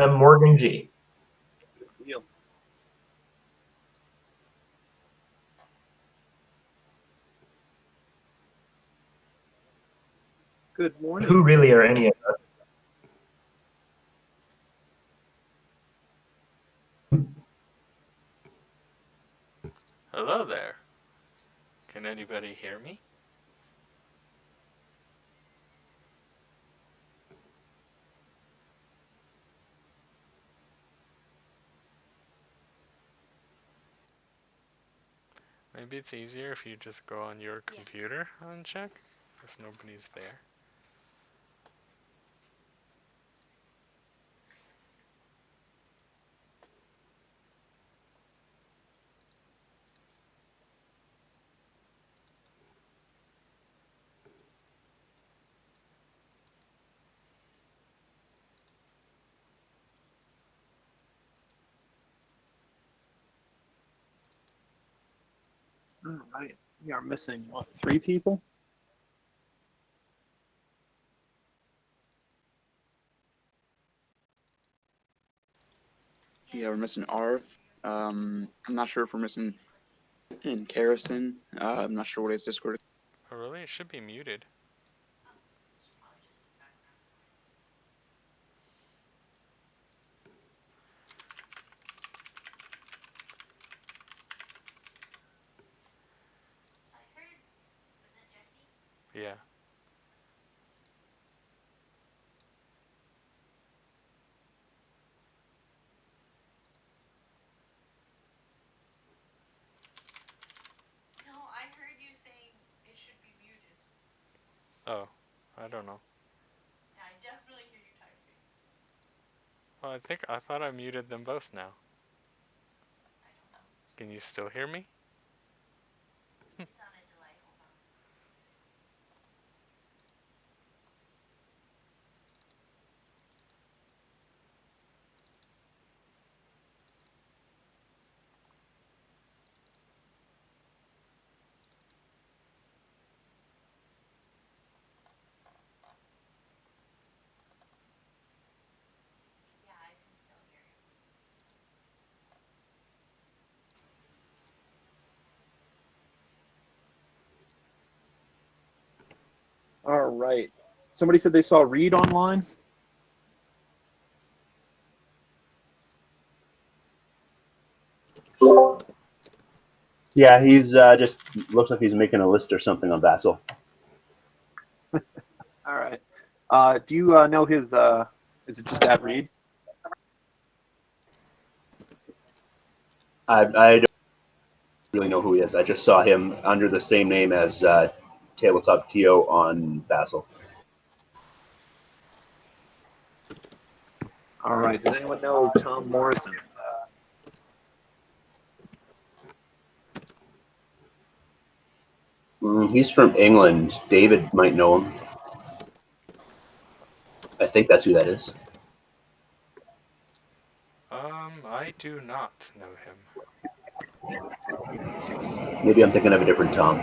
Morgan G. Deal. Good morning. Who really are any of us? Hello there. Can anybody hear me? Maybe it's easier if you just go on your computer and check if nobody's there. All right. We are missing, what, 3 people? Yeah, we're missing Arv. I'm not sure if we're missing in Karison. I'm not sure what his Discord is. Oh really? It should be muted. Yeah. No, I heard you saying it should be muted. Oh, I don't know. Yeah, I definitely hear you typing. Well, I thought I muted them both now. I don't know. Can you still hear me? It's on a delay. Hold on. Yeah, I can still hear you. All right. Somebody said they saw Reed online. Yeah, he's just looks like he's making a list or something on Vassal. All right. Do you know his? Is it just at Reed? I don't really know who he is. I just saw him under the same name as Tabletop TO on Vassal. All right. Does anyone know Tom Morrison? He's from England. David might know him. I think that's who that is. I do not know him. Maybe I'm thinking of a different Tom.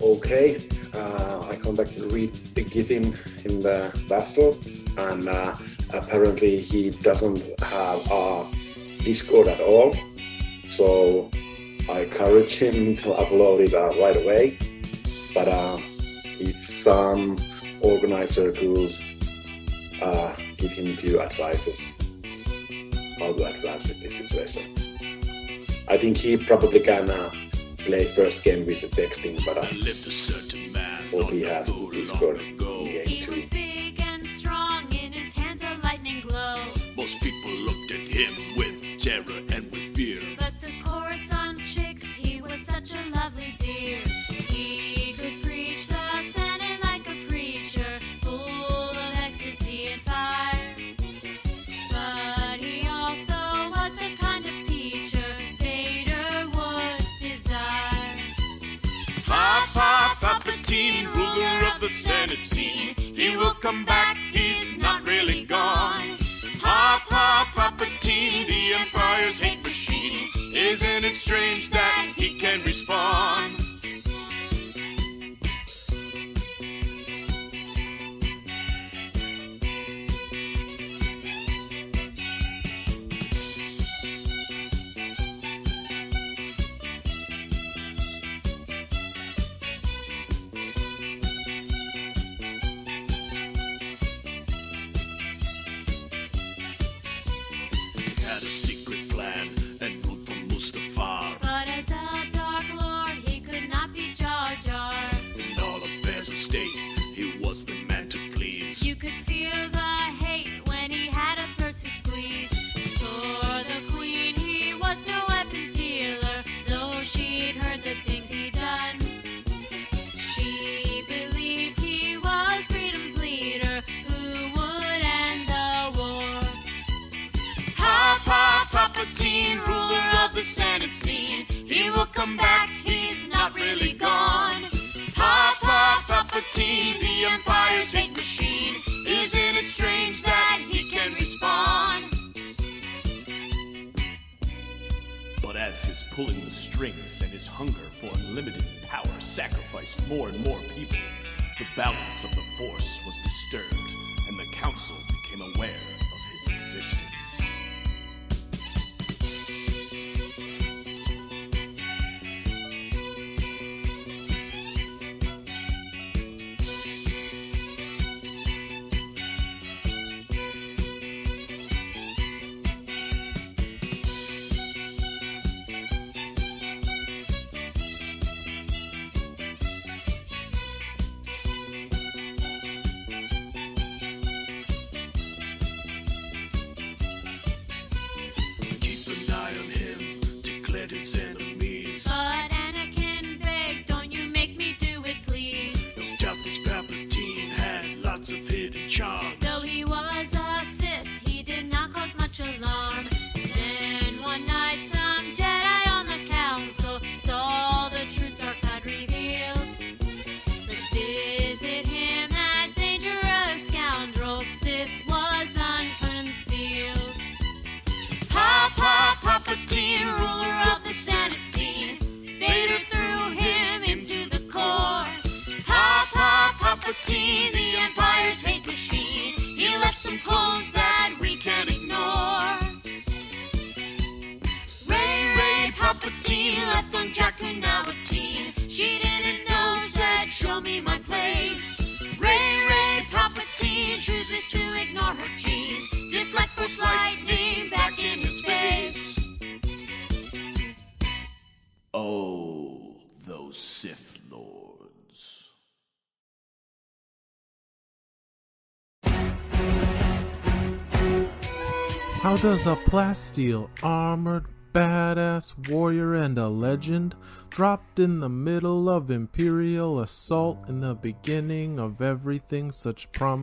okay. I contacted Reed Giffin in the vessel, and apparently he doesn't have a Discord at all. So I encourage him to upload it right away. But if some organizer could give him a few advices how to advance with this situation. I think he probably can play first game with the texting, but hope he has the Discord in game He too. was big and strong, in his hands a lightning glow. Most people looked at him with terror and with fear. But to chorus on chicks, he was such a lovely dear. He could preach the Senate like a preacher, full of ecstasy and fire. But he also was the kind of teacher Vader would desire. Palpatine, ruler of the Senate scene. He will come back, he's not really gone. Palpatine, the Empire's hate machine. Isn't it strange that he can respond? Had a secret plan and ruled from Mustafar. But as a Dark Lord, he could not be Jar Jar. In all affairs of state, he was the man to please. You could feel the hate when he had a purse to squeeze. For the Queen, he was no weapons dealer, though she'd heard the things he'd done. She believed he was freedom's leader, who would end the war. Palpatine, ruler of the Senate scene. He will come back, he's not really gone. Palpatine, the Empire's hate machine. Isn't it strange that he can respond? But as his pulling the strings and his hunger for unlimited power sacrificed more and more people, the balance of the Force was disturbed, and the Council became aware of his existence. Keep an eye on him, declared his enemies. But Anakin begged, don't you make me do it, please. No doubt this Palpatine had lots of hidden charms. Though he was a Sith, he did not cause much alarm. Then one night some Jedi on the council saw the truth dark side revealed. Let's visit him, that dangerous scoundrel. Sith was unconcealed. Palpatine, ruler of the Senate scene. Vader threw him into the core. Palpatine, the Empire's hate machine. He left some clones that we can't ignore. Rey Palpatine left on Jakku now a teen. She didn't know, said, show me my place. Rey Palpatine chooses to ignore her genes. Deflect Force lightning back in his face. Oh, those Sith Lords. How does a plasteel armored badass warrior and a legend dropped in the middle of Imperial assault in the beginning of everything such prom?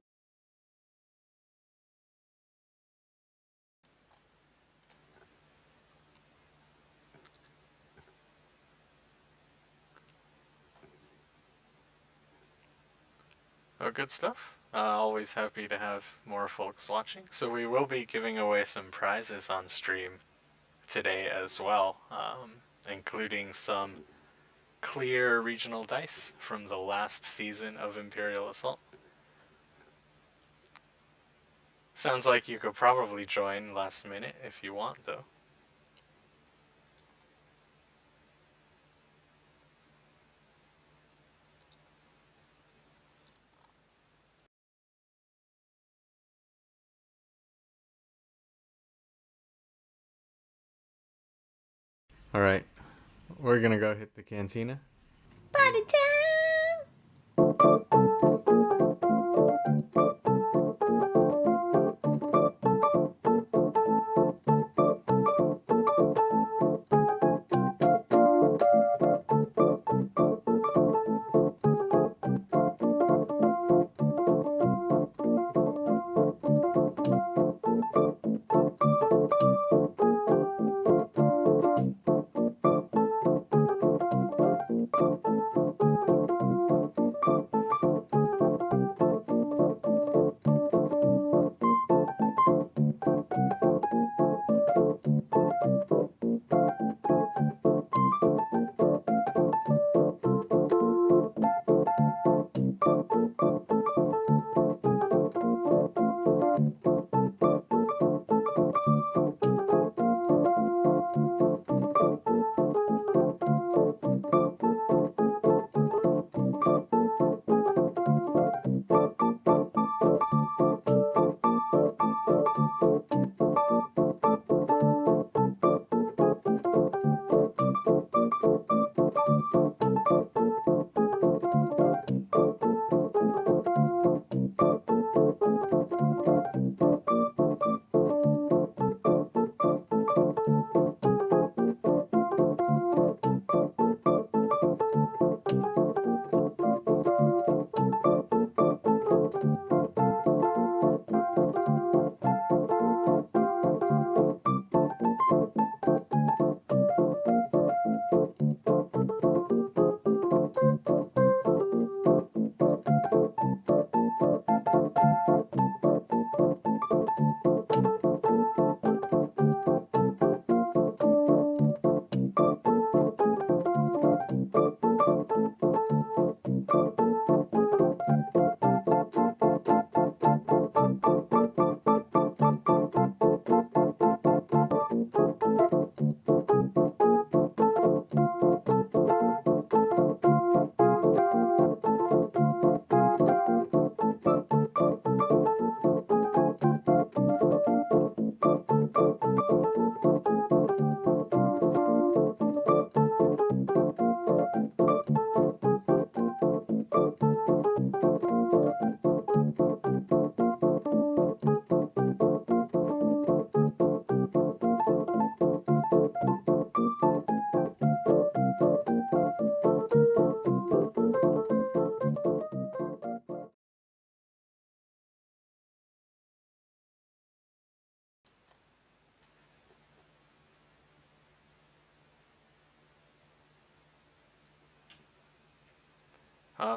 Oh, good stuff. Always happy to have more folks watching. So we will be giving away some prizes on stream today as well, including some clear regional dice from the last season of Imperial Assault. Sounds like you could probably join last minute if you want, though. Alright, we're gonna go hit the cantina. Party time!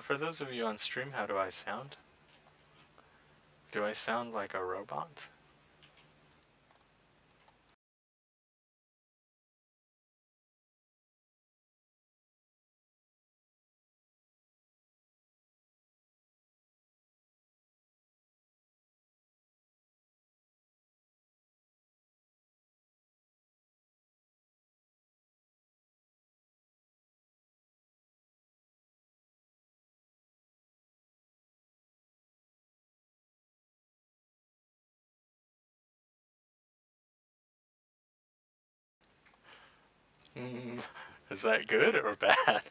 For those of you on stream, how do I sound? Do I sound like a robot? Is that good or bad?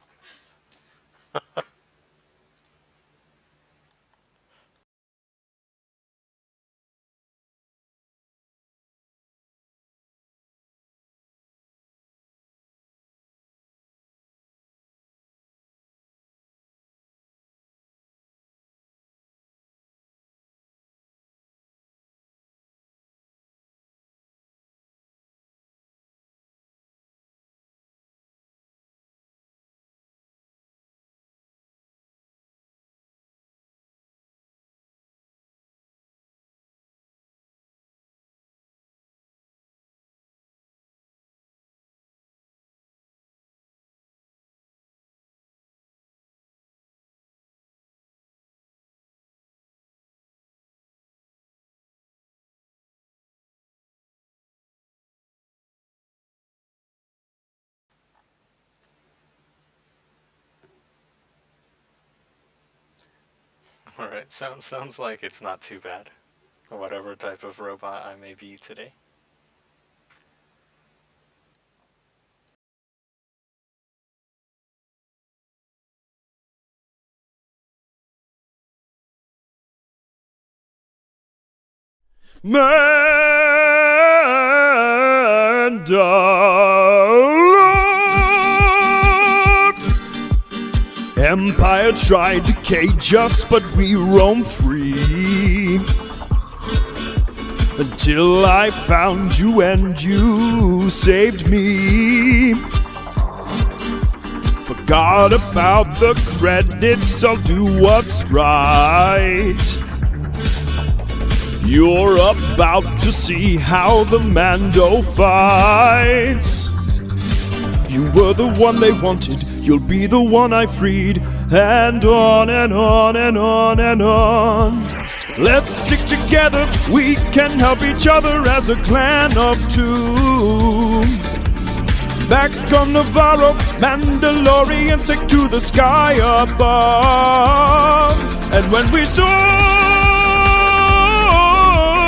Alright, sounds like it's not too bad. Whatever type of robot I may be today. Mandalore. Empire tried to cage us, but we roam free. Until I found you and you saved me. Forgot about the credits, I'll do what's right. You're about to see how the Mando fights. You were the one they wanted, you'll be the one I freed. And on and on and on and on. Let's stick together, we can help each other as a clan of two. Back on Navarro, Mandalorians stick to the sky above. And when we soar,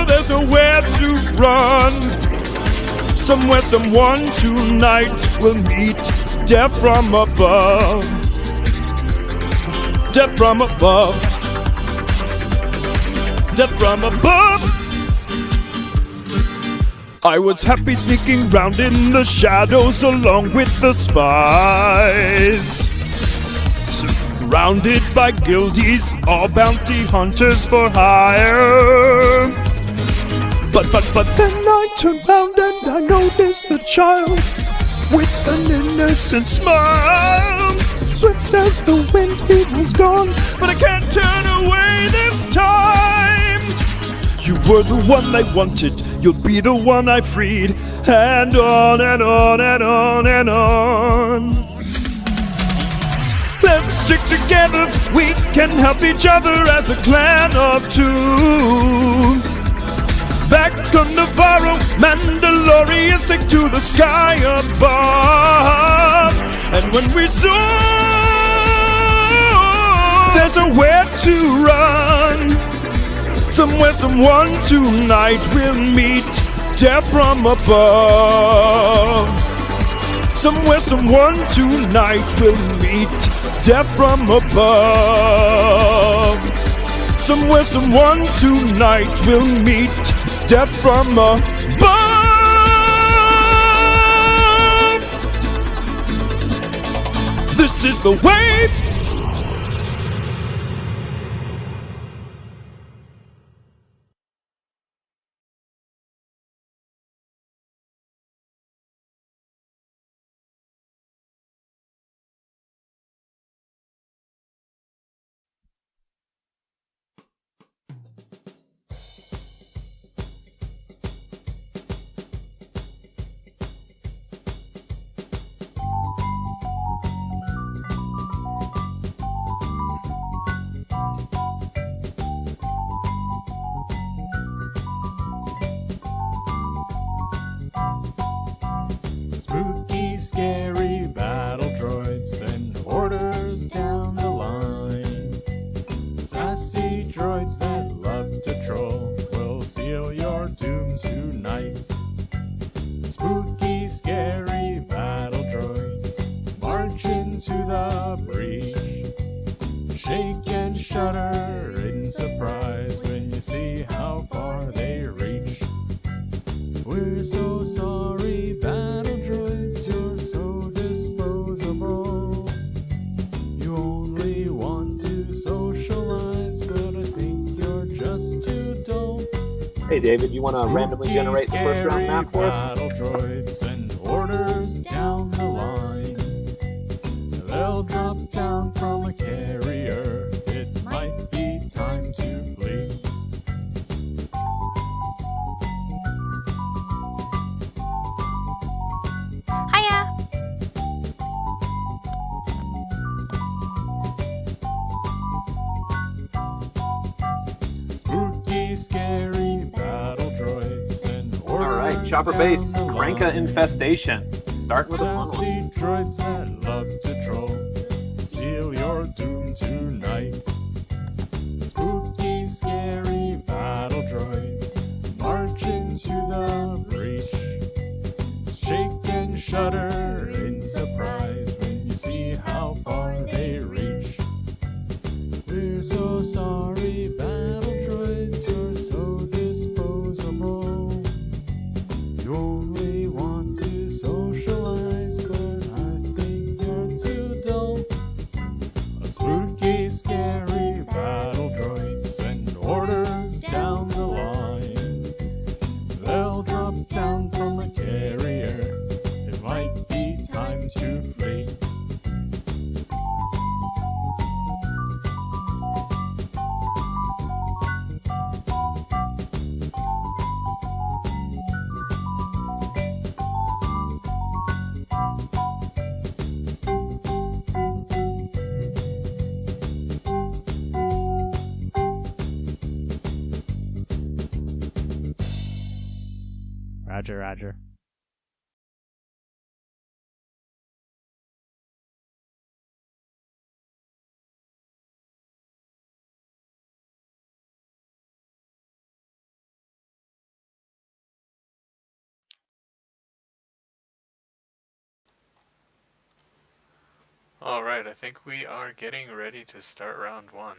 there's nowhere to run. Somewhere, someone tonight will meet death from above. Death from above. Death from above. I was happy sneaking round in the shadows along with the spies. Surrounded by guildies, all bounty hunters for hire. But then I turned round and I noticed the child with an innocent smile. Swift as the wind he was gone, but I can't turn away this time. You were the one I wanted, you'll be the one I freed. And on and on and on and on. Let's stick together, we can help each other as a clan of two. Back on Navarro, Mandalorians stick to the sky above. And when we soar, there's nowhere to run. Somewhere, someone tonight will meet death from above. Somewhere, someone tonight will meet death from above. Somewhere, someone tonight will meet death from above. This is the way. Spooky, scary battle droids and orders down the line. Sassy droids that love to troll will seal your doom tonight. Spooky, scary battle droids march into the breach. Shake and shudder in surprise when you see how far they reach. We're so sorry, battle droids, you're so disposable. You only want to socialize, but I think you're just too dull. Hey David, you want to randomly generate the first round map for us? Battle droids and orders down the line. They'll drop down from a carrier. It might be time to flee. Hiya! Spooky, scary battle droids and orders. Alright, Chopper Base, Kranka Infestation. Starting with a fun Sassy one. droids that love to troll, seal your doom tonight. Spooky, battle droids march into the breach. Shake and shudder in surprise when you see how far they reach. We're so sorry, battle droids, you're so disposable. You only want to socialize, but I think you're too dull. A spooky, scary battle droid send orders down the line. They'll drop down from a carrier. It might be time to flee. Roger, roger. Alright, I think we are getting ready to start round 1.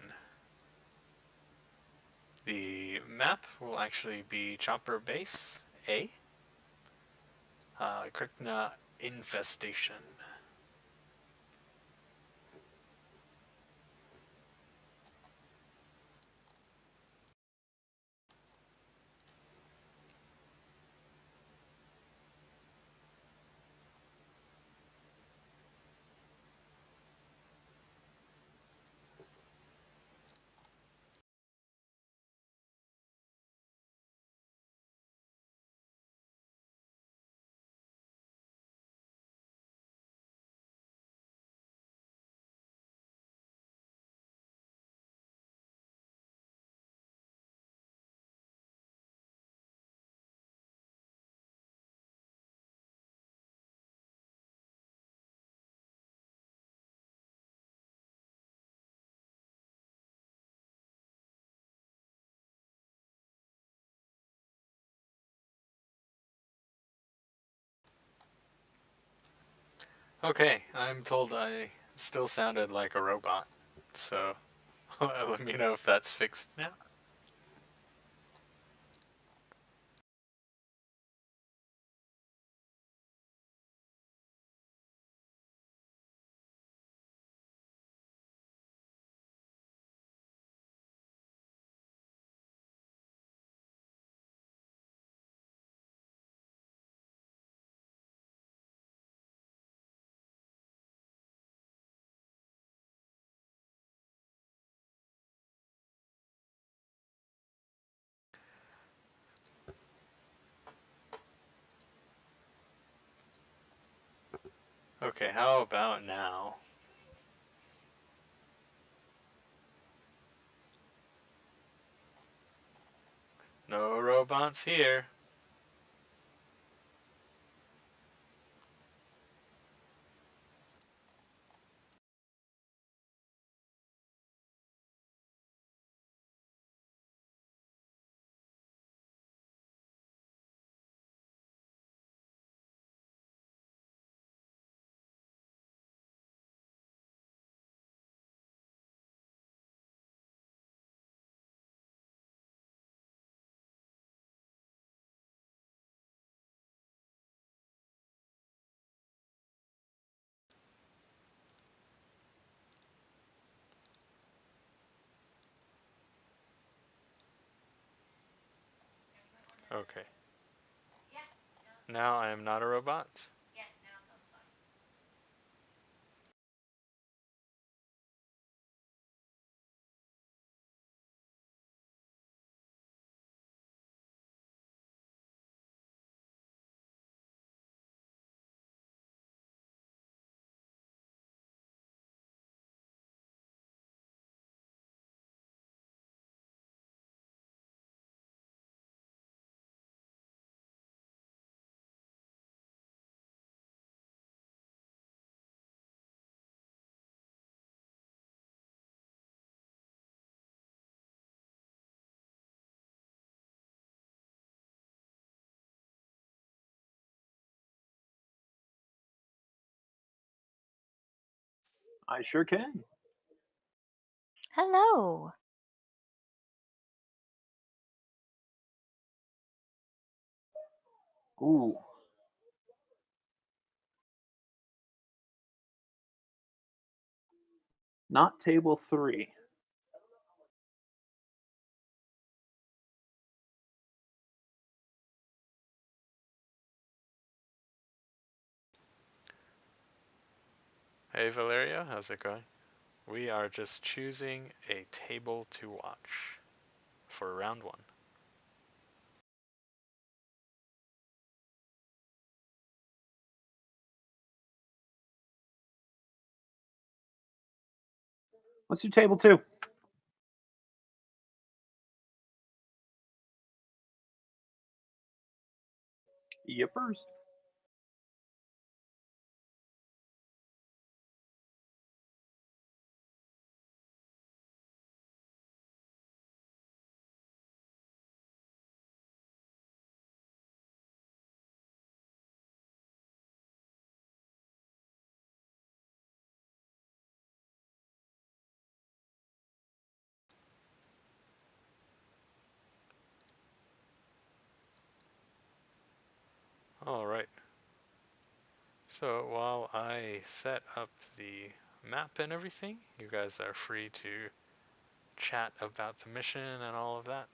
The map will actually be Chopper Base A, Krykna Infestation. Okay, I'm told I still sounded like a robot, so let me know if that's fixed now. Okay, how about now? No robots here. Okay. Yeah. Now I am not a robot. Yes, now sounds fine. I sure can. Hello. Ooh. Not table 3. Hey Valeria, how's it going? We are just choosing a table to watch for round 1. Let's do table 2. Yippers. Alright. So while I set up the map and everything, you guys are free to chat about the mission and all of that.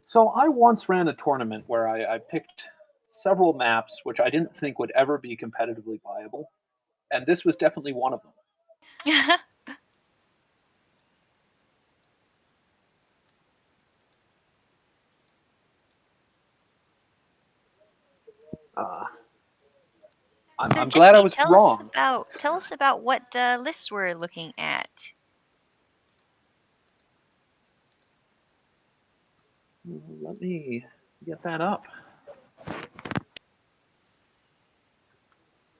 So I once ran a tournament where I picked several maps which I didn't think would ever be competitively viable, and this was definitely one of them. I'm glad I Jesse, was tell wrong. us about what list we're looking at. Let me get that up.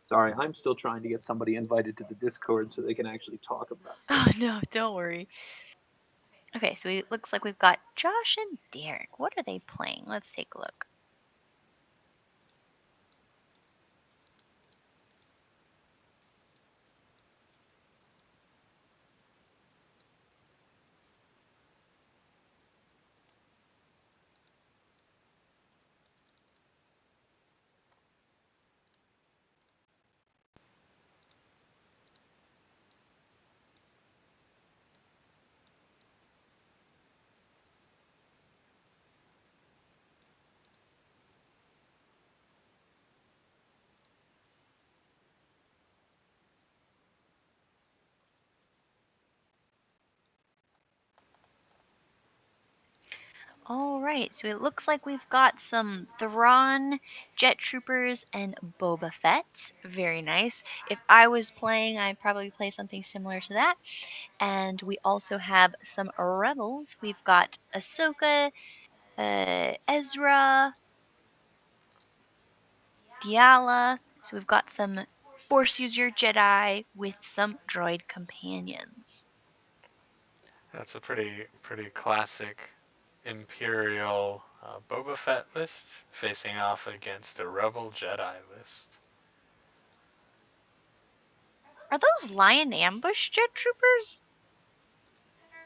Sorry, I'm still trying to get somebody invited to the Discord so they can actually talk about it. Oh no, don't worry. Okay, so it looks like we've got Josh and Derek. What are they playing? Let's take a look. All right, so it looks like we've got some Thrawn, Jet Troopers, and Boba Fett. Very nice. If I was playing, I'd probably play something similar to that. And we also have some Rebels. We've got Ahsoka, Ezra, Diala. So we've got some Force User Jedi with some droid companions. That's a pretty classic Imperial Boba Fett list facing off against a Rebel Jedi list. Are those Lion Ambush Jet Troopers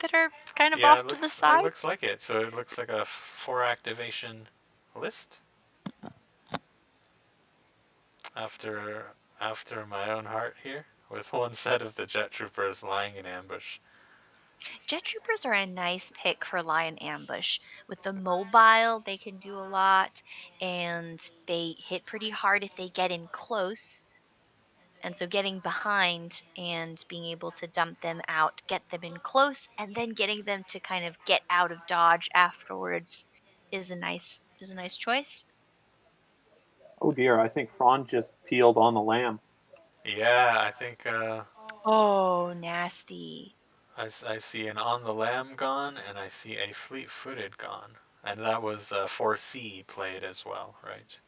that are kind of Yeah, off to the side? it looks like it. So it looks like a 4 activation list. After my own heart here, with one set of the Jet Troopers lying in ambush. Jet Troopers are a nice pick for Lion Ambush. With the mobile, they can do a lot, and they hit pretty hard if they get in close. And so getting behind and being able to dump them out, get them in close, and then getting them to kind of get out of dodge afterwards is a nice choice. Oh dear, I think Thrawn just peeled on the lamb. Yeah, I think Oh, nasty. I see an on the lamb gone, and I see a fleet-footed gone. And that was 4C played as well, right?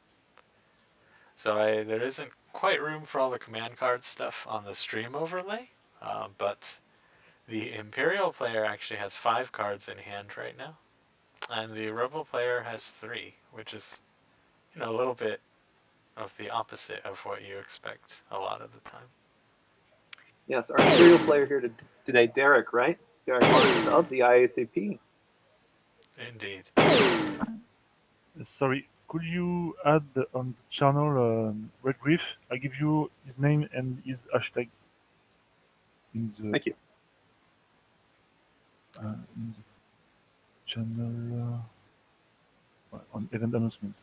So there isn't quite room for all the command card stuff on the stream overlay, but the Imperial player actually has 5 cards in hand right now, and the Rebel player has 3, which is, a little bit of the opposite of what you expect a lot of the time. Yes, our Imperial player here today, Derek, right? Derek Martins of the IACP. Indeed. Sorry, could you add on the channel Red Griff? I give you his name and his hashtag in the. Thank you. In the channel on event announcement.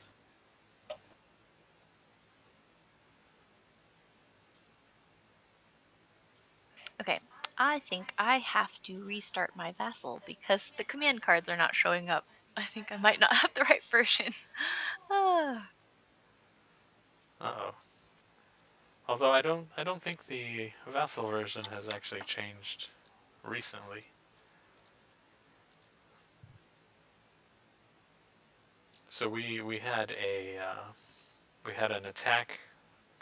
Okay, I think I have to restart my Vassal because the command cards are not showing up. I think I might not have the right version. Uh-oh. Although I don't think the Vassal version has actually changed recently. So we had an attack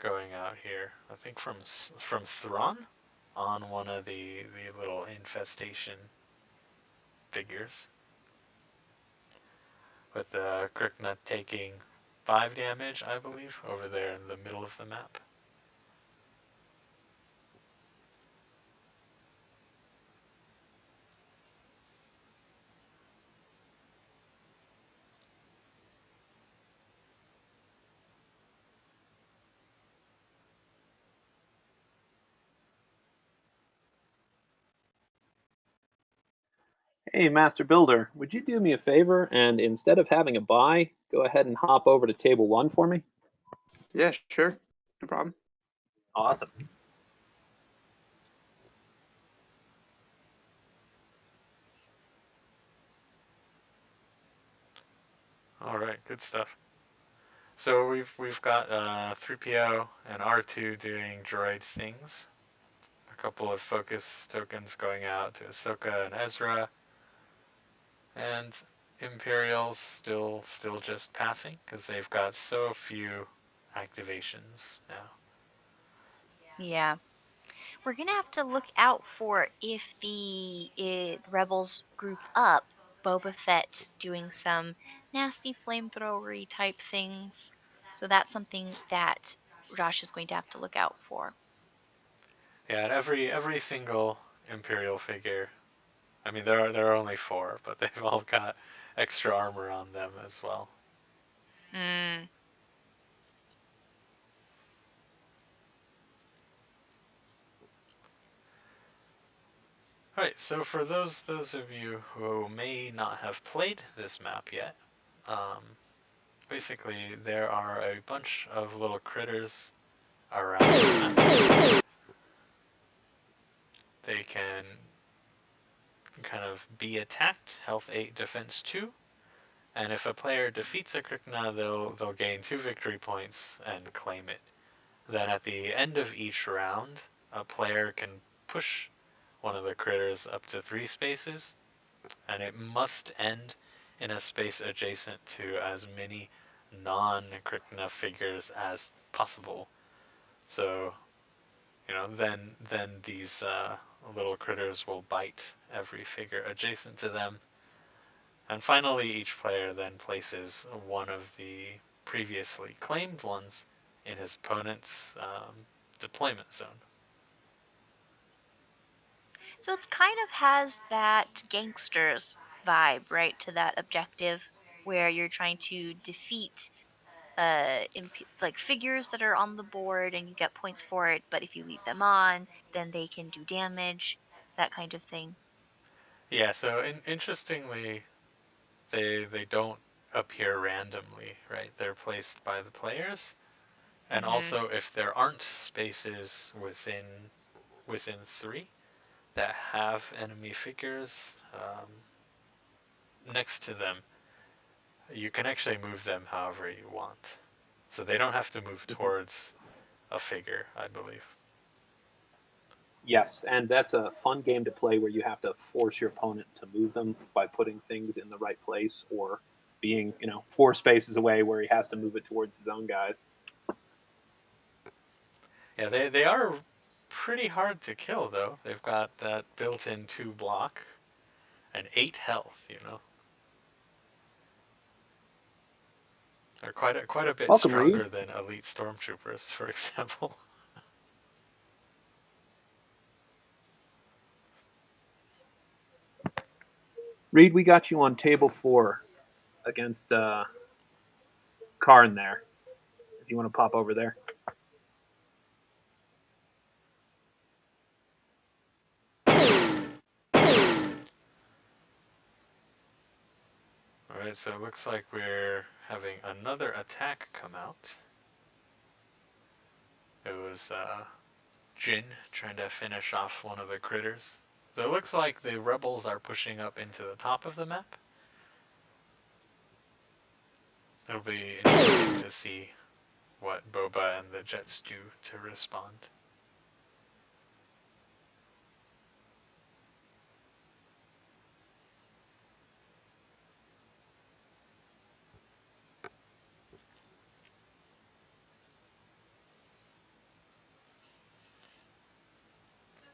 going out here. I think from Thrawn on one of the little infestation figures, with the Krykna taking 5 damage, I believe, over there in the middle of the map. Hey, Master Builder, would you do me a favor and instead of having a buy, go ahead and hop over to table 1 for me? Yeah, sure. No problem. Awesome. All right, good stuff. So we've got 3PO and R2 doing droid things. A couple of focus tokens going out to Ahsoka and Ezra, and Imperials still just passing because they've got so few activations now. Yeah. We're going to have to look out for if the rebels group up, Boba Fett doing some nasty flamethrowery type things. So that's something that Josh is going to have to look out for. Yeah, and every single Imperial figure, I mean there are only 4, but they've all got extra armor on them as well. Mm. Alright, so for those of you who may not have played this map yet, basically there are a bunch of little critters around the map. They can kind of be attacked, health 8, defense 2, and if a player defeats a Krykna, they'll gain 2 victory points and claim it. Then at the end of each round, a player can push one of the critters up to 3 spaces, and it must end in a space adjacent to as many non-Krykna figures as possible. So, then these little critters will bite every figure adjacent to them. And finally, each player then places one of the previously claimed ones in his opponent's deployment zone. So it's kind of has that gangsters vibe, right, to that objective where you're trying to defeat like figures that are on the board and you get points for it, but if you leave them on, then they can do damage, that kind of thing. Yeah, so interestingly, they don't appear randomly, right? They're placed by the players. And also, if there aren't spaces within 3 that have enemy figures next to them, you can actually move them however you want. So they don't have to move towards a figure, I believe. Yes, and that's a fun game to play where you have to force your opponent to move them by putting things in the right place or being, 4 spaces away where he has to move it towards his own guys. Yeah, they are pretty hard to kill though. They've got that built-in 2 block and 8 health. You know, they're quite a bit Welcome, Reed. stronger than elite stormtroopers, for example. Reed, we got you on table 4 against Karn there. If you want to pop over there. Alright, so it looks like we're having another attack come out. It was Jin trying to finish off one of the critters. So it looks like the rebels are pushing up into the top of the map. It'll be interesting to see what Boba and the Jets do to respond.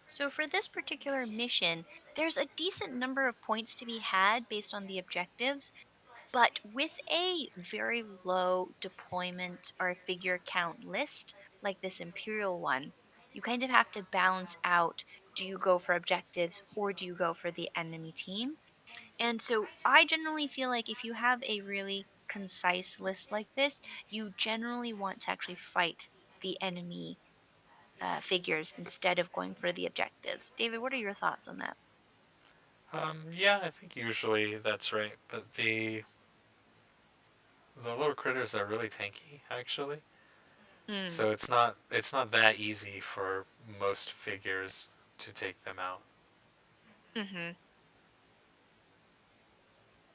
So for this particular mission, there's a decent number of points to be had based on the objectives, but with a very low deployment or figure count list, like this Imperial one, you kind of have to balance out, do you go for objectives or do you go for the enemy team? And so I generally feel like if you have a really concise list like this, you generally want to actually fight the enemy figures instead of going for the objectives. David, what are your thoughts on that? Yeah, I think usually that's right, but the little critters are really tanky, actually. So it's not that easy for most figures to take them out.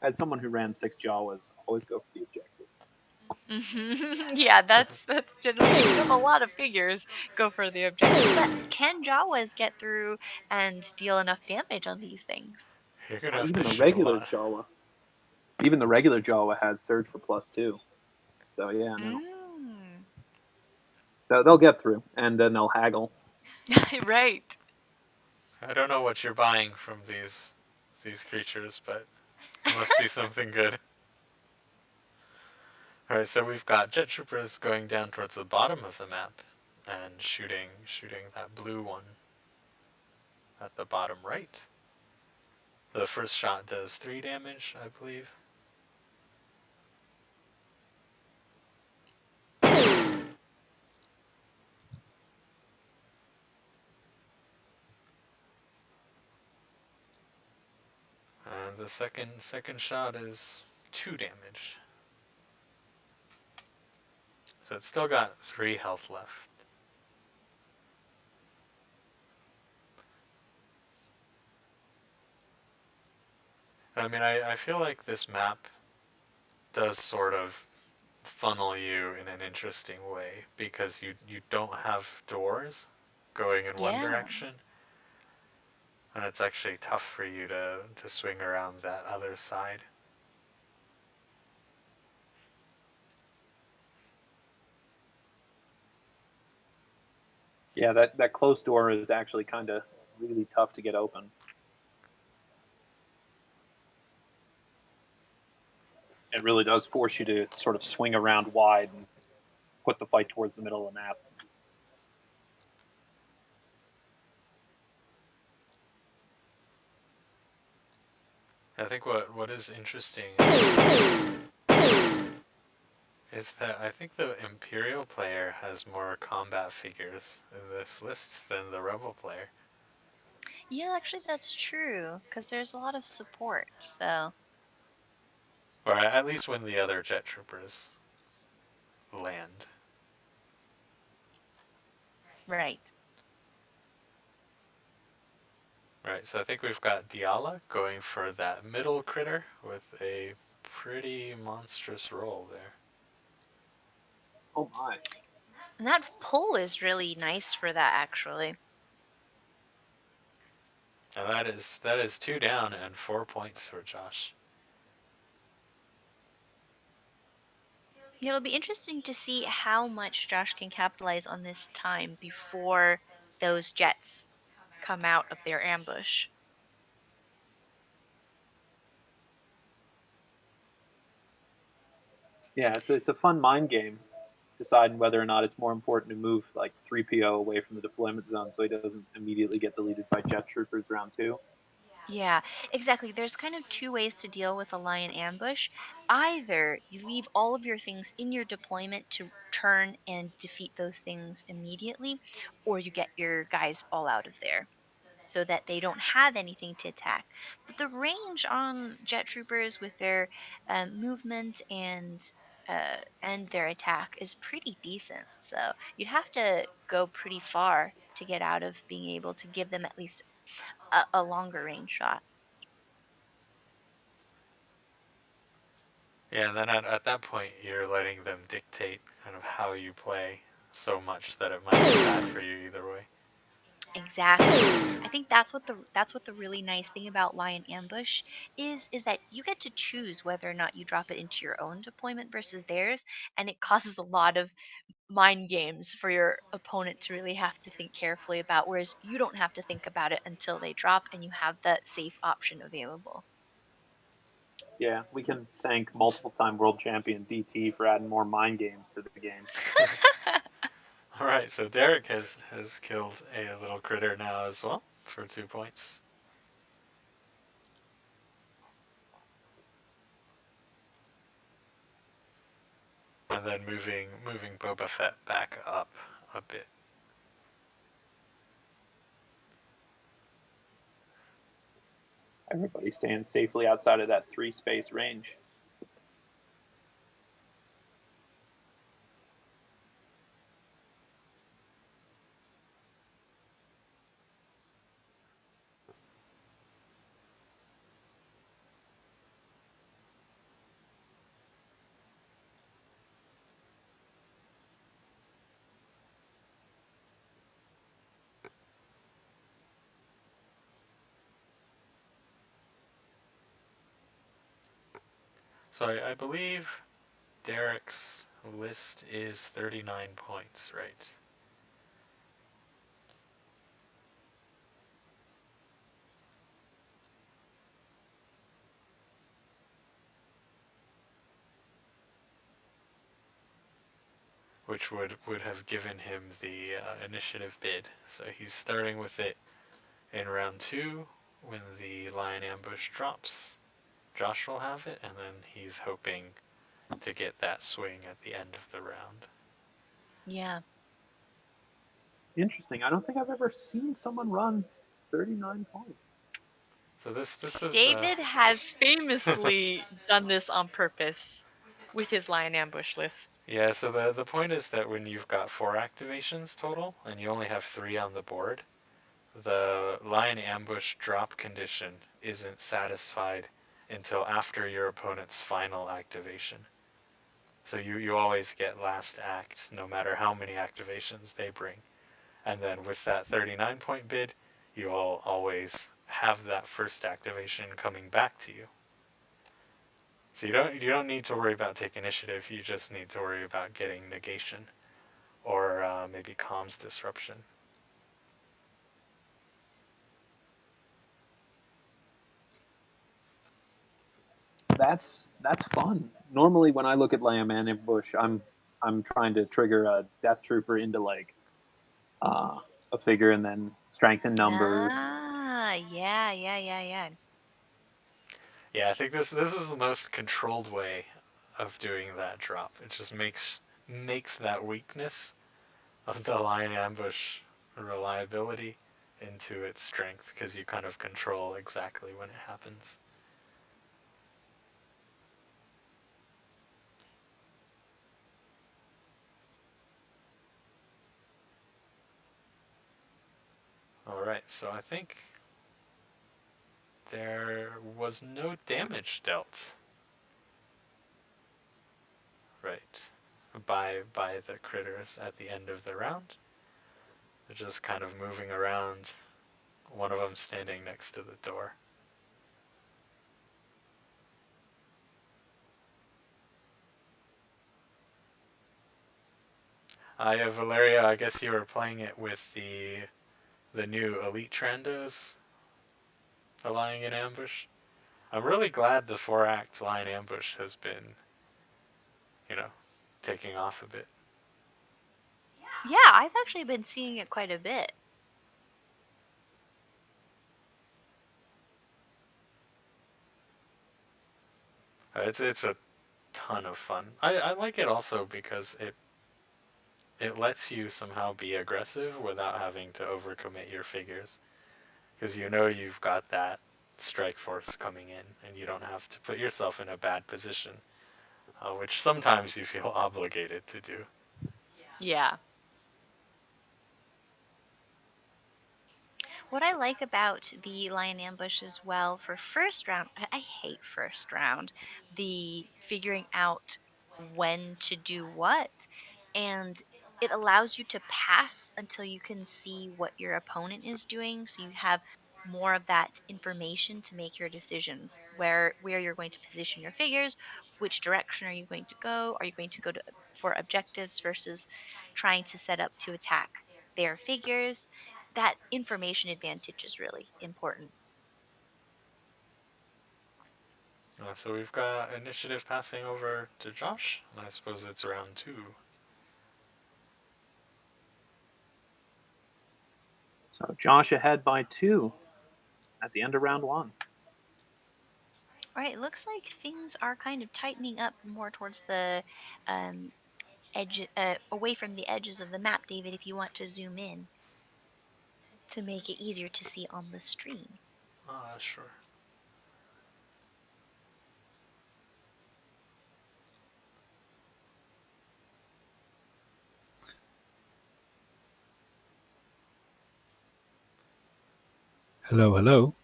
As someone who ran 6 Jawas, always go for the objectives. Yeah, that's generally if you have a lot of figures, go for the objectives. But can Jawas get through and deal enough damage on these things? You're gonna have Even to the shoot a regular lot. Jawa. Even the regular Jawa has surge for +2. So yeah, no. They'll get through, and then they'll haggle. Right. I don't know what you're buying from these creatures, but it must be something good. Alright, so we've got jet troopers going down towards the bottom of the map and shooting that blue one at the bottom right. The first shot does 3 damage, I believe. And the second shot is 2 damage. So it's still got 3 health left. I mean, I feel like this map does sort of funnel you in an interesting way because you don't have doors going in one direction. And it's actually tough for you to swing around that other side. Yeah, that closed door is actually kind of really tough to get open. It really does force you to sort of swing around wide and put the fight towards the middle of the map. I think what is interesting is that I think the Imperial player has more combat figures in this list than the Rebel player. Yeah, actually that's true, because there's a lot of support, so. Or at least when the other jet troopers land. Right. Right, so I think we've got Diala going for that middle critter with a pretty monstrous roll there. Oh my. And that pull is really nice for that, actually. And that is 2 down and 4 points for Josh. It'll be interesting to see how much Josh can capitalize on this time before those jets come out of their ambush. Yeah, it's a fun mind game, deciding whether or not it's more important to move like 3PO away from the deployment zone so he doesn't immediately get deleted by jet troopers round two. Yeah, exactly. There's kind of two ways to deal with a lion ambush. Either you leave all of your things in your deployment to turn and defeat those things immediately, or you get your guys all out of there so that they don't have anything to attack. But the range on jet troopers with their movement and their attack is pretty decent. So you'd have to go pretty far to get out of being able to give them at least a longer range shot. Yeah, and then at that point, you're letting them dictate kind of how you play so much that it might be bad for you either way. Exactly. I think that's what the really nice thing about Lion Ambush is that you get to choose whether or not you drop it into your own deployment versus theirs, and it causes a lot of mind games for your opponent to really have to think carefully about, whereas you don't have to think about it until they drop and you have that safe option available. Yeah, we can thank multiple-time world champion DT for adding more mind games to the game. All right, so Derek has killed a little critter now as well for 2 points. And then moving Boba Fett back up a bit. Everybody stands safely outside of that 3-space range. So I believe Derek's list is 39 points, right? Which would have given him the initiative bid. So he's starting with it in round 2 when the lion ambush drops. Josh will have it, and then he's hoping to get that swing at the end of the round. Yeah. Interesting. I don't think I've ever seen someone run 39 points. So this is David has famously done this on purpose with his lion ambush list. Yeah, so the point is that when you've got 4 activations total and you only have 3 on the board, the lion ambush drop condition isn't satisfied until after your opponent's final activation. So you always get last act no matter how many activations they bring. And then with that 39 point bid, you'll always have that first activation coming back to you. So you don't need to worry about take initiative, you just need to worry about getting negation or maybe comms disruption. That's fun. Normally, when I look at Lamb and Ambush, I'm trying to trigger a Death Trooper into like a figure and then strengthen numbers. Ah, yeah. Yeah, I think this is the most controlled way of doing that drop. It just makes that weakness of the lion ambush reliability into its strength because you kind of control exactly when it happens. Alright, so I think there was no damage dealt. Right. By the critters at the end of the round. They're just kind of moving around, one of them standing next to the door. Valeria, I guess you were playing it with the new Elite Trendos, the Lying in Ambush. I'm really glad the 4-act Lying Ambush has been, taking off a bit. Yeah, I've actually been seeing it quite a bit. It's a ton of fun. I like it also because it lets you somehow be aggressive without having to overcommit your figures. Because you've got that strike force coming in, and you don't have to put yourself in a bad position, which sometimes you feel obligated to do. Yeah. What I like about the Lion Ambush as well for first round, I hate first round, the figuring out when to do what, and it allows you to pass until you can see what your opponent is doing, so you have more of that information to make your decisions, where you're going to position your figures, which direction are you going to go, are you going to go for objectives versus trying to set up to attack their figures. That information advantage is really important. So we've got initiative passing over to Josh, and I suppose it's round 2. So Josh ahead by 2 at the end of round 1. All right, it looks like things are kind of tightening up more towards the edge, away from the edges of the map, David, if you want to zoom in to make it easier to see on the stream. Sure. Hello, hello.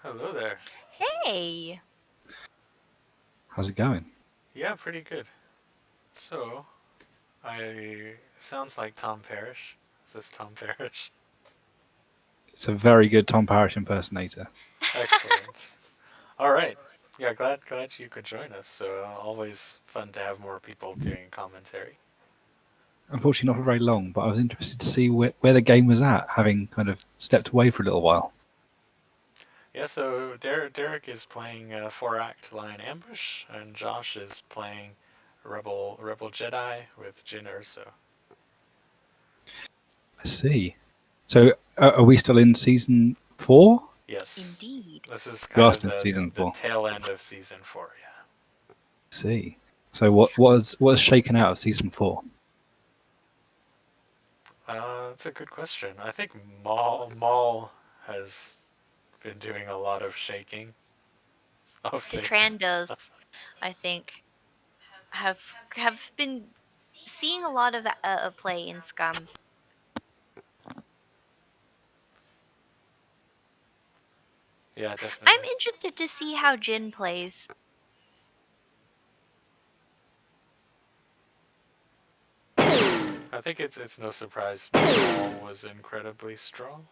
Hello there. Hey! How's it going? Yeah, pretty good. So, sounds like Tom Parrish. Is this Tom Parrish? It's a very good Tom Parrish impersonator. Excellent. All right. Yeah, glad you could join us. So always fun to have more people doing commentary. Unfortunately, not for very long, but I was interested to see where the game was at, having kind of stepped away for a little while. Yeah, so Derek is playing 4-act Lion Ambush, and Josh is playing Rebel Jedi with Jyn Erso. I see. So, are we still in season 4? Yes. Indeed. This is kind of season the 4. tail end of season 4. Yeah. I see. So, what was shaken out of season 4? That's a good question. I think Maul has been doing a lot of shaking of The things. Trandos, I think, have been seeing a lot of play in Scum. Yeah, definitely. I'm interested to see how Jyn plays. I think it's no surprise Maul was incredibly strong.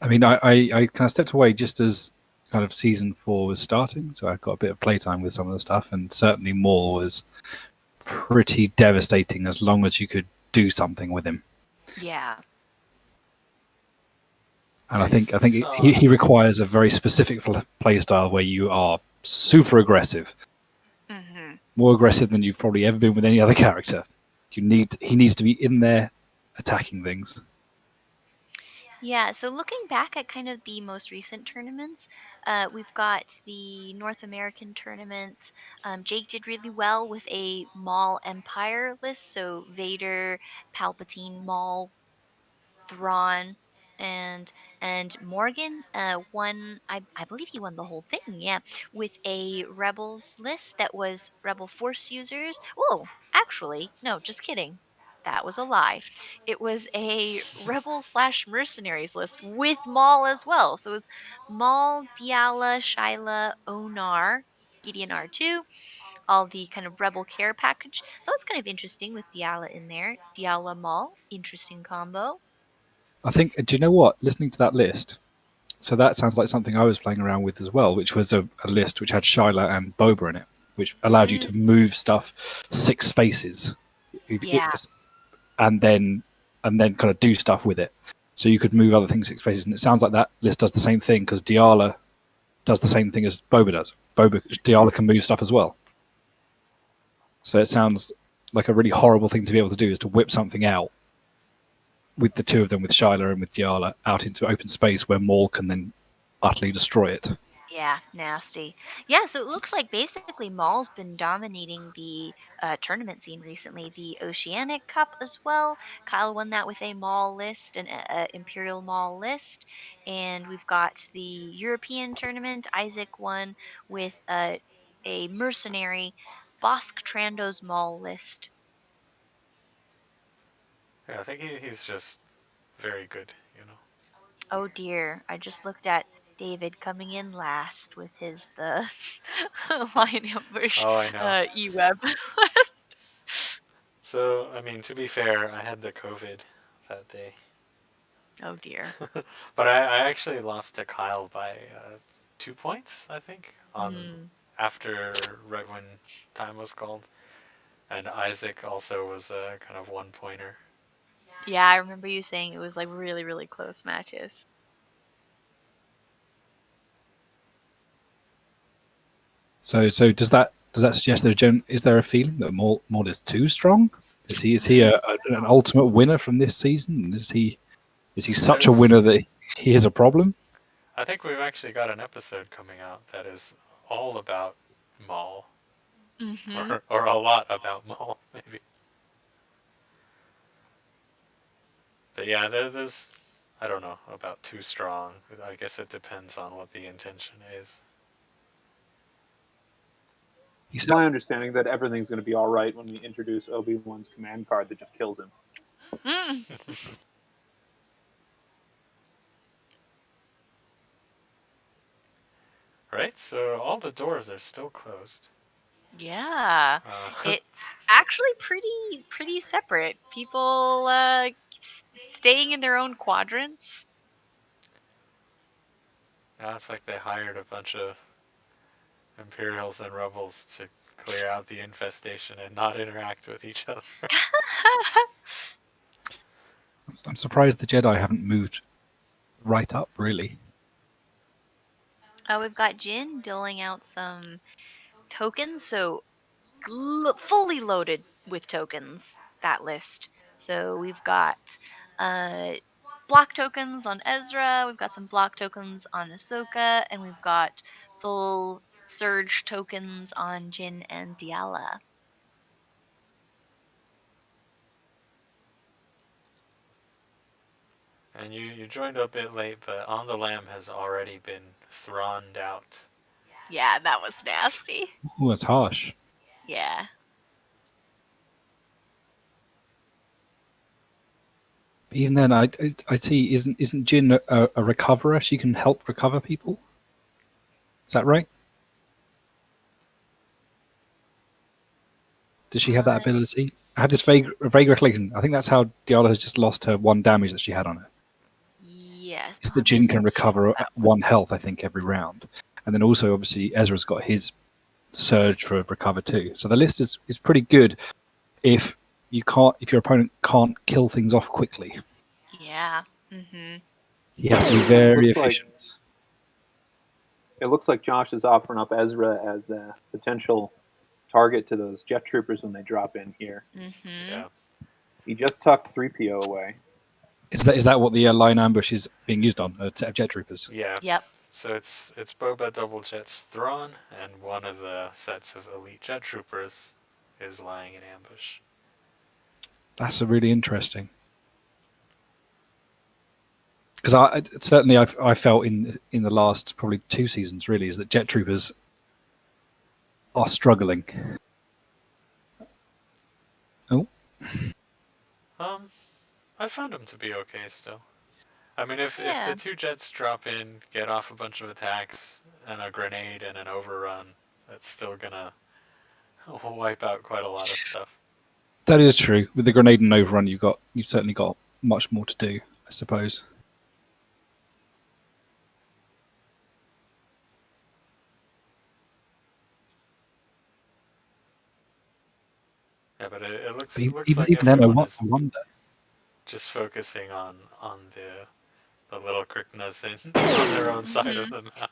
I mean, I kind of stepped away just as kind of season 4 was starting, so I got a bit of playtime with some of the stuff, and certainly Maul was pretty devastating as long as you could do something with him. Yeah. And I think he requires a very specific play style where you are super aggressive, more aggressive than you've probably ever been with any other character. He needs to be in there attacking things. Yeah, so looking back at kind of the most recent tournaments, we've got the North American tournament. Jake did really well with a Maul Empire list, so Vader, Palpatine, Maul, Thrawn, and Morgan won. I believe he won the whole thing. Yeah, with a Rebels list that was Rebel Force users. Oh, actually, no, just kidding. That was a lie. It was a Rebel / Mercenaries list with Maul as well. So it was Maul, Diala, Shyla, Onar, Gideon R2, all the kind of Rebel care package. So it's kind of interesting with Diala in there. Diala Maul, interesting combo. I think, do you know what? Listening to that list, so that sounds like something I was playing around with as well, which was a list which had Shyla and Boba in it, which allowed you to move stuff 6 spaces Yeah. and then kind of do stuff with it. So you could move other things to spaces, and it sounds like that list does the same thing because Diala does the same thing as Boba does. Diala can move stuff as well. So it sounds like a really horrible thing to be able to do is to whip something out with the two of them, with Shyla and with Diala, out into open space where Maul can then utterly destroy it. Yeah, nasty. Yeah, so it looks like basically Maul's been dominating the tournament scene recently. The Oceanic Cup as well. Kyle won that with a Maul list, an Imperial Maul list. And we've got the European tournament. Isaac won with a mercenary Bosk Trando's Maul list. Yeah, I think he's just very good, Oh dear, I just looked at David coming in last with the Lion Ambush Oh, I know. E-Web list. So, I mean, to be fair, I had the COVID that day. Oh dear. But I actually lost to Kyle by 2 points, I think, right when time was called. And Isaac also was a kind of 1-pointer. Yeah, I remember you saying it was like really, really close matches. So does that suggest is there a feeling that Maul is too strong? Is he an ultimate winner from this season? Is he such a winner that he is a problem? I think we've actually got an episode coming out that is all about Maul. Mm-hmm. Or a lot about Maul, maybe. But yeah, there's, I don't know about too strong. I guess it depends on what the intention is. It's my understanding that everything's going to be all right when we introduce Obi-Wan's command card that just kills him. Right? So all the doors are still closed. Yeah, it's actually pretty separate. People staying in their own quadrants. Now it's like they hired a bunch of Imperials and Rebels to clear out the infestation and not interact with each other. I'm surprised the Jedi haven't moved right up, really. We've got Jin doling out some tokens, so fully loaded with tokens, that list. So we've got block tokens on Ezra, we've got some block tokens on Ahsoka, and we've got full surge tokens on Jin and Diala. And you joined a bit late, but On the Lamb has already been throned out. Yeah, that was nasty. Ooh, that's harsh. Yeah. Even then, I see. Isn't Jin a recoverer? She can help recover people. Is that right? Does she have that ability? I have this vague recollection. I think that's how Diala has just lost her 1 damage that she had on her. Yes. Is that Jin can recover 1 health, I think, every round, and then also obviously Ezra's got his surge for recover too. So the list is pretty good if your opponent can't kill things off quickly. Yeah. Mm-hmm. He has to be very It looks efficient. It looks like Josh is offering up Ezra as the potential target to those jet troopers when they drop in here. Mm-hmm. Yeah. He just tucked 3PO away. Is that what the line ambush is being used on? A set of jet troopers? Yeah. Yep. So it's Boba Double Jet's Thrawn, and one of the sets of elite jet troopers is lying in ambush. That's really interesting. Because I felt in the last probably 2 seasons really is that jet troopers are struggling. Oh. I found them to be okay still. I mean, if Yeah. the 2 jets drop in, get off a bunch of attacks, and a grenade and an overrun, that's still gonna wipe out quite a lot of stuff. That is true. With the grenade and overrun, you've certainly got much more to do, I suppose. Yeah, but it looks But looks like even then, I everyone is wonder. just focusing on the little Kryknas on their own side of the map.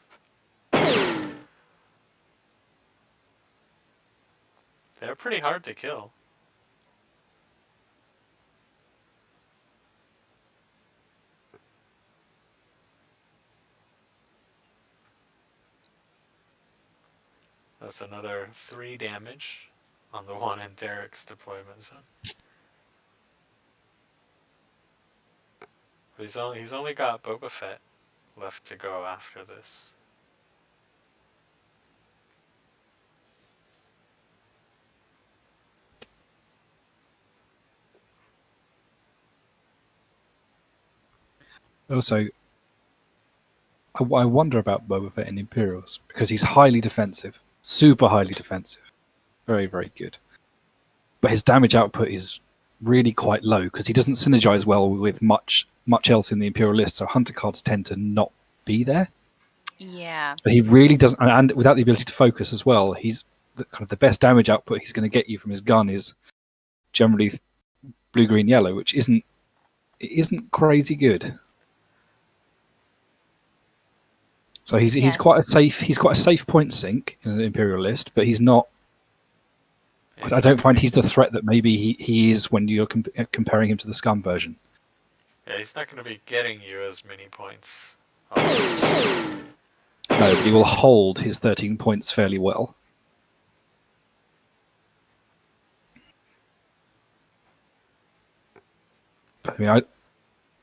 They're pretty hard to kill. That's another 3 damage on the one in Derek's deployment zone. He's only got Boba Fett left to go after this. Also, I wonder about Boba Fett in Imperials because he's highly defensive, super highly defensive, very very good. But his damage output is really quite low because he doesn't synergize well with much else in the Imperial list. So hunter cards tend to not be there. Yeah. But he really doesn't, and without the ability to focus as well, he's kind of the best damage output he's going to get you from his gun is generally blue, green, yellow, which isn't crazy good. So he's quite a safe point sink in an Imperial list, but he's not. I don't find he's the threat that maybe he is when you're comparing him to the Scum version. Yeah, he's not going to be getting you as many points. No, but he will hold his 13 points fairly well. But I mean,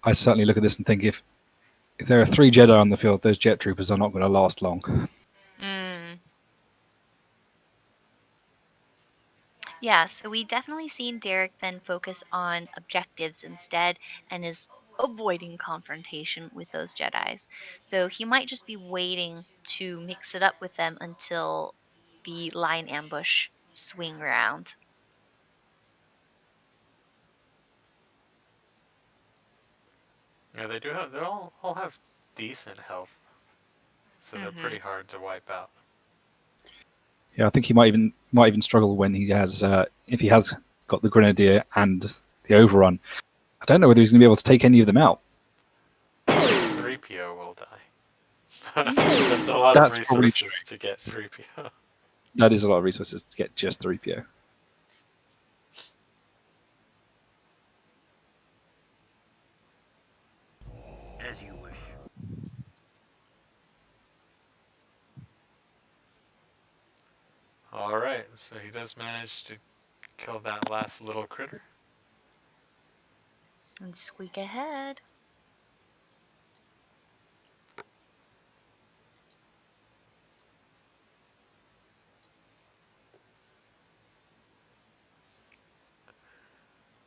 I certainly look at this and think if there are 3 Jedi on the field, those jet troopers are not going to last long. Yeah, so we definitely seen Derek then focus on objectives instead and is avoiding confrontation with those Jedis. So he might just be waiting to mix it up with them until the line ambush swing round. Yeah, they all have decent health, so they're pretty hard to wipe out. Yeah, I think he might even struggle when he has if he has got the Grenadier and the Overrun. I don't know whether he's going to be able to take any of them out. At least 3PO will die. That's a lot of resources to get 3PO. That is a lot of resources to get just 3PO. As you wish. Alright, so he does manage to kill that last little critter. And squeak ahead.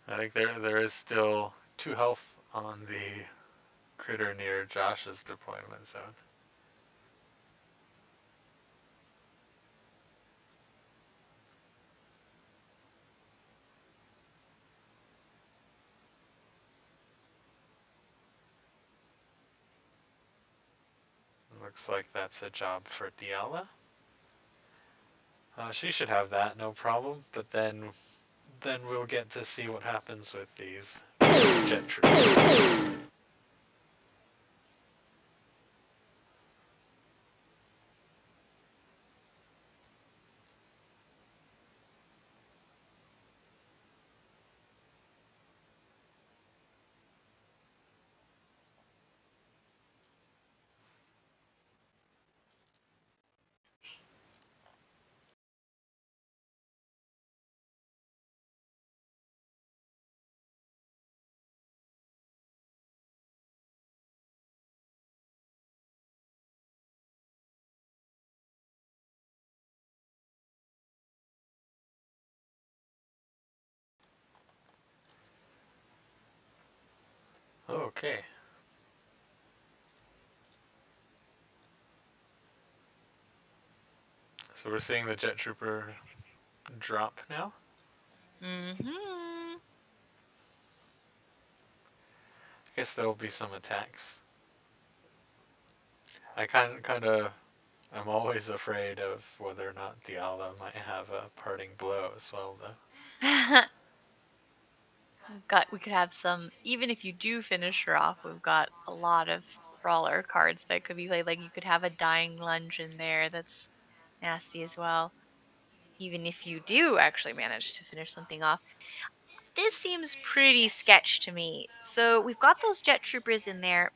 I think there is still 2 health on the critter near Josh's deployment zone. Looks like that's a job for Diala. She should have that, no problem, but then we'll get to see what happens with these jet troopers. Okay. So we're seeing the jet trooper drop now. I guess there will be some attacks. I kind of I'm always afraid of whether or not Diala might have a parting blow as well, though. We could have some, even if you do finish her off, we've got a lot of brawler cards that could be played. Like you could have a dying lunge in there that's nasty as well. Even if you do actually manage to finish something off. This seems pretty sketch to me. So we've got those jet troopers in there,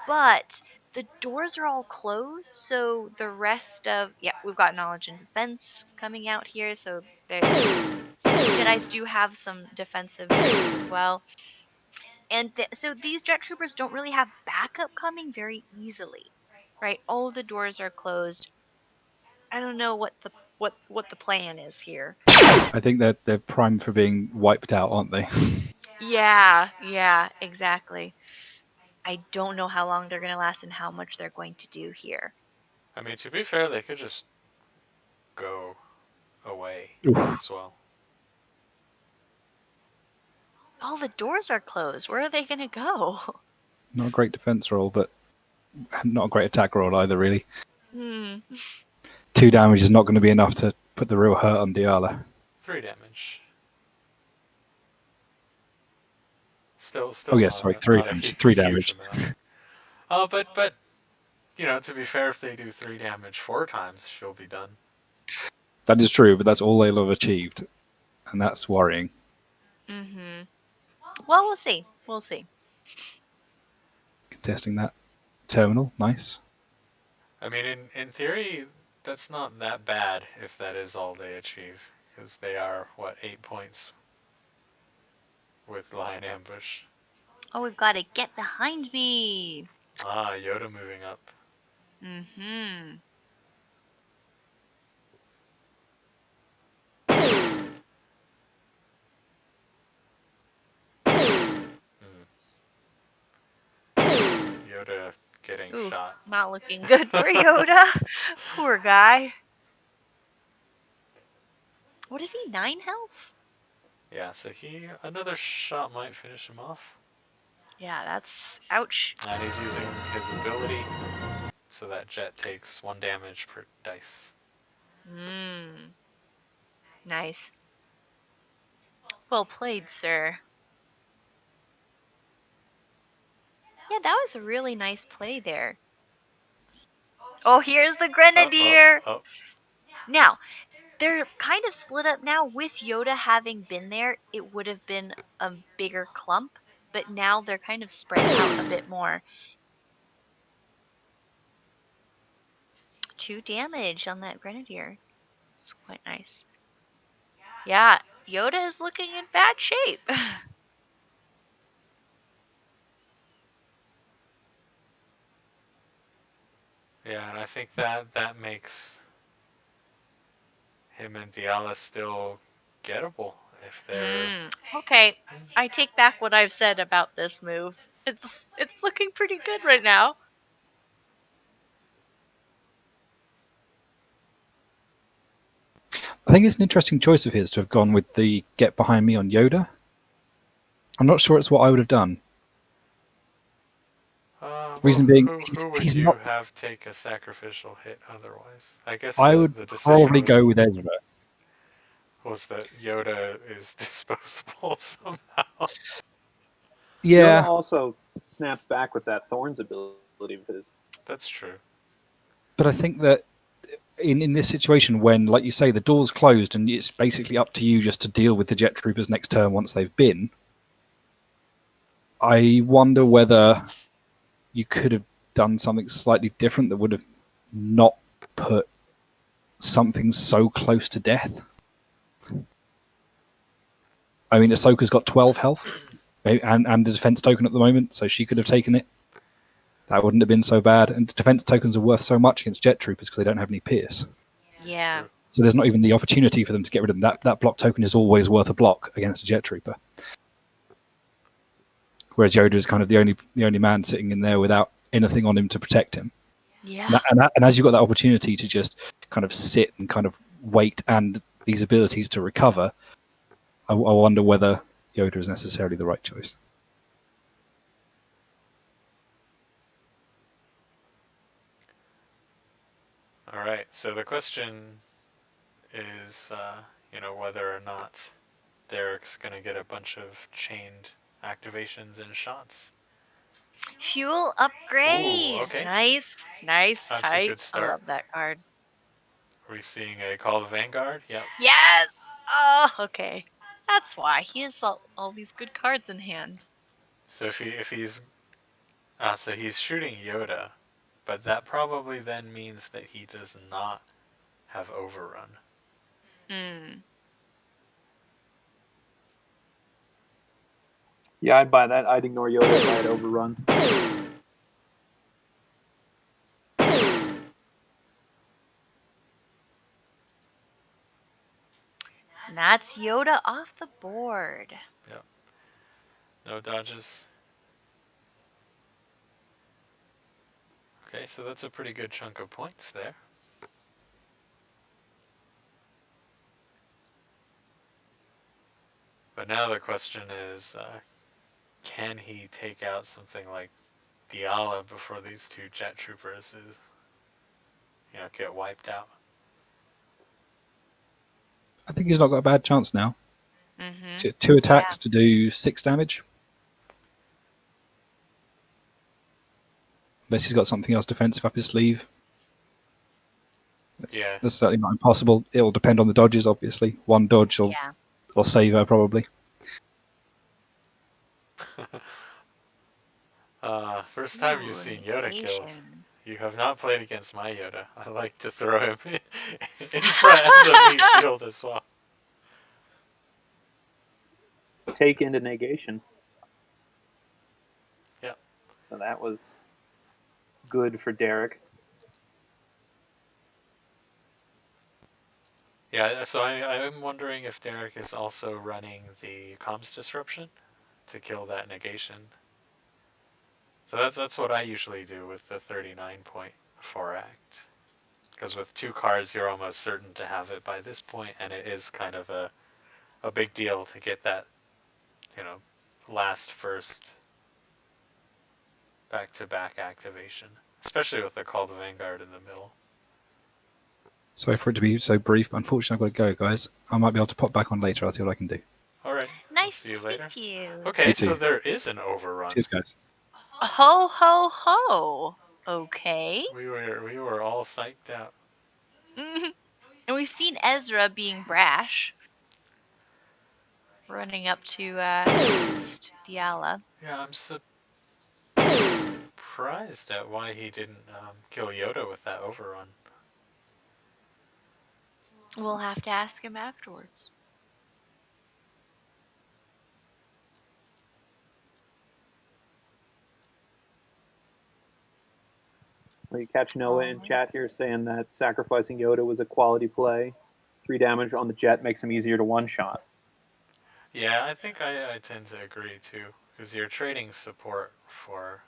but the doors are all closed, so the rest of we've got knowledge and defense coming out here, so Jedis do have some defensive traits as well. And so these jet troopers don't really have backup coming very easily, right? All of the doors are closed. I don't know what the plan is here. I think they're primed for being wiped out, aren't they? Yeah, exactly. I don't know how long they're going to last and how much they're going to do here. I mean, to be fair, they could just go away Oof. as well. All the doors are closed. Where are they going to go? Not a great defense roll, but not a great attack roll either, really. 2 damage is not going to be enough to put the real hurt on Diala. 3 damage. Still. Oh yeah, sorry, 3 damage. 3 damage. But you know, to be fair, if they do 3 damage 4 times, she'll be done. That is true, but that's all they'll have achieved, and that's worrying. Well, we'll see. We'll see. Contesting that terminal, nice. I mean, in theory, that's not that bad if that is all they achieve, because they are, 8 points with Lion Ambush. Oh, we've got to get behind me. Yoda moving up. Yoda getting shot. Not looking good for Yoda. Poor guy. What is he, 9 health? Yeah, so another shot might finish him off. Yeah, that's ouch. And he's using his ability, so that jet takes 1 damage per dice. Nice. Well played, sir. Yeah, that was a really nice play there. Oh, here's the Grenadier! Now, they're kind of split up now. With Yoda having been there, it would have been a bigger clump, but now they're kind of spread out a bit more. 2 damage on that Grenadier. It's quite nice. Yeah, Yoda is looking in bad shape. Yeah, and I think that makes him and Diala still gettable if they're. Okay, I take back what I've said about this move. It's looking pretty good right now. I think it's an interesting choice of his to have gone with the get behind me on Yoda. I'm not sure it's what I would have done. Reason being, who would he's you not. have take a sacrificial hit otherwise? I guess I would the decision probably go with Ezra. Was that Yoda is disposable somehow? Yeah. Yoda also snaps back with that Thorns ability of his. That's true. But I think that in this situation, when, like you say, the door's closed and it's basically up to you just to deal with the jet troopers next turn once they've been, I wonder whether you could have done something slightly different that would have not put something so close to death. I mean, Ahsoka's got 12 health and a defense token at the moment, so she could have taken it. That wouldn't have been so bad. And defense tokens are worth so much against jet troopers because they don't have any pierce. Yeah. So there's not even the opportunity for them to get rid of them. That block token is always worth a block against a jet trooper. Whereas Yoda is kind of the only man sitting in there without anything on him to protect him. Yeah. And as you've got that opportunity to just kind of sit and kind of wait and these abilities to recover, I wonder whether Yoda is necessarily the right choice. All right. So the question is, whether or not Derek's gonna get a bunch of chained activations and shots. Fuel upgrade. Ooh, okay. Nice, nice That's a type. good I start. love that card. Are we seeing a Call of Vanguard? Yep. Yes. Oh, okay. That's why he has all these good cards in hand. So he's shooting Yoda, but that probably then means that he does not have Overrun. Yeah, I'd buy that. I'd ignore Yoda if I had Overrun. And that's Yoda off the board. Yep. No dodges. Okay, so that's a pretty good chunk of points there. But now the question is, can he take out something like Diala before these two jet troopers get wiped out? I think he's not got a bad chance now. Mm-hmm. Two attacks to do 6 damage. Unless he's got something else defensive up his sleeve. That's certainly not impossible. It'll depend on the dodges, obviously. One dodge will save her, probably. First time you've seen Yoda killed. You have not played against my Yoda. I like to throw him in front as a meat shield as well. Take into negation. Yep. So that was good for Derek. Yeah, so I'm wondering if Derek is also running the comms disruption to kill that negation. So that's what I usually do with the 39-point 4-act. Because with 2 cards, you're almost certain to have it by this point, and it is kind of a big deal to get that, last first back-to-back activation, especially with the Call to Vanguard in the middle. Sorry for it to be so brief, but unfortunately I've got to go, guys. I might be able to pop back on later. I'll see what I can do. All right. Nice See you to later. speak to you. Okay, so there is an overrun. Cheers, guys. Ho ho ho. Okay. We were all psyched out. And we've seen Ezra being brash, running up to assist Diala. Yeah, I'm surprised at why he didn't kill Yoda with that overrun. We'll have to ask him afterwards. You catch Noah in chat here saying that sacrificing Yoda was a quality play. 3 damage on the jet makes him easier to one-shot. Yeah, I think I tend to agree too, because you're trading support for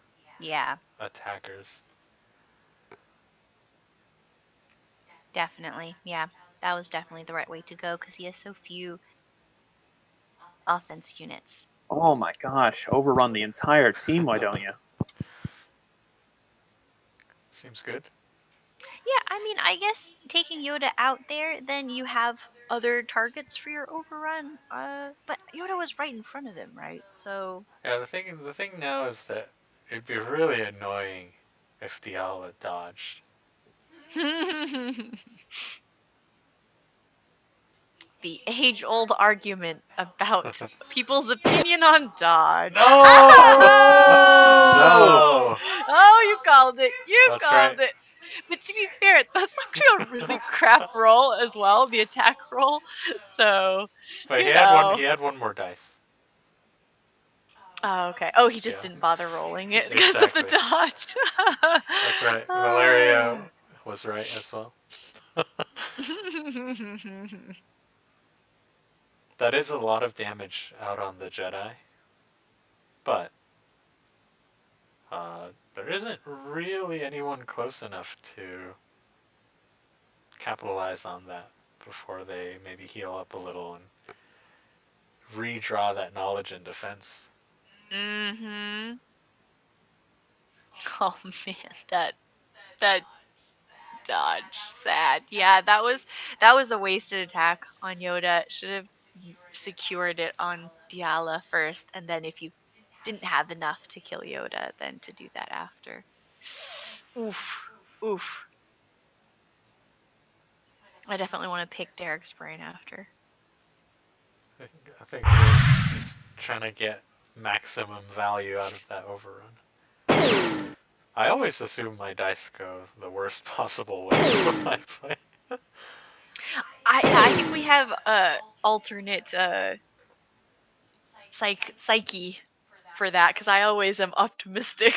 attackers. Definitely, yeah. That was definitely the right way to go because he has so few offense units. Oh my gosh, overrun the entire team, why don't you? Seems good. Yeah, I mean, I guess taking Yoda out there, then you have other targets for your overrun. But Yoda was right in front of him, right? So Yeah, the thing now is that it'd be really annoying if Diala dodged. the age-old argument about people's opinion on dodge. No! No! Oh, you called it. You That's called right. it. But to be fair, that's actually a really crap roll as well, the attack roll. So, But you he know. had one more dice. Oh, okay. Oh, he just didn't bother rolling it because of the dodge. That's right. Valeria was right as well. That is a lot of damage out on the Jedi. But there isn't really anyone close enough to capitalize on that before they maybe heal up a little and redraw that knowledge and defense. Mm-hmm. Oh man, that dodge. Sad. Yeah, that was a wasted attack on Yoda. Should have secured it on Diala first, and then if you didn't have enough to kill Yoda, then to do that after. Oof. Oof. I definitely want to pick Derek's brain after. I think we're just trying to get maximum value out of that overrun. I always assume my dice go the worst possible way when I play. I think we have alternate psyche for that because I always am optimistic.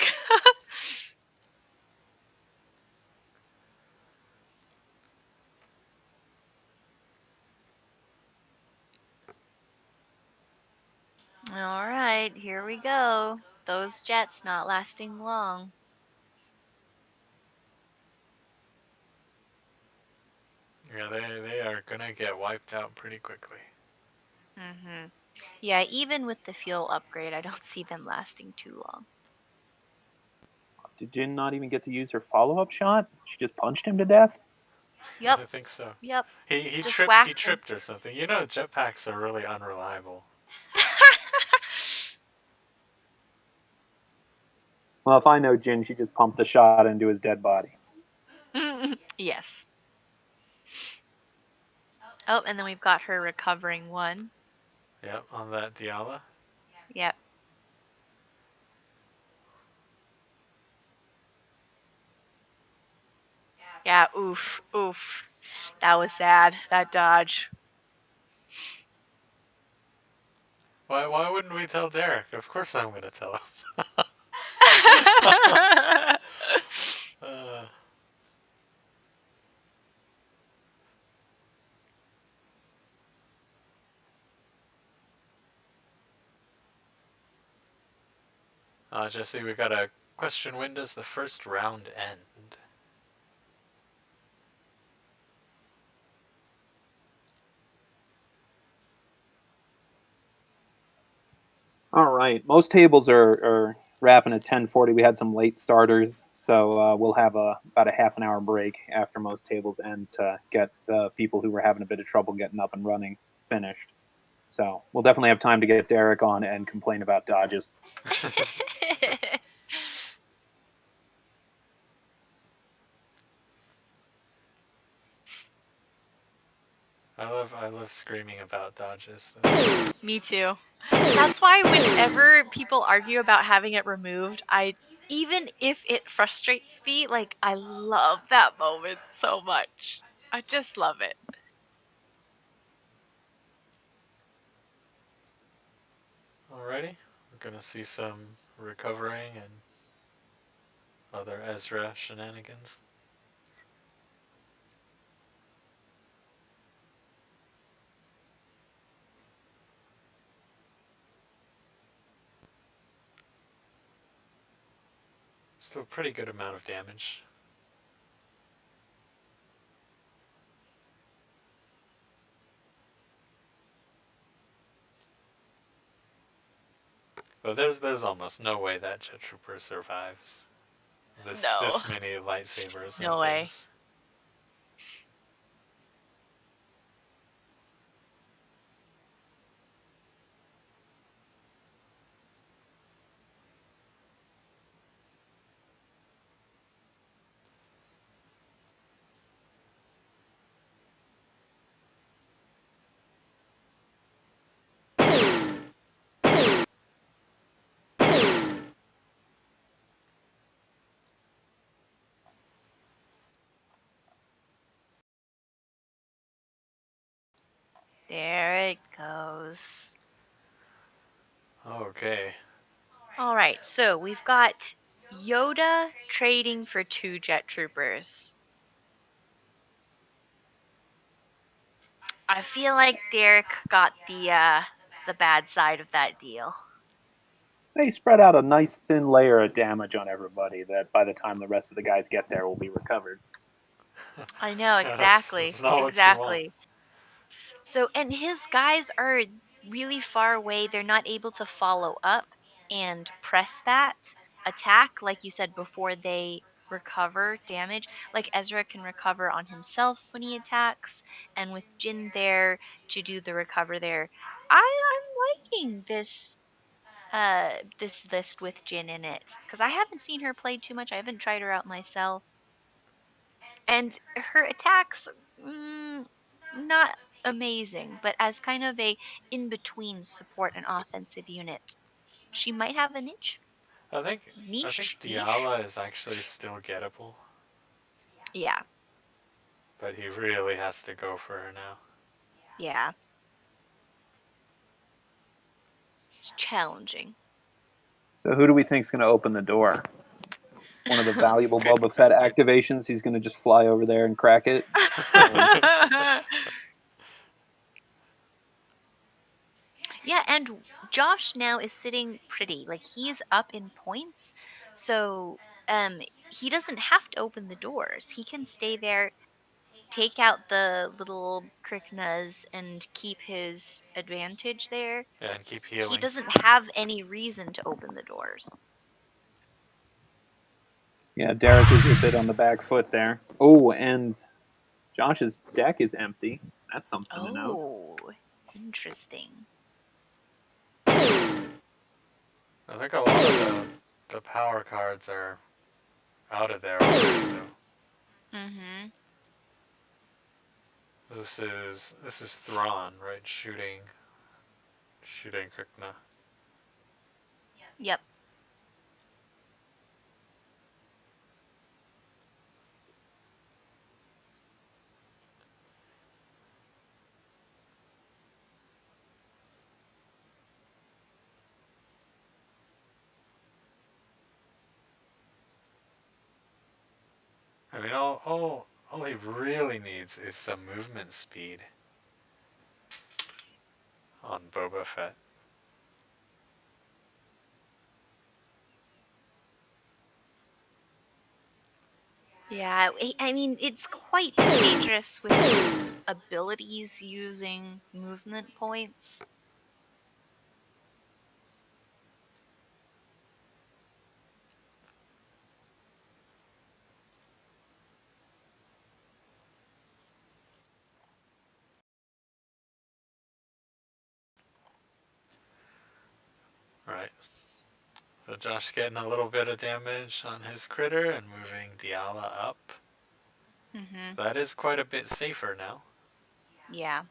All right, here we go. Those jets not lasting long. Yeah, they are gonna get wiped out pretty quickly. Mhm. Yeah, even with the fuel upgrade, I don't see them lasting too long. Did Jin not even get to use her follow-up shot? She just punched him to death? Yep. I think so. Yep. He Just tripped whacked he him. tripped or something. You know, jetpacks are really unreliable. Well, if I know Jin, she just pumped the shot into his dead body. Yes. Oh, and then we've got her recovering one. Yep, on that Diala. Yep. Yeah, oof, oof. That was sad, that dodge. Why wouldn't we tell Derek? Of course I'm gonna tell him. Jesse, we got a question. When does the first round end? All right. Most tables are wrapping at 10:40. We had some late starters, so we'll have about a half an hour break after most tables end to get the people who were having a bit of trouble getting up and running finished. So we'll definitely have time to get Derek on and complain about dodges. I love screaming about dodges. Me too. That's why whenever people argue about having it removed, even if it frustrates me, like I love that moment so much. I just love it. Alrighty, we're gonna see some recovering and other Ezra shenanigans. Still a pretty good amount of damage. But there's almost no way that Jet Trooper survives this many lightsabers No and way. things. There it goes. Okay. All right, so we've got Yoda trading for 2 jet troopers. I feel like Derek got the bad side of that deal. They spread out a nice thin layer of damage on everybody that by the time the rest of the guys get there will be recovered. I know, Yeah, exactly. that's not what you Exactly. So, and his guys are really far away. They're not able to follow up and press that attack, like you said, before they recover damage. Like Ezra can recover on himself when he attacks, and with Jin there to do the recover there. I'm liking this this list with Jin in it because I haven't seen her play too much. I haven't tried her out myself, and her attacks not amazing, but as kind of a in between support and offensive unit, she might have a niche. I think Niche. Diala is actually still gettable, Yeah. but he really has to go for her now. Yeah. It's challenging. So who do we think's going to open the door? One of the valuable Boba Fett activations. He's going to just fly over there and crack it. Yeah, and Josh now is sitting pretty. Like he's up in points. So he doesn't have to open the doors. He can stay there, take out the little Kryknas and keep his advantage there. Yeah, and keep He healing. doesn't have any reason to open the doors. Yeah, Derek is a bit on the back foot there. Oh, and Josh's deck is empty. That's something to note. Oh, interesting. I think a lot of the power cards are out of there already, though. Mm-hmm. This is Thrawn, right? Shooting Krykna. Yep. I mean, all he really needs is some movement speed on Boba Fett. Yeah, I mean, it's quite dangerous with his abilities using movement points. Right. So Josh getting a little bit of damage on his critter and moving Diala up. Mm-hmm. That is quite a bit safer now. Yeah.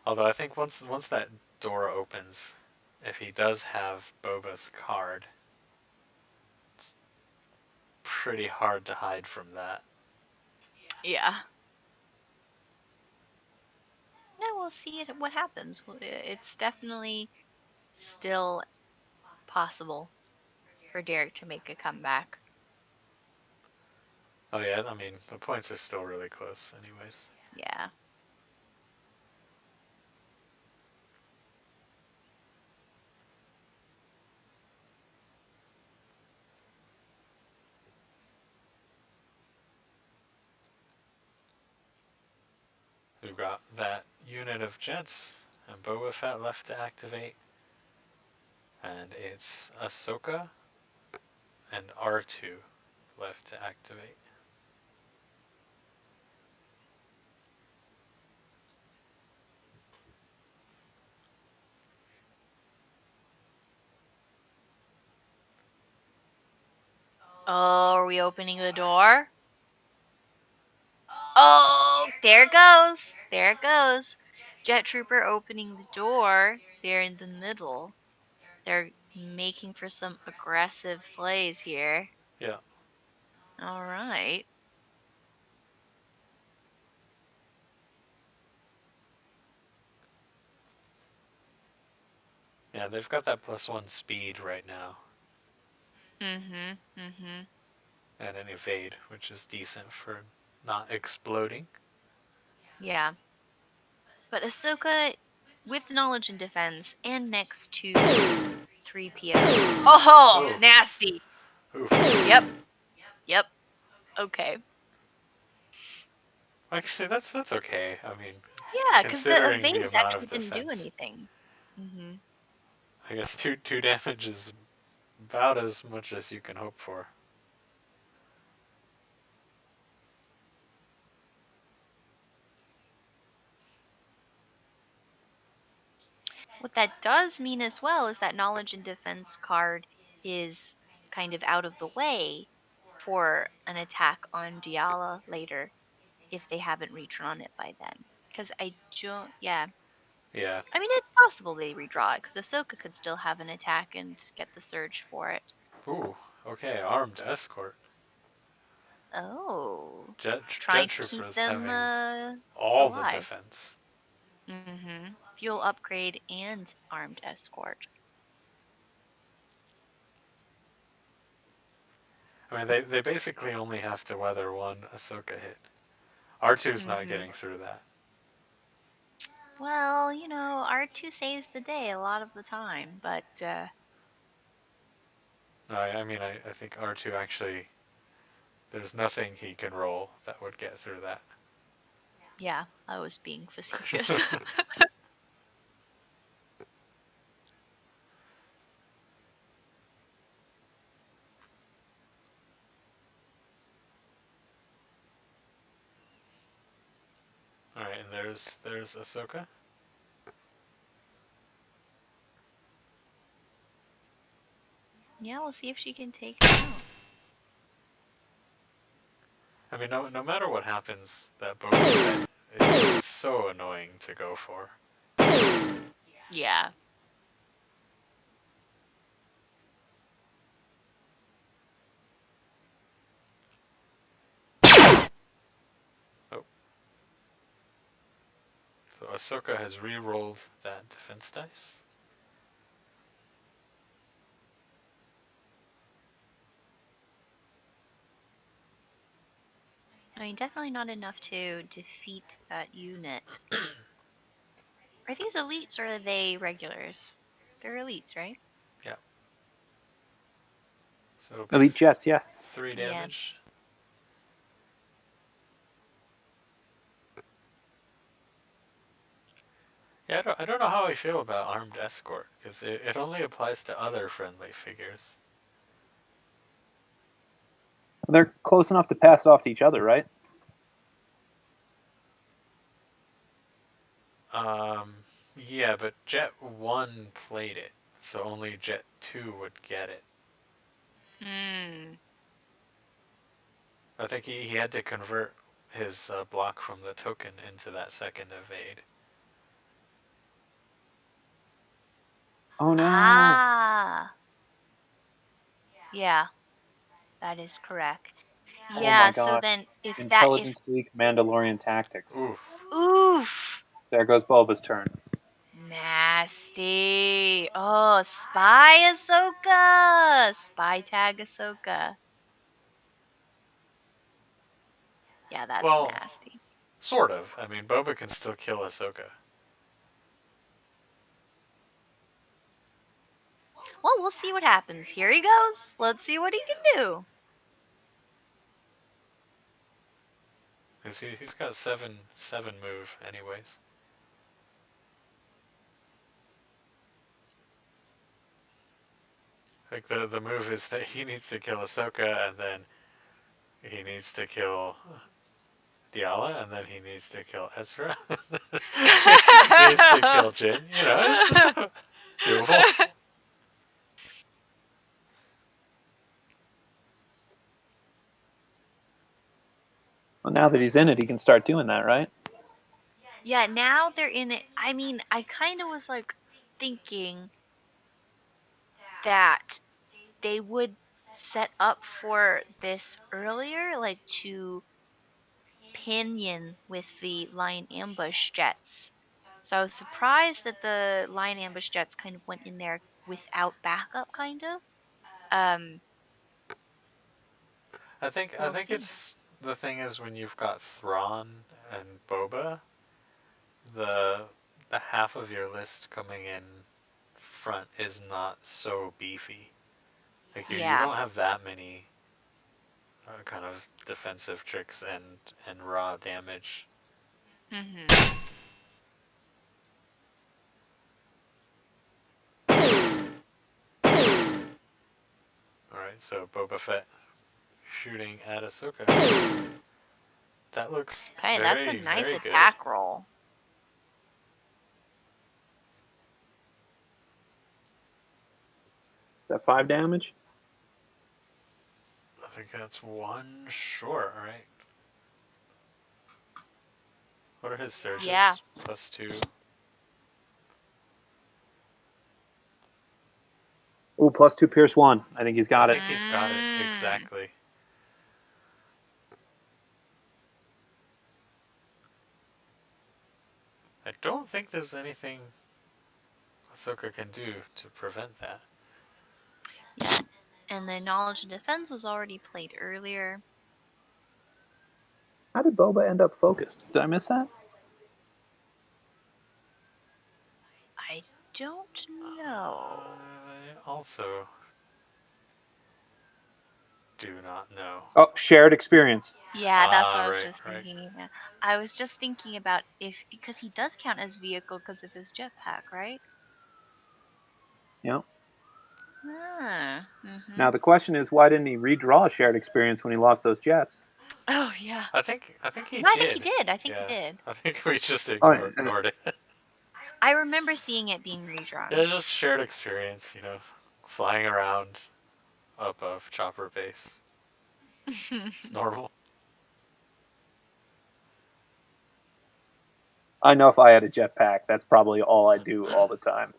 Although I think once that door opens, if he does have Boba's card, it's pretty hard to hide from that. Yeah. Yeah, we'll see what happens. It's definitely still possible for Derek to make a comeback. Oh yeah, I mean, the points are still really close anyways. Yeah. We've got that unit of jets and Boba Fett left to activate. And it's Ahsoka and R2 left to activate. Oh, are we opening the door? Oh, there it goes. There it goes. Jet Trooper opening the door. They're in the middle. They're making for some aggressive plays here. Yeah. All right. Yeah, they've got that +1 speed right now. Mm-hmm. Mm-hmm. And an evade, which is decent for not exploding. Yeah. But Ahsoka, with knowledge and defense, and next to 3PO. Oh, Oof. nasty. Oof. Yep. Yep. Okay. Actually, that's okay. I mean, Yeah, because the considering the evades amount actually of didn't do defense. anything. Mm-hmm. I guess two damage is about as much as you can hope for. What that does mean as well is that knowledge and defense card is kind of out of the way for an attack on Diala later if they haven't redrawn it by then. Because I don't, yeah. Yeah. I mean, it's possible they redraw it because Ahsoka could still have an attack and get the surge for it. Ooh, okay, armed escort. Oh. Jet Trying to keep troopers them having all the alive. defense. Mm-hmm. Fuel upgrade and armed escort. I mean, they basically only have to weather one Ahsoka hit. R2's not getting through that. Well, you know, R2 saves the day a lot of the time, but No, I mean, I think R2 actually, there's nothing he can roll that would get through that. yeah, I was being facetious. Alright, and there's Ahsoka. Yeah, we'll see if she can take him out. I mean, no matter what happens, that Boba Fett is just so annoying to go for. Yeah. Oh. So Ahsoka has re-rolled that defense dice. I mean, definitely not enough to defeat that unit. Are these elites or are they regulars? They're elites, right? Yeah. So it'll be Elite jets, yes. 3 damage. Yeah, I don't know how I feel about armed escort, because it only applies to other friendly figures. They're close enough to pass off to each other, right? Yeah, but Jet 1 played it, so only Jet 2 would get it. Hmm. I think he had to convert his block from the token into that second evade. Oh no. Ah. Yeah. That is correct. Oh Yeah, my so god. then if Intelligence leak, Mandalorian tactics. Oof. There goes Boba's turn. Nasty. Oh, spy Ahsoka. Spy tag Ahsoka. Yeah, that's Well, nasty. sort of. I mean, Boba can still kill Ahsoka. Well, we'll see what happens. Here he goes. Let's see what he can do. He's got 7 move anyways. Like the move is that he needs to kill Ahsoka, and then he needs to kill Diala, and then he needs to kill Ezra. He needs to kill Jin. You know, it's doable. Well, now that he's in it, he can start doing that, right? Yeah, now they're in it. I mean, I kind of was like thinking that they would set up for this earlier, like to pinion with the Lion Ambush jets. So I was surprised that the Lion Ambush jets kind of went in there without backup, kind of. I think it's the thing is when you've got Thrawn and Boba, the half of your list coming in front is not so beefy. Like you don't have that many kind of defensive tricks and raw damage. Alright, so Boba Fett shooting at Ahsoka. That looks Okay, very, that's a nice very good. attack roll. Is that 5 damage? I think that's 1 short, right? What are his surges? Yeah. +2. Ooh, +2 Pierce 1. I think he's got I it. think he's got it, exactly. I don't think there's anything Ahsoka can do to prevent that. Yeah. And the knowledge and defense was already played earlier. How did Boba end up focused? Did I miss that? I don't know. I also do not know. Oh, shared experience. Yeah, that's what I was right, just right. thinking. Yeah. I was just thinking about because he does count as vehicle because of his jetpack, right? Yeah. Ah, mm-hmm. Now the question is, why didn't he redraw shared experience when he lost those jets? Oh yeah. I think he No, did. I think he did. I think Yeah. he did. I think we just Oh, ignored it. I remember seeing it being redrawn. Yeah, just shared experience, flying around above Chopper Base. It's normal. I know if I had a jetpack, that's probably all I do all the time.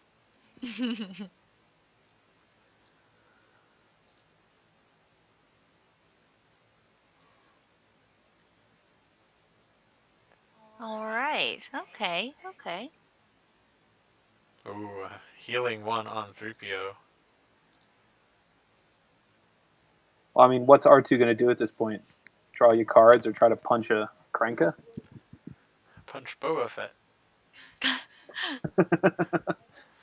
All right. Okay. Okay. Ooh, healing 1 on 3PO. Well, I mean, what's R2 going to do at this point? Draw you cards or try to punch a Krenka? Punch Boba Fett.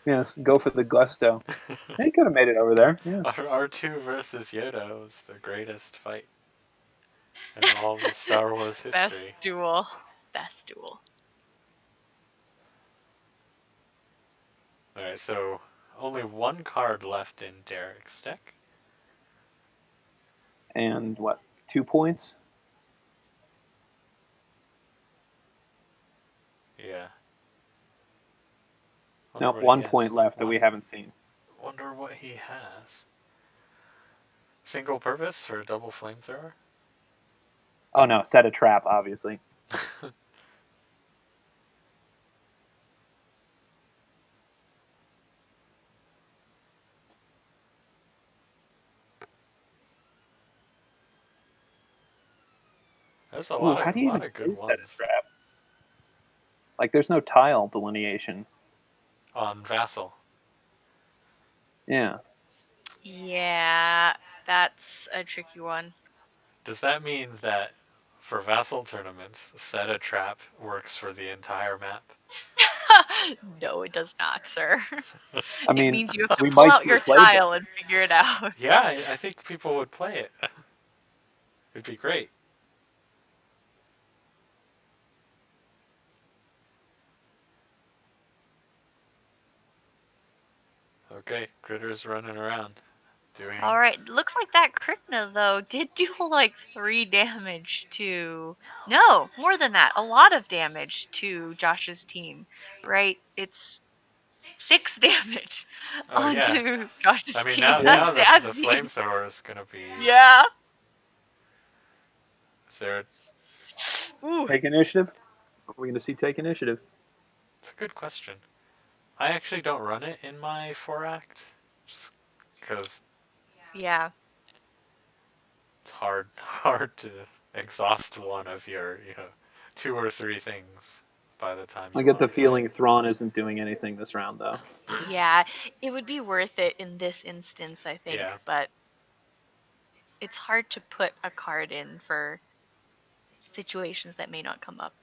Yes, go for the gusto. He could have made it over there. Yeah. R2 versus Yoda was the greatest fight in all of Star Wars history. Best duel. Best duel. Alright, so only 1 card left in Derek's deck. And what? 2 points? Yeah. No, 1 point left that we haven't seen. Wonder what he has. Single purpose or double flamethrower? Oh no, set a trap, obviously. There's a Ooh, lot how of do you even good do set ones. a trap? Like, there's no tile delineation. On Vassal. Yeah. Yeah, that's a tricky one. Does that mean that for Vassal tournaments, set a trap works for the entire map? No, it does not, sir. I mean, it means you have to we pull might out see your a playbook. tile and figure it out. Yeah, I think people would play it. It'd be great. Okay, Critter's running around. All right, looks like that Krishna though did do like 3 damage to. No, more than that. A lot of damage to Josh's team. Right? It's 6 damage onto Josh's I mean, team. now the That's flamethrower is gonna be. Yeah. Is there? Ooh. Take initiative? Are we going to see take initiative? It's a good question. I actually don't run it in my 4-act, just because. Yeah. It's hard to exhaust one of your 2 or 3 things by the time you I get the want to play. feeling Thrawn isn't doing anything this round, though. Yeah, it would be worth it in this instance, I think, Yeah. but it's hard to put a card in for situations that may not come up.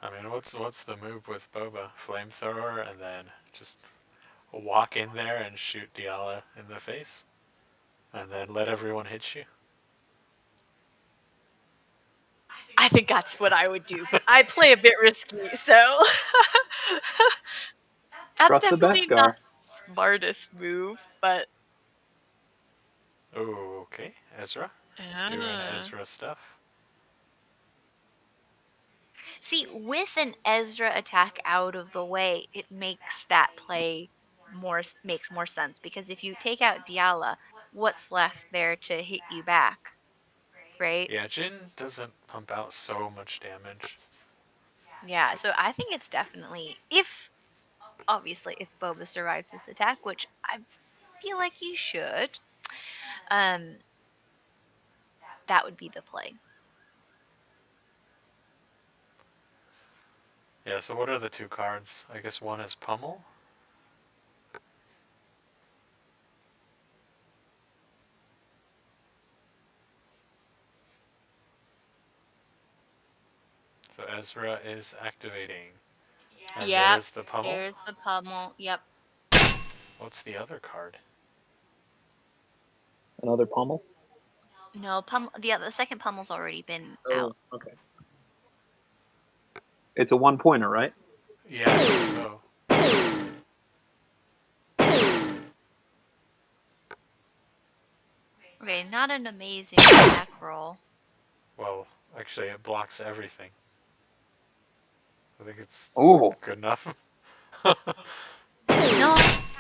I mean, what's the move with Boba? Flamethrower and then just walk in there and shoot Diala in the face? And then let everyone hit you? I think that's what I would do. I play a bit risky, so that's Trust the definitely Beskar. not smartest move, but Oh, okay. Ezra. Doing Ezra stuff. see, with an Ezra attack out of the way, it makes that play makes more sense because if you take out Diala, what's left there to hit you back, right? Yeah, Jin doesn't pump out so much damage. Yeah, so I think it's definitely obviously if Boba survives this attack, which I feel like he should, um, that would be the play. Yeah, so what are the two cards? I guess one is Pummel. So Ezra is activating. And Yep, there's the Pummel. there's the pummel. Yep. What's the other card? Another pummel? No, the second pummel's already been out. Okay. It's a 1-pointer, right? Yeah, I think so. Okay, not an amazing attack roll. Well, actually, it blocks everything. I think it's good enough. No,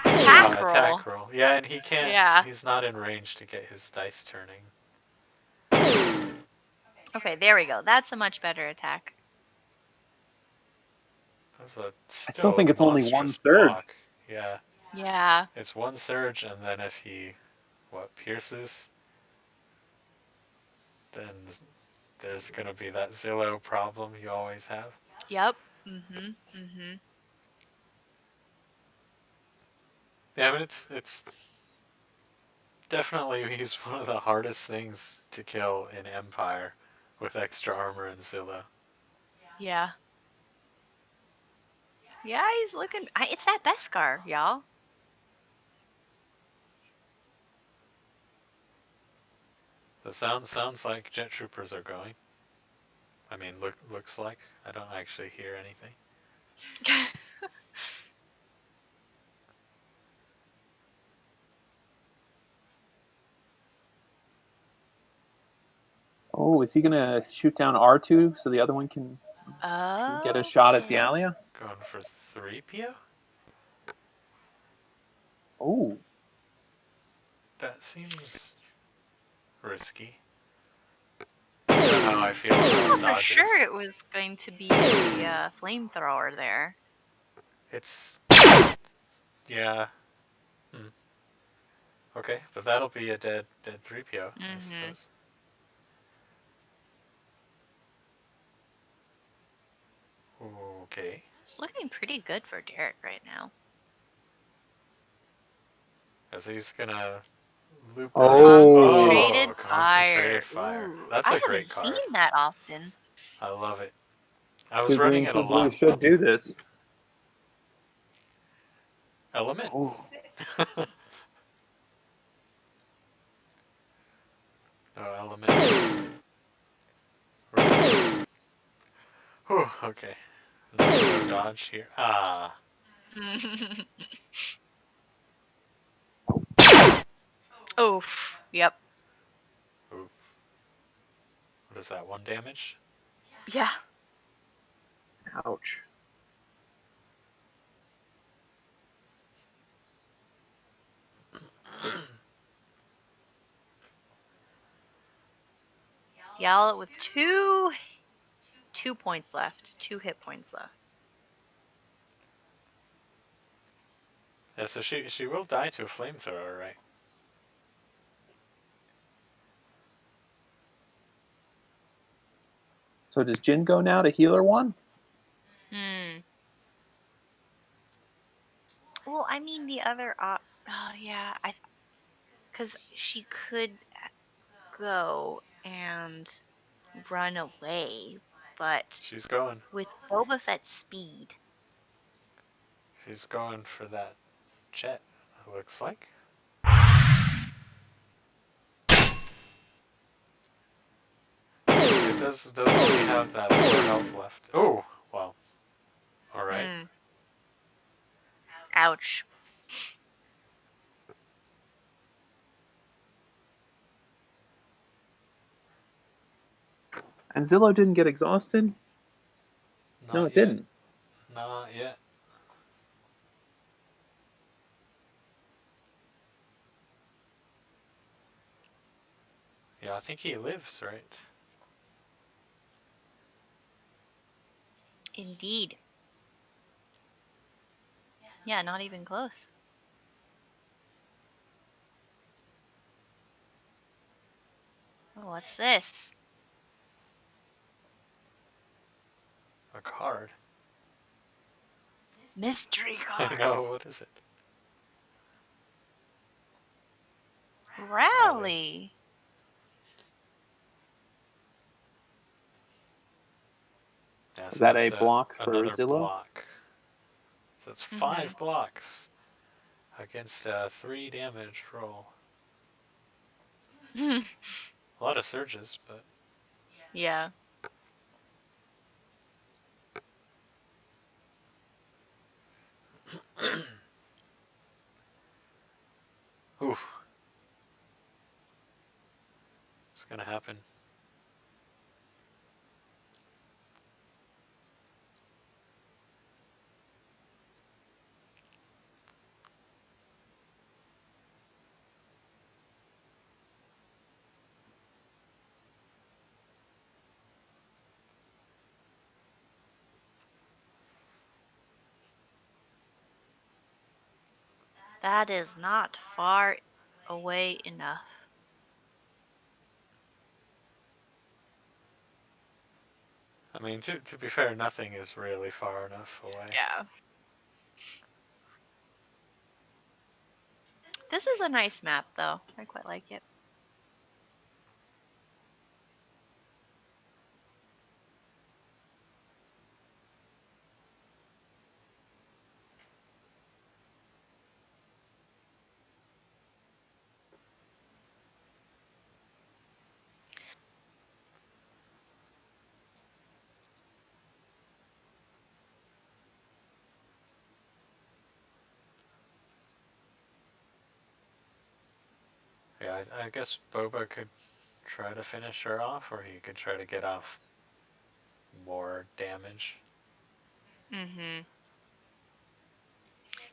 attack roll. Attack roll. Yeah, and he can't. Yeah. He's not in range to get his dice turning. Okay, there we go. That's a much better attack. That's a I still think it's only one surge. block. Yeah. Yeah. It's one surge, and then if he, pierces, then there's gonna be that Zillow problem you always have. Yep. Mhm. Yeah, I mean it's definitely he's one of the hardest things to kill in Empire with extra armor and Zillow. Yeah. Yeah, he's looking. It's that Beskar, y'all. So sounds like jet troopers are going. I mean, looks like. I don't actually hear anything. Oh, is he gonna shoot down R2 so the other one can get a shot at Dialia? Going for 3PO? Oh. That seems risky. I don't know how I feel about For dodges. sure, it was going to be a flamethrower there. It's yeah. Okay, but that'll be a dead 3PO, I suppose. Okay. It's looking pretty good for Derek right now. So he's gonna loop. Concentrated concentrated fire. fire. Ooh, That's I a great haven't card. seen that often. I love it. I was Two running green, it two a blue lot. should do this. Element. Element. Whew, okay. No dodge here. Ah. Oof. Yep. Oof. What is that? 1 damage? Yeah. Ouch. Diala with two points left. 2 hit points left. Yeah, so she will die to a flamethrower, right? So does Jin go now to healer 1? Well, I mean the other yeah, because she could go and run away, but she's going with Boba Fett's speed. She's going for that jet, it looks like. It does only have that 4 health left. Oh, wow. Alright. Ouch. And Zillow didn't get exhausted? No, Not it yet. didn't. Not yet. Yeah, I think he lives, right? Indeed. Yeah, not even close. Oh, what's this? A card. Mystery I card. know, what is it? Rally. Yeah, Is so that that's a block for another Zillow? block. So that's 5 blocks against a 3 damage roll. A lot of surges, but Yeah. oof. It's gonna happen. That is not far away enough. I mean, to be fair, nothing is really far enough away. Yeah. This is a nice map, though. I quite like it. Yeah, I guess Boba could try to finish her off, or he could try to get off more damage. Mm-hmm.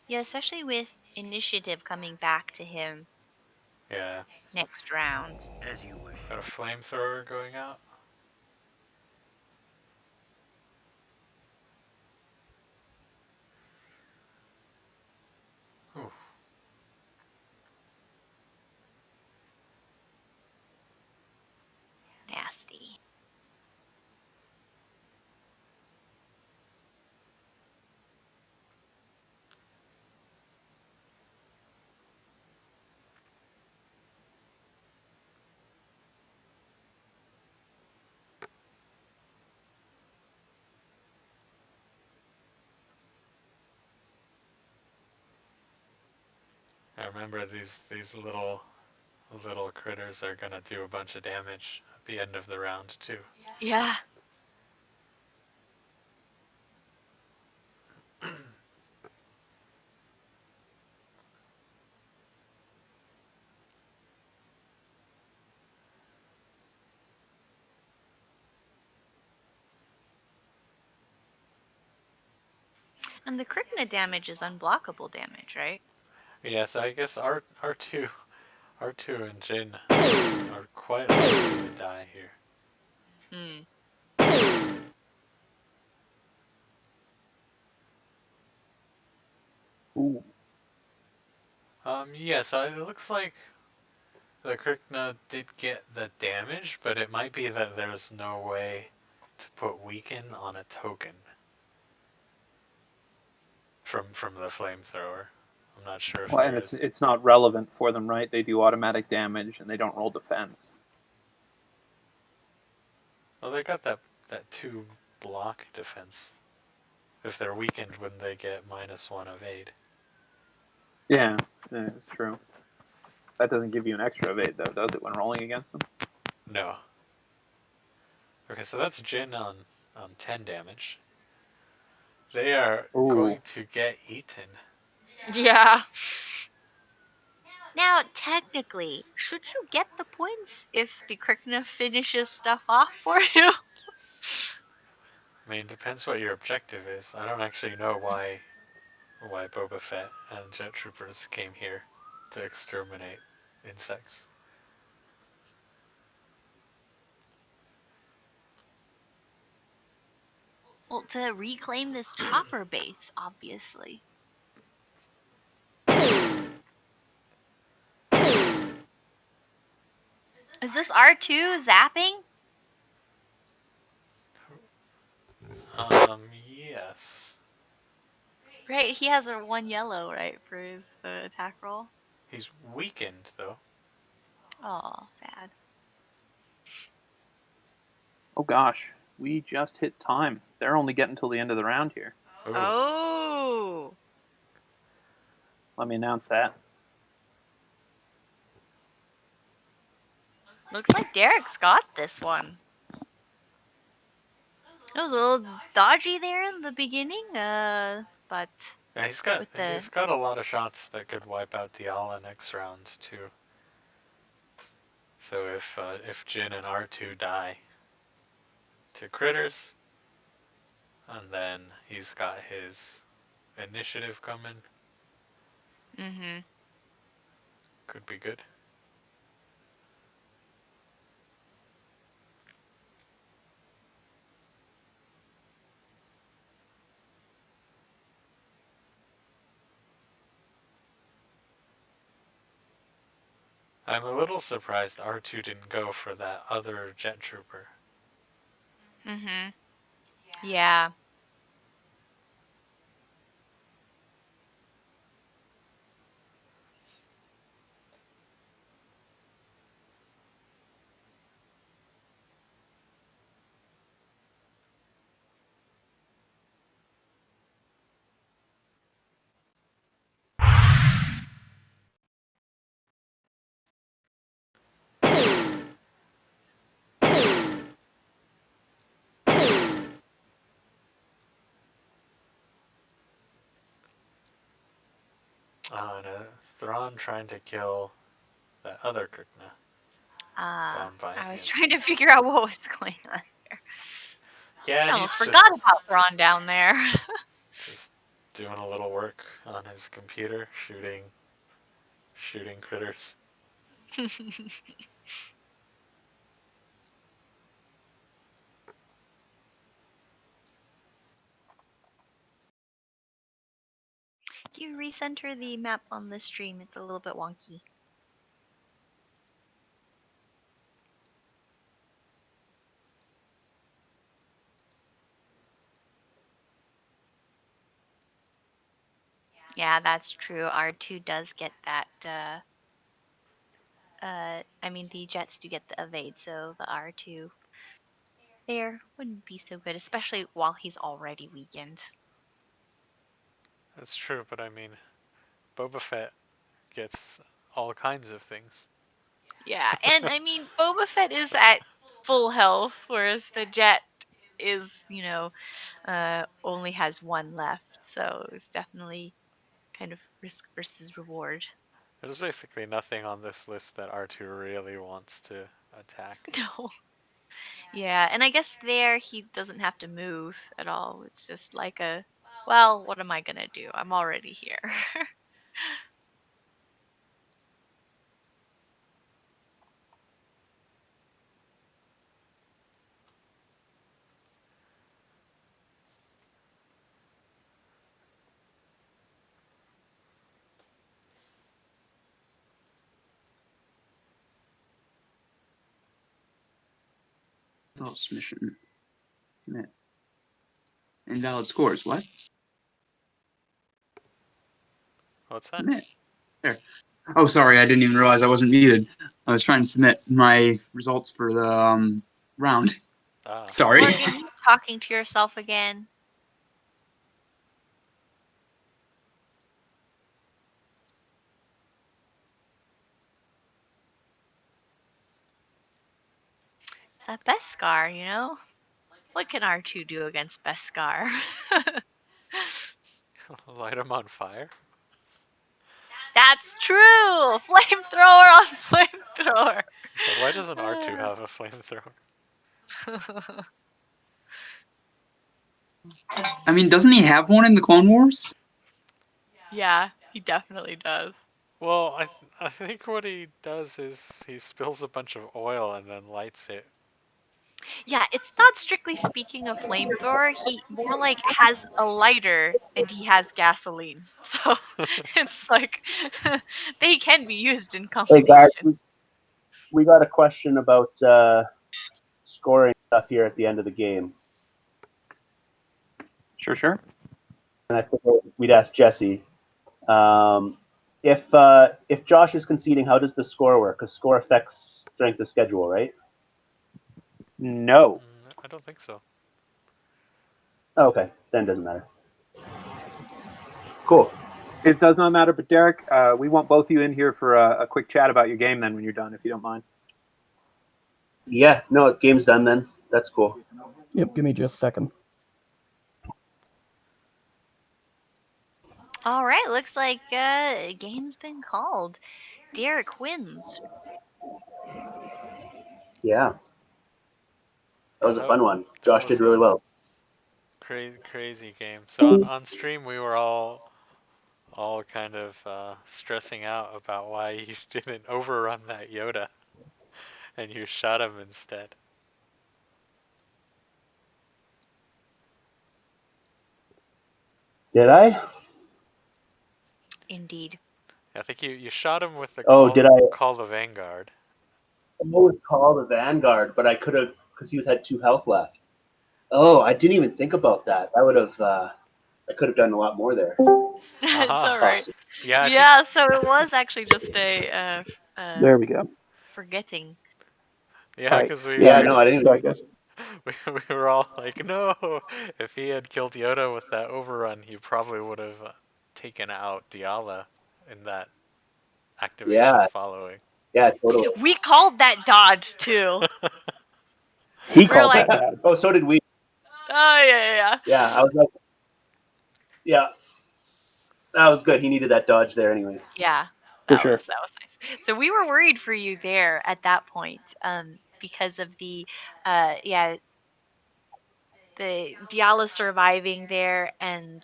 Yeah, especially with initiative coming back to him Yeah. next round. As you wish. Got a flamethrower going out. Ooh. Nasty. I remember these little critters are gonna do a bunch of damage at the end of the round too. Yeah. And the Krykna damage is unblockable damage, right? Yeah, so I guess R2 and Jin are quite likely to die here. Hmm. Ooh. Yeah, so it looks like the Krykna did get the damage, but it might be that there's no way to put weaken on a token from the flamethrower. I'm not sure if Well, there and is. it's not relevant for them, right? They do automatic damage and they don't roll defense. Well, they got that 2 block defense. If they're weakened, wouldn't they get -1 evade? Yeah, it's true. That doesn't give you an extra evade, though, does it, when rolling against them? No. Okay, so that's Jin on 10 damage. They are going to get eaten. Yeah. Now, technically, should you get the points if the Krykna finishes stuff off for you? mean, depends what your objective is. I don't actually know why Boba Fett and Jet Troopers came here to exterminate insects. Well, to reclaim this chopper base, obviously. Is this R2 zapping? Yes. Right, he has a 1 yellow, right, for his attack roll. He's weakened, though. Oh, sad. Oh gosh, we just hit time. They're only getting till the end of the round here. Ooh. Oh. Let me announce that. Looks like Derek's got this one. It was a little dodgy there in the beginning, but Yeah, he's got a lot of shots that could wipe out the Ala next round too. So if Jin and R2 die to critters, and then he's got his initiative coming, could be good. I'm a little surprised R2 didn't go for that other jet trooper. Yeah. And Thrawn trying to kill that other Krykna. Down by I was him. trying to figure out what was going on there. Yeah, I almost he's forgot about Thrawn down there. just doing a little work on his computer, shooting critters. Can you recenter the map on the stream? It's a little bit wonky. Yeah, that's true. R2 does get that, I mean, the jets do get the evade, so the R2 there wouldn't be so good, especially while he's already weakened. That's true, but I mean, Boba Fett gets all kinds of things. Yeah, and I mean, Boba Fett is at full health, whereas the jet is, only has 1 left, so it's definitely kind of risk versus reward. There's basically nothing on this list that R2 really wants to attack. No. Yeah, and I guess there he doesn't have to move at all. It's just like well, what am I gonna do? I'm already here. Results mission. Submit. Invalid scores. What? What's that? Submit. There. Oh, sorry. I didn't even realize I wasn't muted. I was trying to submit my results for the round. Sorry. Morgan, you talking to yourself again? It's that Beskar, you know? What can R2 do against Beskar? Light him on fire? That's true! Flamethrower on flamethrower! But why doesn't R2 have a flamethrower? I mean, doesn't he have one in the Clone Wars? Yeah, he definitely does. Well, I think what he does is he spills a bunch of oil and then lights it. Yeah, it's not strictly speaking a flamethrower. He more like has a lighter and he has gasoline. So it's like they can be used in Hey guys, combination. we got a question about scoring stuff here at the end of the game, Sure. and I think we'd ask Jesse. If Josh is conceding, how does the score work? Because score affects strength of schedule, right? No. I don't think so. Oh, okay, then it doesn't matter. Cool. It does not matter, but Derek, we want both of you in here for a quick chat about your game then when you're done, if you don't mind. Yeah, no, game's done then. That's cool. Yep, give me just a second. All right, looks like game's been called. Derek wins. Yeah. That was a fun one. That Josh was did really well. Crazy game. So on stream we were all kind of stressing out about why you didn't overrun that Yoda, and you shot him instead. Did I? Indeed. I think you shot him with the did I? call the Vanguard. I would call the Vanguard, but I could have, because he had 2 health left. Oh, I didn't even think about that. I would have, I could have done a lot more there. It's all right. Yeah. Yeah, so it was actually just a There we go. forgetting. Yeah, because we no, I didn't. Sorry, guys. we were all like, no. If he had killed Yoda with that overrun, he probably would have taken out Diala in that activation following. Yeah, totally. We called that dodge too. He We were called like, that. Oh, so did we. oh yeah. Yeah, I was like, yeah, that was good. He needed that dodge there, anyways. Yeah, For that sure. was nice. So we were worried for you there at that point, because of the the Diala surviving there, and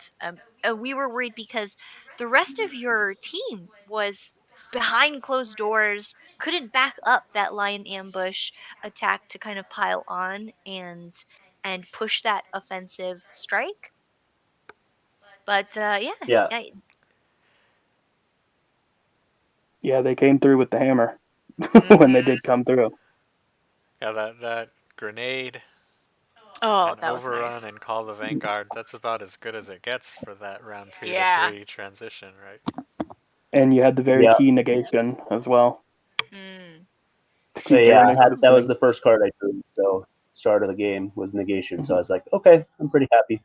we were worried because the rest of your team was behind closed doors, couldn't back up that lion ambush attack to kind of pile on and push that offensive strike. But Yeah. Yeah, they came through with the hammer when they did come through. Yeah, that grenade. Oh, and that was overrun nice. and call the Vanguard. That's about as good as it gets for that round 2 to 3 transition, right? And you had the very key negation as well. To keep the that was the first card I drew. So start of the game was negation. So I was like, okay, I'm pretty happy.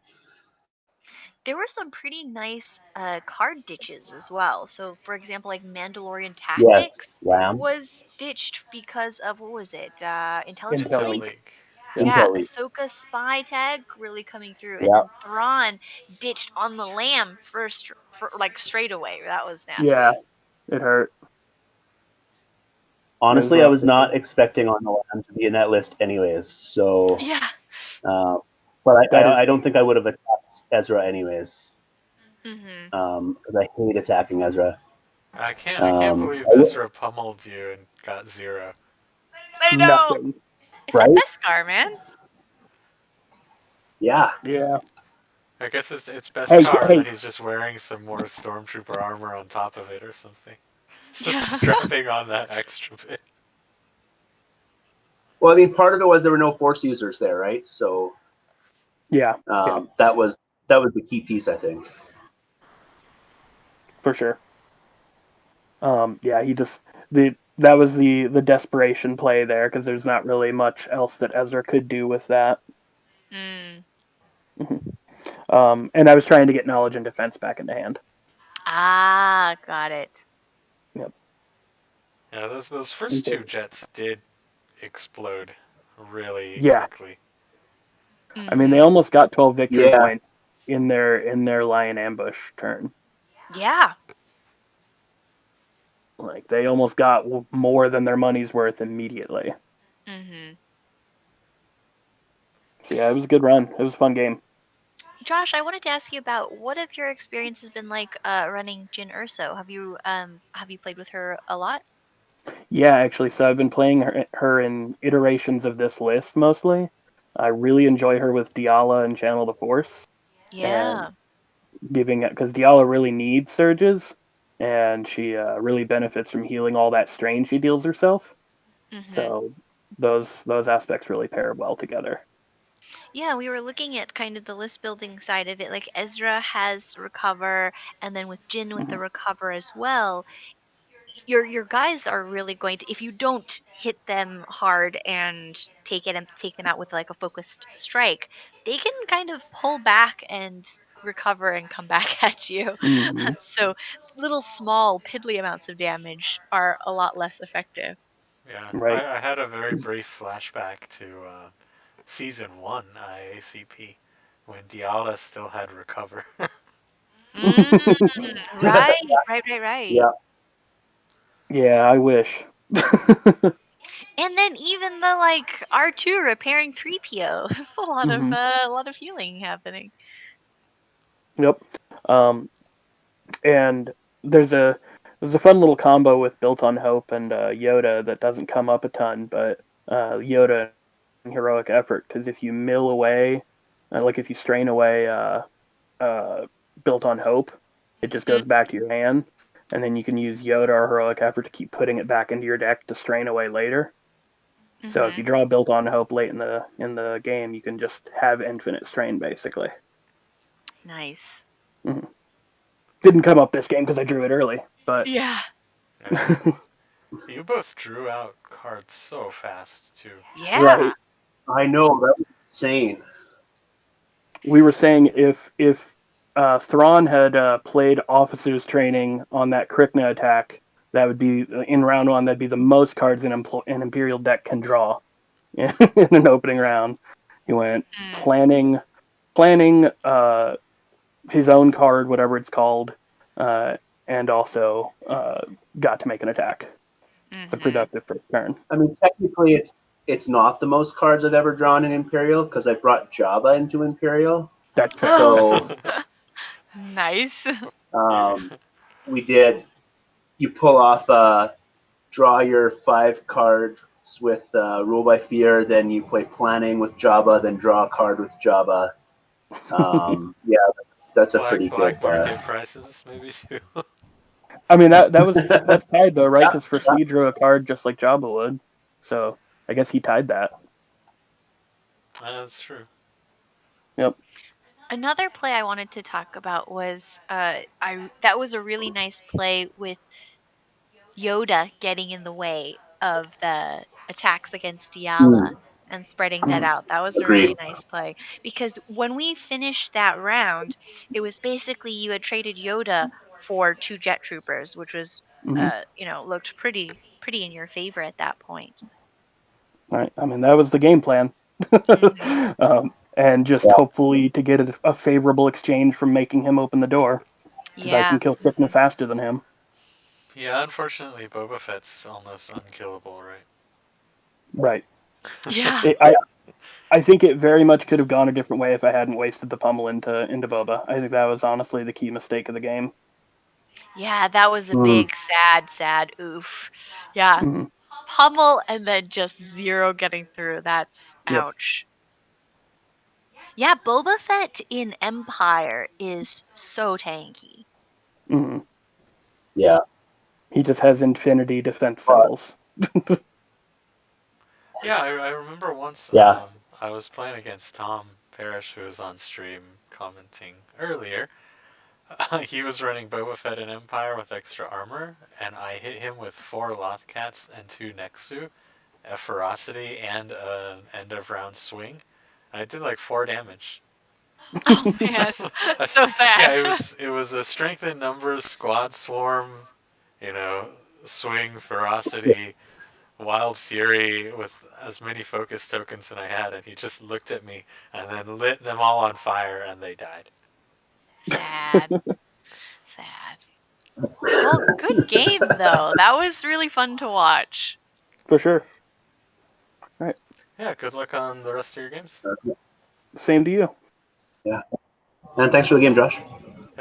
There were some pretty nice card ditches as well. So, for example, like Mandalorian Tactics was ditched because of, what was it? Intelligence Intel Leak? Leak. Yeah, Intel Leak. Ahsoka spy tag really coming through. Yeah. And then Thrawn ditched on the lamb for like straight away. That was nasty. Yeah, it hurt. Honestly, I was not expecting on the Lamb to be in that list anyways. So yeah. But I don't think I would have attacked Ezra anyways. Mm-hmm. Because I hate attacking Ezra. I can't believe Ezra pummeled you and got 0. I know. Nothing. It's a Beskar, man. Yeah. Yeah. I guess it's Beskar, and he's just wearing some more Stormtrooper armor on top of it or something. Just strapping on that extra bit. Well, I mean, part of it was there were no Force users there, right? So yeah, that was the key piece, I think. For sure. Yeah, he just that was the desperation play there, because there's not really much else that Ezra could do with that. And I was trying to get knowledge and defense back into hand. Ah, got it. Yep. Yeah, those first 2 jets did explode really quickly. I mean, they almost got 12 victory points in their lion ambush turn. Yeah. Like, they almost got more than their money's worth immediately. Mm-hmm. So yeah, it was a good run. It was a fun game. Josh, I wanted to ask you about what have your experiences been like running Jin Urso? Have you played with her a lot? Yeah, actually, so I've been playing her in iterations of this list mostly. I really enjoy her with Diala and Channel the Force. Yeah. And giving it, because Diala really needs surges, and she really benefits from healing all that strain she deals herself. Mm-hmm. So those aspects really pair well together. Yeah, we were looking at kind of the list building side of it. Like Ezra has recover, and then with Jin with the recover as well. Your guys are really going to, if you don't hit them hard and take them out with like a focused strike, they can kind of pull back and recover and come back at you. Mhm. So little small piddly amounts of damage are a lot less effective. Yeah, Right. I had a very brief flashback to Season 1 IACP when Diala still had recover. Right. Yeah. Yeah, I wish. And then even the like R2 repairing 3PO. There's Mhm. a lot of healing happening. Yep. And there's a fun little combo with Built on Hope and Yoda that doesn't come up a ton, but Yoda and heroic effort, because if you mill away, like if you strain away Built on Hope, it just goes back to your hand, and then you can use Yoda or heroic effort to keep putting it back into your deck to strain away later. So if you draw Built on Hope late in the game, you can just have infinite strain basically. Nice. Mhm. Didn't come up this game because I drew it early, but Yeah. You both drew out cards so fast too. Yeah. Right. I know, that was insane. We were saying if Thrawn had played officers training on that Krykna attack, that would be in round one. That'd be the most cards an Imperial deck can draw in an opening round. He went planning his own card, whatever it's called, and also got to make an attack. It's a productive first turn. I mean, technically, it's not the most cards I've ever drawn in Imperial because I brought Jabba into Imperial. That's fair. So Nice. we did. You pull off, draw your 5 cards with Rule by Fear, then you play Planning with Jabba, then draw a card with Jabba. Yeah, that's a pretty black good. market prices maybe too. I mean that's tied though, right? Because first he drew a card just like Jabba would, so I guess he tied that. That's true. Yep. Another play I wanted to talk about was that was a really nice play with Yoda getting in the way of the attacks against Diala and spreading that out. That was a really nice play because when we finished that round, it was basically you had traded Yoda for 2 jet troopers, which was looked pretty in your favor at that point. Right. I mean that was the game plan. And just hopefully to get a favorable exchange from making him open the door. Because I can kill Krykna faster than him. Yeah, unfortunately, Boba Fett's almost unkillable, right? Right. Yeah. I think it very much could have gone a different way if I hadn't wasted the pummel into Boba. I think that was honestly the key mistake of the game. Yeah, that was a big sad oof. Yeah. Pummel and then just 0 getting through. That's ouch. Yeah, Boba Fett in Empire is so tanky. Mm-hmm. Yeah. He just has infinity defense symbols. Yeah, I remember once I was playing against Tom Parrish, who was on stream commenting earlier. He was running Boba Fett in Empire with extra armor, and I hit him with 4 Lothcats and 2 Nexu, a Ferocity, and an end of round swing. I did like 4 damage. Oh man, so sad. Yeah, it was a strength in numbers, squad swarm, swing, ferocity, wild fury with as many focus tokens as I had, and he just looked at me and then lit them all on fire, and they died. Sad. Well, good game though. That was really fun to watch. For sure. Right. Yeah, good luck on the rest of your games. Same to you. Yeah. And thanks for the game, Josh.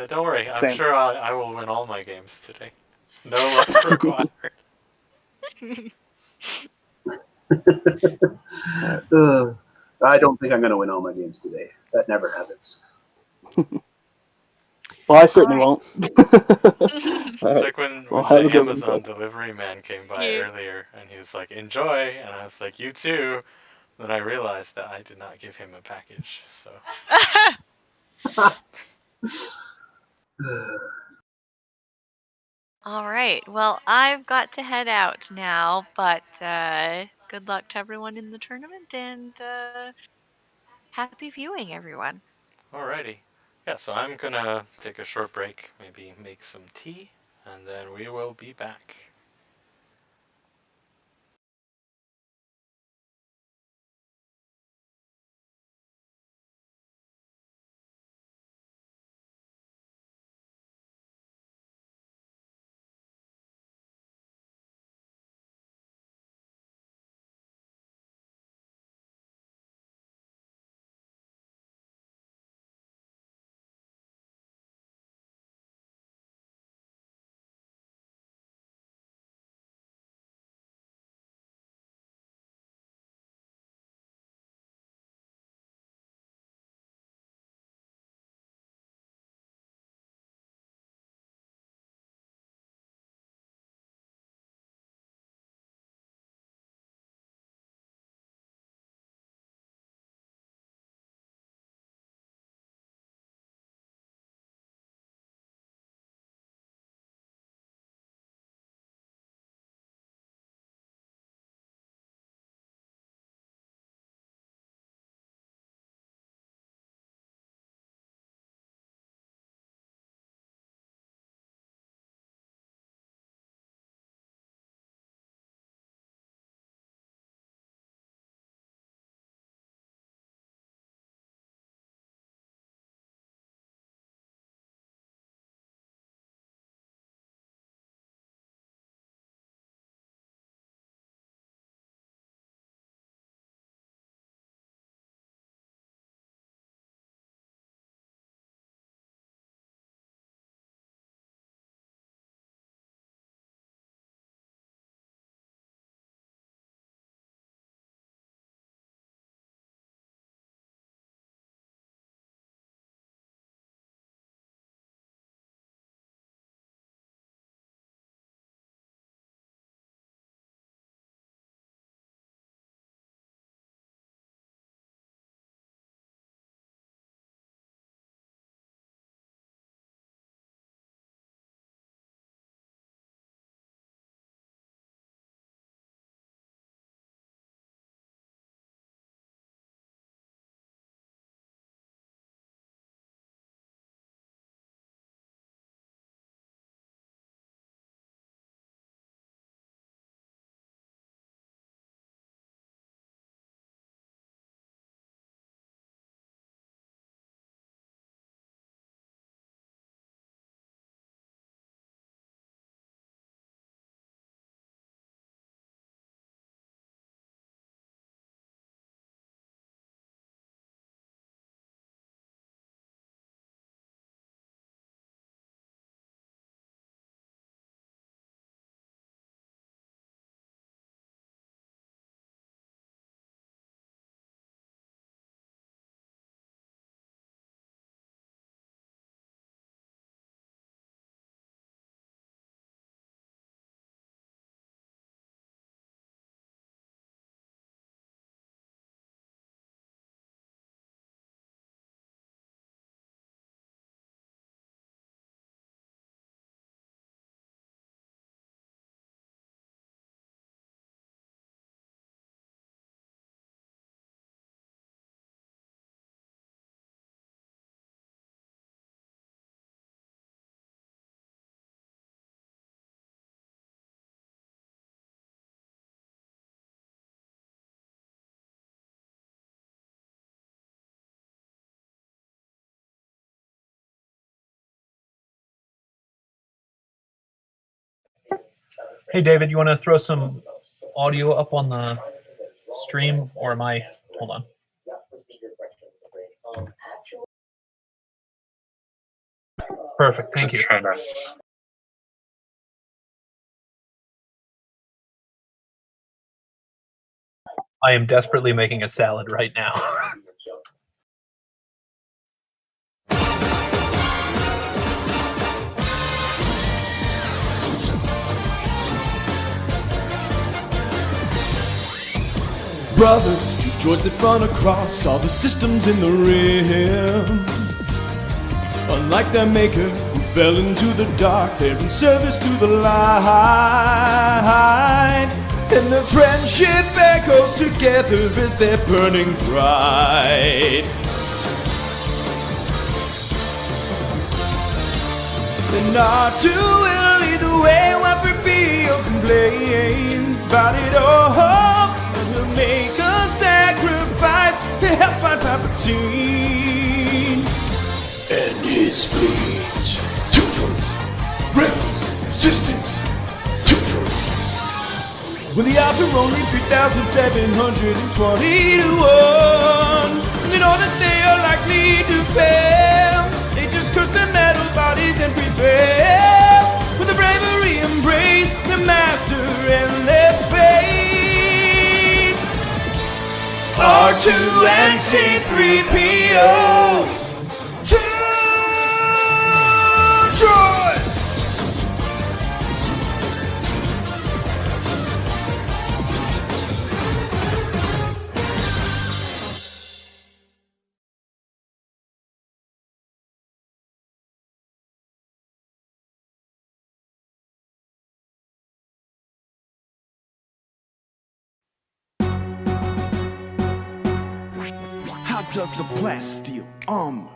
Don't worry, I'm Same. sure I will win all my games today. No luck required. I don't think I'm going to win all my games today. That never happens. Well, I certainly won't. It's like when Well, have a the good one, Amazon folks. delivery man came by Yeah. earlier, and he was like, "Enjoy," and I was like, "You too." Then I realized that I did not give him a package, so. All right. Well, I've got to head out now, but good luck to everyone in the tournament and happy viewing, everyone. Alrighty. Yeah, so I'm gonna take a short break, maybe make some tea, and then we will be back. Hey, David, you want to throw some audio up on the stream, or am I? Hold on. Perfect. Thank you. I am desperately making a salad right now. Brothers, two droids that run across all the systems in the rim. Unlike their maker, who fell into the dark, they're in service to the light. And their friendship echoes together as they're burning bright. And not to will lead the way, what reveal complaints about it all. He'll make a sacrifice to help find Palpatine and his fleet. Two droids, rebels, resistance, two droids. When the odds are only 3,720 to 1, you know that they are likely to fail. They just curse their metal bodies and prevail. With the bravery embrace their master and their fate. R2 and C3PO, two droids. How does a plasteel armor,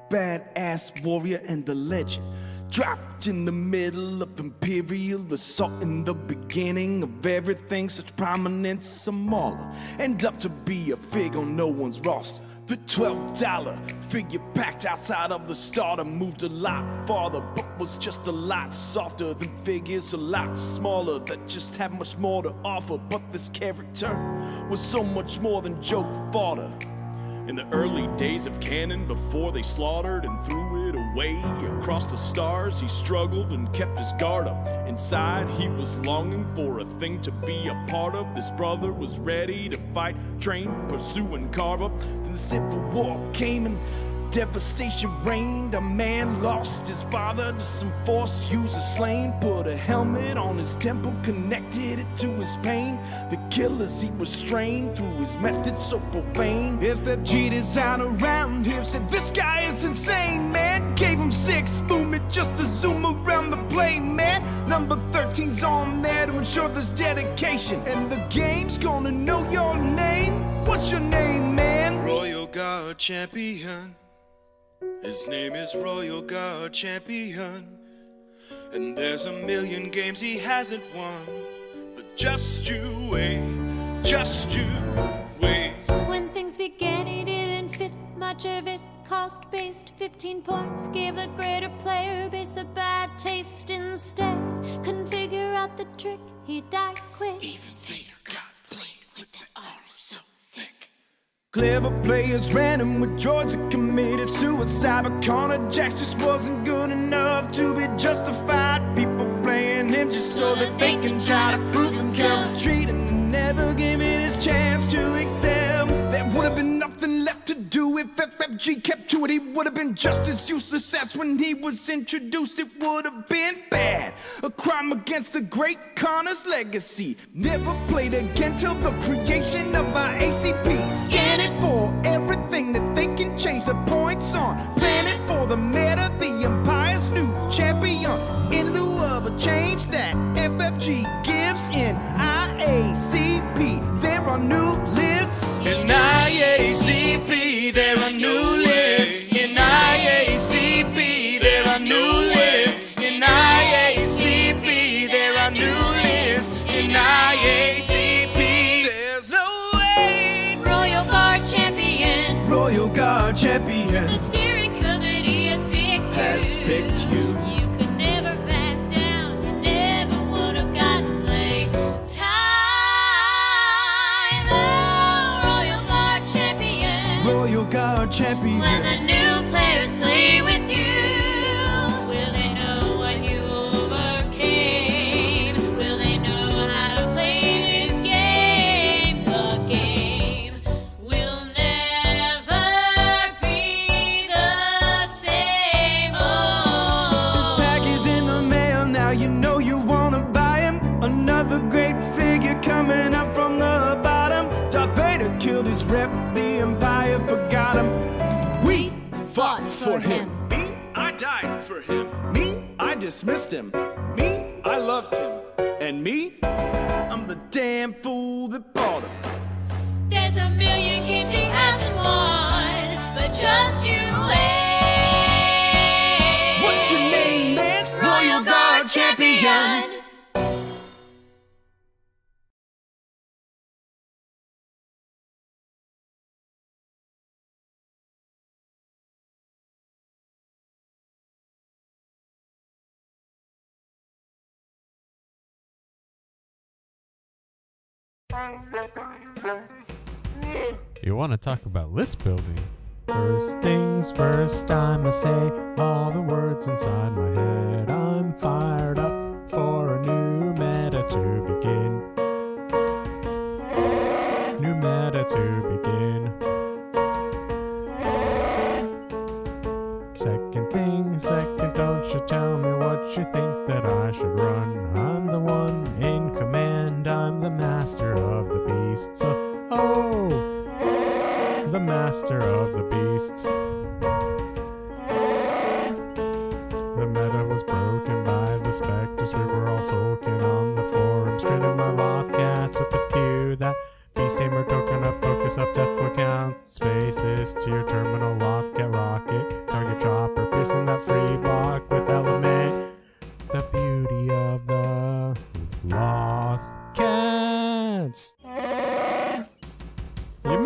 badass warrior and a legend, dropped in the middle of imperial assault in the beginning of everything, such prominence, a mauler, end up to be a fig on no one's roster? The $12 figure packed outside of the starter moved a lot farther, but was just a lot softer than figures a lot smaller that just had much more to offer. But this character was so much more than joke fodder. In the early days of canon, before they slaughtered and threw it away across the stars, he struggled and kept his guard up. Inside, he was longing for a thing to be a part of. This brother was ready to fight, train, pursue, and carve up. Then the Civil War came and devastation reigned. A man lost his father to some Force user slain. Put a helmet on his temple, connected it to his pain. The killers he restrained through his methods so profane. FFG design around him said this guy is insane, man. Gave him 6 movement just to zoom around the plane, man. Number 13's on there to ensure there's dedication. And the game's gonna know your name. What's your name, man? Royal Guard Champion. His name is Royal Guard Champion. And there's a million games he hasn't won. But just you wait, just you wait. When things began, he didn't fit. Much of it cost-based. 15 points gave the greater player base a bad taste instead. Couldn't figure out the trick, he died quick. Even Vader got played with that armor so thick. Clever players ran him with droids that committed suicide. But Connor Jax just wasn't good enough to be justified. People playing him just so that they can try to prove themselves. Treating and never giving his chance to excel. There would have been nothing left to do if FFG kept to it. He would have been just as useless as when he was introduced. It would have been bad, a crime against the great Connor's legacy. Never played again till the creation of IACP. Scan it for everything that they can change the points on. Plan it for the meta, the Empire's new champion. In lieu of a change that FFG gives in IACP, there are new lists. In IACP, there are new lists. In IACP, there are new lists. In IACP, there are new lists. In IACP, there's no way. Royal Guard Champion. Royal Guard Champion. The steering committee has picked you. You could never back down. You never would have gotten play time. Oh, Royal Guard Champion. Royal Guard Champion. When the new players play with you, will killed his rep, the Empire forgot him. We fought for him. Me, I died for him. Me, I dismissed him. Me, I loved him. And me, I'm the damn fool that bought him. There's a million games he hasn't won, but just you wait. What's your name, man? Royal Guard Champion. You want to talk about list building? First things first, I'ma say all the words inside my head. I'm fired up for a new meta to begin. New meta to begin. Second, don't you tell me what you think that I should run. I'm the one in command, I'm the master of the beasts. The master of the beasts. The meta was broken by the specters. We were all sulking on the forums, trading my loft cats with the few that beast tamer token up, focus up, death book count, spaces to your terminal loft cat rocket, target chopper, piercing that free block with element. The beauty of the loft cats. You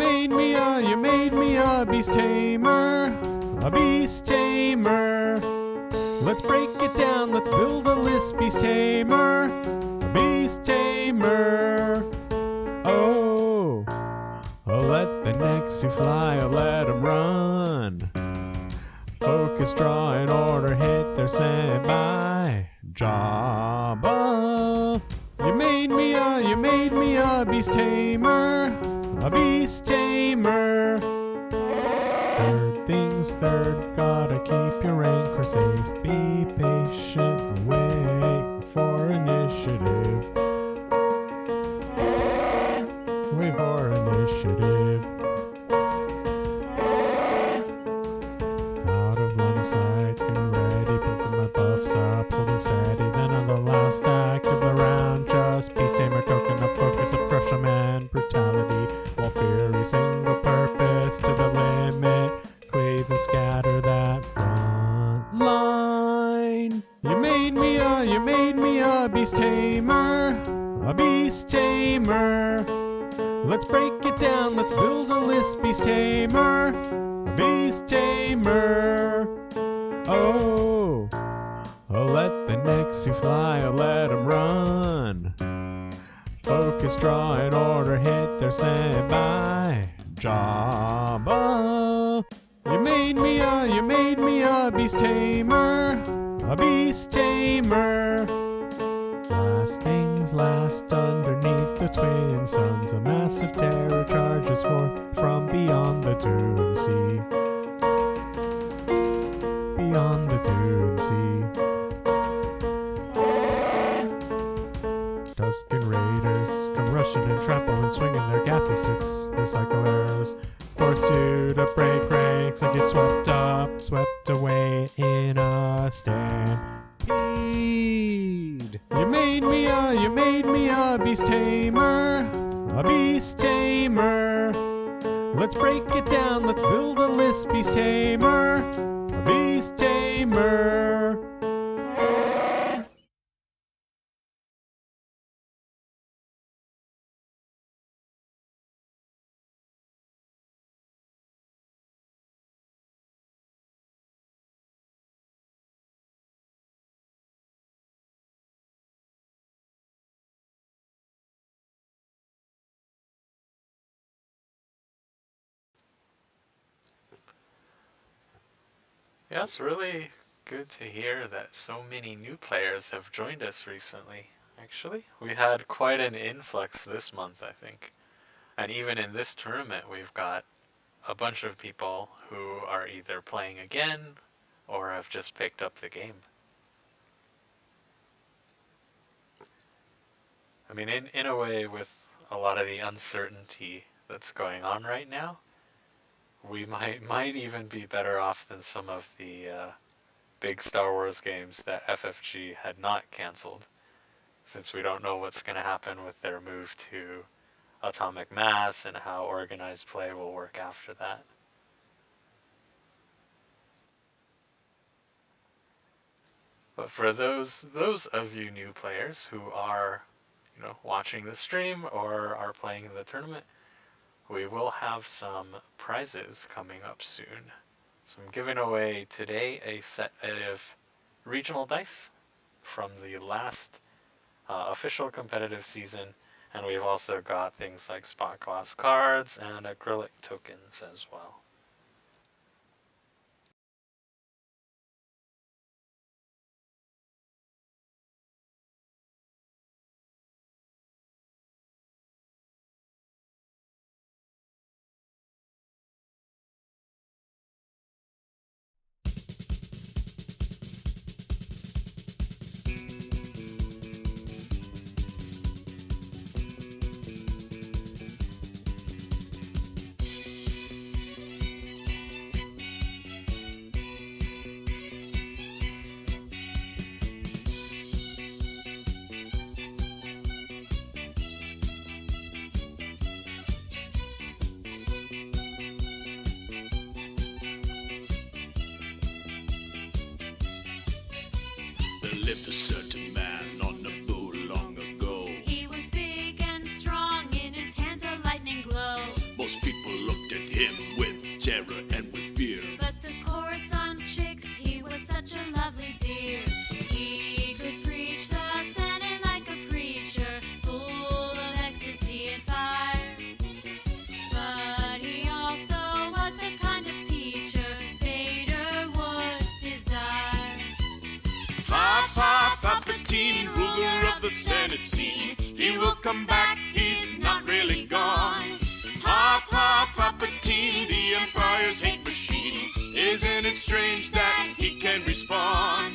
made me a beast tamer, a beast tamer. Let's break it down, let's build a list, beast tamer, a beast tamer. Oh, let the Nexu fly, let 'em run. Focus, draw, and order, hit their standby. Jabba. You made me a beast tamer, a beast tamer. Third things third, gotta keep your anchor safe. Be patient, wait for initiative. Wait for initiative. Out of line of sight, getting ready, building my buffs up, holding steady. Then on the last act of the round, just beast tamer token up, focus up, crush 'em and brutality. While fury single purpose to the limit, cleave and scatter that front line. You made me a beast tamer, a beast tamer. Let's break it down, let's build a list, beast tamer, a beast tamer. Oh, let the Nexu fly, let 'em run. Focus, draw, and order, hit their standby. Jabba. You made me a beast tamer, a beast tamer. Last things last, underneath the twin suns, a massive terror charges forth from beyond the Dune Sea. Beyond the Dune Sea. Tusken Raiders come rushing and trample and swinging their gaffy suits, their psycho arrows. Force you to break ranks and get swept up, swept away in a stampede. You made me a beast tamer, a beast tamer. Let's break it down, let's build a list, beast tamer, a beast tamer. Yeah, it's really good to hear that so many new players have joined us recently. Actually, we had quite an influx this month, I think. And even in this tournament, we've got a bunch of people who are either playing again or have just picked up the game. I mean, in a way, with a lot of the uncertainty that's going on right now, we might even be better off than some of the big Star Wars games that FFG had not canceled, since we don't know what's going to happen with their move to atomic mass and how organized play will work after that. But for those of you new players who are, watching the stream or are playing in the tournament, we will have some prizes coming up soon. So I'm giving away today a set of regional dice from the last official competitive season, and we've also got things like spot glass cards and acrylic tokens as well. There lived a certain man on the boat long ago. He was big and strong, in his hands a lightning glow. Most people looked at him with terror and with fear. But to Coruscant chicks, he was such a lovely dear. He could preach the Senate like a preacher, full of ecstasy and fire. But he also was the kind of teacher Vader would desire. Papa, Palpatine, ruler of the Senate scene. He will come back, he's not really gone. Papa, Palpatine, the Empire's hate machine. Isn't it strange that he can respond?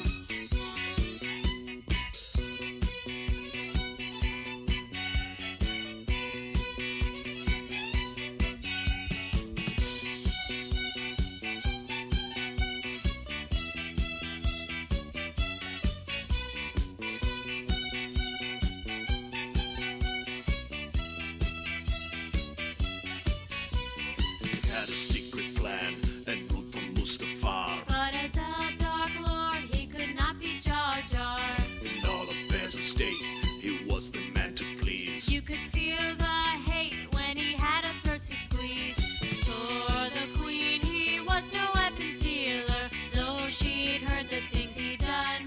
Had a secret plan and ruled from Mustafar. But as a Dark Lord, he could not be Jar Jar. In all affairs of state, he was the man to please. You could feel the hate when he had a third to squeeze. For the Queen, he was no weapons dealer, though she'd heard the things he'd done.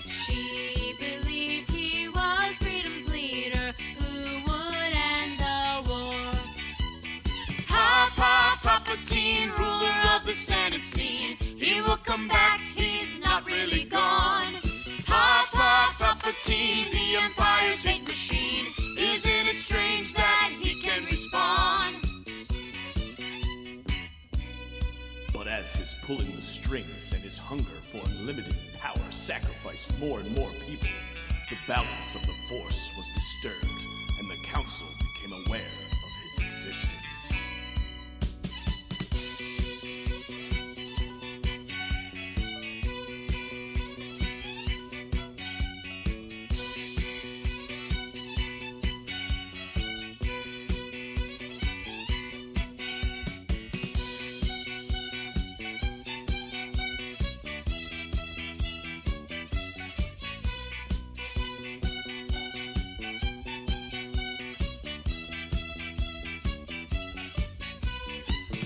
She believed he was freedom's leader, who would end the war. Papa, Palpatine, ruler of the Senate scene. He will come back, he's not really gone. Papa, Palpatine, the Empire's hate machine. Isn't it strange that he can respond? But as his pulling the strings and his hunger for unlimited power sacrificed more and more people, the balance of the Force was disturbed, and the Council became aware of his existence.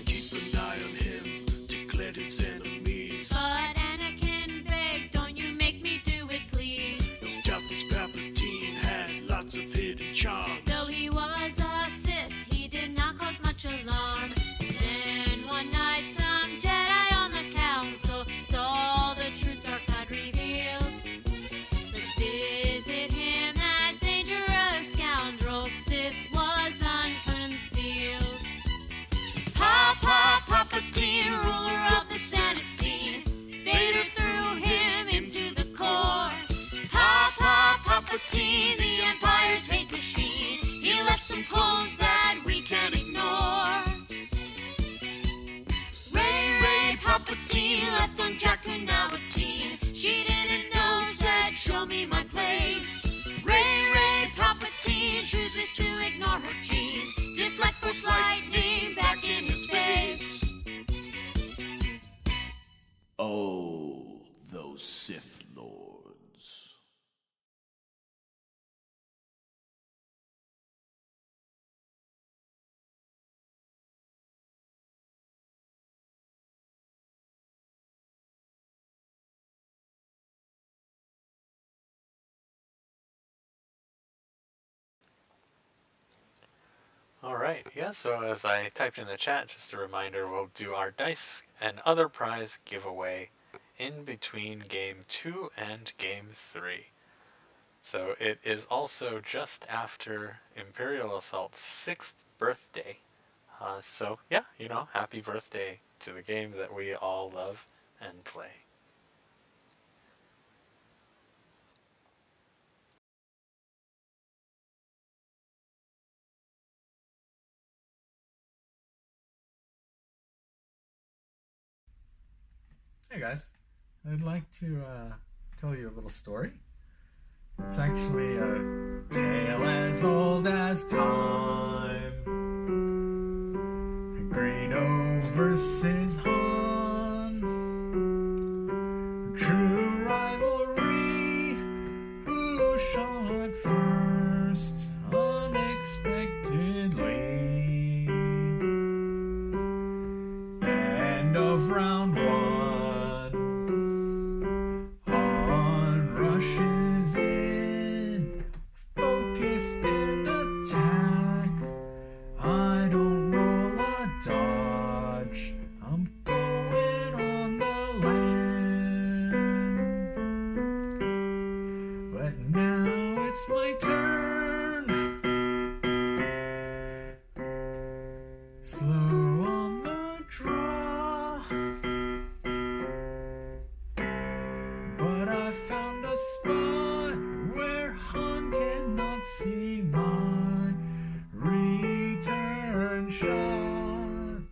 Keep an eye on him, declared his enemies. But Anakin begged, don't you make me do it, please. No doubt this Palpatine had lots of hidden charms. Though he was a Sith, he did not cause much alarm. Then one night some Jedi on the Council saw the truth dark side revealed. Let's visit him, that dangerous scoundrel. Sith was unconcealed. Papa, Palpatine, ruler of the Senate scene. Vader threw him into the core. Papa, Palpatine, the Empire's hate machine. Alright, yeah, so as I typed in the chat, just a reminder, we'll do our dice and other prize giveaway in between Game 2 and Game 3. So it is also just after Imperial Assault's 6th birthday. So yeah, happy birthday to the game that we all love and play. Hey guys, I'd like to tell you a little story. It's actually a tale as old as time. Greedo versus Han. True rivalry. Who shot first? Unexpectedly. End of round one. Han rushes in. Focus and attack. I don't roll a dodge. I'm going on the land. But now it's my turn. Slow on the draw. But I found a spot where Han cannot see my return shot.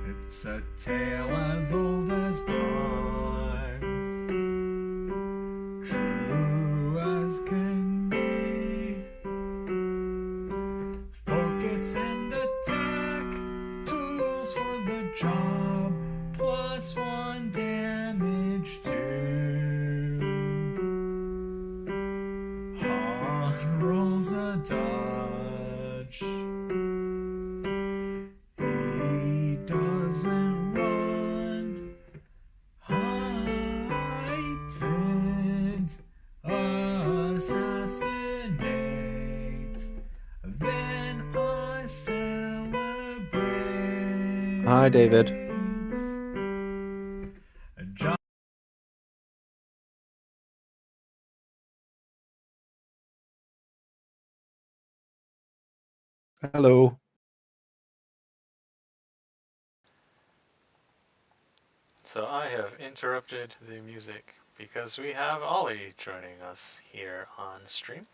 It's a tale as old as time, true as can be. Focus and attack, tools for the job, +1 damage too. Han rolls a dodge. He doesn't run. Heightened assassinate. Then I celebrate. Hi, David. Hello. So I have interrupted the music because we have Ollie joining us here on stream.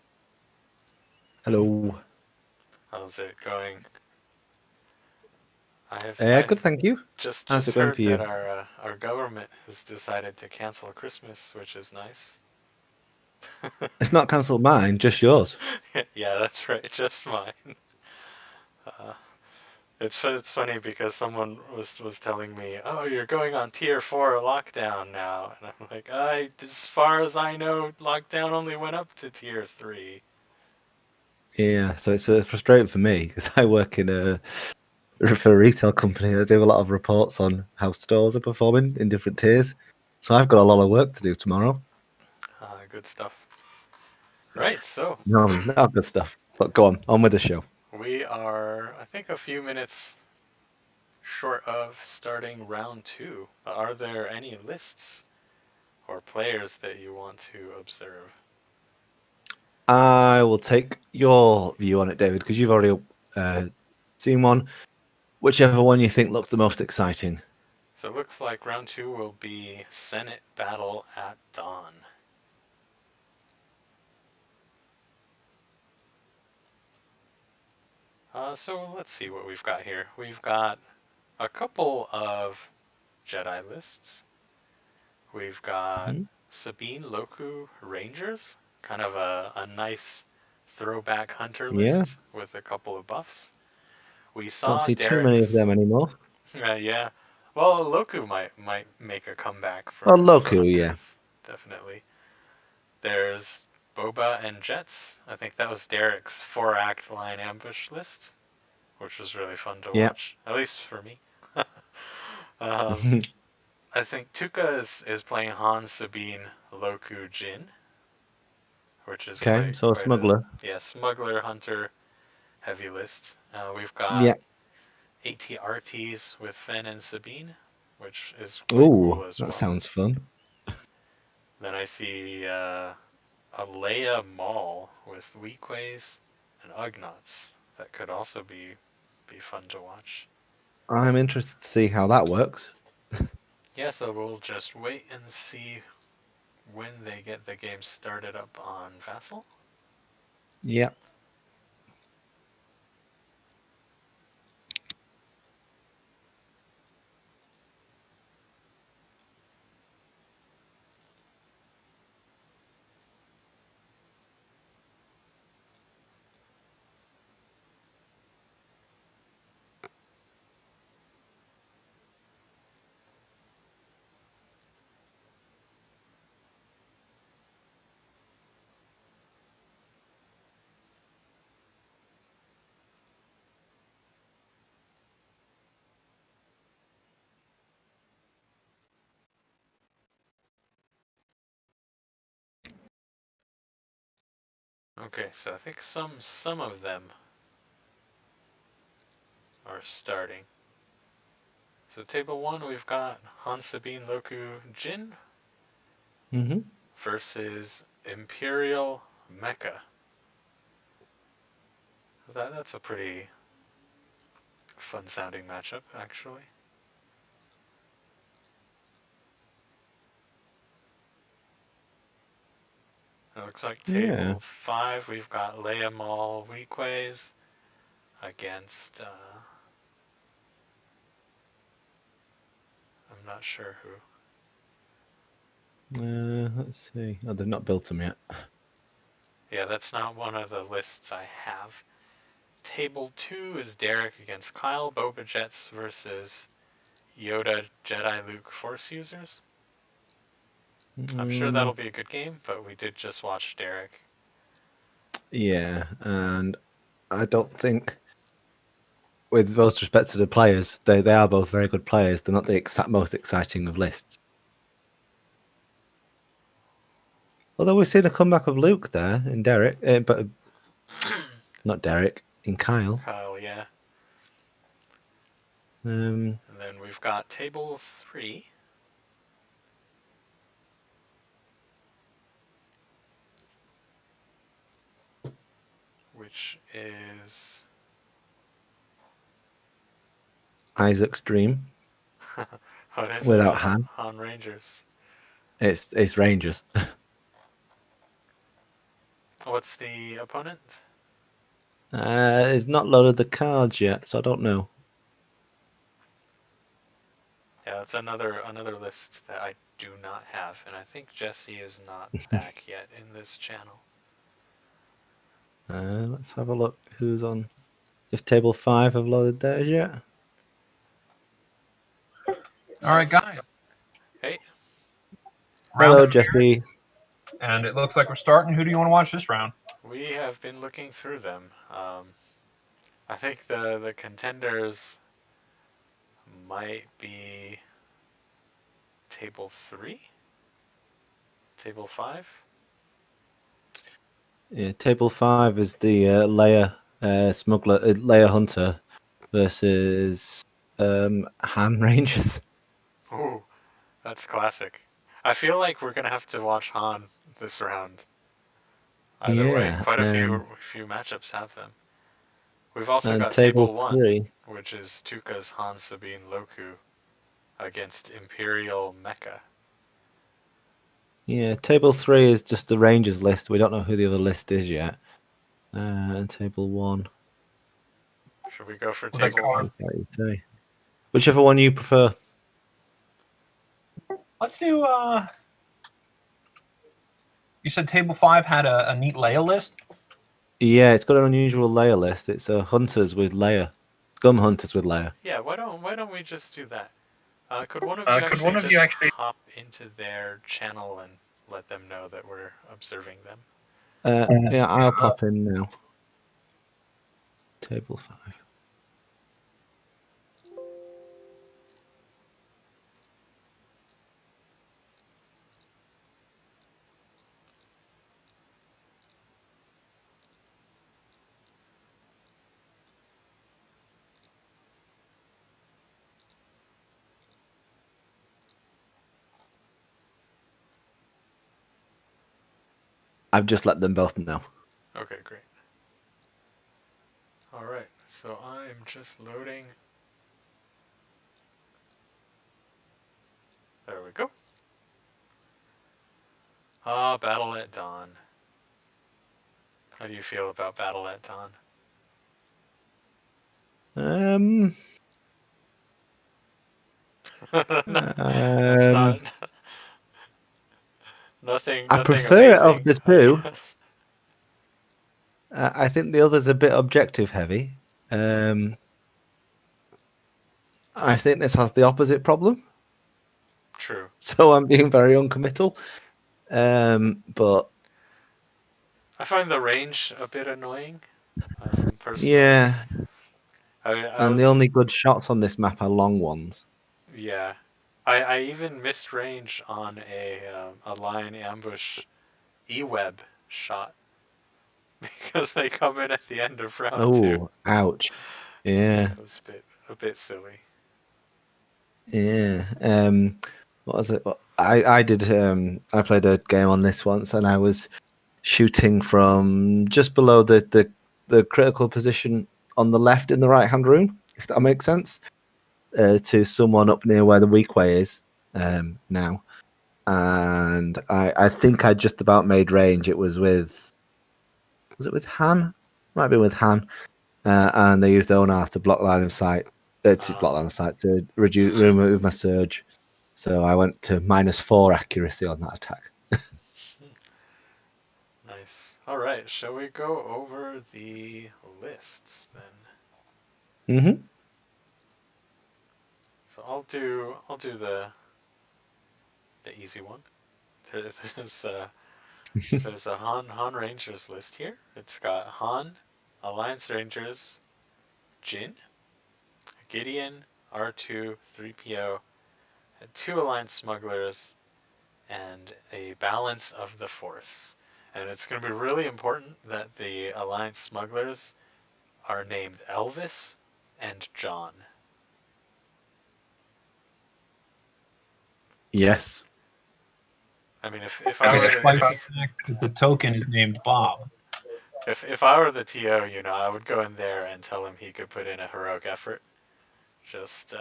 Hello. How's it going? I Good, thank you. just How's it going heard for you? that our government has decided to cancel Christmas, which is nice. It's not cancelled mine, just yours. Yeah, that's right, just mine. It's funny because someone was telling me, "Oh, you're going on tier 4 lockdown now," and I'm like, as far as I know, lockdown only went up to tier 3. Yeah, so it's frustrating for me because I work for a retail company. I do a lot of reports on how stores are performing in different tiers. So I've got a lot of work to do tomorrow. Good stuff. Right, so No, not good stuff. But go on with the show. we are, I think, a few minutes short of starting round 2. Are there any lists or players that you want to observe? I will take your view on it, David, because you've already seen one. Whichever one you think looks the most exciting. So it looks like round 2 will be Senate Battle at Dawn. So let's see what we've got here. We've got a couple of Jedi lists. We've got Sabine Loku Rangers, kind of a nice throwback hunter list with a couple of buffs. We saw Don't see Derek's, too many of them anymore. yeah. Well, Loku might make a comeback for Loku, hunters, definitely. There's Boba and Jets. I think that was Derek's 4-act line ambush list, which was really fun to watch, at least for me. I think Tuka is playing Han, Sabine, Loku, Jin. which is Okay, so a smuggler. Yeah, smuggler, hunter, heavy list. We've got Yeah. ATRTs with Fen and Sabine, which is quite Ooh, cool as that well. sounds fun. Then I see a Leia Maul with Weequays and Ugnaughts. That could also be fun to watch. I'm interested to see how that works. Yeah, so we'll just wait and see when they get the game started up on Vassal. Yeah. Okay, so I think some of them are starting. So table 1, we've got Han Sabine Loku Jin versus Imperial Mecha. That's a pretty fun sounding matchup, actually. It looks like table 5, we've got Leia Maul Weequays against I'm not sure who. Let's see. Oh, they've not built them yet. Yeah, that's not one of the lists I have. Table 2 is Derek against Kyle, Boba Jets versus Yoda, Jedi, Luke, Force users. I'm sure that'll be a good game, but we did just watch Derek. Yeah, and I don't think, with most respect to the players, they are both very good players. They're not the most exciting of lists. Although we've seen a comeback of Luke there in Derek, but not Derek, in Kyle. Kyle, yeah. And then we've got table 3. Which is Isaac's Dream. What is without it? Han. Han Rangers. It's Rangers. What's the opponent? It's not loaded the cards yet, so I don't know. Yeah, that's another list that I do not have, and I think Jesse is not back yet in this channel. Let's have a look who's on. If table 5 have loaded theirs yet. All right, guys. Hey. Hello, Jesse. And it looks like we're starting. Who do you want to watch this round? We have been looking through them. I think the contenders might be table 3, table 5. Yeah, table 5 is the Leia smuggler, Leia Hunter versus Han Rangers. Ooh, that's classic. I feel like we're gonna have to watch Han this round. Either way, quite a few matchups have them. We've also got table 1, 3, which is Tuka's Han Sabine Loku against Imperial Mecha. Yeah, table 3 is just the Rangers list. We don't know who the other list is yet. And table 1. Should we go for table 1? Whichever one you prefer. Let's do. You said table 5 had a neat Leia list. Yeah, it's got an unusual Leia list. It's hunters with Leia, scum hunters with Leia. Yeah, why don't we just do that? Could one of you actually hop into their channel and let them know that we're observing them? Yeah, I'll pop in now. Table 5. I've just let them both know. Okay, great. All right, so I'm just loading. There we go. Battle at Dawn. How do you feel about Battle at Dawn? That's not nothing. I Nothing prefer it amazing, of the I two. guess. I think the other's a bit objective heavy. I think this has the opposite problem. True. So I'm being very uncommittal. But I find the range a bit annoying, personally. yeah, I and the was, only good shots on this map are long ones. yeah. I even missed range on a lion ambush E-web shot because they come in at the end of round 2. Oh, ouch! Yeah, It was a bit silly. yeah. What was it? I did. I played a game on this once, and I was shooting from just below the critical position on the left in the right hand room, if that makes sense, to someone up near where the weak way is now. And I think I just about made range. It was it with Han? Might be with Han. And they used Onar to block line of sight. To block line of sight to remove my surge. So I went to -4 accuracy on that attack. Nice. All right, shall we go over the lists then? Mm-hmm. So I'll do the easy one. There's a Han Rangers list here. It's got Han, Alliance Rangers, Jin, Gideon, R2, 3PO, 2 Alliance Smugglers, and a balance of the Force. And it's going to be really important that the Alliance Smugglers are named Elvis and John. Yes. I mean, if I were Despite the fact that the token is named Bob. if I were the TO, I would go in there and tell him he could put in a heroic effort, just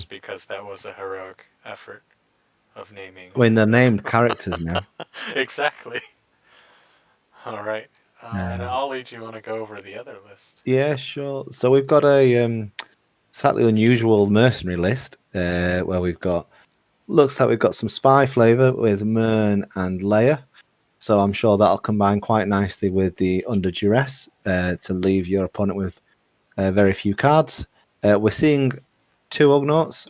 because that was a heroic effort of naming. I mean, they're named characters now. Exactly. All right, and Ollie, do you want to go over the other list? Yeah, sure. So we've got a slightly unusual mercenary list where looks like we've got some spy flavor with Mern and Leia. So I'm sure that'll combine quite nicely with the under duress to leave your opponent with very few cards. We're seeing 2 Ugnaughts,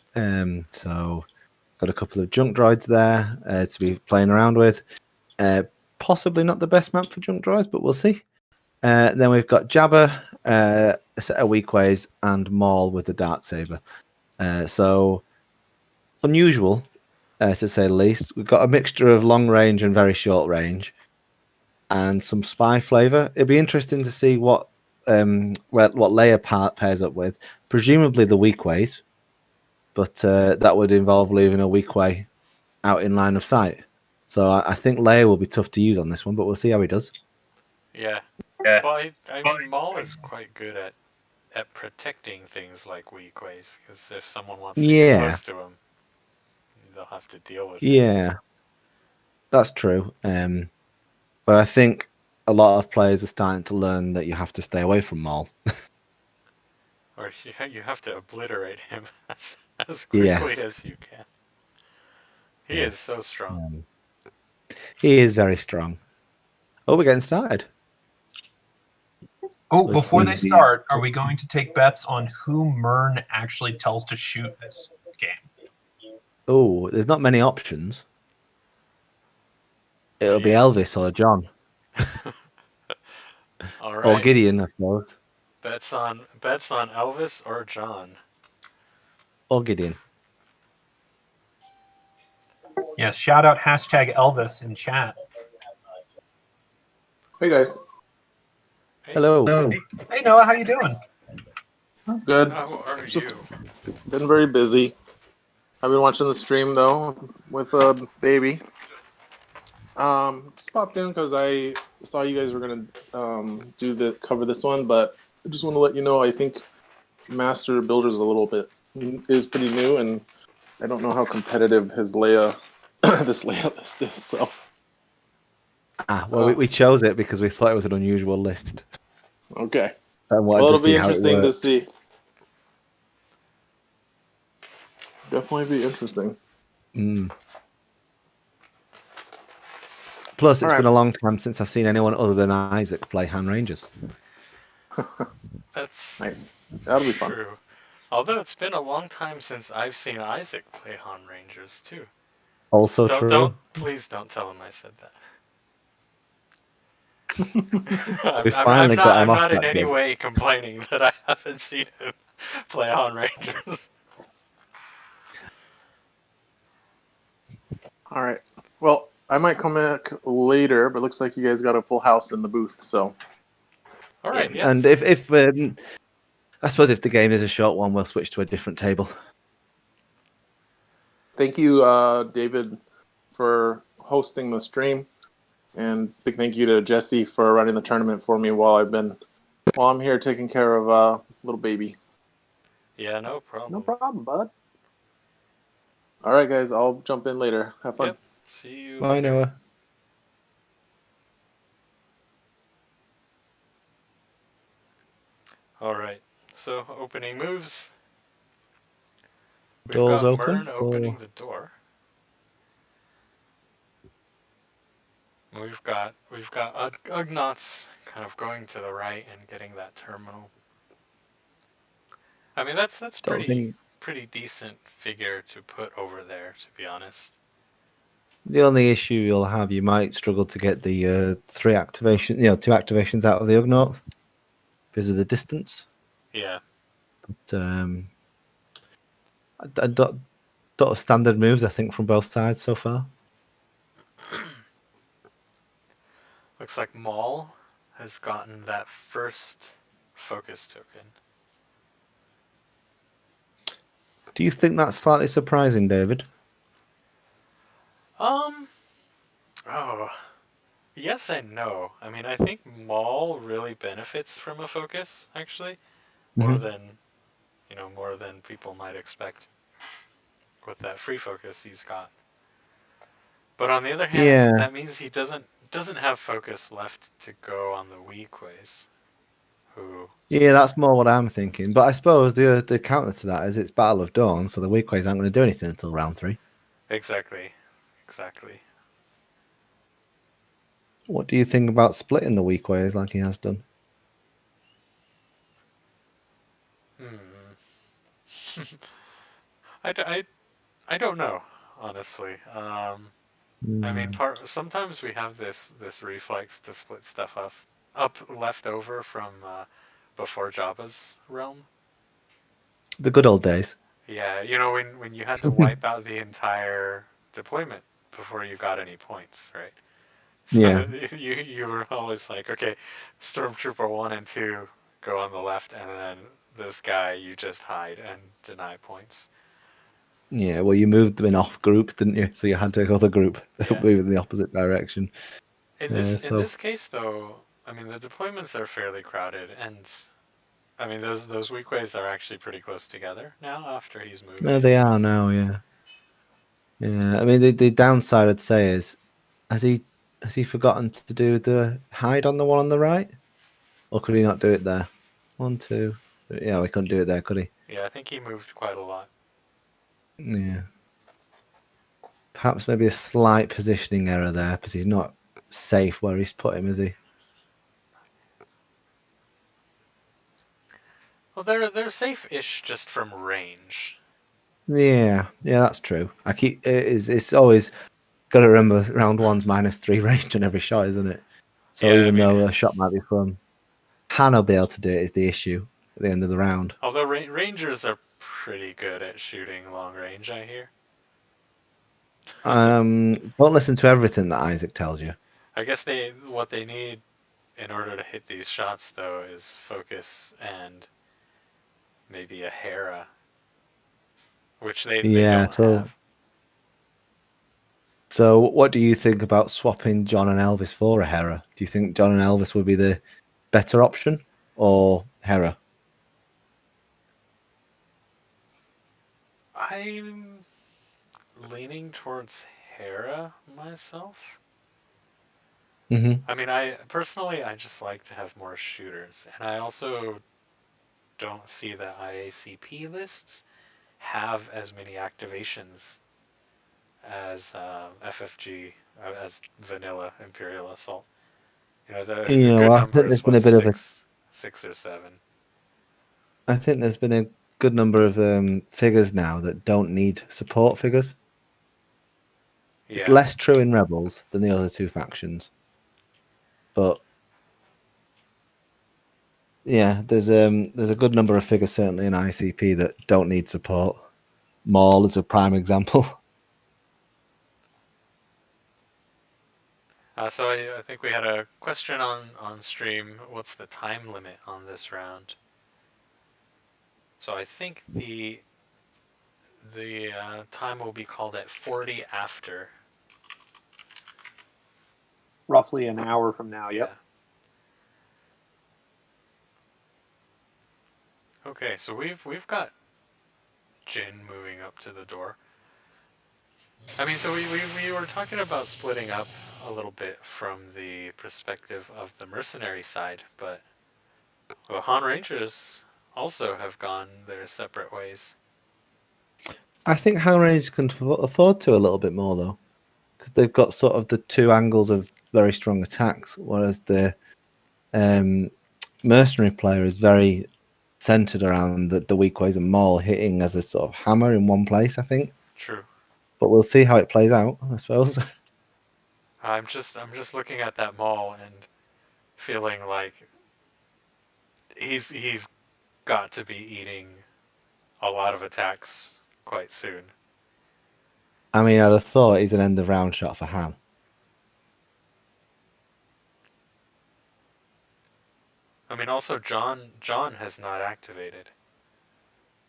so got a couple of junk droids there to be playing around with. Possibly not the best map for junk droids, but we'll see. Then we've got Jabba, a set of weak ways, and Maul with the Darksaber. So unusual, to say the least. We've got a mixture of long range and very short range, and some spy flavor. It'd be interesting to see what Leia pairs up with. Presumably the weak ways, but that would involve leaving a weak way out in line of sight. So I think Leia will be tough to use on this one, but we'll see how he does. Yeah. Well, I mean, Maul is quite good at protecting things like weak ways, because if someone wants to get close to him, they'll have to deal with it. Yeah, that's true. But I think a lot of players are starting to learn that you have to stay away from Maul. Or you have to obliterate him as quickly as you can. He is so strong. He is very strong. Oh, we're getting started. Oh, before they start, are we going to take bets on who Mern actually tells to shoot this game? Oh, there's not many options. It'll be Elvis or John. All right. Or Gideon, I suppose. Bets on Elvis or John. Or Gideon. Yes, shout out #Elvis in chat. Hey guys. Hello. Hey Noah, how you doing? I'm good. How are Just you? been very busy. I've been watching the stream though with a baby. Just popped in because I saw you guys were gonna cover this one, but I just want to let you know I think Master Builder is pretty new, and I don't know how competitive his Leia this Leia list is. So We chose it because we thought it was an unusual list. Okay. I wanted Well, to it'll see be how it interesting to worked. see. Definitely be interesting. Mm. Plus, it's been a long time since I've seen anyone other than Isaac play Hand Rangers. That's nice. That'll be fun. True. Although it's been a long time since I've seen Isaac play Han Rangers too. Also true. Please don't tell him I said that. We finally got him I'm off not in that any gig. way complaining that I haven't seen him play Han Rangers. All right. Well, I might come back later, but it looks like you guys got a full house in the booth. So. All right. Yeah. And if I suppose if the game is a short one, we'll switch to a different table. Thank you, David, for hosting the stream, and big thank you to Jesse for running the tournament for me while I'm here taking care of little baby. Yeah, no problem. No problem, bud. All right, guys, I'll jump in later. Have fun. Yep. See you. Bye, later. Noah. All right. So opening moves. We've Doors got open, Mern opening the door. We've got Ugnaughts kind of going to the right and getting that terminal. I mean that's pretty decent figure to put over there, to be honest. The only issue you'll have, you might struggle to get the two activations out of the Ugnaught because of the distance. Yeah. But a dot of standard moves, I think, from both sides so far. Looks like Maul has gotten that first focus token. Do you think that's slightly surprising, David? Yes and no. I mean, I think Maul really benefits from a focus, actually, more than people might expect with that free focus he's got. But on the other hand, that means he doesn't have focus left to go on the weak ways. Yeah, that's more what I'm thinking. But I suppose the counter to that is it's Battle of Dawn, so the weak ways aren't going to do anything until round 3. Exactly. What do you think about splitting the weak ways like he has done? I don't know, honestly. I mean, sometimes we have this reflex to split stuff up left over from before Jabba's realm. The good old days. Yeah, when you had to wipe out the entire deployment before you got any points, right? So yeah. You were always like, okay, Stormtrooper 1 and 2 go on the left, and then this guy you just hide and deny points. Yeah, well, you moved them in off groups, didn't you? So you had to go the group move in the opposite direction. In this case, though, I mean the deployments are fairly crowded, and I mean those weak ways are actually pretty close together now after he's moved. No, they are now. Yeah. Yeah, I mean the downside I'd say is, has he forgotten to do the hide on the one on the right, or could he not do it there? 1, 2, 3. Yeah, we couldn't do it there, could he? Yeah, I think he moved quite a lot. Yeah. Perhaps maybe a slight positioning error there because he's not safe where he's put him, is he? Well, they're safe-ish just from range. Yeah, that's true. It's always got to remember round 1's -3 range on every shot, isn't it? So yeah, even though a shot might be from Han will be able to do it is the issue at the end of the round. Although Rangers are pretty good at shooting long range, I hear. Don't listen to everything that Isaac tells you. I guess what they need in order to hit these shots though is focus and maybe a Hera, which they don't have. So, what do you think about swapping John and Elvis for a Hera? Do you think John and Elvis would be the better option, or Hera? I'm leaning towards Hera myself. Mm-hmm. I mean, I just like to have more shooters, and I also don't see that IACP lists have as many activations as FFG, as vanilla Imperial Assault. You know, the good I number think is there's been a what, bit of a. six or seven. I think there's been a good number of figures now that don't need support figures. Yeah. It's less true in Rebels than the other two factions, but yeah, there's a good number of figures certainly in ICP that don't need support. Maul is a prime example. So I think we had a question on stream. What's the time limit on this round? So I think the time will be called at 40 after. Roughly an hour from now. Yep. Yeah. Okay, so we've got Jin moving up to the door. I mean, so we were talking about splitting up a little bit from the perspective of the mercenary side, but well, Han Rangers also have gone their separate ways. I think Han Rangers can afford to a little bit more though, because they've got sort of the two angles of very strong attacks, whereas the mercenary player is very centered around the weak ways of Maul hitting as a sort of hammer in one place. I think. True. But we'll see how it plays out, I suppose. I'm just looking at that Maul and feeling like he's got to be eating a lot of attacks quite soon. I mean, I'd have thought he's an end of round shot for Han. I mean, also John has not activated,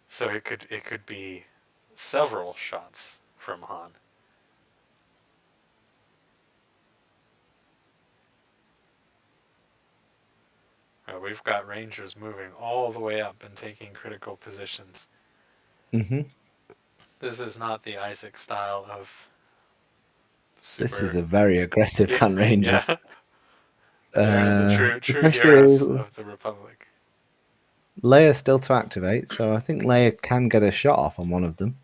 so it could be several shots from Han. We've got Rangers moving all the way up and taking critical positions. Mm-hmm. This is not the Isaac style of super... This is a very aggressive Han Rangers. Yeah. They're the true Especially heroes of the Republic. Leia's still to activate, so I think Leia can get a shot off on one of them.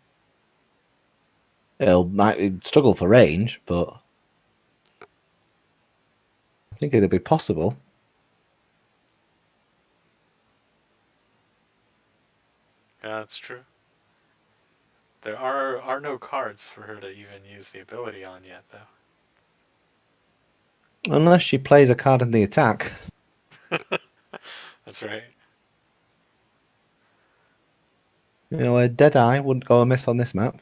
Might struggle for range, but I think it'll be possible. Yeah, that's true. There are no cards for her to even use the ability on yet, though. Unless she plays a card in the attack. That's right. You know, a Deadeye wouldn't go amiss on this map.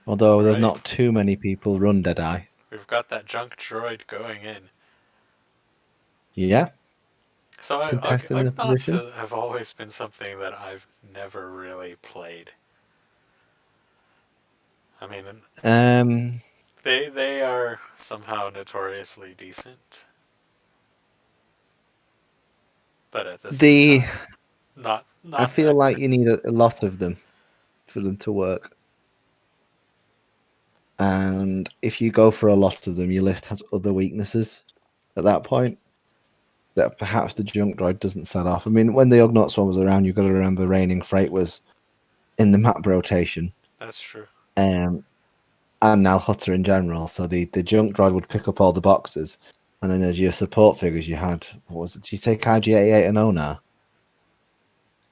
Although there's not too many people run Deadeye. We've got that junk droid going in. Yeah. So Contesting the Ugnaughts position. have always been something that I've never really played. I mean, they are somehow notoriously decent, but at the same time, not. I feel like you need a lot of them for them to work. And if you go for a lot of them, your list has other weaknesses at that point that perhaps the junk droid doesn't set off. I mean, when the Ugnaughts one was around, you've got to remember Reigning Freight was in the map rotation. That's true. And Nal Hutta in general. So the junk droid would pick up all the boxes. And then as your support figures, you had, what was it? Did you take IG-88 and Onar?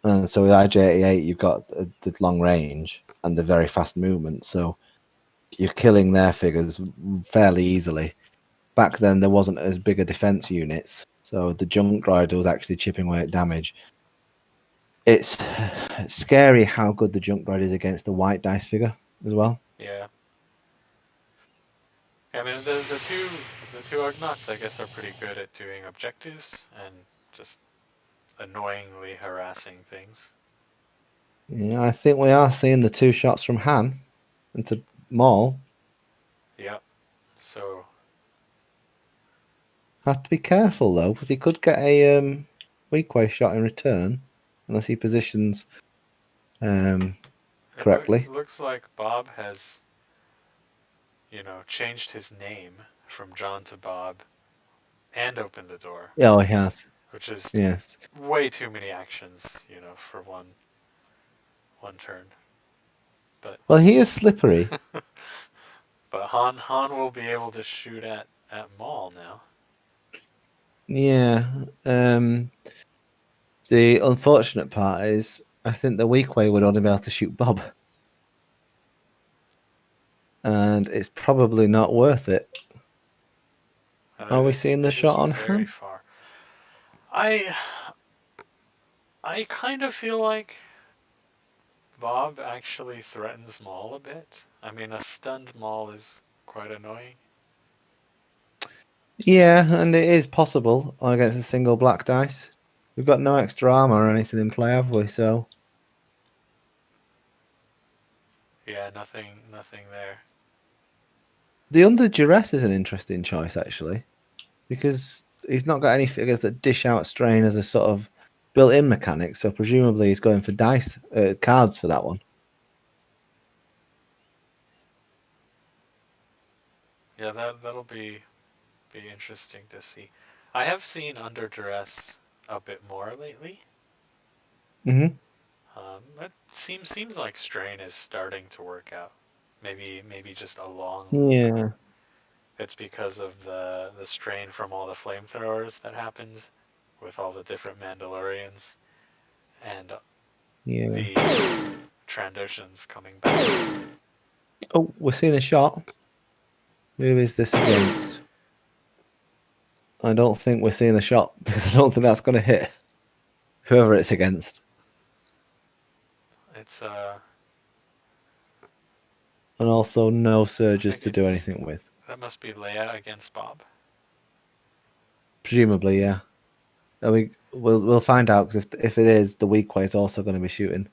And so with IG-88, you've got the long range and the very fast movement. So you're killing their figures fairly easily. Back then, there wasn't as big a defense units, so the junk droid was actually chipping away at damage. It's scary how good the junk droid is against the white dice figure as well. Yeah. I mean, the two Ugnaughts, I guess, are pretty good at doing objectives and just annoyingly harassing things. Yeah, I think we are seeing the 2 shots from Han into Maul. Yep. So Have to be careful though, because he could get a weak way shot in return, unless he positions correctly. It looks like Bob has, changed his name from John to Bob and opened the door. Oh, he has. Which is Yes. way too many actions, for one turn. But Well, he is slippery. but Han will be able to shoot at Maul now. Yeah. The unfortunate part is, I think the weak way would only be able to shoot Bob. And it's probably not worth it. Are we seeing the shot on very Han? far. I kind of feel like Bob actually threatens Maul a bit. I mean, a stunned Maul is quite annoying. Yeah, and it is possible against a single black dice. We've got no extra armor or anything in play, have we? So Yeah, nothing there. the under duress is an interesting choice, actually, because he's not got any figures that dish out strain as a sort of built-in mechanic. So presumably he's going for dice cards for that one. Yeah, that'll be interesting to see. I have seen under duress a bit more lately. Mm-hmm. It seems like strain is starting to work out. Maybe just a long. Yeah. It's because of the strain from all the flamethrowers that happened with all the different Mandalorians and the Trandoshans coming back. Oh, we're seeing a shot. Who is this against? I don't think we're seeing a shot because I don't think that's going to hit whoever it's against. It's And also no surges to do anything with. that must be Leia against Bob. Presumably, yeah. We'll find out, because if it is, the weak way is also going to be shooting.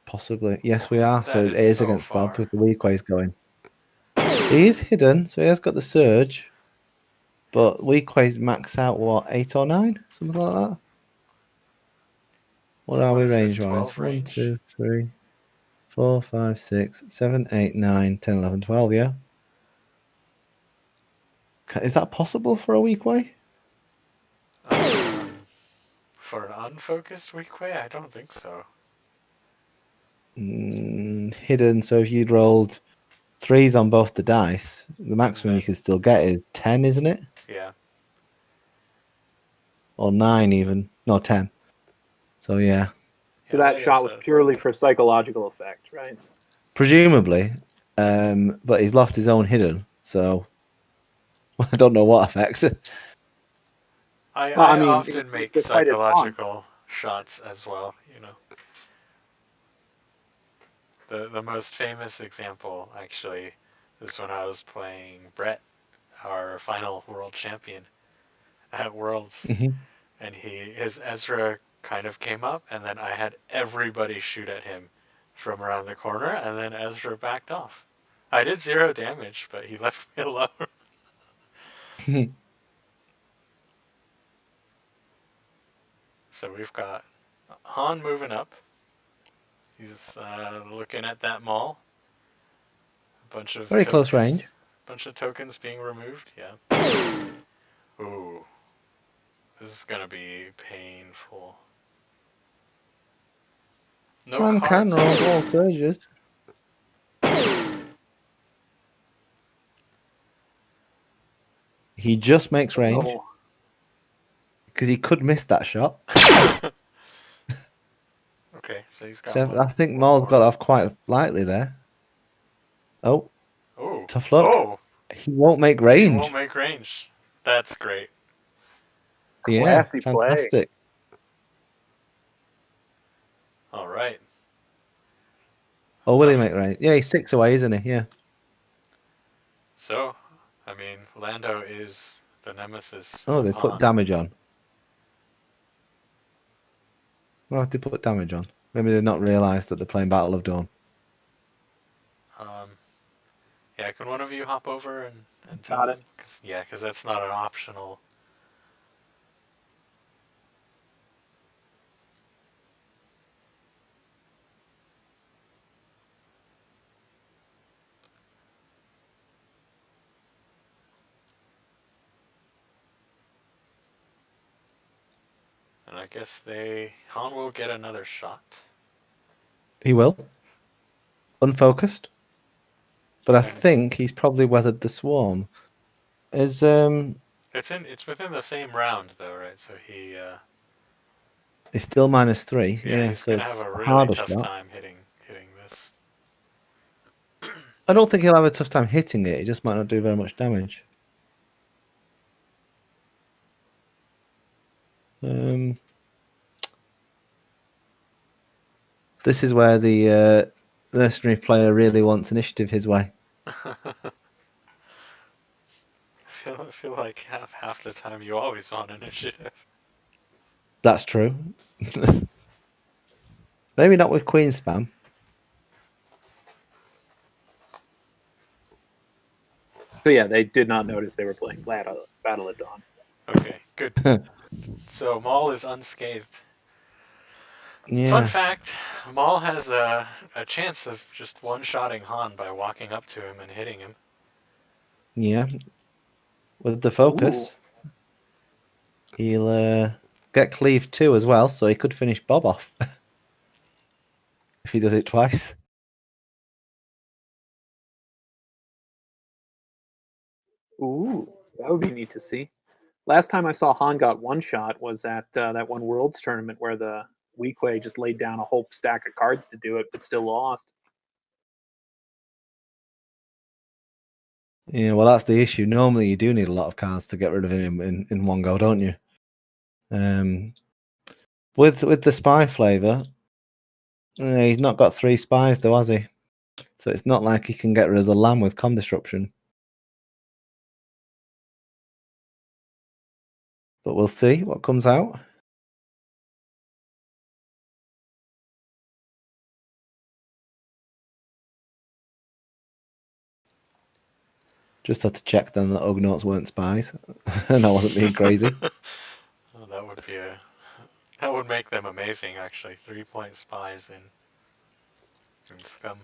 Possibly. Yes, we are. So it is so against far. Bob with the weak ways going. He is hidden, so he has got the surge. But weak ways max out, what, 8 or 9? Something like that? What are we range wise? 1, 2, 3, 4, 5, 6, 7, 8, 9, 10, 11, 12, yeah? Is that possible for a weak way? For an unfocused weak way, I don't think so. Hidden, so if you'd rolled 3s on both the dice, the maximum you could still get is 10, isn't it? Yeah. Or 9 even. No, 10. So yeah. So that shot was purely for psychological effect, right? Presumably. But he's lost his own hidden, so I don't know what effect. I mean, often make psychological shots as well, The most famous example, actually, is when I was playing Brett, our final world champion, at Worlds, and his Ezra kind of came up, and then I had everybody shoot at him from around the corner, and then Ezra backed off. I did 0 damage, but he left me alone. So we've got Han moving up. He's looking at that Maul. A bunch of Very close range. Bunch of tokens being removed. Yeah. Ooh, this is gonna be painful. No Han can cards. roll all surges. He just makes range. Because he could miss that shot. Okay, so he's got I think Maul's got off quite lightly there. Oh. Ooh. Tough luck. Oh. He won't make range. He won't make range. That's great. Yeah, Classy fantastic. All right. Oh, will he make range? Yeah, he's 6 away, isn't he? Yeah. So, I mean, Lando is the nemesis. Oh, they put damage on. Well, they put damage on. Maybe they've not realised that they're playing Battle of Dawn. Yeah, can one of you hop over and tell Got them? Because that's not an optional. And I guess Han will get another shot. He will. Unfocused. But I think he's probably weathered the swarm. Is It's within the same round though, right? So He's still -3. yeah, he's so gonna it's have a a really harder tough shot. time hitting this. I don't think he'll have a tough time hitting it. He just might not do very much damage. This is where the mercenary player really wants initiative his way. I feel like half the time you always want initiative. That's true. Maybe not with Queen spam. So yeah, they did not notice they were playing Battle at Dawn. Okay, good. So Maul is unscathed. Yeah. Fun fact, Maul has a chance of just one-shotting Han by walking up to him and hitting him. Yeah. With the focus. Ooh. He'll get cleave 2 as well, so he could finish Bob off. If he does it twice. Ooh, that would be neat to see. Last time I saw Han got one shot was at that one Worlds tournament where the Weequay just laid down a whole stack of cards to do it, but still lost. Yeah, well, that's the issue. Normally, you do need a lot of cards to get rid of him in one go, don't you? With the spy flavor, he's not got 3 spies, though, has he? So it's not like he can get rid of the lamb with com disruption. But we'll see what comes out. Just had to check then that Ugnaughts weren't spies, and I wasn't being crazy. Oh, that would make them amazing, actually. 3-point spies in Scum.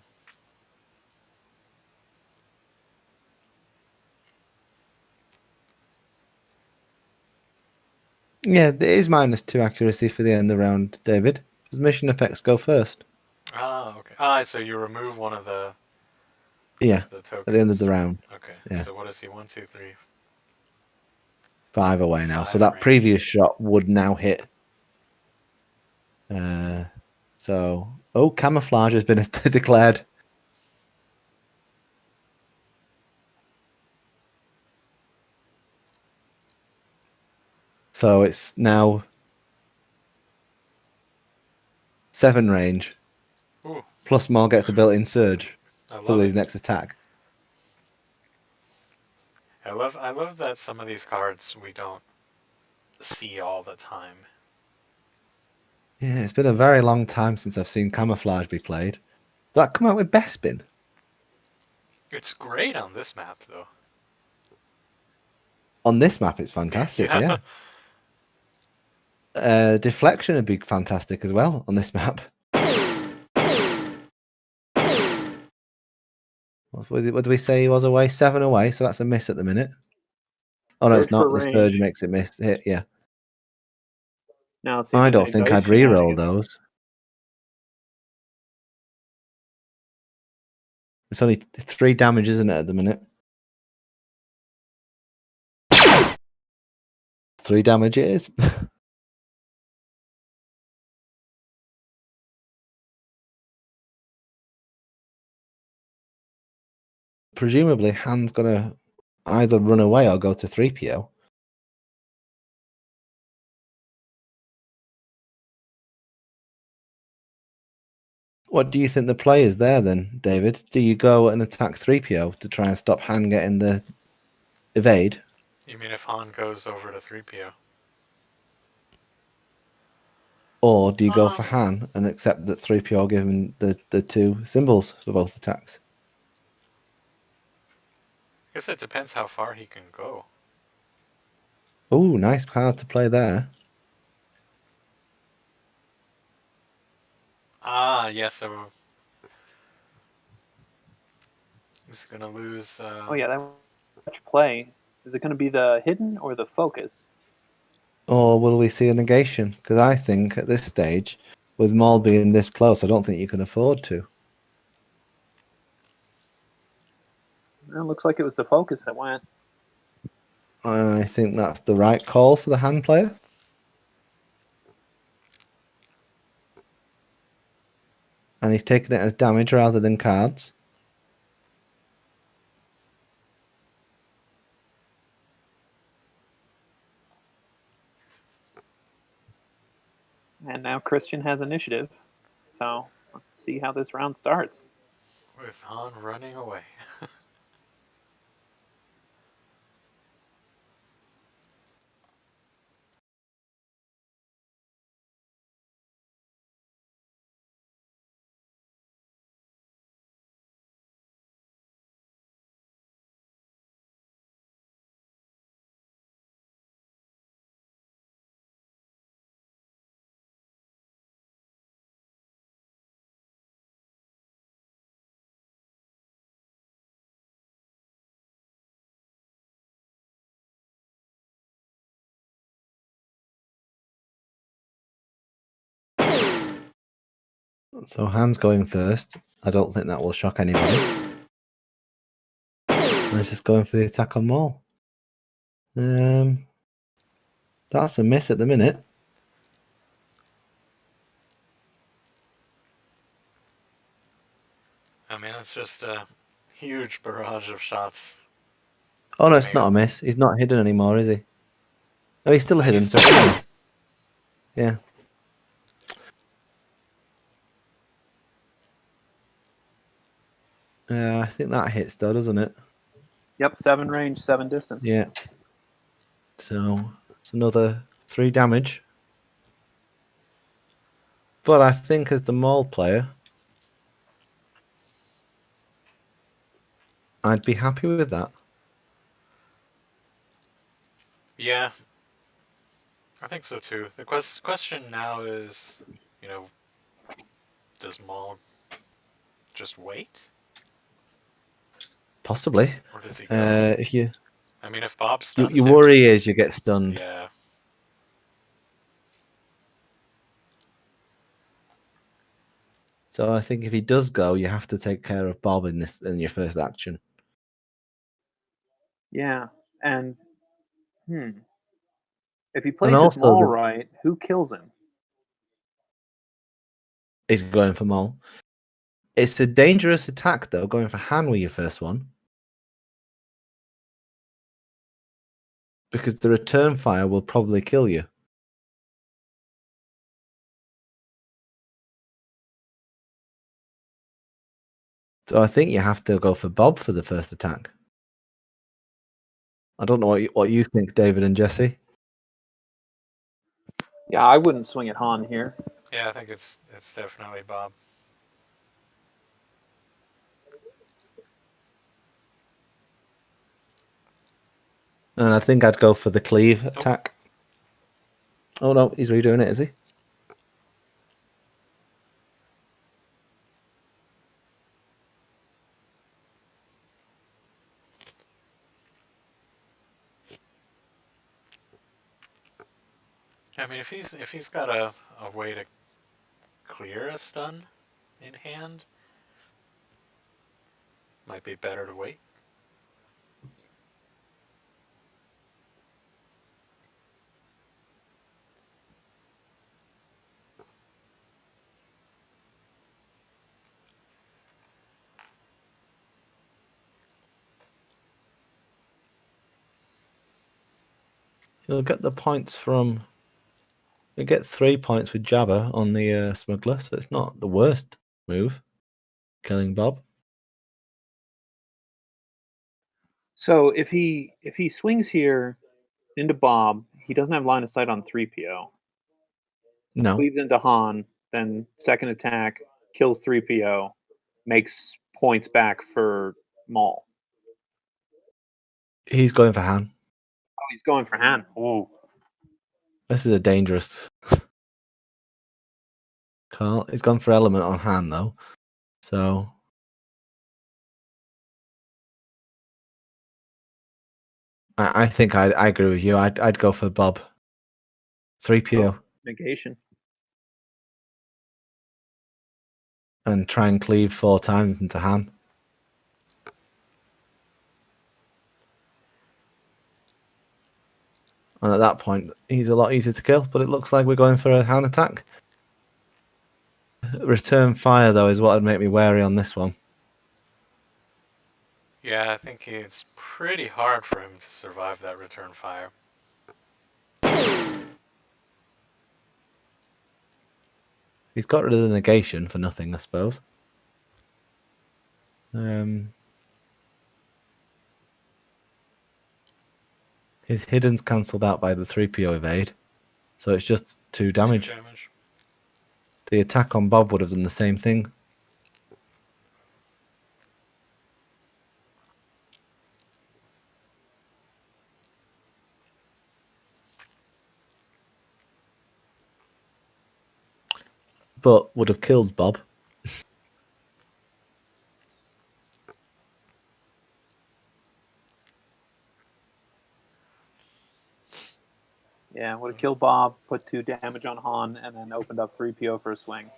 Yeah, it is -2 accuracy for the end of the round, David. Does mission effects go first? Ah, okay. So you remove one of the tokens. At the end of the round. Okay. Yeah. So what is he? 1, 2, 3. 5 away now. 5 so that range. previous shot would now hit. Camouflage has been declared. So it's now 7 range. Ooh. Plus Maul gets the built-in surge for his next attack. I love that some of these cards we don't see all the time. Yeah, it's been a very long time since I've seen Camouflage be played. Did that come out with Bespin? It's great on this map, though. On this map, it's fantastic, yeah. Deflection would be fantastic as well on this map. What did we say he was away? 7 away, so that's a miss at the minute. Oh, no, it's not. The surge makes it miss. Hit, yeah. Now it's I don't think I'd reroll those. It's only 3 damage, isn't it, at the minute? 3 damage it is. Presumably, Han's going to either run away or go to 3PO. What do you think the play is there then, David? Do you go and attack 3PO to try and stop Han getting the evade? You mean if Han goes over to 3PO? Or do you go for Han and accept that 3PO give him the two symbols for both attacks? I guess it depends how far he can go. Oh, nice card to play there. Ah, yeah, so he's gonna lose. Oh yeah, that much play. Is it going to be the hidden or the focus? Or will we see a negation? Because I think at this stage, with Maul being this close, I don't think you can afford to. It looks like it was the focus that went. I think that's the right call for the Han player. And he's taking it as damage rather than cards. And now Christian has initiative. So let's see how this round starts. With Han running away. So Han's going first. I don't think that will shock anybody. And he's just going for the attack on Maul. That's a miss at the minute. I mean, it's just a huge barrage of shots. Oh no, it's not a miss. He's not hidden anymore, is he? Oh, he's still hidden, so it's a miss. Yeah. I think that hits though, doesn't it? Yep, 7 range, 7 distance. Yeah. So it's another 3 damage. But I think as the Maul player, I'd be happy with that. Yeah, I think so too. The question now is, does Maul just wait? Possibly. Or does he go? If you, I mean, if Bob stuns your him, worry is you get stunned. yeah. So I think if he does go, you have to take care of Bob in your first action. Yeah, and if he plays his also Maul right, who kills him? He's going for Maul. It's a dangerous attack though, going for Han with your first one. Because the return fire will probably kill you. So I think you have to go for Bob for the first attack. I don't know what you think, David and Jesse. Yeah, I wouldn't swing at Han here. Yeah, I think it's definitely Bob. And I think I'd go for the cleave attack. Oh no, he's redoing it, is he? I mean, if he's got a way to clear a stun in hand, might be better to wait. You'll get the points from. You get 3 points with Jabba on the smuggler, so it's not the worst move. Killing Bob. So if he swings here into Bob, he doesn't have line of sight on 3PO. No. Cleaves into Han, then second attack, kills 3PO, makes points back for Maul. He's going for Han. Oh, he's going for Han. Ooh. This is a dangerous call. He's gone for element on Han, though. So... I think I agree with you. I'd go for Bob. 3PO. Oh, negation. And try and cleave 4 times into Han. And at that point, he's a lot easier to kill, but it looks like we're going for a Han attack. Return fire, though, is what would make me wary on this one. Yeah, I think it's pretty hard for him to survive that return fire. He's got rid of the negation for nothing, I suppose. His hidden's cancelled out by the 3PO evade, so it's just 2 damage. 2 damage. The attack on Bob would have done the same thing. But would have killed Bob. Yeah, would have killed Bob, put 2 damage on Han, and then opened up 3PO for a swing.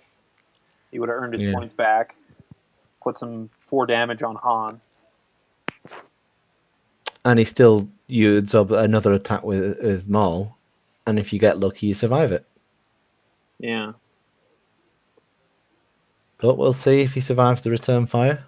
He would have earned his points back, put some 4 damage on Han. And he still uses another attack with Maul, and if you get lucky, you survive it. Yeah. But we'll see if he survives the return fire.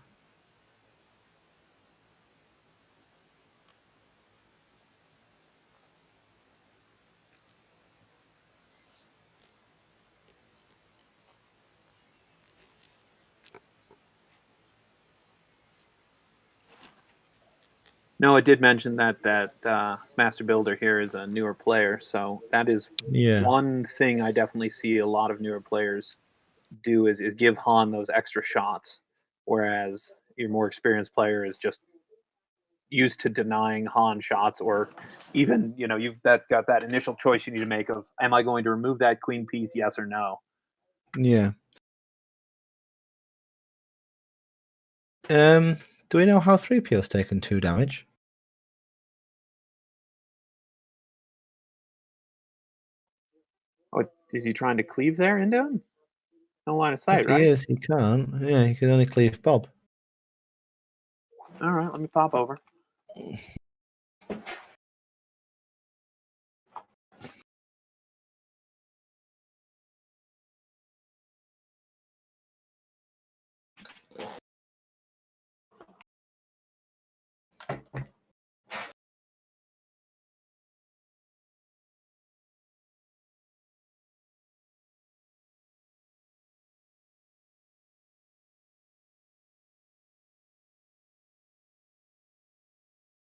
No, it did mention that Master Builder here is a newer player, so that is one thing I definitely see a lot of newer players do is give Han those extra shots, whereas your more experienced player is just used to denying Han shots, or even you've got that initial choice you need to make of, am I going to remove that queen piece, yes or no? Yeah. Do we know how 3PO's taken 2 damage? Oh, is he trying to cleave there into him? No line of sight, If right? he is, he can't. Yeah, he can only cleave Bob. All right, let me pop over.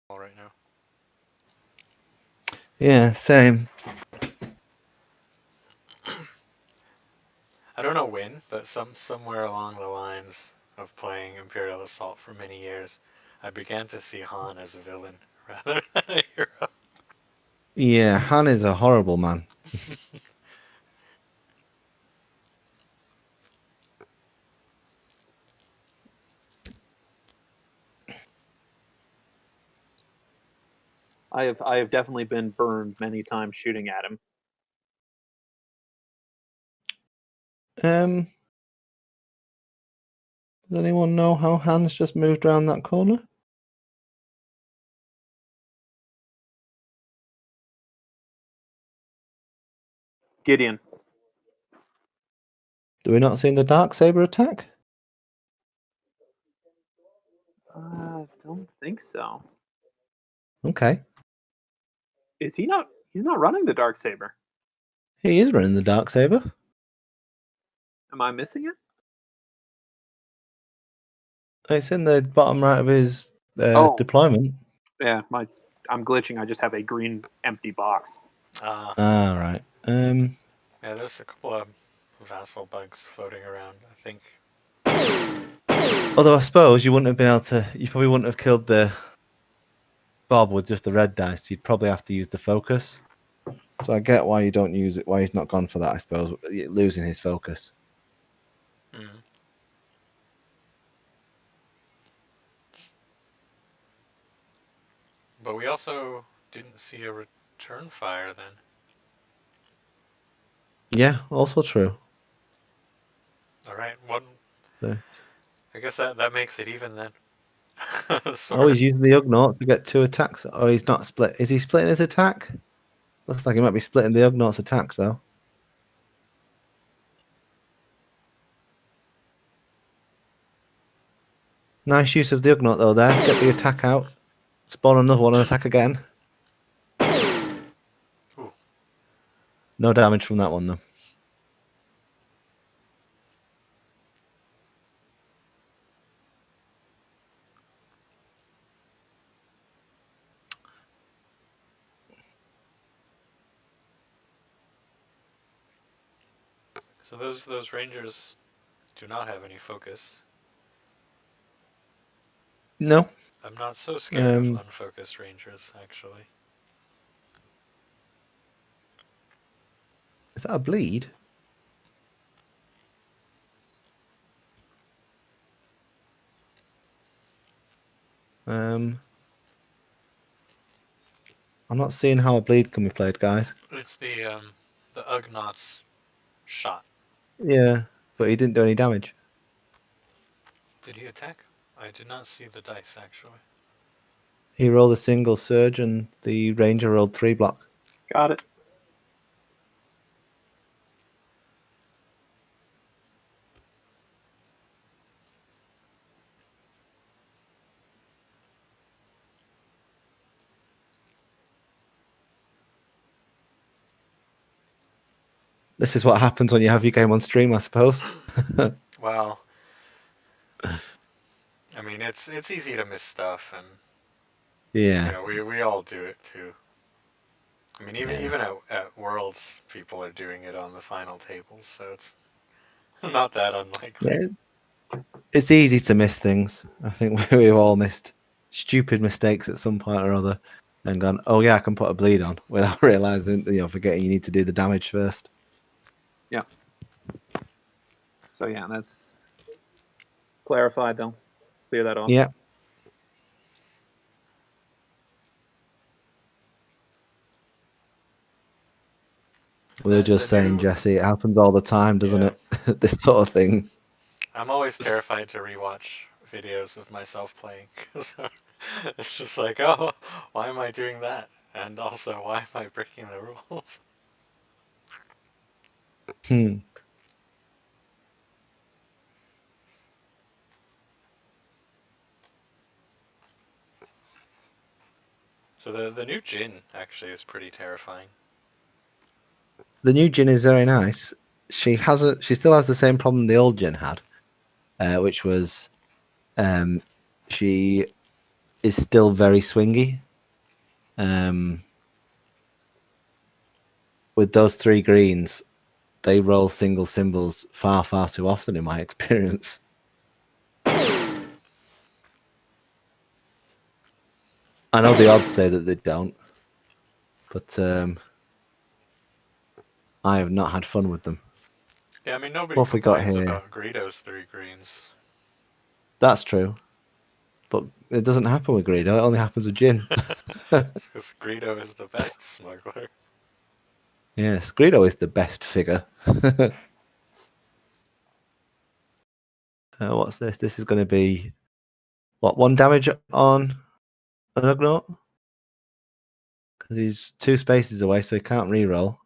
Right now. Yeah, same. I don't know when, but somewhere along the lines of playing Imperial Assault for many years, I began to see Han as a villain rather than a hero. Yeah, Han is a horrible man. I have definitely been burned many times shooting at him. Does anyone know how Han's just moved around that corner? Gideon. Do we not see the Darksaber attack? I don't think so. Okay. Is he not? He's not running the Darksaber. He is running the Darksaber. Am I missing it? It's in the bottom right of his deployment. Yeah, I'm glitching. I just have a green empty box. Right. Maybe Yeah, there's a couple of vassal bugs floating around, I think. Although I suppose you wouldn't have been able to. You probably wouldn't have killed the Bob with just the red dice. You'd probably have to use the focus. So I get why you don't use it. Why he's not gone for that. I suppose losing his focus. Mm. But we also didn't see a return fire then. Yeah, also true. All right, one. So, I guess that makes it even then. oh, he's using the Ugnaught to get 2 attacks. Oh, he's not split. Is he splitting his attack? Looks like he might be splitting the Ugnaught's attack, though. Nice use of the Ugnaught, though, there. Get the attack out. Spawn another one and attack again. Ooh. No damage from that one, though. So those rangers do not have any focus. No. I'm not so scared of unfocused rangers, actually. Is that a bleed? I'm not seeing how a bleed can be played, guys. It's the Ugnaught's shot. Yeah, but he didn't do any damage. Did he attack? I did not see the dice, actually. He rolled a single surge and the ranger rolled 3 block. Got it. This is what happens when you have your game on stream, I suppose. Well, I mean, it's easy to miss stuff, and Yeah. you know, we all do it too. I mean, even at Worlds, people are doing it on the final tables, so it's not that unlikely. Yeah, it's easy to miss things. I think we've all missed stupid mistakes at some point or other and gone, oh yeah, I can put a bleed on without realizing, forgetting you need to do the damage first. Yeah. So yeah, that's clarified though. Clear that off. Yeah. We were just saying, Jesse, it happens all the time, doesn't it? This sort of thing. I'm always terrified to rewatch videos of myself playing. So it's just like, oh, why am I doing that? And also, why am I breaking the rules? So the new Jin actually is pretty terrifying. The new Jin is very nice. She still has the same problem the old Jin had, which was she is still very swingy. With those 3 greens, they roll single symbols far, far too often in my experience. I know the odds say that they don't, but I have not had fun with them. Yeah, I mean, nobody What have we got complains here? about Greedo's 3 greens. That's true, but it doesn't happen with Greedo. It only happens with Jin. It's because Greedo is the best smuggler. Yes, Greedo is the best figure. What's this? This is going to be, what, 1 damage on an Ugnaught? Because he's 2 spaces away, so he can't reroll.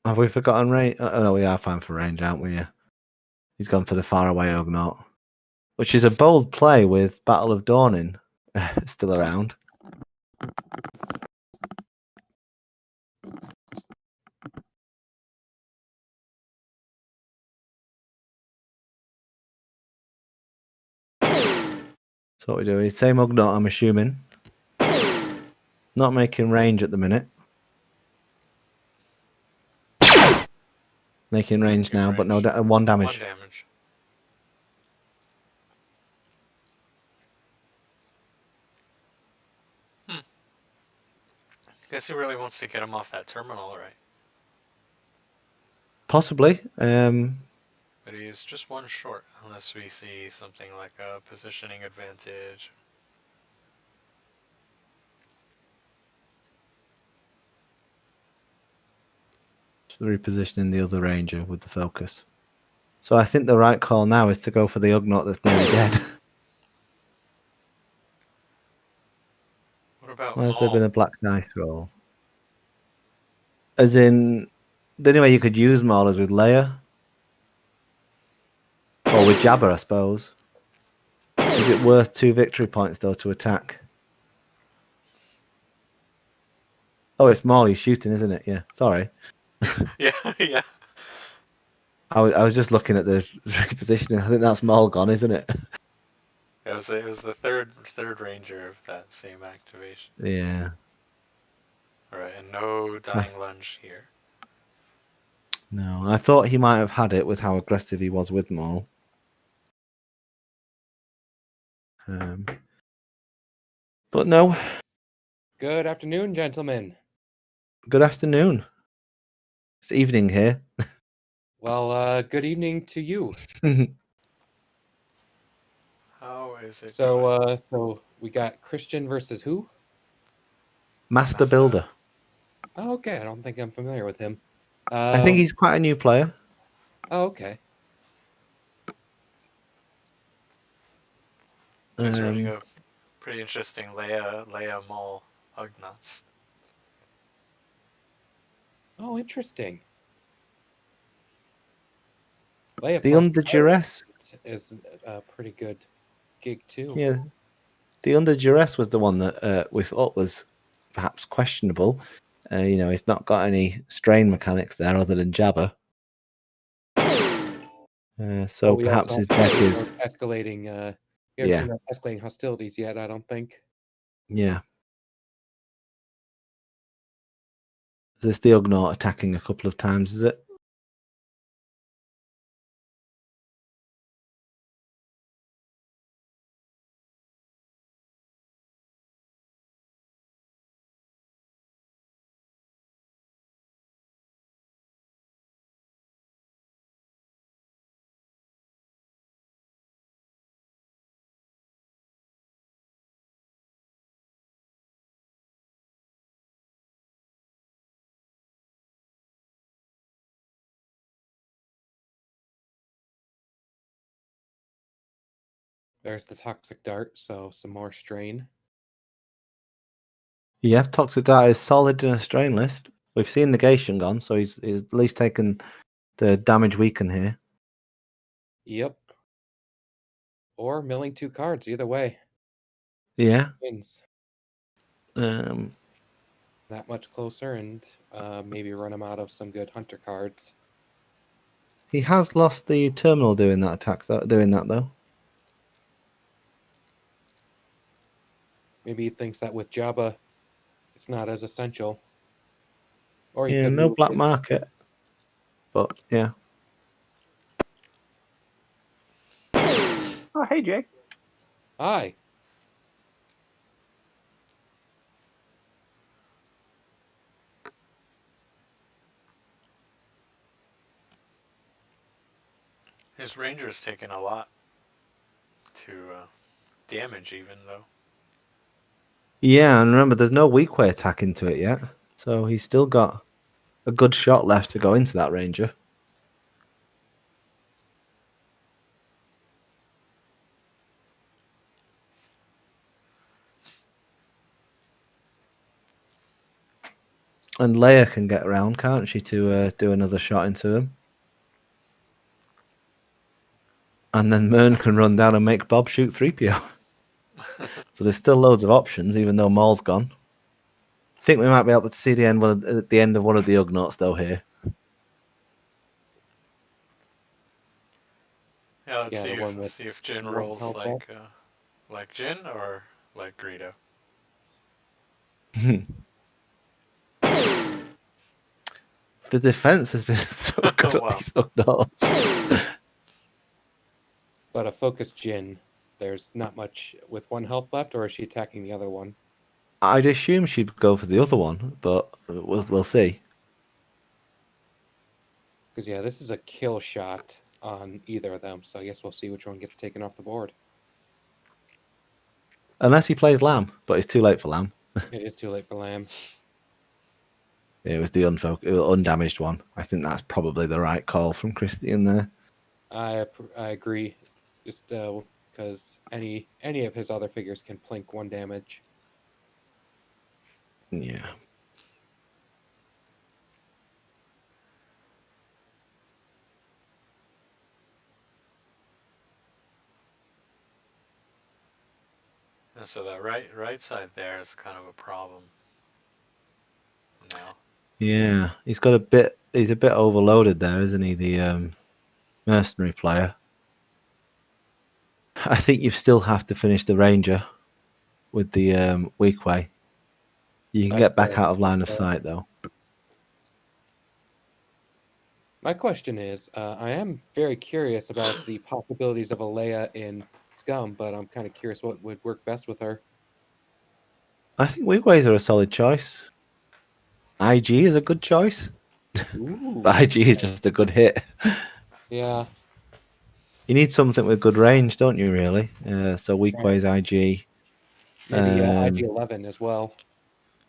Have we forgotten range? Oh, no, we are fine for range, aren't we? Yeah. He's gone for the faraway Ugnaught, which is a bold play with Battle of Dawning still around. So what we do? Same Ugnaught, I'm assuming. Not making range at the minute. Making range now, but no, 1 damage. 1 damage. Guess he really wants to get him off that terminal, right? Possibly. But he's just 1 short, unless we see something like a positioning advantage. Repositioning the other ranger with the focus. So I think the right call now is to go for the Ugnaught that's nearly dead. What about Why has there Maul? been a black dice roll? As in, the only way you could use Maul is with Leia. Or with Jabba, I suppose. Is it worth 2 victory points, though, to attack? Oh, it's Maul he's shooting, isn't it? Yeah, sorry. Yeah, yeah. I was just looking at the repositioning. I think that's Maul gone, isn't it? It was the third ranger of that same activation. Yeah. Alright, and no dying lunge here. No, I thought he might have had it with how aggressive he was with Maul. But no. Good afternoon, gentlemen. Good afternoon. It's evening here. Well, good evening to you. How is it? So we got Christian versus who? Master Builder. Oh, okay. I don't think I'm familiar with him. I think he's quite a new player. Oh, okay. He's running a pretty interesting Leia Maul Ugnaughts. Oh, interesting. Leia The plus Under Duress is a pretty good gig too. Yeah, the Under Duress was the one that we thought was perhaps questionable. He's not got any strain mechanics there other than Jabba. So we perhaps also his haven't deck seen is those escalating. We haven't Yeah. seen those escalating hostilities yet. I don't think. Yeah. There's the Ugnaught attacking a couple of times, is it? There's the toxic dart, so some more strain. Yeah, Toxic Dart is solid in a strain list. We've seen Negation gone, so he's at least taken the damage weaken here. Yep. Or milling 2 cards, either way. Yeah. Wins. That much closer, and maybe run him out of some good hunter cards. He has lost the terminal doing that though. Maybe he thinks that with Jabba, it's not as essential. Or he Yeah, could no move black his- market. But yeah. Oh, hey, Jake. Hi. His ranger's taken a lot to damage, even though. Yeah, and remember, there's no weak way attack into it yet, so he's still got a good shot left to go into that ranger. And Leia can get around, can't she, to do another shot into him? And then Mern can run down and make Bob shoot 3PO. So there's still loads of options, even though Maul's gone. I think we might be able to see the end at the end of one of the Ugnaughts, though, here. Yeah, let's Yeah, see the one with see if Jin one rolls health like Like Jin or like Greedo? The defense has been so good Wow. at these unknowns. But a focused Jin, there's not much with 1 health left, or is she attacking the other one? I'd assume she'd go for the other one, but we'll see. Because, yeah, this is a kill shot on either of them, so I guess we'll see which one gets taken off the board. Unless he plays Lamb, but it's too late for Lamb. It is too late for Lamb. It was the undamaged one. I think that's probably the right call from Christian there. I agree. Just because any of his other figures can plink 1 damage. Yeah. And so that right side there is kind of a problem now. Yeah, he's got a bit. He's a bit overloaded there, isn't he? The mercenary player. I think you still have to finish the ranger with the weak way. You can get back out of line of sight though. My question is, I am very curious about the possibilities of a Leia in Scum, but I'm kind of curious what would work best with her. I think weak ways are a solid choice. IG is a good choice. But IG is just a good hit. Yeah. You need something with good range, don't you? Really. So weak Right. ways IG. Maybe IG-11 as well.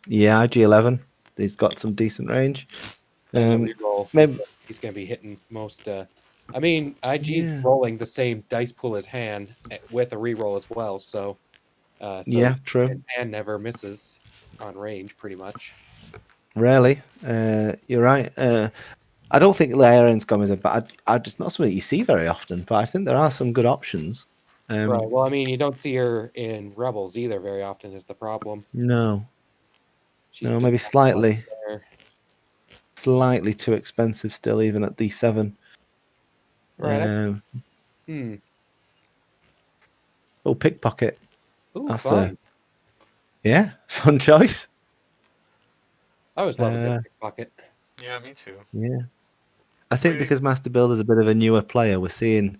Yeah, IG-11. He's got some decent range. And the reroll, Maybe. he's going to be hitting most. I mean, IG's Yeah. rolling the same dice pool as Han with a reroll as well, so Yeah, true. Han never misses on range, pretty much. Rarely. You're right. I don't think Leia and Scum is a bad. It's not something you see very often, but I think there are some good options. Right. Well, I mean, you don't see her in Rebels either very often. Is the problem? No. She's No, just maybe not slightly. there. Slightly too expensive still, even at D7. Right. Oh, pickpocket. Ooh, That's fun. fun choice. I always love a good pickpocket. Yeah, me too. Yeah. I think because Master Builder's a bit of a newer player, we're seeing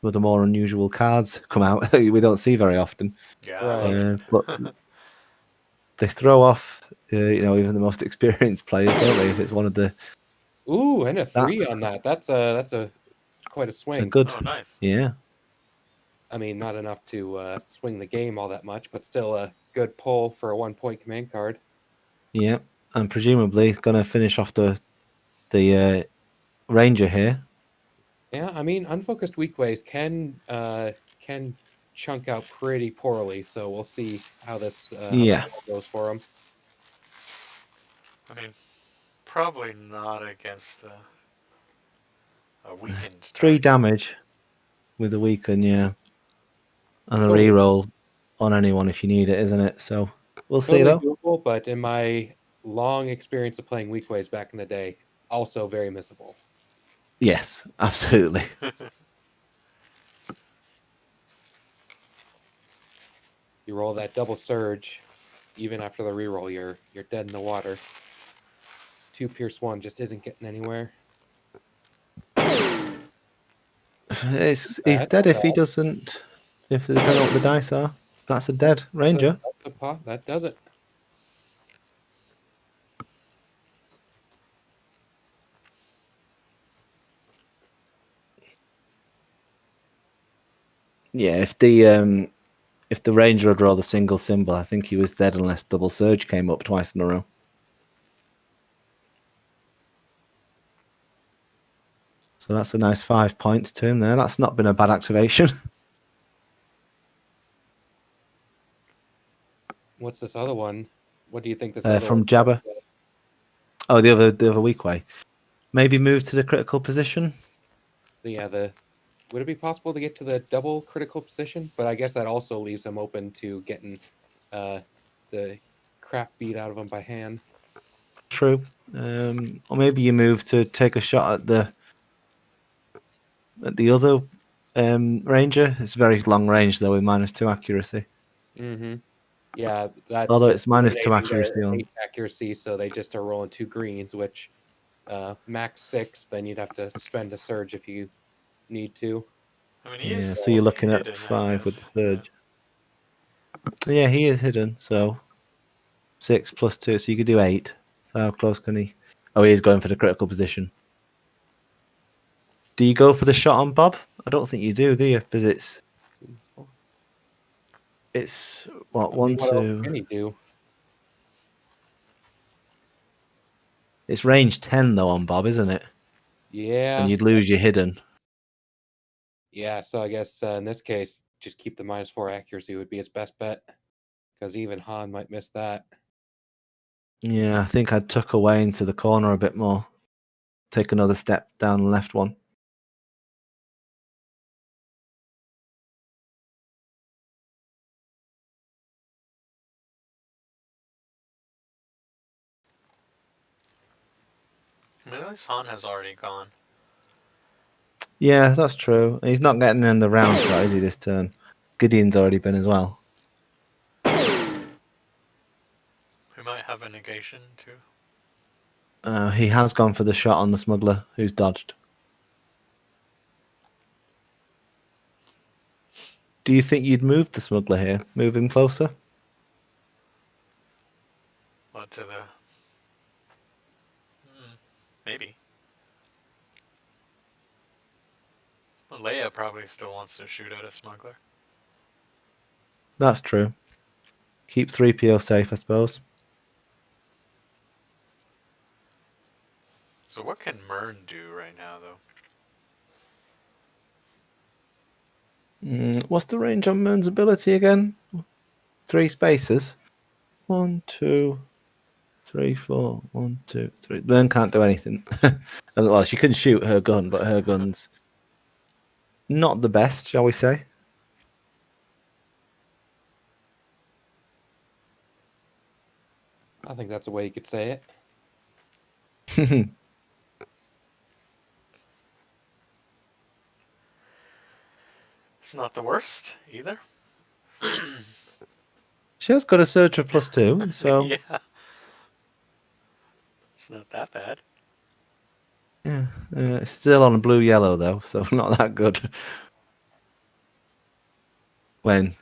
some of the more unusual cards come out that we don't see very often. Yeah, I love but it. they throw off, even the most experienced players, don't they? If it's one of the Ooh, and a 3 on that. That's a quite a swing. good. Oh, nice. Yeah. I mean, not enough to swing the game all that much, but still a good pull for a 1-point command card. Yeah, and presumably going to finish off the ranger here. Yeah, I mean, unfocused weak ways can chunk out pretty poorly, so we'll see how this goes for him. I mean, probably not against a weakened 3 damage with a weaken, yeah, and a Totally. reroll on anyone if you need it, isn't it? So we'll see Totally though. doable, but in my long experience of playing weak ways back in the day, also very missable. Yes, absolutely. You roll that double surge, even after the reroll, you're dead in the water. 2 Pierce 1 just isn't getting anywhere. He's dead if he doesn't. If they don't know what the dice are, that's a dead ranger. That's a pot. That does it. Yeah, if the ranger had rolled a single symbol, I think he was dead unless double surge came up twice in a row. So that's a nice 5 points to him there. That's not been a bad activation. What's this other one? What do you think this other From one is? Jabba? Oh, the other weak way. Maybe move to the critical position. Would it be possible to get to the double critical position? But I guess that also leaves him open to getting the crap beat out of him by Han. True. Or maybe you move to take a shot at the other Ranger. It's very long range though, with -2 accuracy. Mm-hmm. Yeah, that's Although just it's -2 eliminating their accuracy on. 8 accuracy, so they just are rolling 2 greens, which max 6. Then you'd have to spend a surge if you need to. I mean, he Yeah, is so you're looking at hidden, I 5 with the guess. surge. Yeah, he is hidden. So 6 + 2, so you could do 8. So how close can he? Oh, he is going for the critical position. Do you go for the shot on Bob? I don't think you do you? Because it's what I mean, 1, what else 2. can he do? It's range 10 though on Bob, isn't it? Yeah. And you'd lose your hidden. Yeah, so I guess in this case, just keep the -4 accuracy would be his best bet, because even Han might miss that. Yeah, I think I'd tuck away into the corner a bit more. Take another step down the left one. I mean, at least Han has already gone. Yeah, that's true. He's not getting in the round shot, is he, this turn? Gideon's already been as well. We might have a negation too. He has gone for the shot on the smuggler, who's dodged. Do you think you'd move the smuggler here? Move him closer? What to the... maybe. Well, Leia probably still wants to shoot at a smuggler. That's true. Keep 3PO safe, I suppose. So what can Mern do right now, though? What's the range on Moon's ability again? 3 spaces. 1, 2, 3, 4. 1, 2, 3. Moon can't do anything. Well, she can shoot her gun, but her gun's not the best, shall we say? I think that's a way you could say it. It's not the worst, either. She has got a surge of +2, so... Yeah. It's not that bad. Yeah, it's still on a blue-yellow, though, so not that good. When,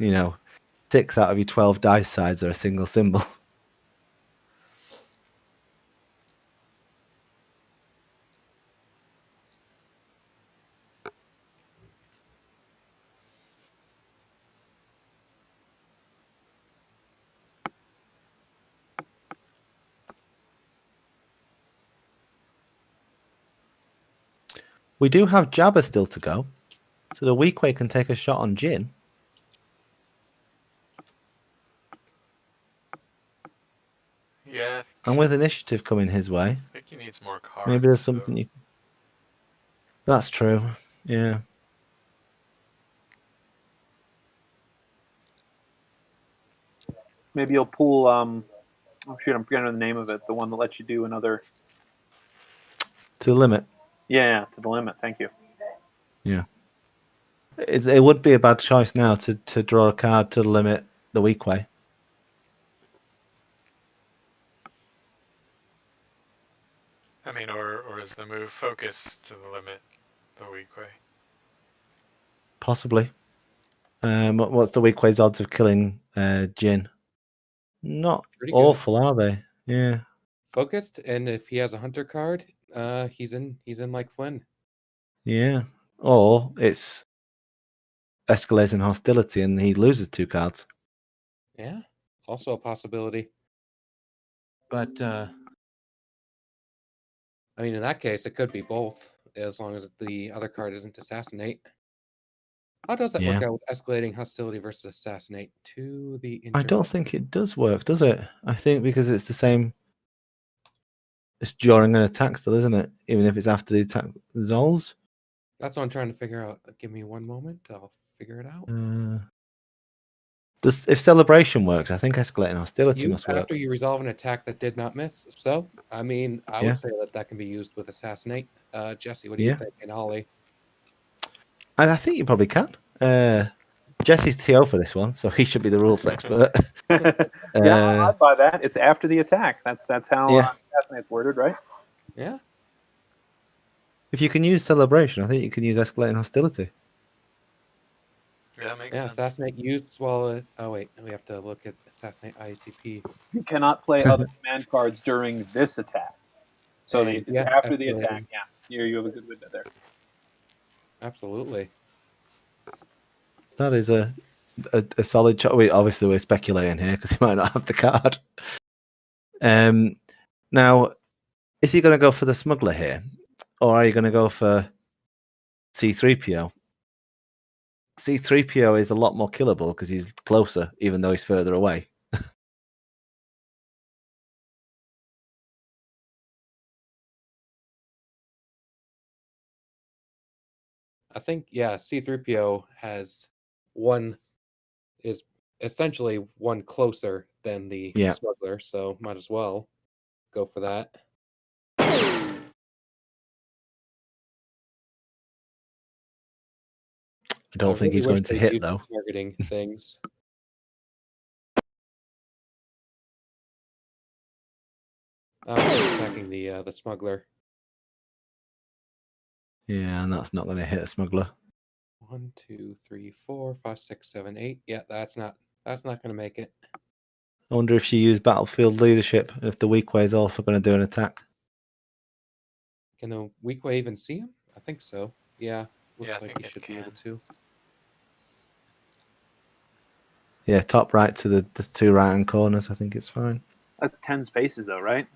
6 out of your 12 dice sides are a single symbol. We do have Jabba still to go, so the Weequay can take a shot on Jin. Yeah. And with initiative coming his way, I think he needs more cards. maybe there's something you... That's true, yeah. Maybe you'll pull. Oh shoot, I'm forgetting the name of it. The one that lets you do another. To the limit. Yeah, to the limit. Thank you. Yeah. It would be a bad choice now to draw a card to the limit the Weequay. I mean, or is the move focus to the limit the Weequay? Possibly. What's the Weequay's odds of killing Jin? Not Pretty good. awful, are they? Yeah. Focused, and if he has a hunter card, he's in like Flynn. Yeah. Or it's escalating hostility and he loses 2 cards. Yeah, also a possibility. But I mean, in that case, it could be both, as long as the other card isn't assassinate. How does that work Yeah. out with escalating hostility versus assassinate to the I injured? don't think it does work, does it? I think because it's the same. It's during an attack still, isn't it? Even if it's after the attack resolves. That's what I'm trying to figure out. Give me one moment. I'll figure it out. If celebration works, I think escalating hostility must work. After you resolve an attack that did not miss. So, I mean, I Yeah. would say that can be used with assassinate. Jesse, what do you Yeah. think? And Ollie? I think you probably can. Jesse's TO for this one, so he should be the rules expert. Yeah, I'd buy that. It's after the attack. That's how Yeah. Assassinate's worded, right? Yeah. If you can use celebration, I think you can use escalating hostility. Yeah, that makes Yeah, sense. assassinate used while. Oh wait, we have to look at assassinate IACP. You cannot play other command cards during this attack. So And, it's yeah, after the escalating. attack. Yeah, you have a good window there. Absolutely. That is a solid choice. Obviously, we're speculating here because he might not have the card. Now, is he going to go for the smuggler here, or are you going to go for C3PO? C3PO is a lot more killable because he's closer, even though he's further away. I think, yeah, C3PO is essentially one closer than the Yeah. smuggler, so might as well go for that. I don't think really he's wish going to they'd hit, use though. targeting things. Just attacking the smuggler. Yeah, and that's not going to hit a smuggler. 1, 2, 3, 4, 5, 6, 7, 8. Yeah, that's not going to make it. I wonder if she used battlefield leadership, if the weak way is also going to do an attack. Can the weak way even see him? I think so. Yeah, looks Yeah, I like think he it should be able can. to. Yeah, top right to the two right-hand corners. I think it's fine. That's 10 spaces, though, right?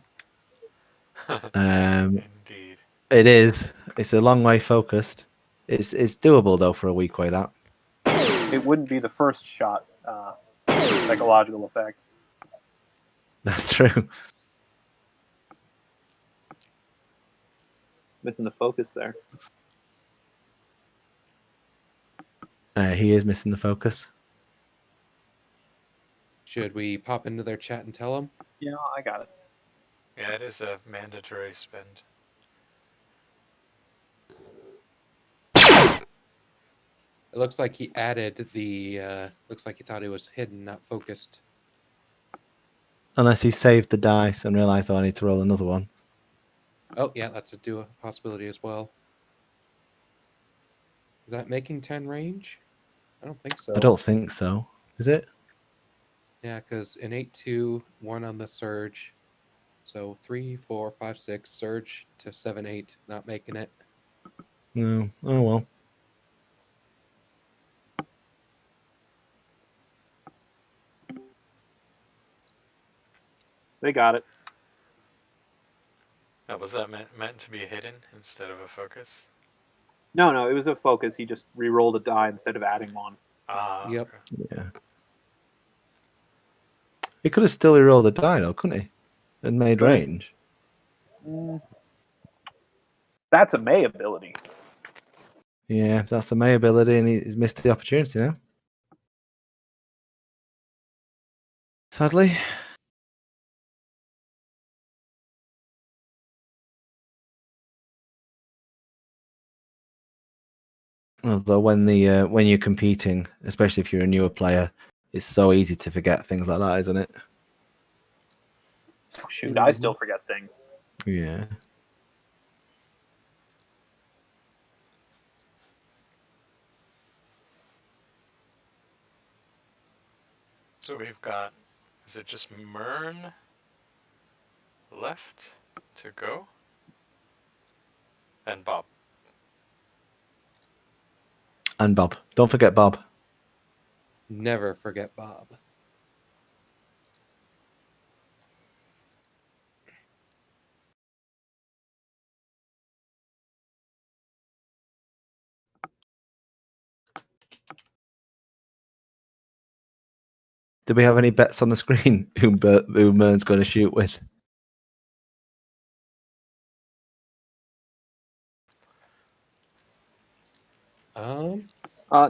Indeed. It is. It's a long way focused. It's doable though for a weak way. That It wouldn't be the first shot psychological effect. that's true. Missing the focus there. He is missing the focus. Should we pop into their chat and tell them? Yeah, I got it. Yeah, it is a mandatory spend. It looks like he added the. Looks like he thought it was hidden, not focused. Unless he saved the dice and realized, oh, I need to roll another one. Oh yeah, that's a possibility as well. Is that making 10 range? I don't think so. I don't think so. Is it? Yeah, because in 8-2, 1 on the surge. So 3, 4, 5, 6, surge to 7, 8, not making it. No. Oh well. They got it. Oh, was that meant to be hidden instead of a focus? No, it was a focus. He just re-rolled a die instead of adding one. Yep. Okay. Yeah. He could have still rolled the die though, couldn't he? And made Right. range. That's a May ability. Yeah, that's a May ability, and he's missed the opportunity now. Sadly. Although when you're competing, especially if you're a newer player, it's so easy to forget things like that, isn't it? Oh, shoot, I still forget things. Yeah. So we've got, is it just Mern left to go? And Bob. And Bob. Don't forget Bob. Never forget Bob. Do we have any bets on the screen who Mern's going to shoot with?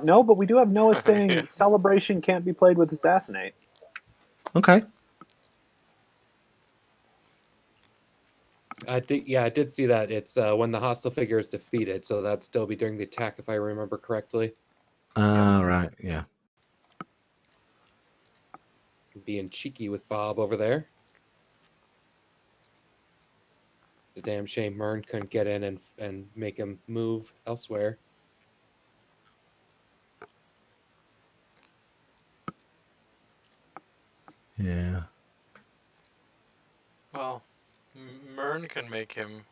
No, but we do have Noah saying Celebration can't be played with Assassinate. Okay. I did see that. It's when the hostile figure is defeated, so that'd still be during the attack, if I remember correctly. Ah, right, yeah. Being cheeky with Bob over there. It's a damn shame Mern couldn't get in and make him move elsewhere. Yeah. Well, Mern can make him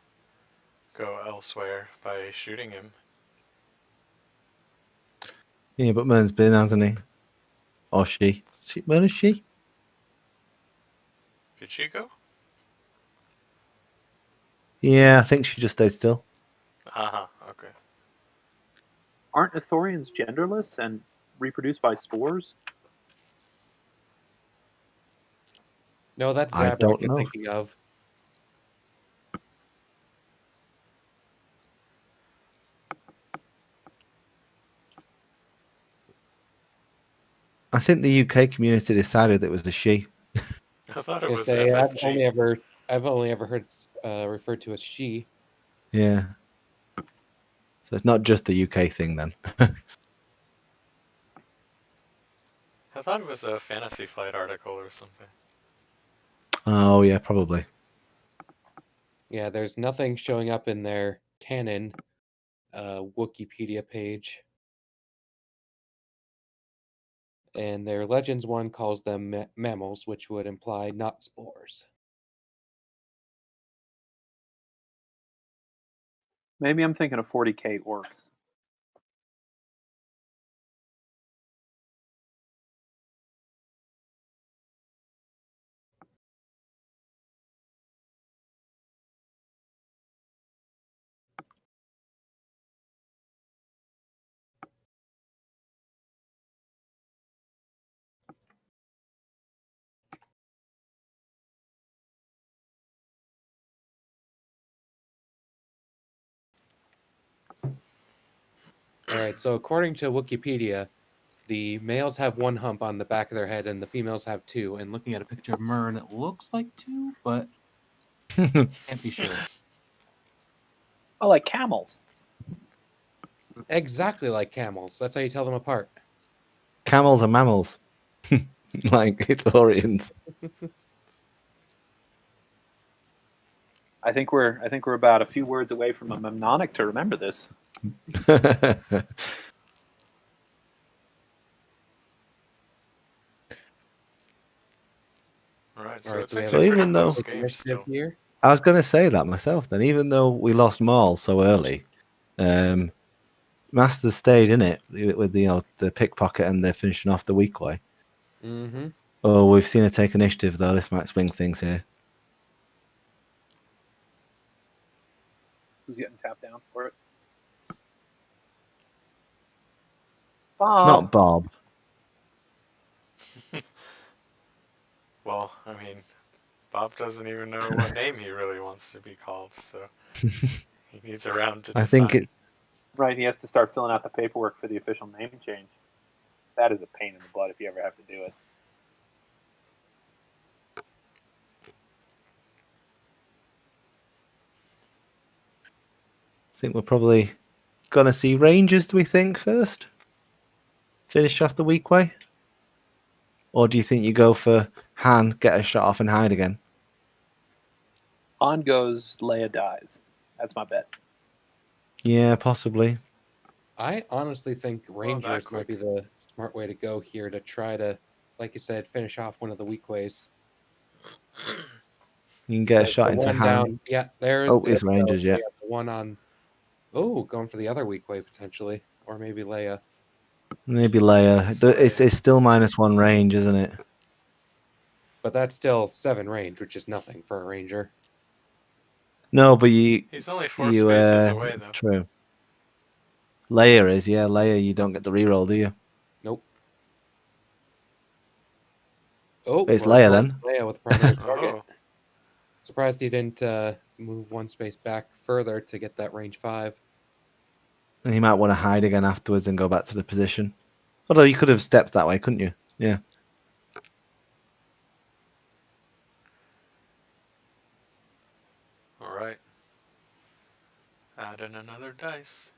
go elsewhere by shooting him. Yeah, but Mern's been, hasn't he? Or she? Mern is she? Did she go? Yeah, I think she just stayed still. Okay. Aren't Ithorians genderless and reproduce by spores? No, that's I Zabrak don't you're know. thinking of. I think the UK community decided it was a she. I thought I it was was gonna say FFG. I've only ever heard referred to as she. Yeah. So it's not just the UK thing then. I thought it was a Fantasy Flight article or something. Oh yeah, probably. Yeah, there's nothing showing up in their canon Wikipedia page. And their Legends one calls them mammals, which would imply not spores. Maybe I'm thinking of 40k orcs. All right, so according to Wikipedia, the males have one hump on the back of their head and the females have two. And looking at a picture of Mern, it looks like two, but can't be sure. Oh, like camels. Exactly like camels. That's how you tell them apart. Camels are mammals. Like Ithorians. I think we're about a few words away from a mnemonic to remember this. Alright, All so right, it's so we have So even though initiative here. I was going to say that myself, then even though we lost Maul so early, Masters stayed in it with the pickpocket and they're finishing off the weak way. Mm-hmm. Oh, we've seen her take initiative though. This might swing things here. Who's getting tapped down for it? Bob. Not Bob. Well, I mean, Bob doesn't even know what name he really wants to be called, so he needs a round to decide. I think it. Right, he has to start filling out the paperwork for the official name change. That is a pain in the butt if you ever have to do it. I think we're probably gonna see Rangers. Do we think first? Finish off the weak way, or do you think you go for Han, get a shot off, and hide again? On goes, Leia dies. That's my bet. Yeah, possibly. I honestly think Rangers might be the smart way to go here to try to, like you said, finish off one of the weak ways. You can get a Like shot the into one Han. down. Yeah, there It's we go. Rangers. Yeah. We have the one on. Oh, going for the other weak way potentially, or maybe Leia. Maybe Leia. It's still -1 range, isn't it? But that's still 7 range, which is nothing for a ranger. No, but you. He's only 4 spaces away, though. True. Leia is, yeah. Leia, you don't get the reroll, do you? Nope. Oh, It's we're Leia going then. Leia with the primary target. Surprised he didn't move 1 space back further to get that range 5. And you might want to hide again afterwards and go back to the position. Although you could have stepped that way, couldn't you? Yeah. Alright, Add in another dice.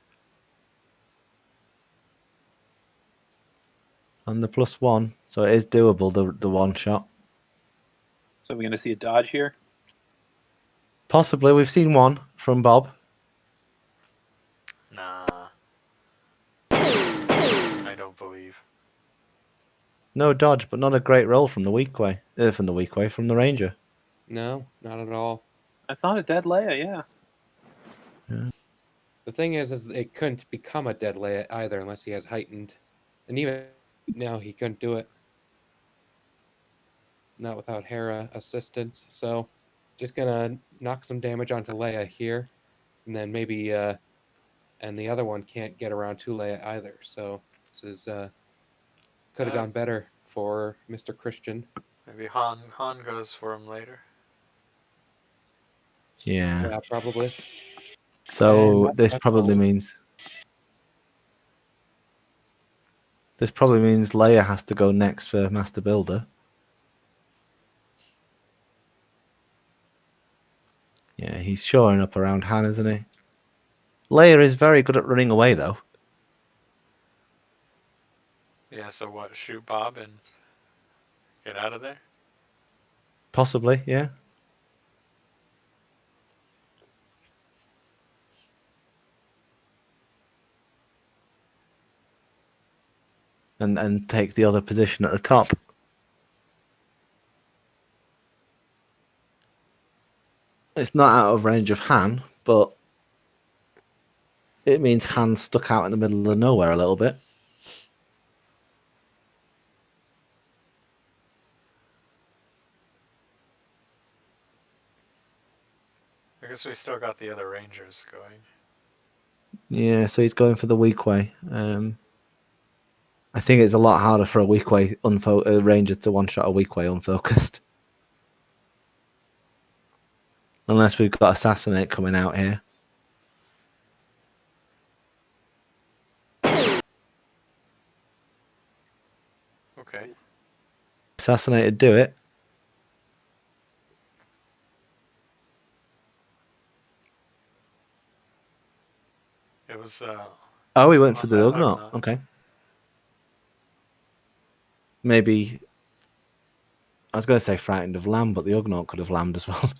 And the +1, so it is doable, the one shot. So we're going to see a dodge here? Possibly. We've seen one from Bob. Nah. I don't believe. No dodge, but not a great roll from the weak way. From the ranger. No, not at all. That's not a dead Leia, yeah. The thing is it couldn't become a dead Leia either unless he has heightened. And even now, he couldn't do it. Not without Hera assistance. So, just gonna knock some damage onto Leia here. And then maybe, and the other one can't get around to Leia either. So, this is, could have gone better for Mr. Christian. Maybe Han goes for him later. Yeah. Yeah, probably. So And this probably means Leia has to go next for Master Builder. Yeah, he's shoring up around Han, isn't he? Leia is very good at running away, though. Yeah, so what? Shoot Bob and get out of there? Possibly, yeah. And take the other position at the top. It's not out of range of Han, but it means Han's stuck out in the middle of nowhere a little bit. I guess we still got the other Rangers going. Yeah, so he's going for the weak way. I think it's a lot harder for a weak way ranger to one-shot a weak way unfocused. Unless we've got Assassinate coming out here. Okay. Assassinated, do it. It was, Oh, he went for on the that Ugnaught. Ugnaught. Okay. Maybe. I was going to say frightened of lamb, but the Ugnaught could have lambed as well.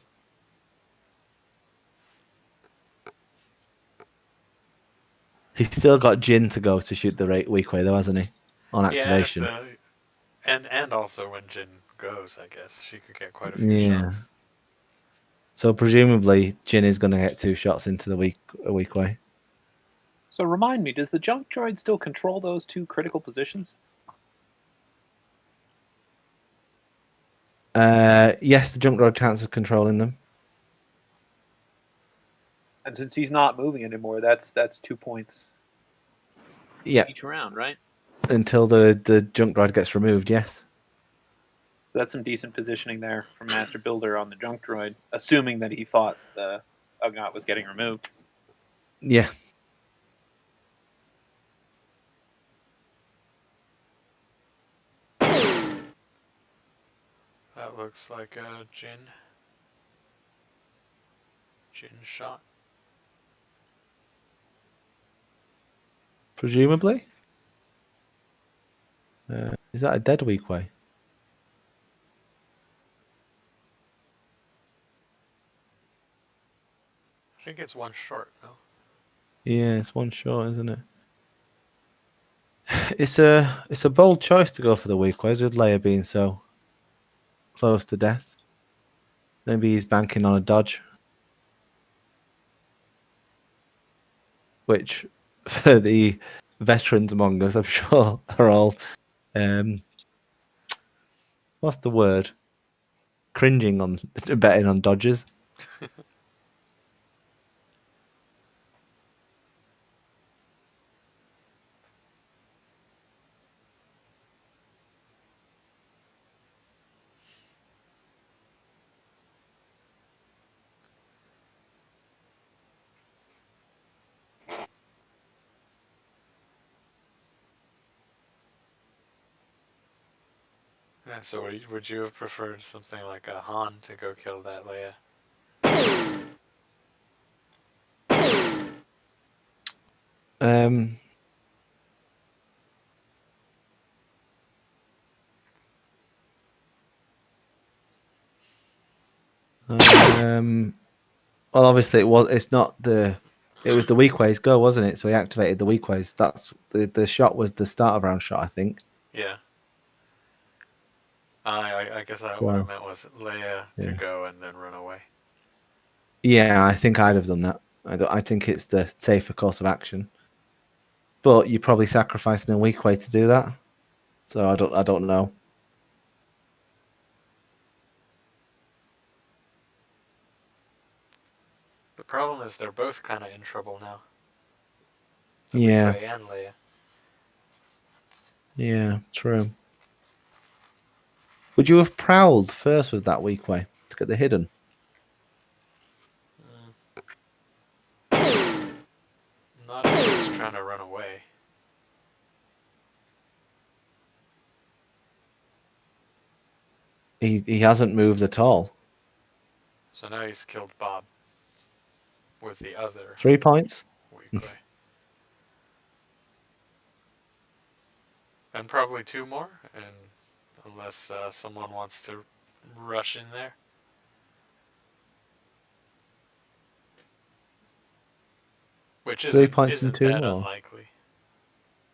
He's still got Jin to go to shoot the weak way, though, hasn't he? On activation. Yeah, and also when Jin goes, I guess she could get quite a few Yeah. shots. So presumably Jin is going to get 2 shots into the weak way. So remind me, does the junk droid still control those 2 critical positions? Yes, the junk droid counts as controlling them. And since he's not moving anymore, that's 2 points Yeah. each round, right? Until the junk droid gets removed, yes. So that's some decent positioning there from Master Builder on the junk droid, assuming that he thought the Ugnaught was getting removed. Yeah. That looks like a Jin shot. Presumably. Is that a dead weak way? I think it's one short, no? Yeah, it's one short, isn't it? It's a bold choice to go for the weak ways with Leia being so close to death. Maybe he's banking on a dodge. Which, for the veterans among us, I'm sure are all, what's the word? Cringing on betting on dodges. Yeah, so would you have preferred something like a Han to go kill that Leia? Um, well, obviously it was. It's not the. It was the weak ways go, wasn't it? So he activated the weak ways. That's the shot was the start of round shot, I think. Yeah. I guess what I Well, meant was Leia to yeah. go and then run away. Yeah, I think I'd have done that. I think it's the safer course of action. But you're probably sacrificing a weak way to do that. So I don't know. The problem is they're both kind of in trouble now. The Yeah. Weequay and Leia. Yeah, true. Would you have prowled first with that weak way to get the hidden? Not if he's trying to run away. He hasn't moved at all. So now he's killed Bob with the other 3 points. Weequay. And probably 2 more, and unless someone wants to rush in there. Which 3 points and isn't 2 that more. unlikely.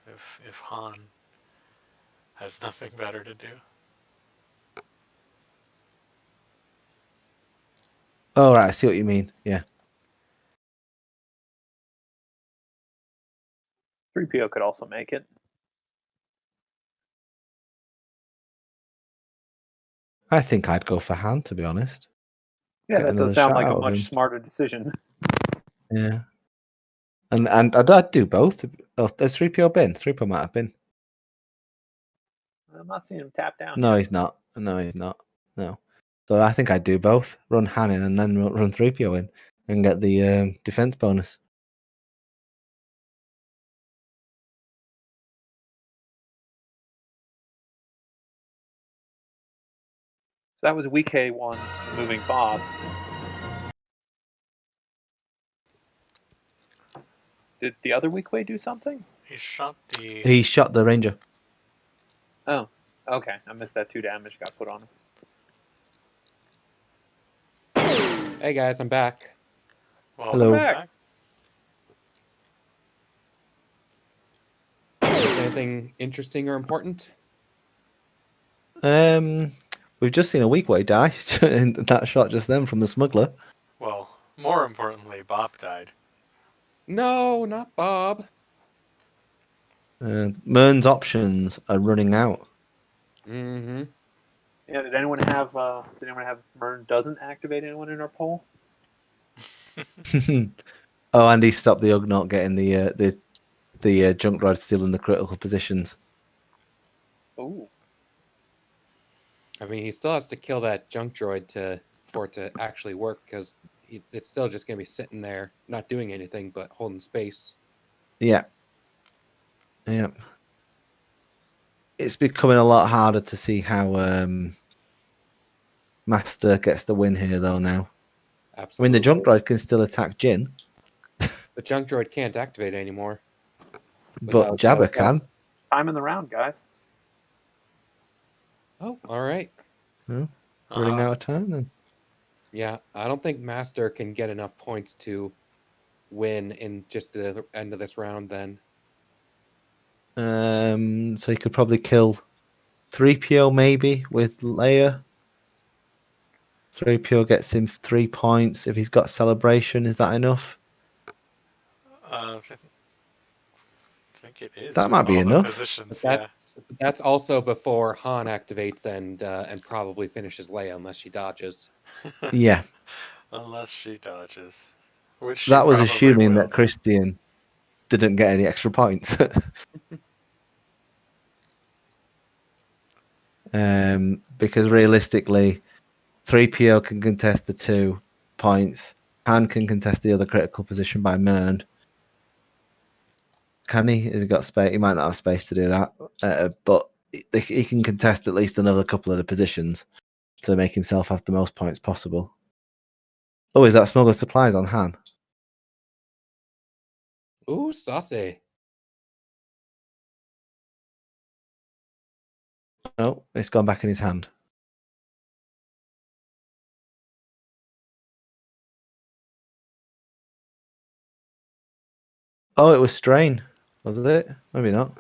If Han has nothing better to do. Oh, right. I see what you mean. Yeah. 3PO could also make it. I think I'd go for Han, to be honest. Yeah, Get that another does sound shot like a out of much him. smarter decision. Yeah. And I'd do both. Oh, there's 3PO been. 3PO might have been. I'm not seeing him tap down. No, yet. he's not. No, he's not. No. So I think I'd do both. Run Han in and then run 3PO in and get the defense bonus. So that was Weequay one moving Bob. Did the other Weequay do something? He shot the... He shot the ranger. Oh, okay. I missed that 2 damage got put on him. Hey guys, I'm back. Hello. Back. Is there anything interesting or important? We've just seen a weak way die in that shot just then from the smuggler. Well, more importantly, Bob died. No, not Bob. Mern's options are running out. Mm-hmm. Yeah, did anyone have Mern doesn't activate anyone in our poll? Oh, and he stopped the Ugnaught getting the junk rod stealing the critical positions. Oh. I mean, he still has to kill that junk droid for it to actually work, because it's still just going to be sitting there, not doing anything, but holding space. Yeah. Yeah. It's becoming a lot harder to see how Master gets the win here, though, now. Absolutely. I mean, the junk droid can still attack Jin. The junk droid can't activate anymore. But Jabba can. Time in the round, guys. Oh, all right. Well, running out of time, then. Yeah, I don't think Master can get enough points to win in just the end of this round, then. So he could probably kill 3PO maybe with Leia. 3PO gets him 3 points. If he's got celebration, is that enough? I think it is. That might be all the enough. Positions, That's also before Han activates and probably finishes Leia, unless she dodges. Yeah. Unless she dodges. Which she That was probably assuming will. that Christian didn't get any extra points. Because realistically, 3PO can contest the 2 points. Han can contest the other critical position by Mern. Can he? Has he got space? He might not have space to do that. But he can contest at least another couple of the positions to make himself have the most points possible. Oh, is that smuggled supplies on Han? Ooh, saucy. Oh, it's gone back in his hand. Oh, it was strain, was it? Maybe not.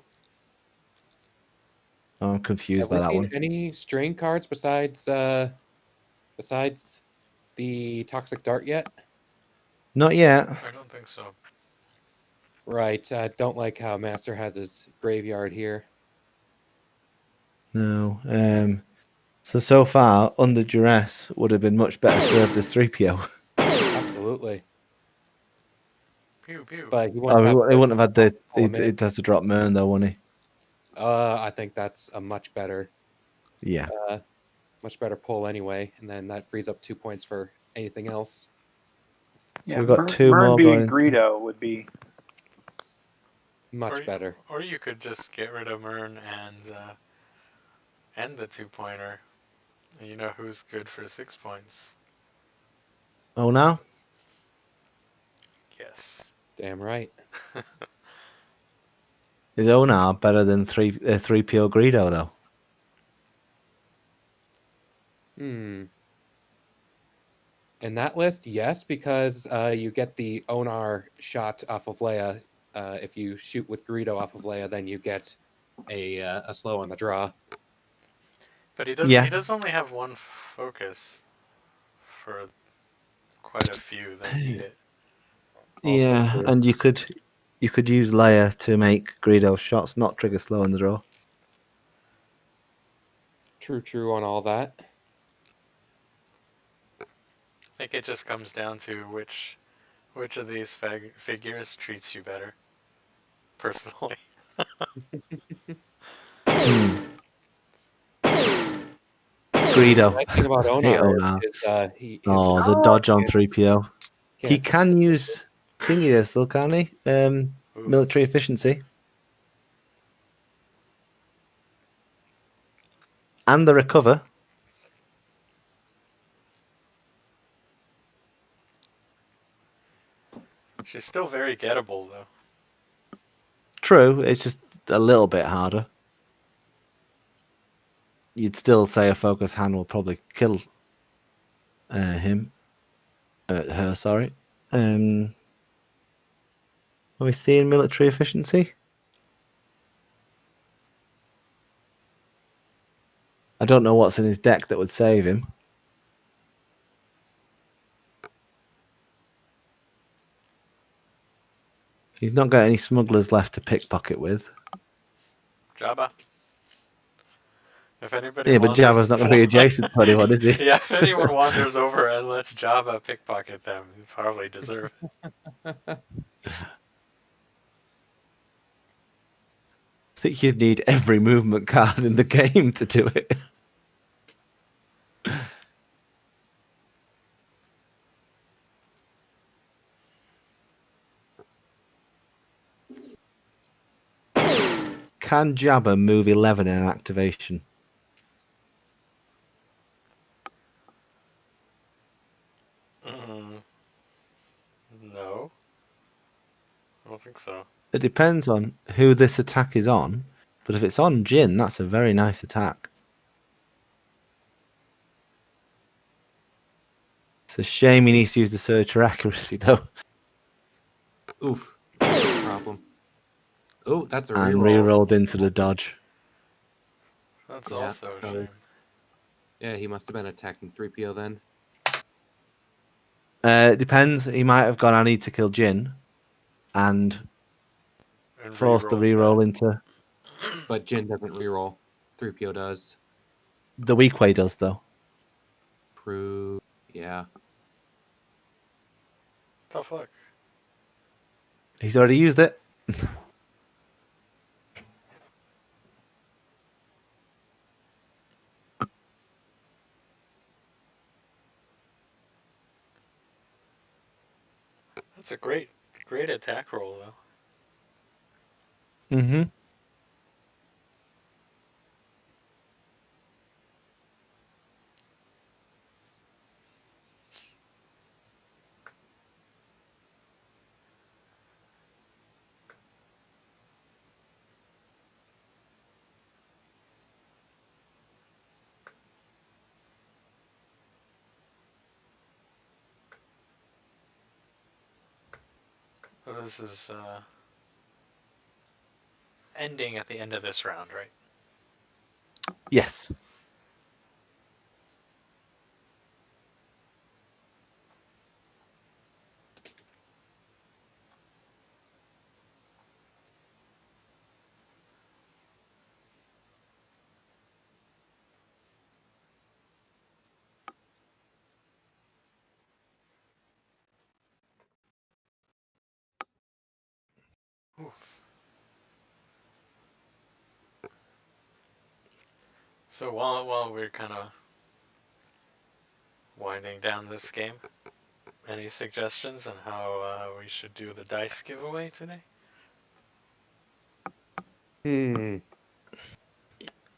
Oh, I'm confused Have by we that seen one. any strain cards besides the toxic dart yet? Not yet. I don't think so. Right. Don't like how Master has his graveyard here. No. So far, under duress would have been much better served as 3PO. Absolutely. Pew pew. But he Oh, he wouldn't have had the. It has to drop Mern though, wouldn't he? I think that's a much better Yeah. pull anyway, and then that frees up 2 points for anything else. So Yeah, we've got two Mern more being going. Greedo would be much better. Or you could just get rid of Mern and the 2-pointer. You know who's good for 6 points? Oh, now? Yes. Damn right. Is Onar better than 3PO Greedo though? In that list, yes, because you get the Onar shot off of Leia. If you shoot with Greedo off of Leia, then you get a slow on the draw. But he does only have one focus for quite a few that need it. Yeah, and you could use Leia to make Greedo's shots not trigger slow in the draw. True on all that. I think it just comes down to which of these figures treats you better. Personally. Greedo. The nice thing about Hey, Onar is the dodge on 3PO. He can use thingy this though, can't he? Military efficiency. And the recover. She's still very gettable though. True, it's just a little bit harder. You'd still say a focus hand will probably kill him. Her, sorry. Are we seeing military efficiency? I don't know what's in his deck that would save him. He's not got any smugglers left to pickpocket with. Jabba. If anybody Yeah, but wanders... Jabba's not going to be adjacent to anyone, is he? Yeah, if anyone wanders over and lets Jabba pickpocket them, you probably deserve it. I think you'd need every movement card in the game to do it. Can Jabba move 11 in an activation? No. I don't think so. It depends on who this attack is on, but if it's on Jin, that's a very nice attack. It's a shame he needs to use the surge for accuracy, though. Oof. Problem. Oh, that's a reroll. And re-rolled into the dodge. That's also a shame. Yeah, he must have been attacking 3PO then. It depends. He might have gone, I need to kill Jin, and forced the re-roll into... But Jin doesn't reroll. 3PO does. The weak way does, though. True. Yeah. Tough luck. He's already used it. That's a great attack roll, though. Mm-hmm. So this is ending at the end of this round, right? Yes. So while we're kind of winding down this game, any suggestions on how we should do the dice giveaway today? I mean,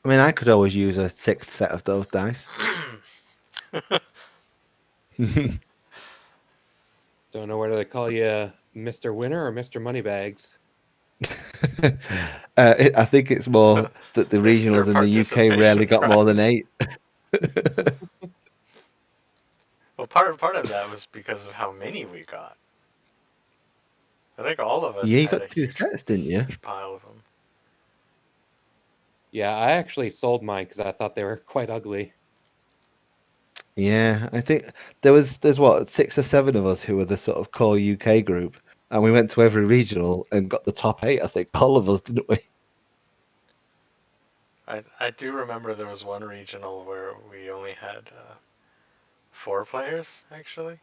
I could always use a 6th set of those dice. Don't know whether they call you Mr. Winner or Mr. Moneybags. I think it's more that the regionals in the UK rarely got more than 8. Well, part of that was because of how many we got. I think all of us Yeah, you had got a 2 sets, didn't you? huge pile of them. Yeah, I actually sold mine because I thought they were quite ugly. Yeah, I think there's what 6 or 7 of us who were the sort of core UK group, and we went to every regional and got the top 8. I think all of us, didn't we? I do remember there was one regional where we only had 4 players, actually. It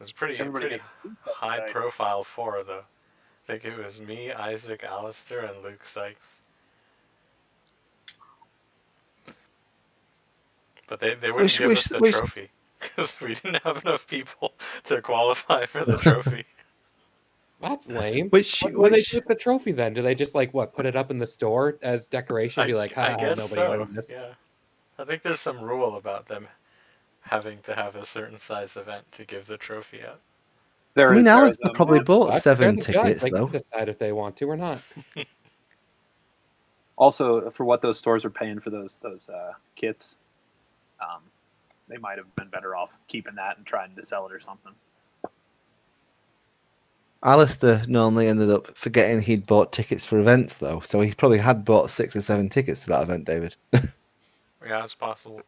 was pretty gets high dice. profile 4, though. I think it was me, Isaac, Alistair, and Luke Sykes. But they wouldn't give us the trophy because we didn't have enough people to qualify for the trophy. That's lame. What Which do they do with the trophy then? Do they just like what put it up in the store as decoration? Be like, I ha, guess nobody so. owned this. Yeah, I think there's some rule about them having to have a certain size event to give the trophy out. I mean, Alistair probably bought They're 7 the judge. tickets They though. can decide if they want to or not. Also, for what those stores are paying for those kits, they might have been better off keeping that and trying to sell it or something. Alistair normally ended up forgetting he'd bought tickets for events though, so he probably had bought 6 or 7 tickets to that event, David. Yeah, it's possible.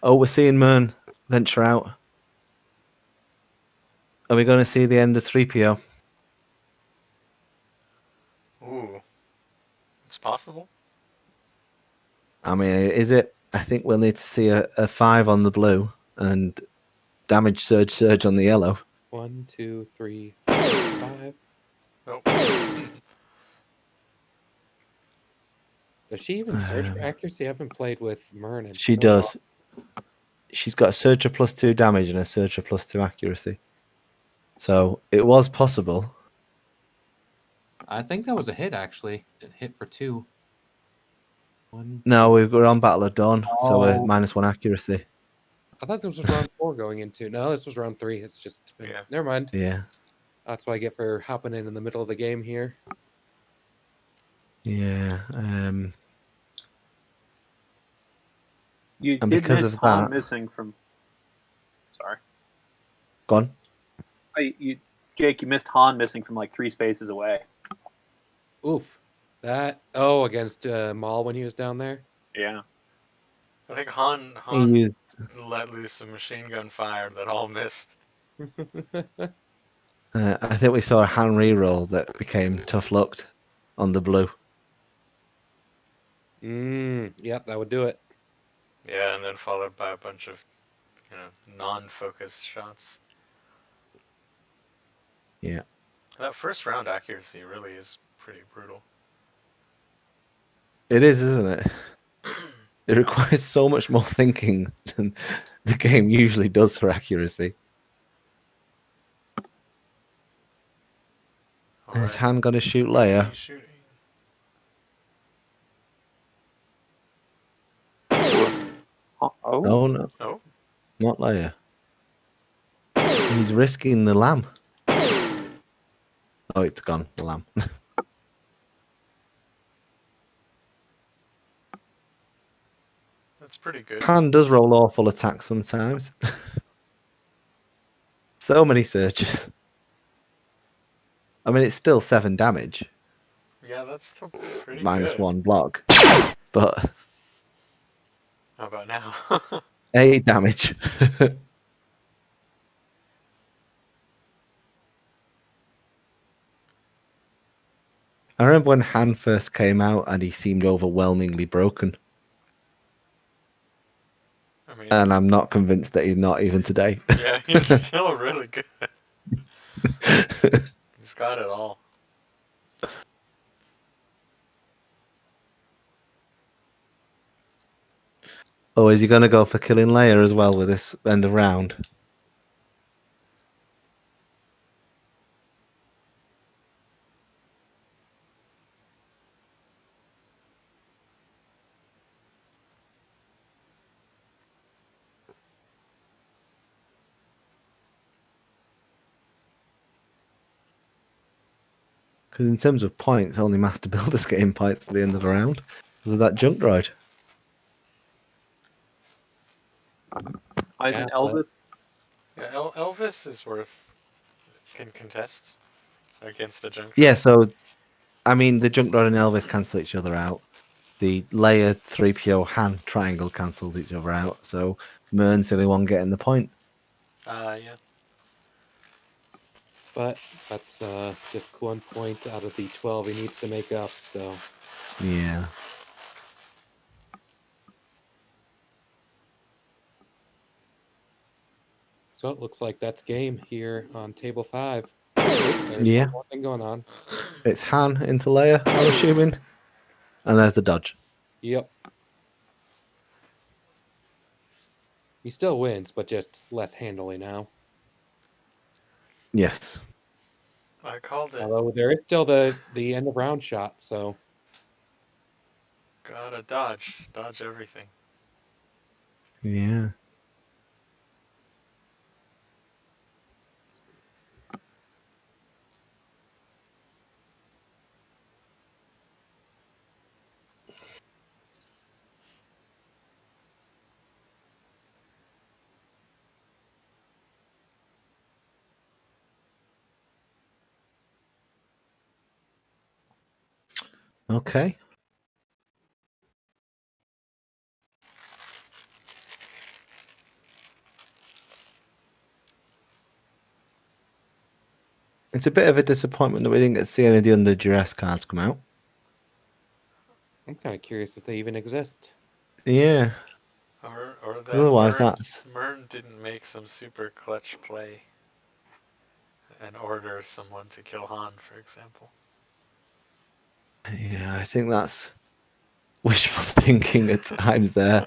Oh, we're seeing Mern venture out. Are we going to see the end of 3PO? Ooh, it's possible. I mean, is it? I think we'll need to see a 5 on the blue and damage surge on the yellow. 1, 2, 3, 4, 5. Nope. Does she even search for accuracy? I haven't played with Mern in She so does. long. She's got a surge of +2 damage and a surge of +2 accuracy. So it was possible. I think that was a hit actually. It hit for 2. 1, No, we're on Battle of Dawn, so we're Oh. -1 accuracy. I thought this was round 4 going into. No, this was round 3. It's just been, never mind. Yeah. That's what I get for hopping in the middle of the game here. Yeah. You And did because miss of Han that- missing from. Sorry. Go on. Jake, you missed Han missing from like 3 spaces away. Oof. That against Maul when he was down there. Yeah. I think Han used- let loose some machine gun fire that all missed. I think we saw a hand reroll that became tough lucked on the blue. Yep, that would do it. Yeah, and then followed by a bunch of non-focused shots. Yeah. That first round accuracy really is pretty brutal. It is, isn't it? It requires so much more thinking than the game usually does for accuracy. His hand got to shoot Leia. Oh no. Oh. Not Leia. He's risking the lamb. Oh, it's gone, the lamb. That's pretty good. Han does roll awful attacks sometimes. So many searches. I mean, it's still 7 damage. Yeah, that's still pretty Minus good. 1 block. But How about now? 8 damage. I remember when Han first came out and he seemed overwhelmingly broken. I mean, And I'm not convinced that he's not even today. yeah, he's still really good. He's got it all. Oh, is he going to go for killing Leia as well with this end of round? Because in terms of points, only Master Builders getting points at the end of the round because of that junk droid. Isn't Elvis? Yeah, Elvis is can contest against the junk. Yeah, so I mean, the junk droid and Elvis cancel each other out. The Leia 3PO Han triangle cancels each other out. So Mern's the only one getting the point. Yeah. But that's just 1 point out of the 12 he needs to make up, so. Yeah. So it looks like that's game here on table 5. There's Yeah. one more thing going on. It's Han into Leia, I'm assuming. And there's the dodge. Yep. He still wins, but just less handily now. Yes. I called it. Although there is still the end of round shot, so. Gotta dodge everything. Yeah. Okay. It's a bit of a disappointment that we didn't get to see any of the under duress cards come out. I'm kind of curious if they even exist. Yeah. Or that Otherwise, that's Mern didn't make some super clutch play and order someone to kill Han, for example. yeah. I think that's wishful thinking at times there.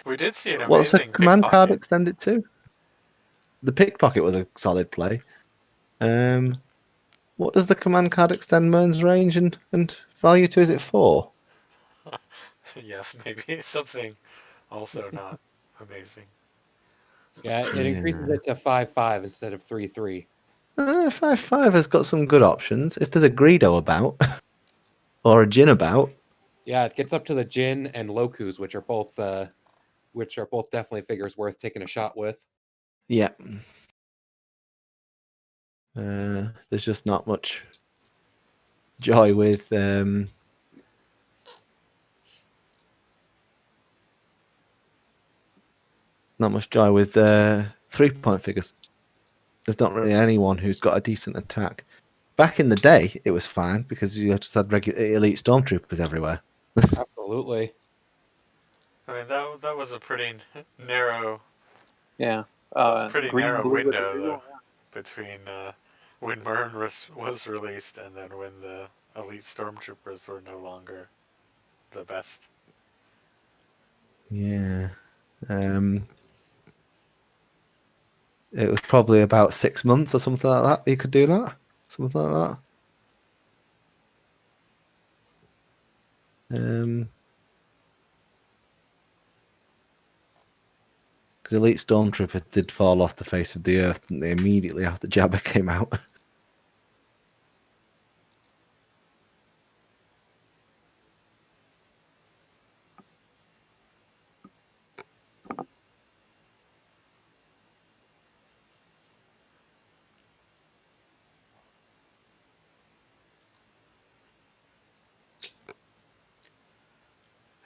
We did see an What's the amazing command card pickpocket. extended to? The pickpocket was a solid play. What does the command card extend Mern's range and value to? Is it 4? Yeah, maybe something also not amazing. Yeah, it increases it to 5/5 instead of 3/3. 5/5 has got some good options. If there's a Greedo about or a Jin about. Yeah, it gets up to the Jin and Lokus, which are both definitely figures worth taking a shot with. Yeah. There's just not much joy with not much joy with 3-point figures. There's not really anyone who's got a decent attack. Back in the day, it was fine because you just had regular elite stormtroopers everywhere. Absolutely. I mean, that was a pretty narrow. Yeah. It's a pretty Green, narrow blue with the window blue, though, between when Mern was released and then when the elite stormtroopers were no longer the best. Yeah. It was probably about 6 months or something like that. You could do that. Something like that. Because elite stormtroopers did fall off the face of the earth, didn't they, immediately after Jabba came out.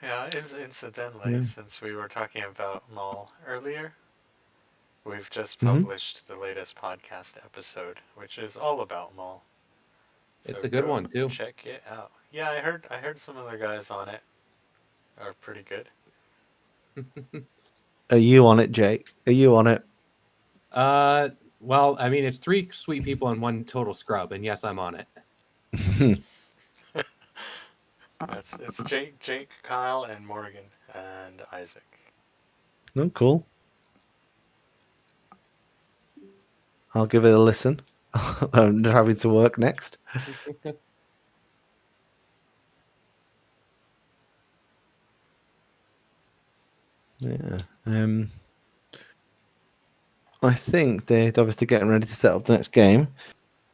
Yeah, incidentally, Yeah. since we were talking about Maul earlier, we've just Mhm. published the latest podcast episode, which is all about Maul. It's So a good go one too. check it out. Yeah, I heard some other guys on it are pretty good. Are you on it, Jake? Are you on it? Well, I mean, it's 3 sweet people and 1 total scrub, and yes, I'm on it. It's Jake, Kyle, and Morgan, and Isaac. Oh, cool. I'll give it a listen. I'm having to work next. Yeah. I think they're obviously getting ready to set up the next game.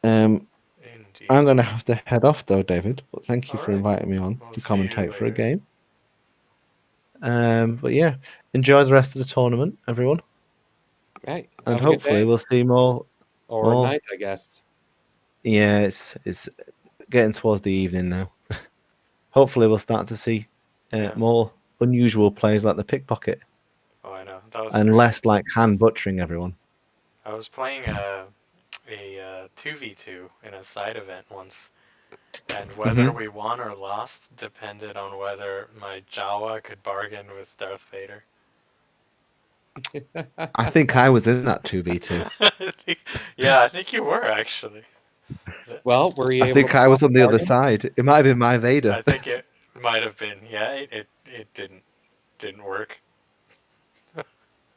Indeed. I'm going to have to head off though, David. But thank you All for right. inviting me on We'll to see you commentate for a later. game. But yeah, enjoy the rest of the tournament, everyone. Right. And Have a good hopefully day. we'll see more. Or night, I guess. Yeah, it's getting towards the evening now. Hopefully we'll start to see more unusual plays like the pickpocket. Oh, I know. That was And great. less like hand butchering everyone. I was playing a 2v2 in a side event once, and whether we won or lost depended on whether my Jawa could bargain with Darth Vader. I think I was in that 2v2. Yeah, I think you were actually. Well, were you I able think to I was find on a the other bargain? side. It might have been my Vader. I think it might have been. Yeah, it didn't work.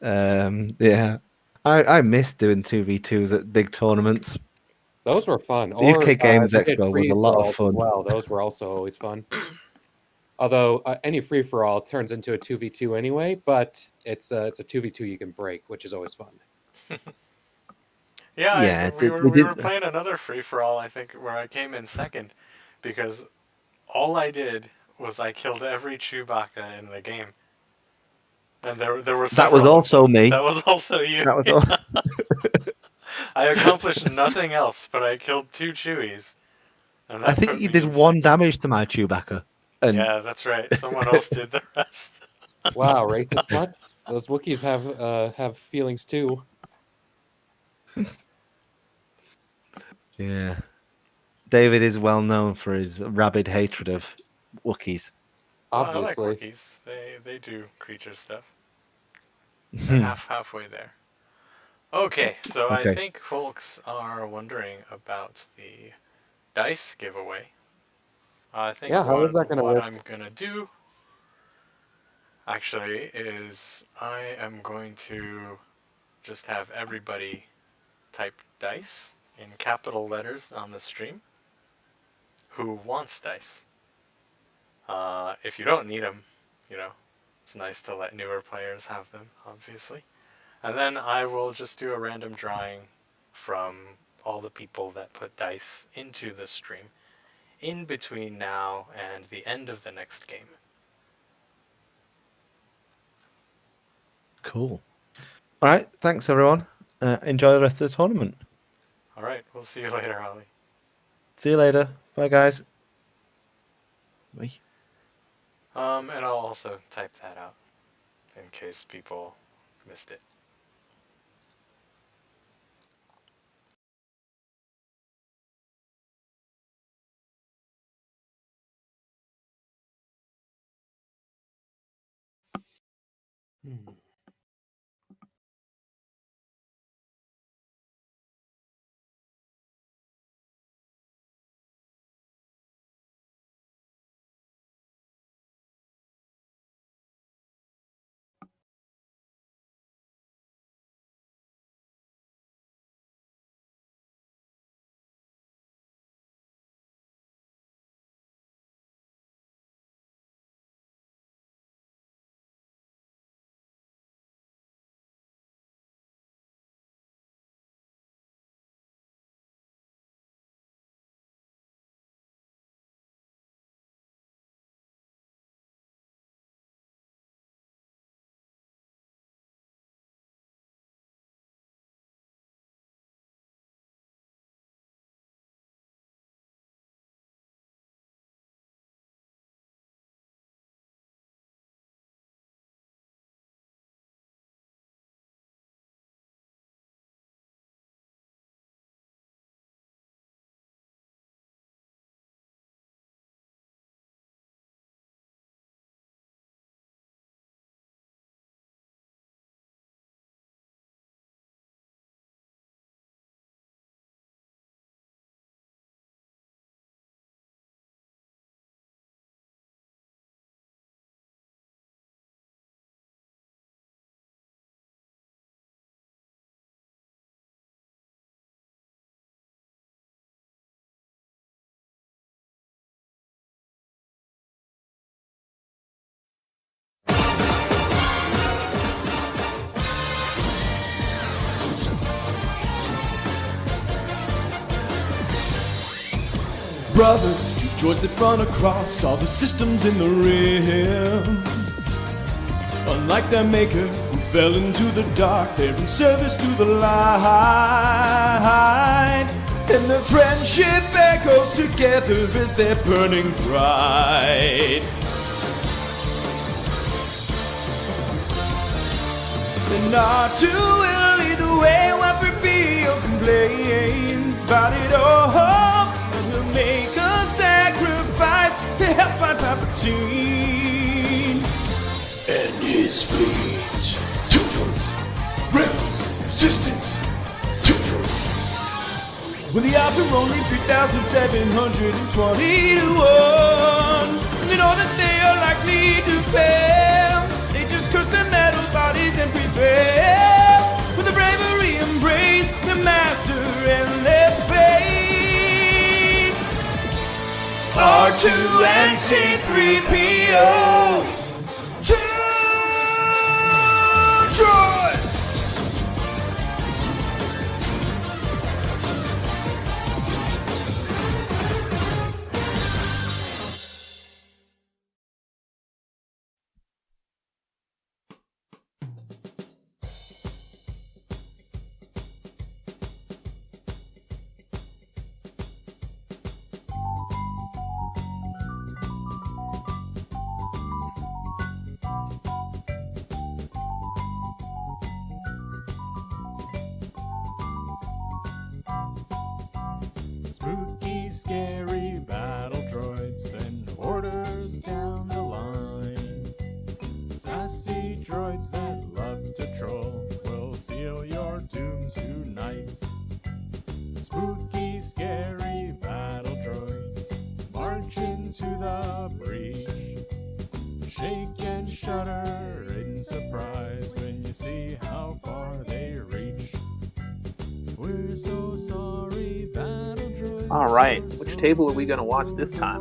Yeah. I miss doing 2v2s at big tournaments. Those were fun. The Or UK Games we did Expo was a lot of free-for-alls as fun. well. Those were also always fun. Although any free-for-all turns into a 2v2 anyway, but it's a 2v2 you can break, which is always fun. Yeah, Yeah, we we were did. playing another free for all, I think, where I came in second because all I did was I killed every Chewbacca in the game, and there were That was several of also them. me. That was also you. That was all. I accomplished nothing else, but I killed 2 Chewies, and I that think put you me did in 1 second. damage to my Chewbacca. And Yeah, that's right. Someone else did the rest. Wow, racist much? Those Wookiees have feelings too. yeah, David is well known for his rabid hatred of Wookiees. Well, I like Obviously. Wookiees. They do creature stuff. They're halfway there. Okay, so I Okay. think folks are wondering about the dice giveaway. I think Yeah, how is that gonna what work? I'm gonna do actually is I am going to just have everybody type dice in capital letters on the stream who wants dice. If you don't need them, it's nice to let newer players have them, obviously. And then I will just do a random drawing from all the people that put dice into the stream in between now and the end of the next game. Cool. All right. Thanks, everyone. Enjoy the rest of the tournament. All right, we'll see you later, Ollie. See you later. Bye, guys. Bye. And I'll also type that out in case people missed it. brothers, two droids that run across all the systems in the rim. Unlike their maker, who fell into the dark, they're in service to the light. And their friendship echoes together as they're burning bright. And R2 will lead the way while 3PO complains about it all. And he'll make a sacrifice to help find Palpatine and his fleet. Two droids, rebels, resistance, two droids. When the odds are only 3,720 to 1, they know that they are likely to fail. They just curse their metal bodies and prepare for the bravery, embrace their master and their fate. R2 and C3PO, two droids. Spooky, scary battle droids and orders down the line. Sassy droids that love to troll will seal your doom tonight. Spooky, scary battle droids march into the breach. Shake and shudder in surprise when you see how far they reach. We're so sorry, battle droids. All right, which table are we going to watch this time?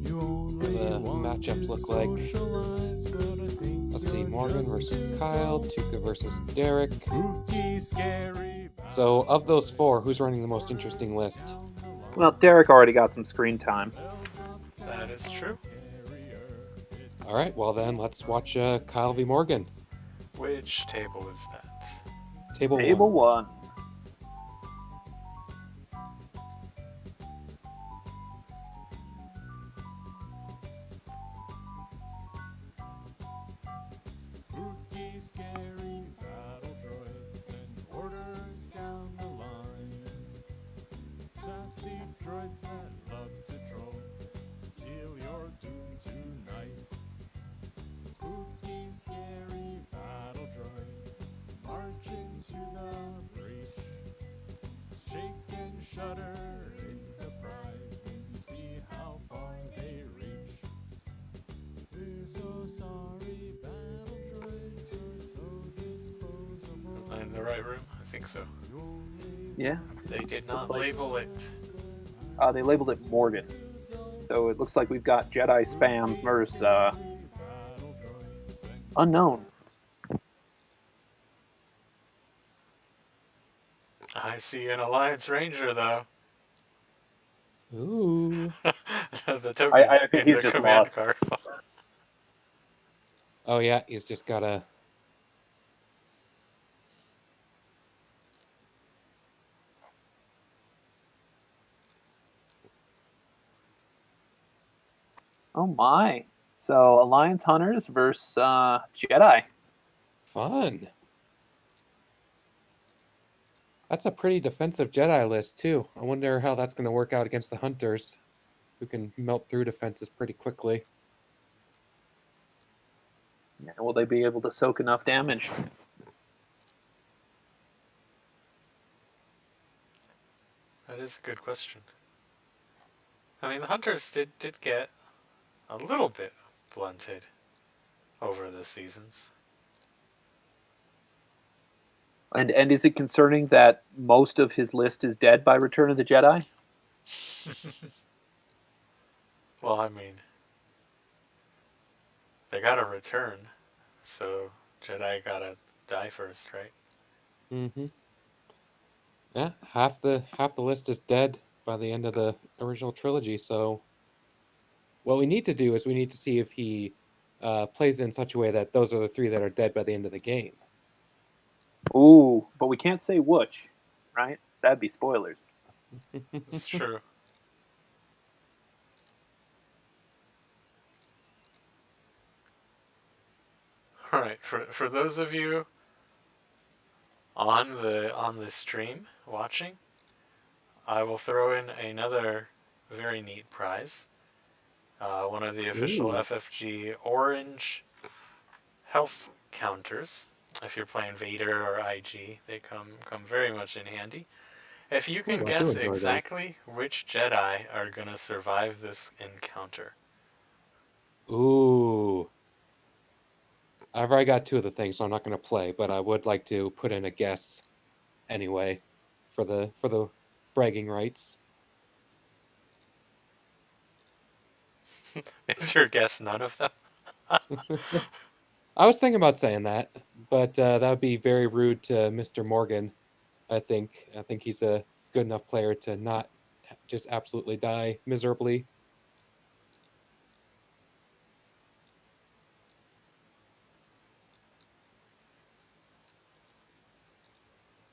The matchups look like, let's see, Morgan versus Kyle, Tuka versus Derek. So of those four, who's running the most interesting list? Well, Derek already got some screen time. That is true. All right, well then let's watch Kyle v. Morgan. Which table is that? Table one. Spooky, scary battle droids and orders down the line. Sassy droids that love to troll, seal your doom tonight. Spooky, scary battle droids march into the breach. Shake and shudder in surprise when you see how far they reach. We're so sorry, battle droids, you're so disposable. Am I in the right room? I think so. Yeah. They did not label it. They labeled it Morgan. So it looks like we've got Jedi spam versus unknown. I see an Alliance Ranger, though. Ooh. The token I think in he's the just command lost. card. Oh yeah, he's just got a... Oh my. So Alliance Hunters versus Jedi. Fun. That's a pretty defensive Jedi list, too. I wonder how that's going to work out against the Hunters, who can melt through defenses pretty quickly. Yeah, will they be able to soak enough damage? That is a good question. I mean, the Hunters did get a little bit blunted over the seasons. And is it concerning that most of his list is dead by Return of the Jedi? Well, I mean, they gotta return, so Jedi gotta die first, right? Mm-hmm. Yeah, half the list is dead by the end of the original trilogy. So what we need to do is we need to see if he plays it in such a way that those are the 3 that are dead by the end of the game. Ooh, but we can't say which, right? That'd be spoilers. It's true. All right, for those of you on the stream watching, I will throw in another very neat prize. One of the official Ooh. FFG orange health counters. If you're playing Vader or IG, they come very much in handy. If you can Ooh, I do guess enjoy those. exactly which Jedi are gonna survive this encounter. Ooh. I've already got 2 of the things, so I'm not going to play, but I would like to put in a guess anyway for the bragging rights. Is your guess none of them? I was thinking about saying that, but that would be very rude to Mr. Morgan. I think he's a good enough player to not just absolutely die miserably.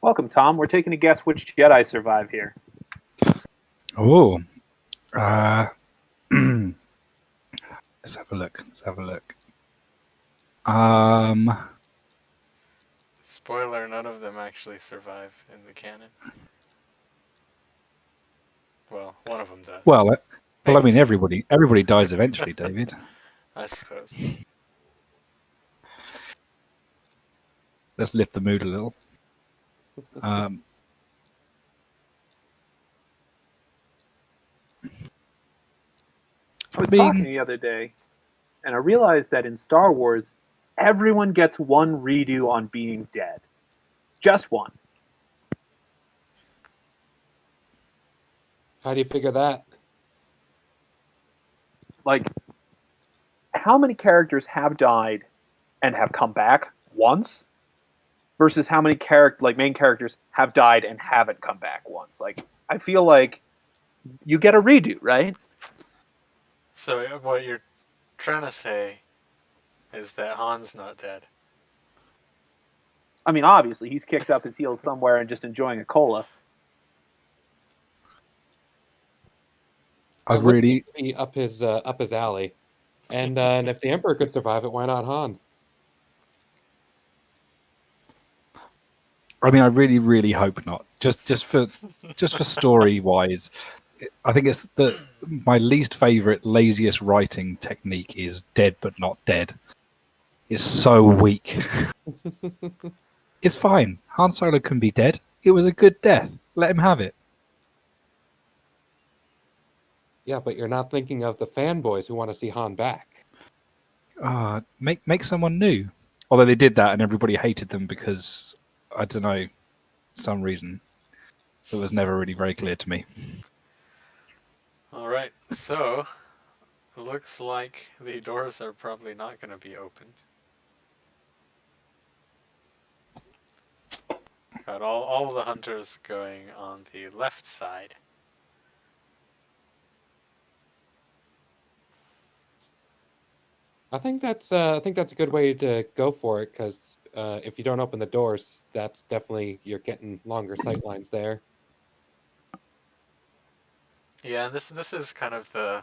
Welcome, Tom. We're taking a guess which Jedi survive here. Oh, let's have a look. Spoiler: none of them actually survive in the canon. Well, one of them does. Well, I Maybe mean, 2. everybody dies eventually, David. I suppose. Let's lift the mood a little. I was talking the other day, and I realized that in Star Wars, everyone gets one redo on being dead. Just one. How do you figure that? Like, how many characters have died and have come back once versus how many main characters have died and haven't come back once? Like, I feel like you get a redo, right? So what you're trying to say is that Han's not dead. I mean, obviously, he's kicked up his heels somewhere and just enjoying a cola. I've really be up his alley, and if the Emperor could survive it, why not Han? I mean, I really, really hope not. Just for story wise, I think it's my least favorite, laziest writing technique is dead but not dead. It's so weak. It's fine. Han Solo can be dead. It was a good death. Let him have it. Yeah, but you're not thinking of the fanboys who want to see Han back. Make someone new. Although they did that and everybody hated them because, I don't know, some reason. It was never really very clear to me. Alright, so it looks like the doors are probably not going to be opened. Got all the hunters going on the left side. I think that's a good way to go for it, because if you don't open the doors, that's definitely, you're getting longer sight lines there. Yeah, this is kind of the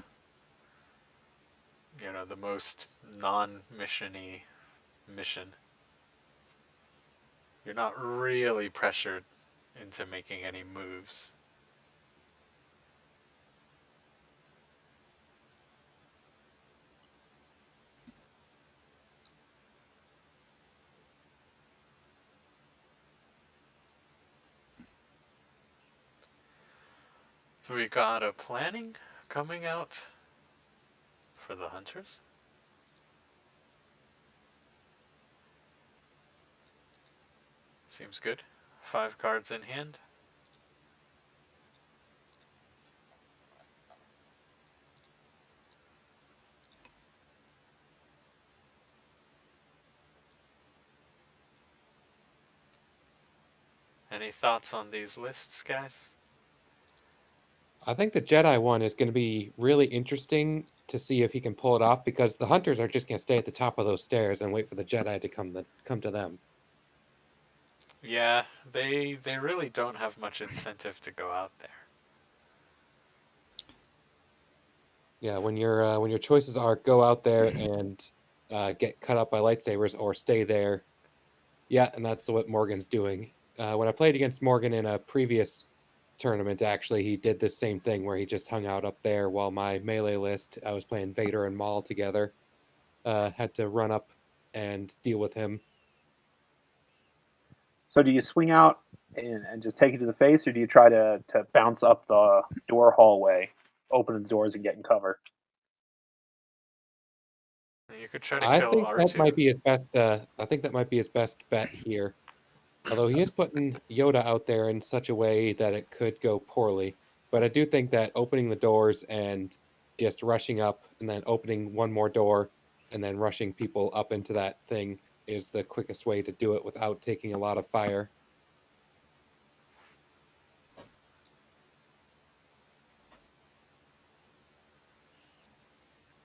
the most non-missiony mission. You're not really pressured into making any moves. So we got a planning coming out for the hunters. Seems good. 5 cards in hand. Any thoughts on these lists, guys? I think the Jedi one is going to be really interesting to see if he can pull it off, because the hunters are just going to stay at the top of those stairs and wait for the Jedi to come to them. Yeah, they really don't have much incentive to go out there. Yeah, when your choices are go out there and get cut up by lightsabers or stay there. Yeah, and that's what Morgan's doing. When I played against Morgan in a previous tournament, actually, he did the same thing where he just hung out up there while my melee list, I was playing Vader and Maul together, had to run up and deal with him. So do you swing out and just take it to the face, or do you try to bounce up the door hallway, open the doors, and get in cover? You could try to I kill think R2. that might be his best. I think that might be his best bet here. Although he is putting Yoda out there in such a way that it could go poorly. But I do think that opening the doors and just rushing up and then opening one more door and then rushing people up into that thing is the quickest way to do it without taking a lot of fire.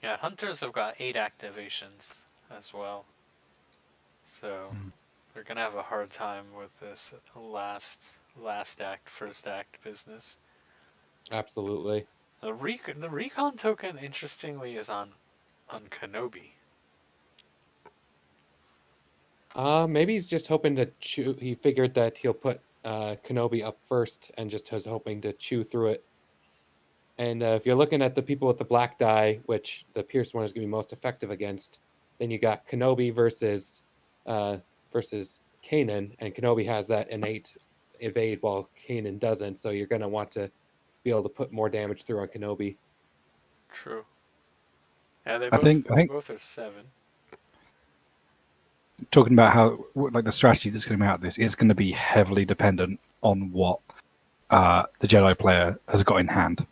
Yeah, hunters have got 8 activations as well. So they're gonna have a hard time with this last act, first act business. Absolutely. The recon token, interestingly, is on Kenobi. Maybe he's just hoping to chew. He figured that he'll put Kenobi up first and just was hoping to chew through it. And if you're looking at the people with the black die, which the Pierce one is going to be most effective against, then you got Kenobi versus Kanan, and Kenobi has that innate evade while Kanan doesn't. So you're going to want to be able to put more damage through on Kenobi. True. Yeah, they I think both are 7. talking about how like the strategy that's going to be out of this is going to be heavily dependent on what the Jedi player has got in hand.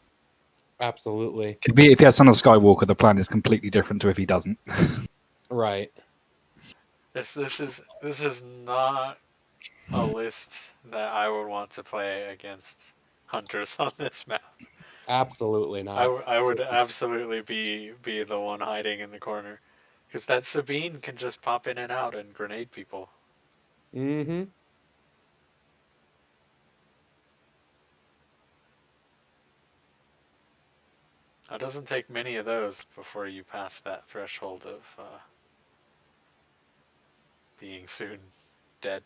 Absolutely. If he has Son of Skywalker, the plan is completely different to if he doesn't. Right. This is not a list that I would want to play against hunters on this map. Absolutely not. I would absolutely be the one hiding in the corner, because that Sabine can just pop in and out and grenade people. Mm-hmm. It doesn't take many of those before you pass that threshold of being soon dead.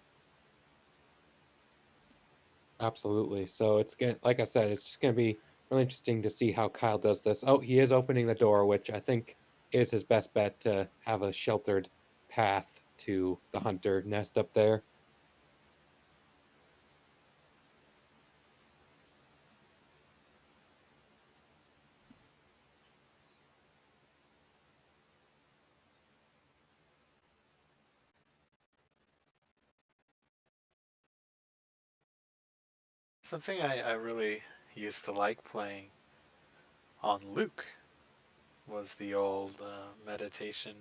Absolutely. So it's going, like I said, it's just going to be really interesting to see how Kyle does this. Oh, he is opening the door, which I think is his best bet to have a sheltered path to the hunter nest up there. Something I really used to like playing on Luke was the old meditation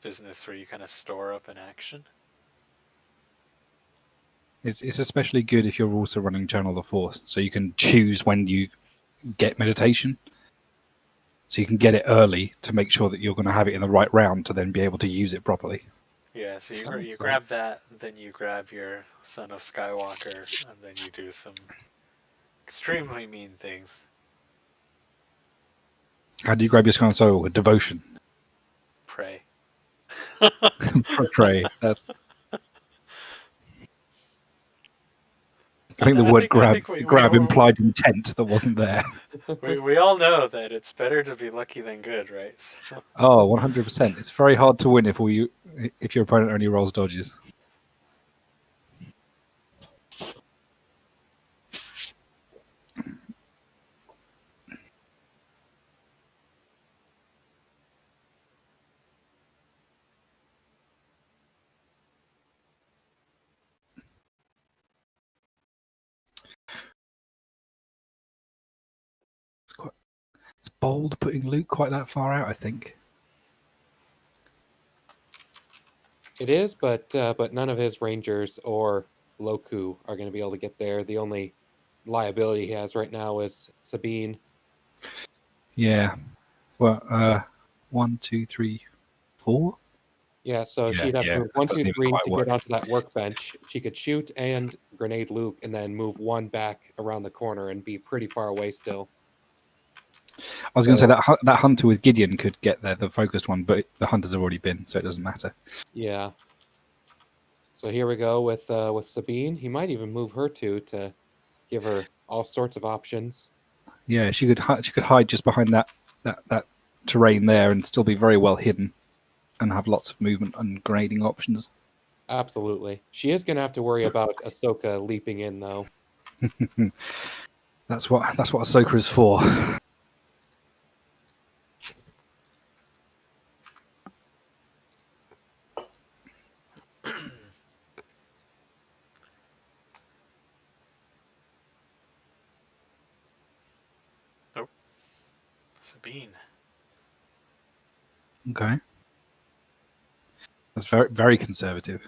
business where you kind of store up an action. It's especially good if you're also running Channel of the Force, so you can choose when you get meditation. So you can get it early to make sure that you're going to have it in the right round to then be able to use it properly. Yeah, so you grab that, then you grab your Son of Skywalker, and then you do some extremely mean things. How do you grab your Sky Soul with devotion? Pray. Pray. That's. I think the word grab implied intent that wasn't there. We all know that it's better to be lucky than good, right? So. Oh, 100%. It's very hard to win if your opponent only rolls dodges. It's bold putting Luke quite that far out, I think. It is, but none of his Rangers or Loku are going to be able to get there. The only liability he has right now is Sabine. Yeah. Well, 1, 2, 3, 4. Yeah, so Yeah, she'd have to yeah, move that 1, doesn't 2, even 3 quite to work. get onto that workbench. She could shoot and grenade Luke, and then move 1 back around the corner and be pretty far away still. I was going to say that hunter with Gideon could get there, the focused one, but the hunters have already been, so it doesn't matter. Yeah. So here we go with Sabine. He might even move her to give her all sorts of options. Yeah, she could hide just behind that terrain there and still be very well hidden, and have lots of movement and grading options. Absolutely. She is going to have to worry about Ahsoka leaping in, though. That's what Ahsoka is for. Nope. Sabine. Okay. That's very, very conservative.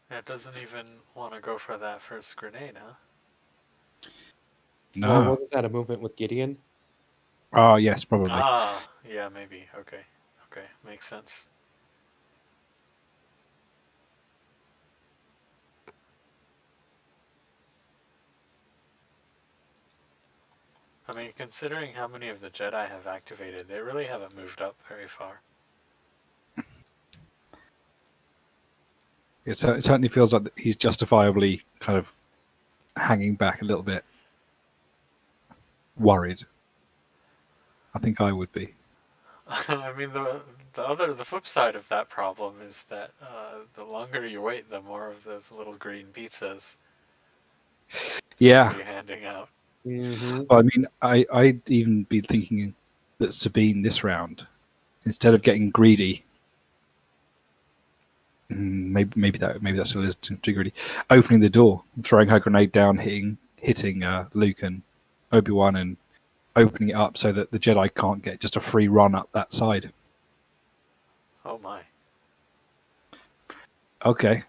It doesn't even want to go for that first grenade, huh? No. Well, wasn't that a movement with Gideon? Oh, yes, probably. Ah, yeah, maybe. Okay. Okay, makes sense. I mean, considering how many of the Jedi have activated, they really haven't moved up very far. It certainly feels like he's justifiably kind of hanging back a little bit, worried. I think I would be. I mean, the flip side of that problem is that the longer you wait, the more of those little green pizzas Yeah. you're handing out. Mm-hmm. Well, I mean, I'd even be thinking that Sabine this round, instead of getting greedy, maybe that still is too greedy, opening the door, throwing her grenade down, hitting Luke and Obi-Wan, and opening it up so that the Jedi can't get just a free run up that side. Oh my. Okay.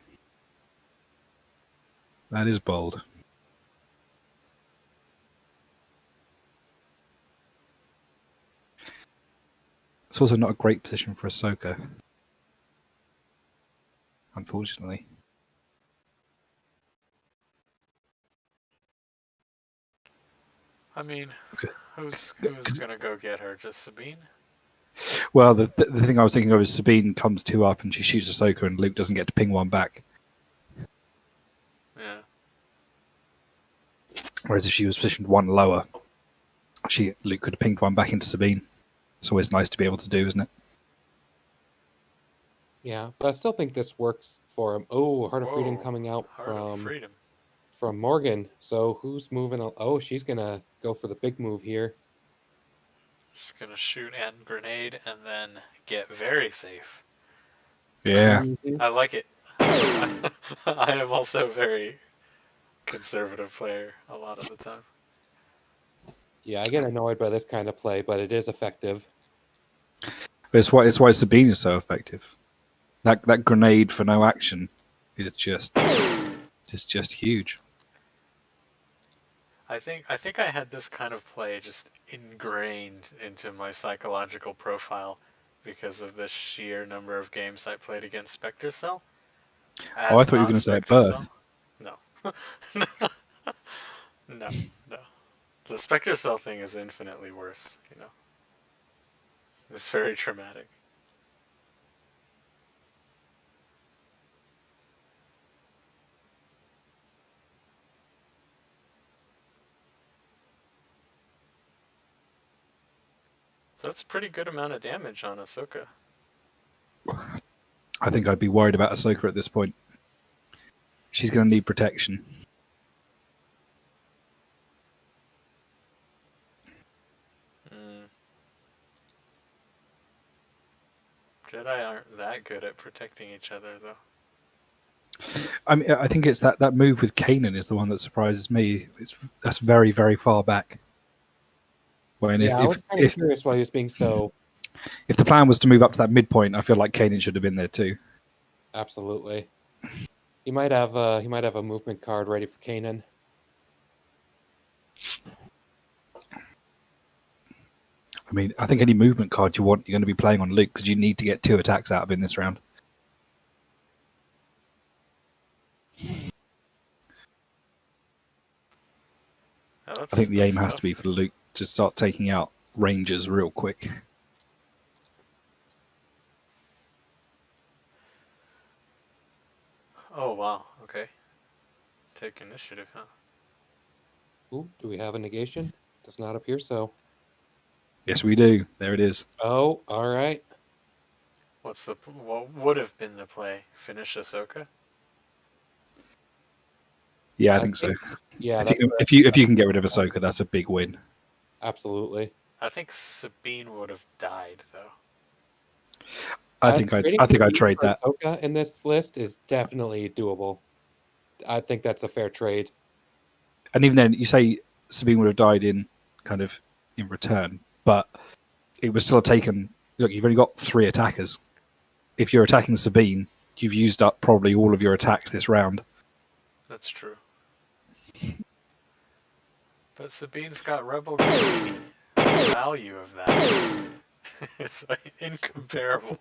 That is bold. It's also not a great position for Ahsoka, unfortunately. I mean, who's gonna go get her? Just Sabine? Well, the thing I was thinking of is Sabine comes 2 up and she shoots Ahsoka, and Luke doesn't get to ping 1 back. Yeah. Whereas if she was positioned 1 lower, Luke could have pinged 1 back into Sabine. It's always nice to be able to do, isn't it? Yeah, but I still think this works for him. Oh, Heart of Freedom Whoa, coming out Heart of Freedom. from Morgan. So who's moving? Oh, she's gonna go for the big move here. Just gonna shoot and grenade and then get very safe. Yeah. I like it. I am also a very conservative player a lot of the time. Yeah, I get annoyed by this kind of play, but it is effective. It's why Sabine is so effective. That grenade for no action is just huge. I think I had this kind of play just ingrained into my psychological profile because of the sheer number of games I played against Spectre Cell. Oh, I thought you were going to say at birth. No. No. The Spectre Cell thing is infinitely worse, you know. It's very traumatic. That's a pretty good amount of damage on Ahsoka. I think I'd be worried about Ahsoka at this point. She's going to need protection. Jedi aren't that good at protecting each other, though. I mean, I think it's that move with Kanan is the one that surprises me. That's very, very far back. I was kind of curious why he was being so If the plan was to move up to that midpoint, I feel like Kanan should have been there too. Absolutely. He might have a movement card ready for Kanan. I mean, I think any movement card you want, you're going to be playing on Luke because you need to get 2 attacks out of him this round. Oh, I think the aim has to be for Luke to start taking out Rangers real quick. Oh wow. Okay. Take initiative, huh? Ooh, do we have a negation? Does not appear so. Yes, we do. There it is. Oh, all right. What would have been the play? Finish Ahsoka? Yeah, I think so. Yeah, if you can get rid of Ahsoka, that's a big win. Absolutely. I think Sabine would have died though. I think I'd trade that. Ahsoka in this list is definitely doable. I think that's a fair trade. And even then, you say Sabine would have died in return, but it was still taken. Look, you've only got 3 attackers. If you're attacking Sabine, you've used up probably all of your attacks this round. That's true. But Sabine's got Rebel Graffiti. The value of that is like incomparable.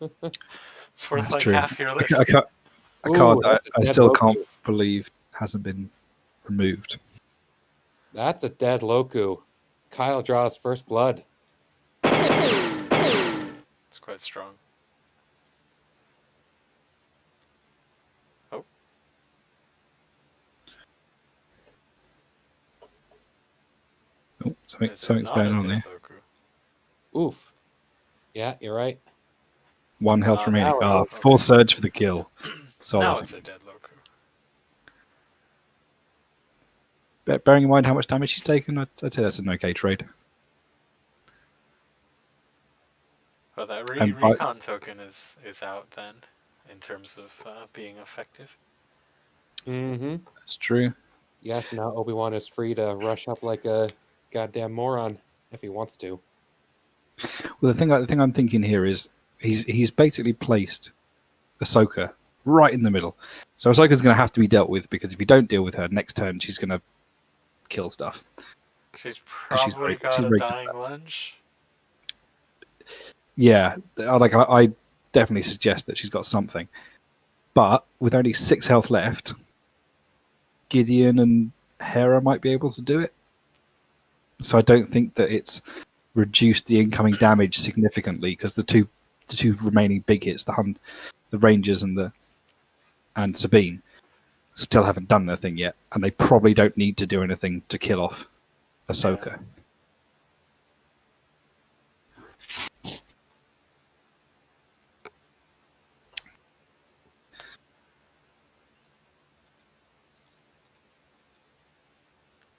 It's worth That's like true. half your list. I still can't believe hasn't been removed. That's a dead Loku. Kyle draws first blood. It's quite strong. Oh. Oh, something's going on there. Oof. Yeah, you're right. 1 health remaining. Full surge for the kill. Solid. Now it's a dead Loku. Bearing in mind how much damage he's taken, I'd say that's an okay trade. Well, that recon token is out then, in terms of being effective. Mm-hmm. That's true. Yes, now Obi-Wan is free to rush up like a goddamn moron if he wants to. Well, the thing I'm thinking here is he's basically placed Ahsoka right in the middle. So Ahsoka's going to have to be dealt with because if you don't deal with her next turn, she's going to kill stuff. She's probably got a dying lunge. Yeah, I definitely suggest that she's got something. But with only 6 health left, Gideon and Hera might be able to do it. So I don't think that it's reduced the incoming damage significantly because the two remaining big hits, the Rangers and Sabine, still haven't done anything yet, and they probably don't need to do anything to kill off Ahsoka.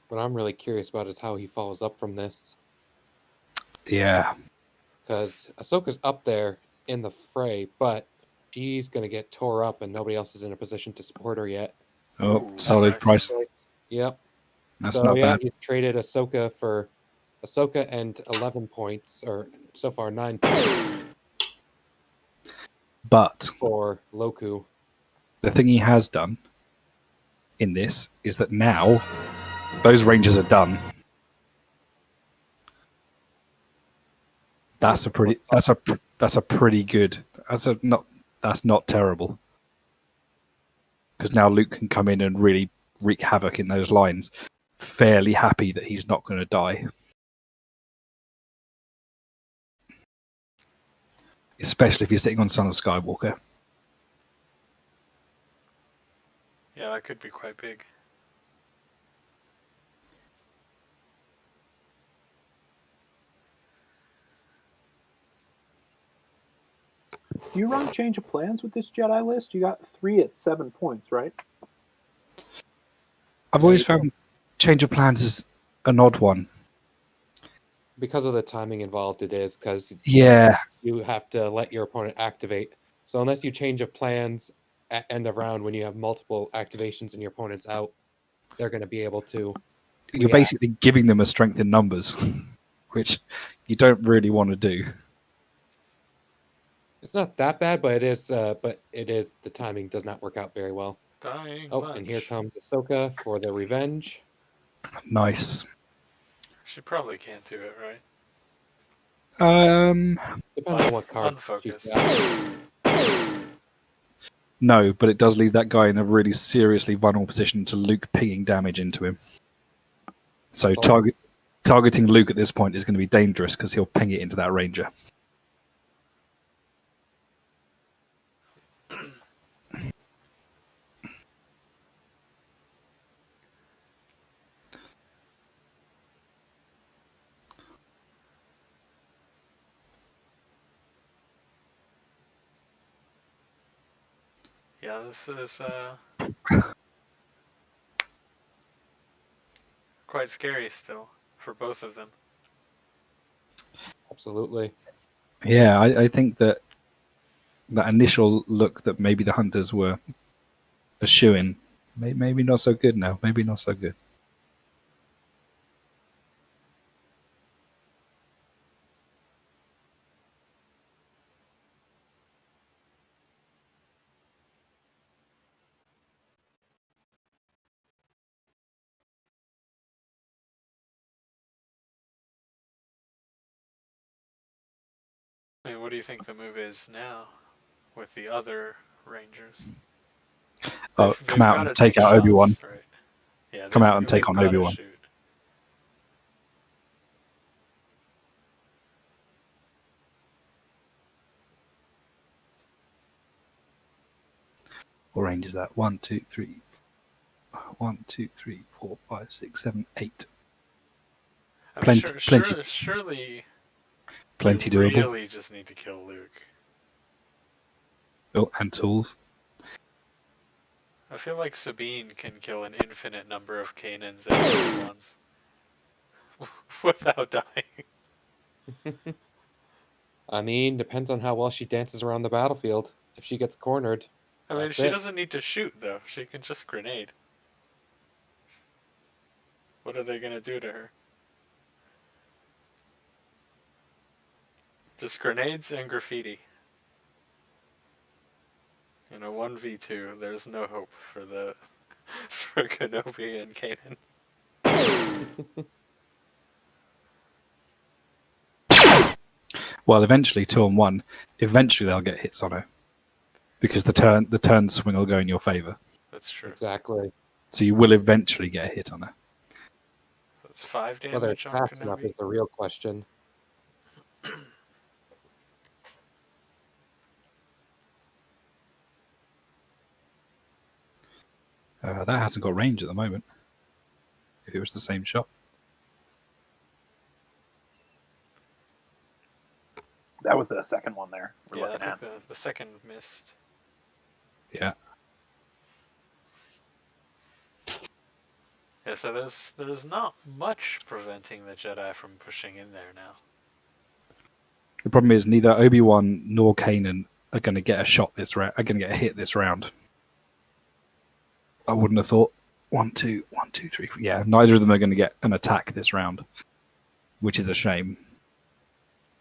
What I'm really curious about is how he follows up from this. Yeah. Because Ahsoka's up there in the fray, but she's going to get tore up and nobody else is in a position to support her yet. Oh, solid price. Yep. That's not bad. He's traded Ahsoka and 11 points, or so far 9 points. But for Loku. The thing he has done in this is that now those Rangers are done. That's pretty good. That's not terrible. Because now Luke can come in and really wreak havoc in those lines. Fairly happy that he's not going to die. Especially if you're sitting on Son of Skywalker. Yeah, that could be quite big. Do you run change of plans with this Jedi list? You got 3 at 7 points, right? I've always found change of plans is an odd one. Because of the timing involved, it is, because you have to let your opponent activate. So unless you change of plans at end of round when you have multiple activations and your opponent's out, they're going to be able to You're basically giving them a strength in numbers, which you don't really want to do. It's not that bad, but it is. The timing does not work out very well. Dying Oh, and here comes Ahsoka for the revenge. Nice. She probably can't do it, right? Depends on what card she's Unfocus. got. No, but it does leave that guy in a really seriously vulnerable position to Luke pinging damage into him. So targeting Luke at this point is going to be dangerous because he'll ping it into that ranger. Yeah, this is quite scary still for both of them. Absolutely. Yeah, I think that initial look that maybe the hunters were a shoo-in, maybe not so good now. Maybe not so good. I mean, what do you think the move is now with the other Rangers? Oh, come out and take out Obi-Wan. Right? Yeah, come out and take on Obi-Wan. Shoot. What range is that? 1, 2, 3. 1, 2, 3, 4, 5, 6, 7, 8. Plenty. Surely. Plenty you doable. Really, just need to kill Luke. Oh, and tools. I feel like Sabine can kill an infinite number of Kanans at once without dying. I mean, depends on how well she dances around the battlefield. If she gets cornered, I mean, she doesn't need to shoot though. She can just grenade. What are they gonna do to her? Just grenades and graffiti. In a 1v2, there's no hope for Kenobi and Kanan. Well, eventually 2-on-1. Eventually they'll get hits on her because the turn swing will go in your favor. That's true. Exactly. So you will eventually get a hit on her. That's 5 damage Whether it's on fast Kenobi. enough is the real question. That hasn't got range at the moment. If it was the same shot. That was the second one there we're Yeah, looking I at. think the second missed. Yeah. Yeah, so there's not much preventing the Jedi from pushing in there now. The problem is neither Obi-Wan nor Kanan are going to get a shot this round. Are going to get a hit this round. I wouldn't have thought. 1, 2, 1, 2, 3, 4. Yeah, neither of them are going to get an attack this round, which is a shame.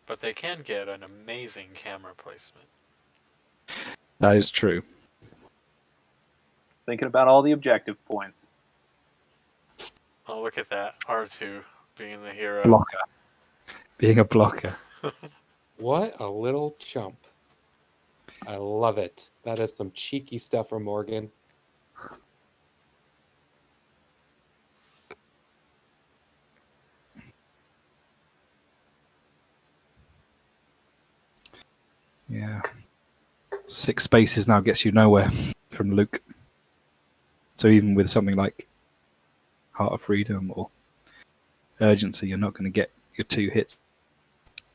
But they can get an amazing camera placement. That is true. Thinking about all the objective points. Oh, look at that. R2 being the hero. Blocker. Being a blocker. What a little chump. I love it. That is some cheeky stuff from Morgan. Yeah. 6 spaces now gets you nowhere from Luke. So even with something like Heart of Freedom or Urgency, you're not going to get your 2 hits.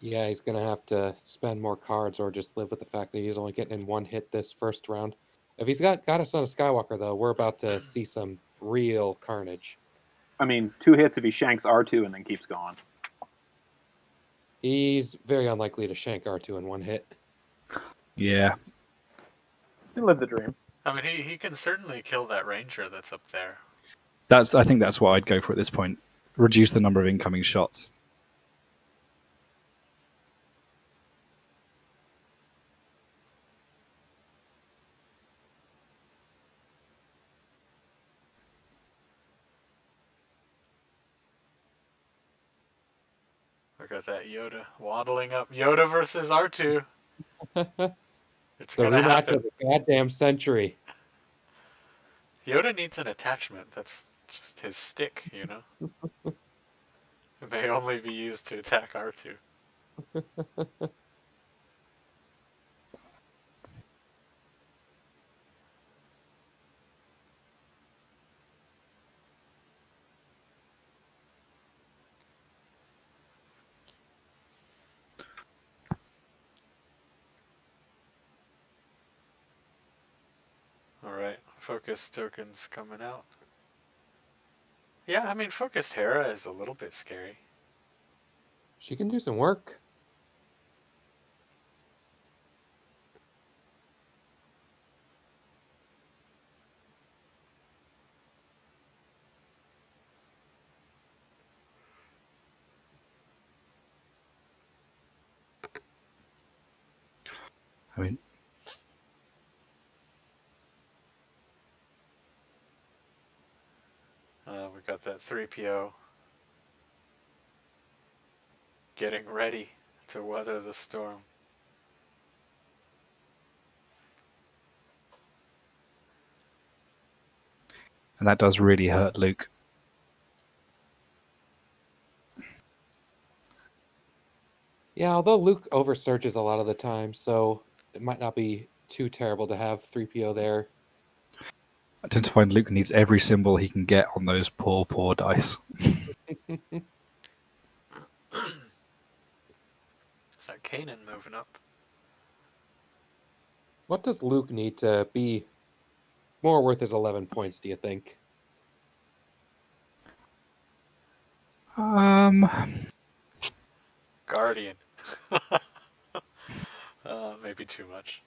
Yeah, he's going to have to spend more cards or just live with the fact that he's only getting in 1 hit this first round. If he's got a Son of Skywalker, though, we're about to see some real carnage. I mean, 2 hits if he shanks R2 and then keeps going. He's very unlikely to shank R2 in 1 hit. Yeah. You live the dream. I mean, he can certainly kill that Ranger that's up there. I think that's what I'd go for at this point. Reduce the number of incoming shots. we got that Yoda waddling up. Yoda versus R2. It's The gonna rematch happen. of the goddamn century. Yoda needs an attachment. That's just his stick, you know? It may only be used to attack R2. Alright, focus tokens coming out. Yeah, I mean, focused Hera is a little bit scary. She can do some work. I mean, We got that 3PO getting ready to weather the storm. and that does really hurt Luke. Yeah, although Luke oversurges a lot of the time, so it might not be too terrible to have 3PO there. I tend to find Luke needs every symbol he can get on those poor dice. Is that Kanan moving up? What does Luke need to be more worth his 11 points, do you think? Guardian. Maybe too much.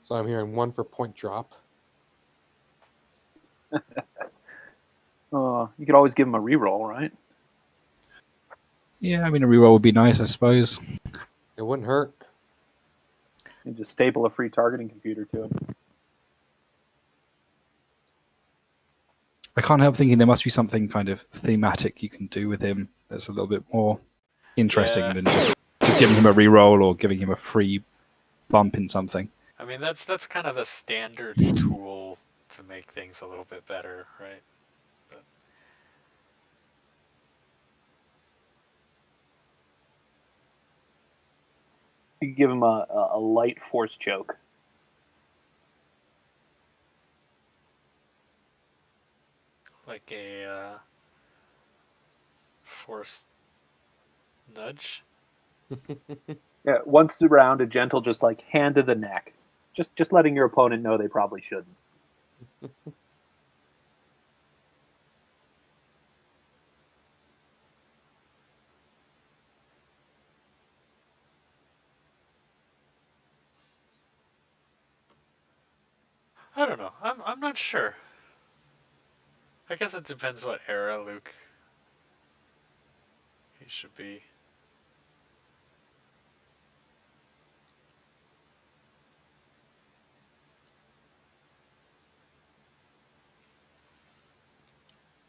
So I'm hearing 1 for point drop. You could always give him a reroll, right? Yeah, I mean, a reroll would be nice, I suppose. It wouldn't hurt. You just staple a free targeting computer to it. I can't help thinking there must be something kind of thematic you can do with him that's a little bit more interesting than just giving him a reroll or giving him a free bump in something. I mean, that's kind of the standard tool to make things a little bit better, right? But You could give him a light force choke. like a forced nudge. Yeah, once around, a gentle just like hand to the neck. Just letting your opponent know they probably shouldn't. I don't know. I'm not sure. I guess it depends what era Luke he should be.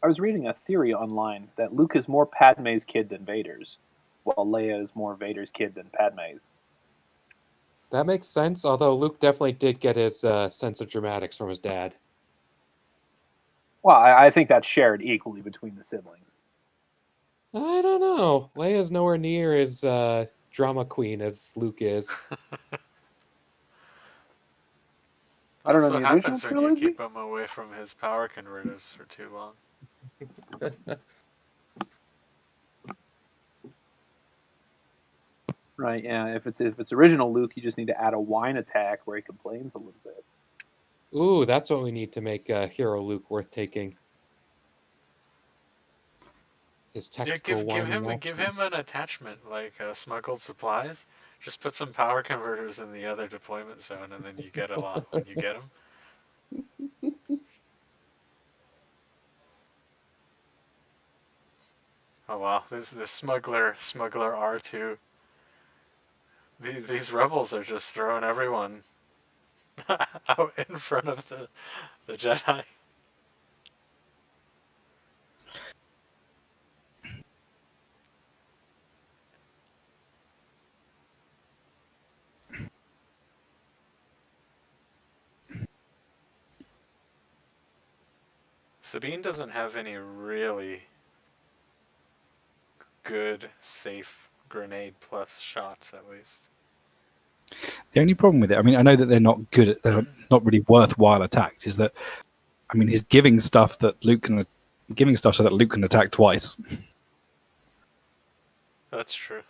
I was reading a theory online that Luke is more Padme's kid than Vader's, while Leia is more Vader's kid than Padme's. That makes sense, although Luke definitely did get his sense of dramatics from his dad. Well, I think that's shared equally between the siblings. I don't know. Leia's nowhere near as drama queen as Luke is. I don't know, That's in what the original happens when you trilogy? keep him away from his power converters for too long. Right, yeah. If it's original Luke, you just need to add a whine attack where he complains a little bit. Ooh, that's what we need to make Hero Luke worth taking. His Yeah, tactical whining give him an attachment like smuggled supplies. Just put some power converters in the other deployment zone, and then you get a lot when you get them. Oh wow, this smuggler R2. These rebels are just throwing everyone out in front of the Jedi. Sabine doesn't have any really good, safe grenade plus shots, at least. The only problem with it, I mean, I know that they're not good at, they're not really worthwhile attacks, is that, I mean, he's giving stuff that Luke can, giving stuff so that Luke can attack twice. That's true.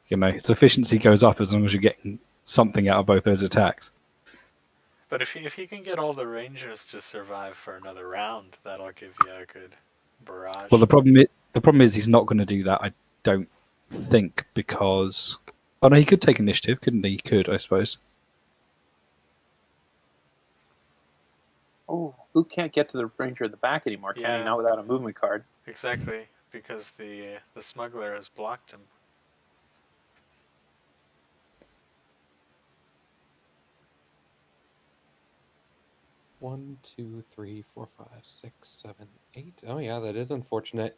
You know, its efficiency goes up as long as you're getting something out of both those attacks. But if you can get all the Rangers to survive for another round, that'll give you a good barrage. Well, the problem is he's not going to do that, I don't think, because... Oh, no, he could take initiative, couldn't he? He could, I suppose. Oh, Luke can't get to the Ranger at the back anymore, can he? Not without a movement card. Exactly, because the smuggler has blocked him. One, 2, 3, 4, 5, 6, 7, 8. Oh yeah, that is unfortunate.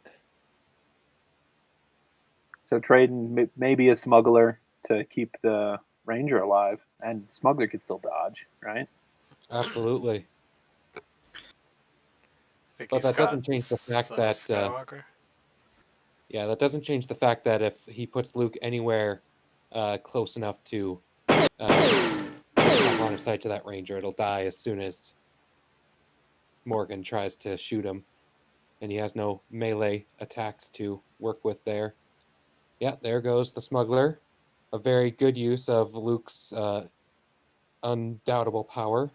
So trading maybe a smuggler to keep the Ranger alive, and smuggler could still dodge, right? Absolutely. Think But he's that doesn't got change the fact Son that of Skywalker. yeah, that doesn't change the fact that if he puts Luke anywhere close enough to just have line of sight to that Ranger, it'll die as soon as Morgan tries to shoot him, and he has no melee attacks to work with there. Yeah, there goes the smuggler. A very good use of Luke's undoubtable power.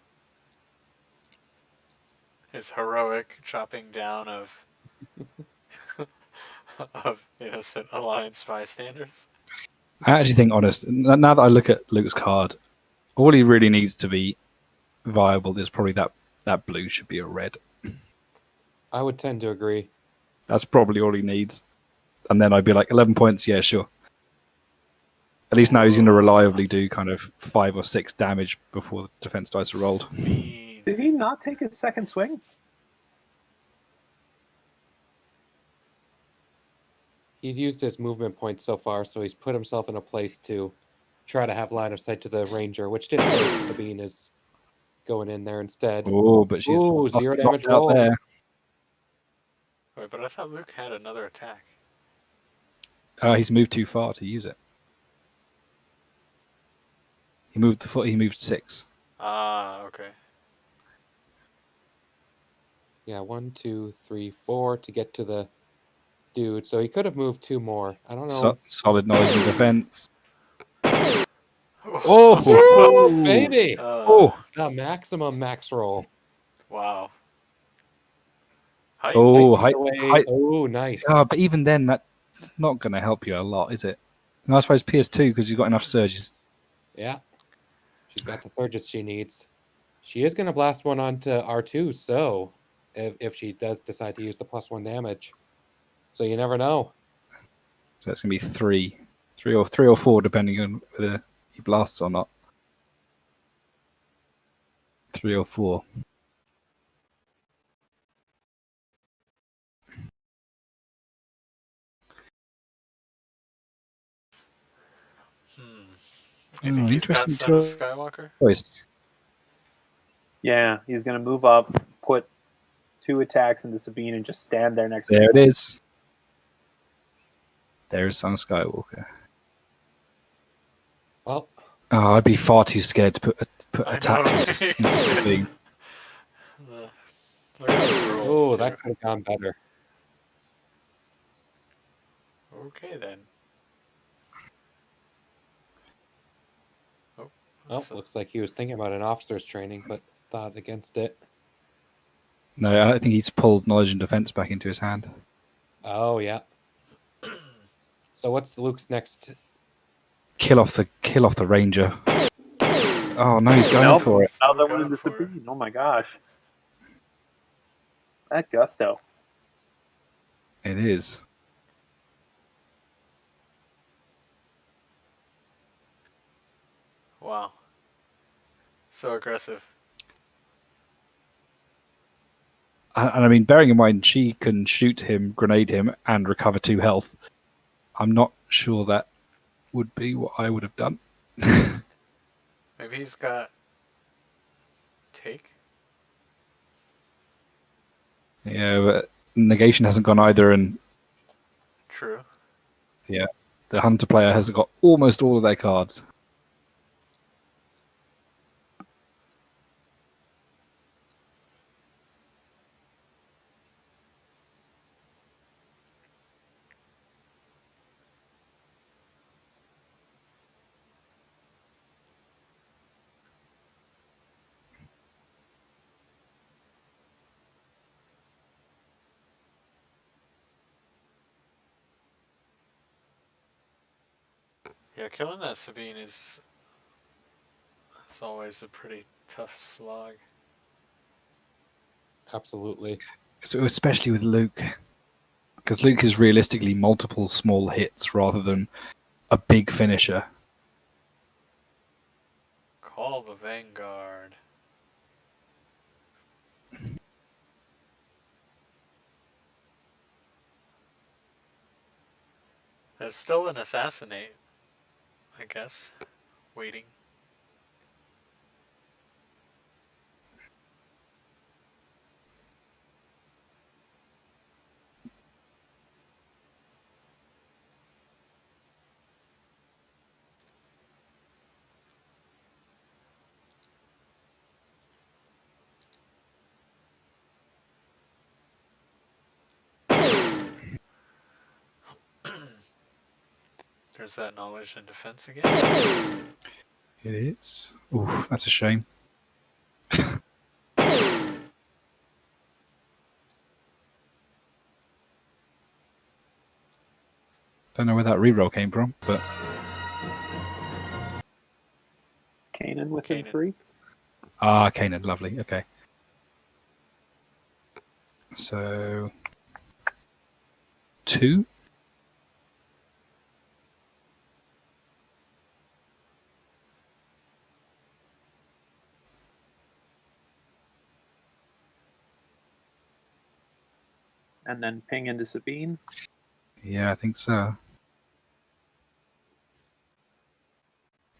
His heroic chopping down of innocent Alliance bystanders. I actually think, honest, now that I look at Luke's card, all he really needs to be viable is probably that blue should be a red. I would tend to agree. That's probably all he needs. And then I'd be like, 11 points, yeah, sure. At least now he's going to reliably do kind of 5 or 6 damage before the defense dice are rolled. Did he not take his second swing? He's used his movement points so far, so he's put himself in a place to try to have line of sight to the Ranger, which didn't work. Sabine is going in there instead. Oh, but she's lost 0 damage out roll. there. Wait, but I thought Luke had another attack. He's moved too far to use it. He moved 6. Ah, okay. Yeah, 1, 2, 3, 4 to get to the dude. So he could have moved 2 more. I don't know. Solid knowledge and defense. Oh, baby! Oh, the maximum max roll. Wow. Height. Oh, nice. But even then, that's not going to help you a lot, is it? And I suppose PS2 because you've got enough surges. Yeah. She's got the surges she needs. She is going to blast one onto R2, so if she does decide to use the +1 damage. So you never know. So it's going to be 3 or 4, depending on whether he blasts or not. 3 or 4. You think he's got Son of Skywalker? Yeah, he's going to move up, put 2 attacks into Sabine, and just stand there next to There him. it is. There's Son of Skywalker. Well, I'd be far too scared to put attacks into Sabine. Oh, that could have gone better. Okay, then. Oh, looks like he was thinking about an officer's training, but thought against it. No, I think he's pulled knowledge and defense back into his hand. Oh, yeah. So what's Luke's next? Kill off the Ranger. Oh no, he's going for it. Another one into Sabine. Oh my gosh. That gusto. It is. Wow. So aggressive. And I mean, bearing in mind she can shoot him, grenade him, and recover 2 health, I'm not sure that would be what I would have done. Maybe he's got take. Yeah, but negation hasn't gone either, and True. yeah, the hunter player has got almost all of their cards. Yeah, killing that Sabine is always a pretty tough slog. Absolutely. So especially with Luke, because Luke is realistically multiple small hits rather than a big finisher. Call the Vanguard. There's still an assassinate, I guess, waiting. There's that knowledge and defense again. It is. Oof, that's a shame. Don't know where that reroll came from, but Is Kanan within 3? Kanan, lovely. Okay. So 2. And then ping into Sabine. Yeah, I think so.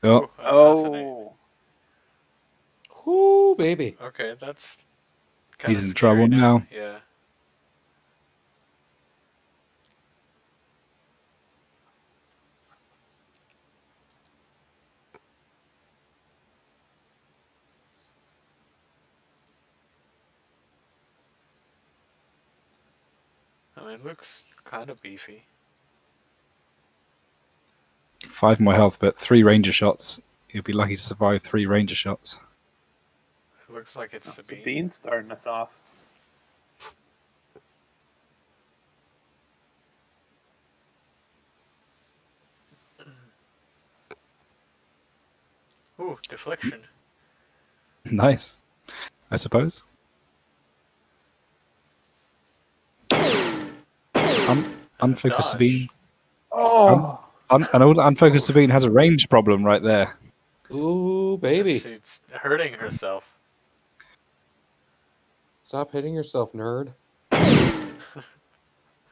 Oh, Oh. Whoo, baby. Okay, that's kind he's of in scary trouble now. Yeah. I mean, Luke's kind of beefy. 5 more health, but 3 ranger shots. He'll be lucky to survive 3 ranger shots. It looks like it's Sabine. Sabine's starting us off. Ooh, deflection. Nice, I suppose. Unfocused Sabine. Oh! An old unfocused Sabine has a range problem right there. Ooh, baby. She's hurting herself. Stop hitting yourself, nerd.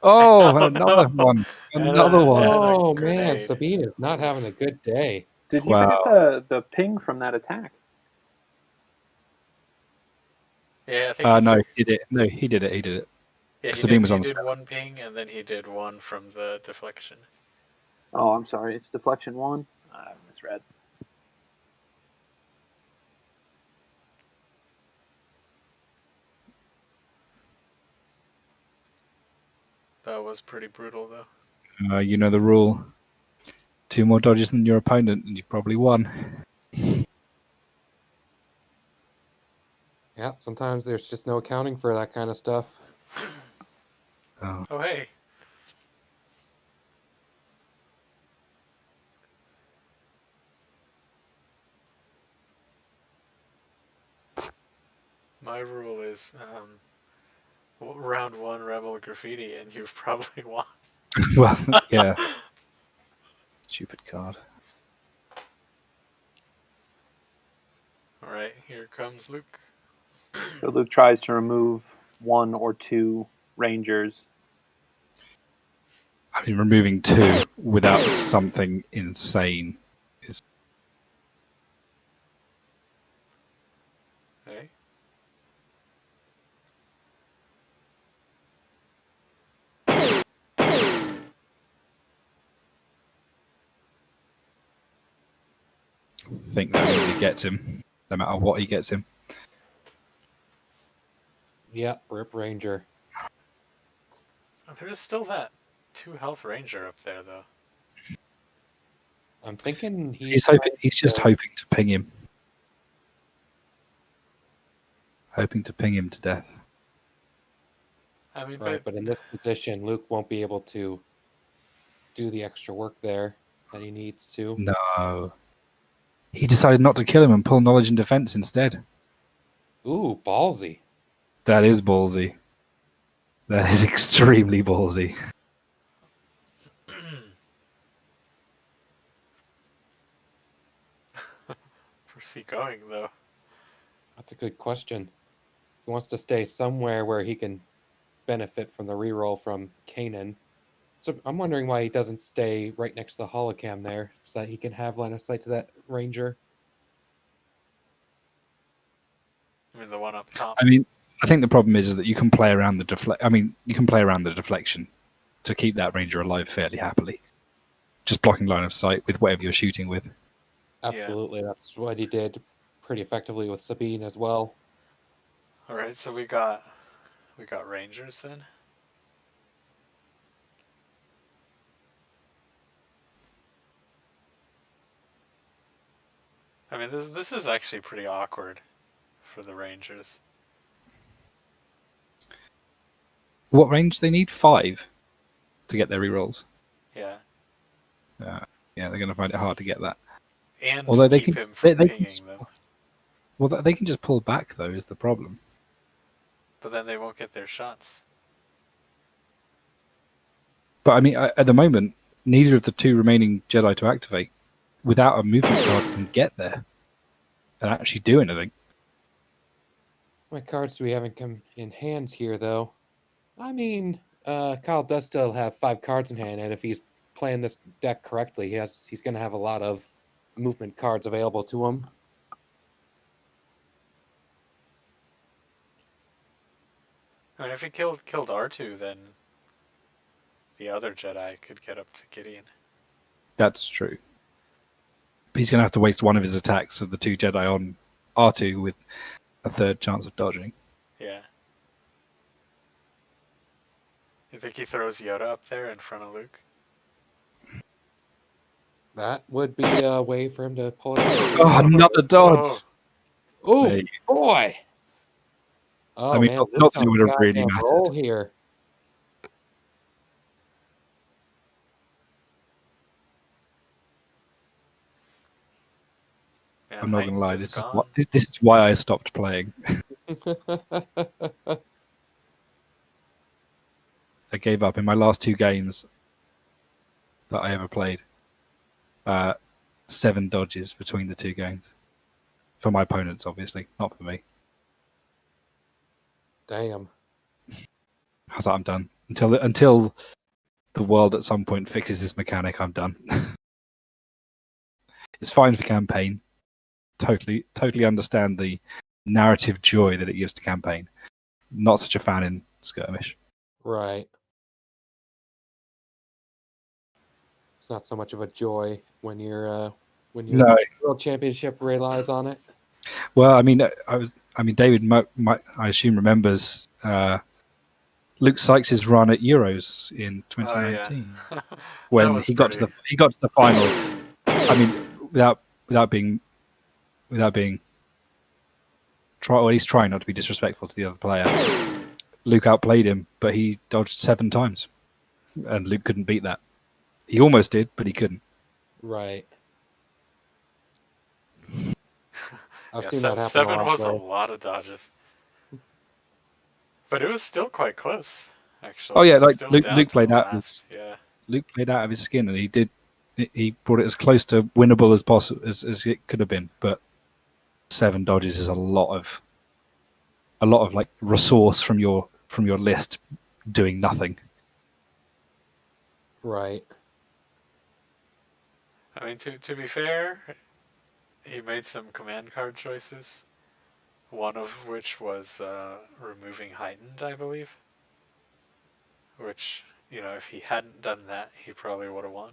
Oh, and another one. Another one. Oh, man. Sabine is not having a good day. Did you Wow. forget the ping from that attack? Yeah, I think No, he did it. No, he did it. He did it. Yeah, he Sabine did, was he on did 7. one ping, and then he did one from the deflection. Oh, I'm sorry. It's deflection 1. I misread. That was pretty brutal, though. You know the rule. 2 more dodges than your opponent, and you've probably won. Yeah, sometimes there's just no accounting for that kind of stuff. Oh. Oh, hey. My rule is round 1 Rebel Graffiti, and you've probably won. Well, yeah. Stupid card. Alright, here comes Luke. So Luke tries to remove 1 or 2 rangers. I mean, removing 2 without something insane is. Hey. think that means he gets him, no matter what he gets him. Yeah, Rip Ranger. There is still that 2 health ranger up there, though. I'm thinking He's hoping. He's just hoping to ping him. Hoping to ping him to death. I mean, Right, but in this position, Luke won't be able to do the extra work there that he needs to. No. He decided not to kill him and pull knowledge and defense instead. Ooh, ballsy. That is ballsy. That is extremely ballsy. Where's he going, though? That's a good question. He wants to stay somewhere where he can benefit from the reroll from Kanan. So I'm wondering why he doesn't stay right next to the holocam there, so that he can have line of sight to that ranger. I mean, the one up top. I mean, I think the problem is that you can play around the you can play around the deflection to keep that ranger alive fairly happily. Just blocking line of sight with whatever you're shooting with. Absolutely, that's what he did pretty effectively with Sabine as well. All right, so we got rangers then. I mean, this is actually pretty awkward for the rangers. What range they need? 5 to get their rerolls. Yeah. Yeah, they're going to find it hard to get that. And although they keep can, him from they pinging can, them. well, they can just pull back though. Is the problem? But then they won't get their shots. But I mean, at the moment, neither of the 2 remaining Jedi to activate, without a movement card, can get there and actually do anything. How many cards do we have in hands here, though? I mean, Kyle does still have 5 cards in hand, and if he's playing this deck correctly, he's going to have a lot of movement cards available to him. I mean, if he killed R2, then the other Jedi could get up to Gideon. That's true. He's going to have to waste one of his attacks of the 2 Jedi on R2 with a 3rd chance of dodging. Yeah. You think he throws Yoda up there in front of Luke? That would be a way for him to pull it out. Oh, another dodge! Oh, Hey. boy! Oh, I mean, man, not Luke's that it on would a have really goddamn mattered. roll here. Yeah, I'm not going to lie. just This is why I stopped playing. I gave up in my last 2 games that I ever played. 7 dodges between the 2 games. For my opponents, obviously, not for me. Damn. I was like, I'm done. Until the world at some point fixes this mechanic, I'm done. It's fine for campaign. Totally understand the narrative joy that it gives to campaign. Not such a fan in Skirmish. Right. It's not so much of a joy when your No. world championship relies on it. Well, I mean, David, I assume remembers Luke Sykes' run at Euros in 2019 when he got to the final. I mean, without being, or at least trying not to be disrespectful to the other player. Luke outplayed him, but he dodged 7 times, and Luke couldn't beat that. He almost did, but he couldn't. Right. I've Yeah, seen that happen. 7 a lot, was a though. lot of dodges. But it was still quite close, actually. Oh yeah, It was like still Luke down to played the out last, Luke played out of his skin, and he brought it as close to winnable as possible as it could have been. But 7 dodges is a lot of like resource from your list doing nothing. Right. I mean, to be fair, he made some command card choices. One of which was removing heightened, I believe. Which, if he hadn't done that, he probably would have won.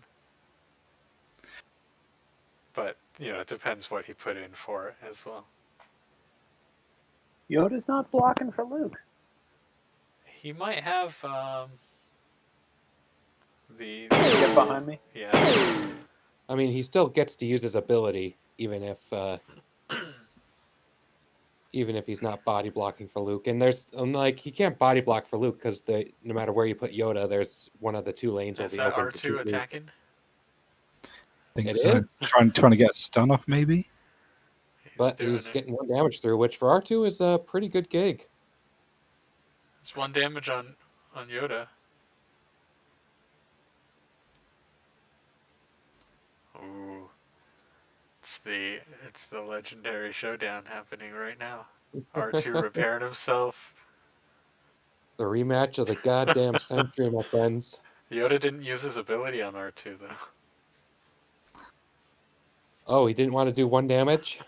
But, it depends what he put in for it as well. Yoda's not blocking for Luke. He might have the Get behind me. Yeah. I mean, he still gets to use his ability, even if he's not body blocking for Luke. And there's he can't body block for Luke because no matter where you put Yoda, there's one of the two lanes will Is be that open R2 to shoot Luke. attacking? I think It so. is. Trying to get a stun off, maybe. But he's getting 1 damage through, which for R2 is a pretty good gig. It's 1 damage on Yoda. Ooh. It's the legendary showdown happening right now. R2 repairing himself. The rematch of the goddamn century, my friends. Yoda didn't use his ability on R2 though. Oh, he didn't want to do 1 damage?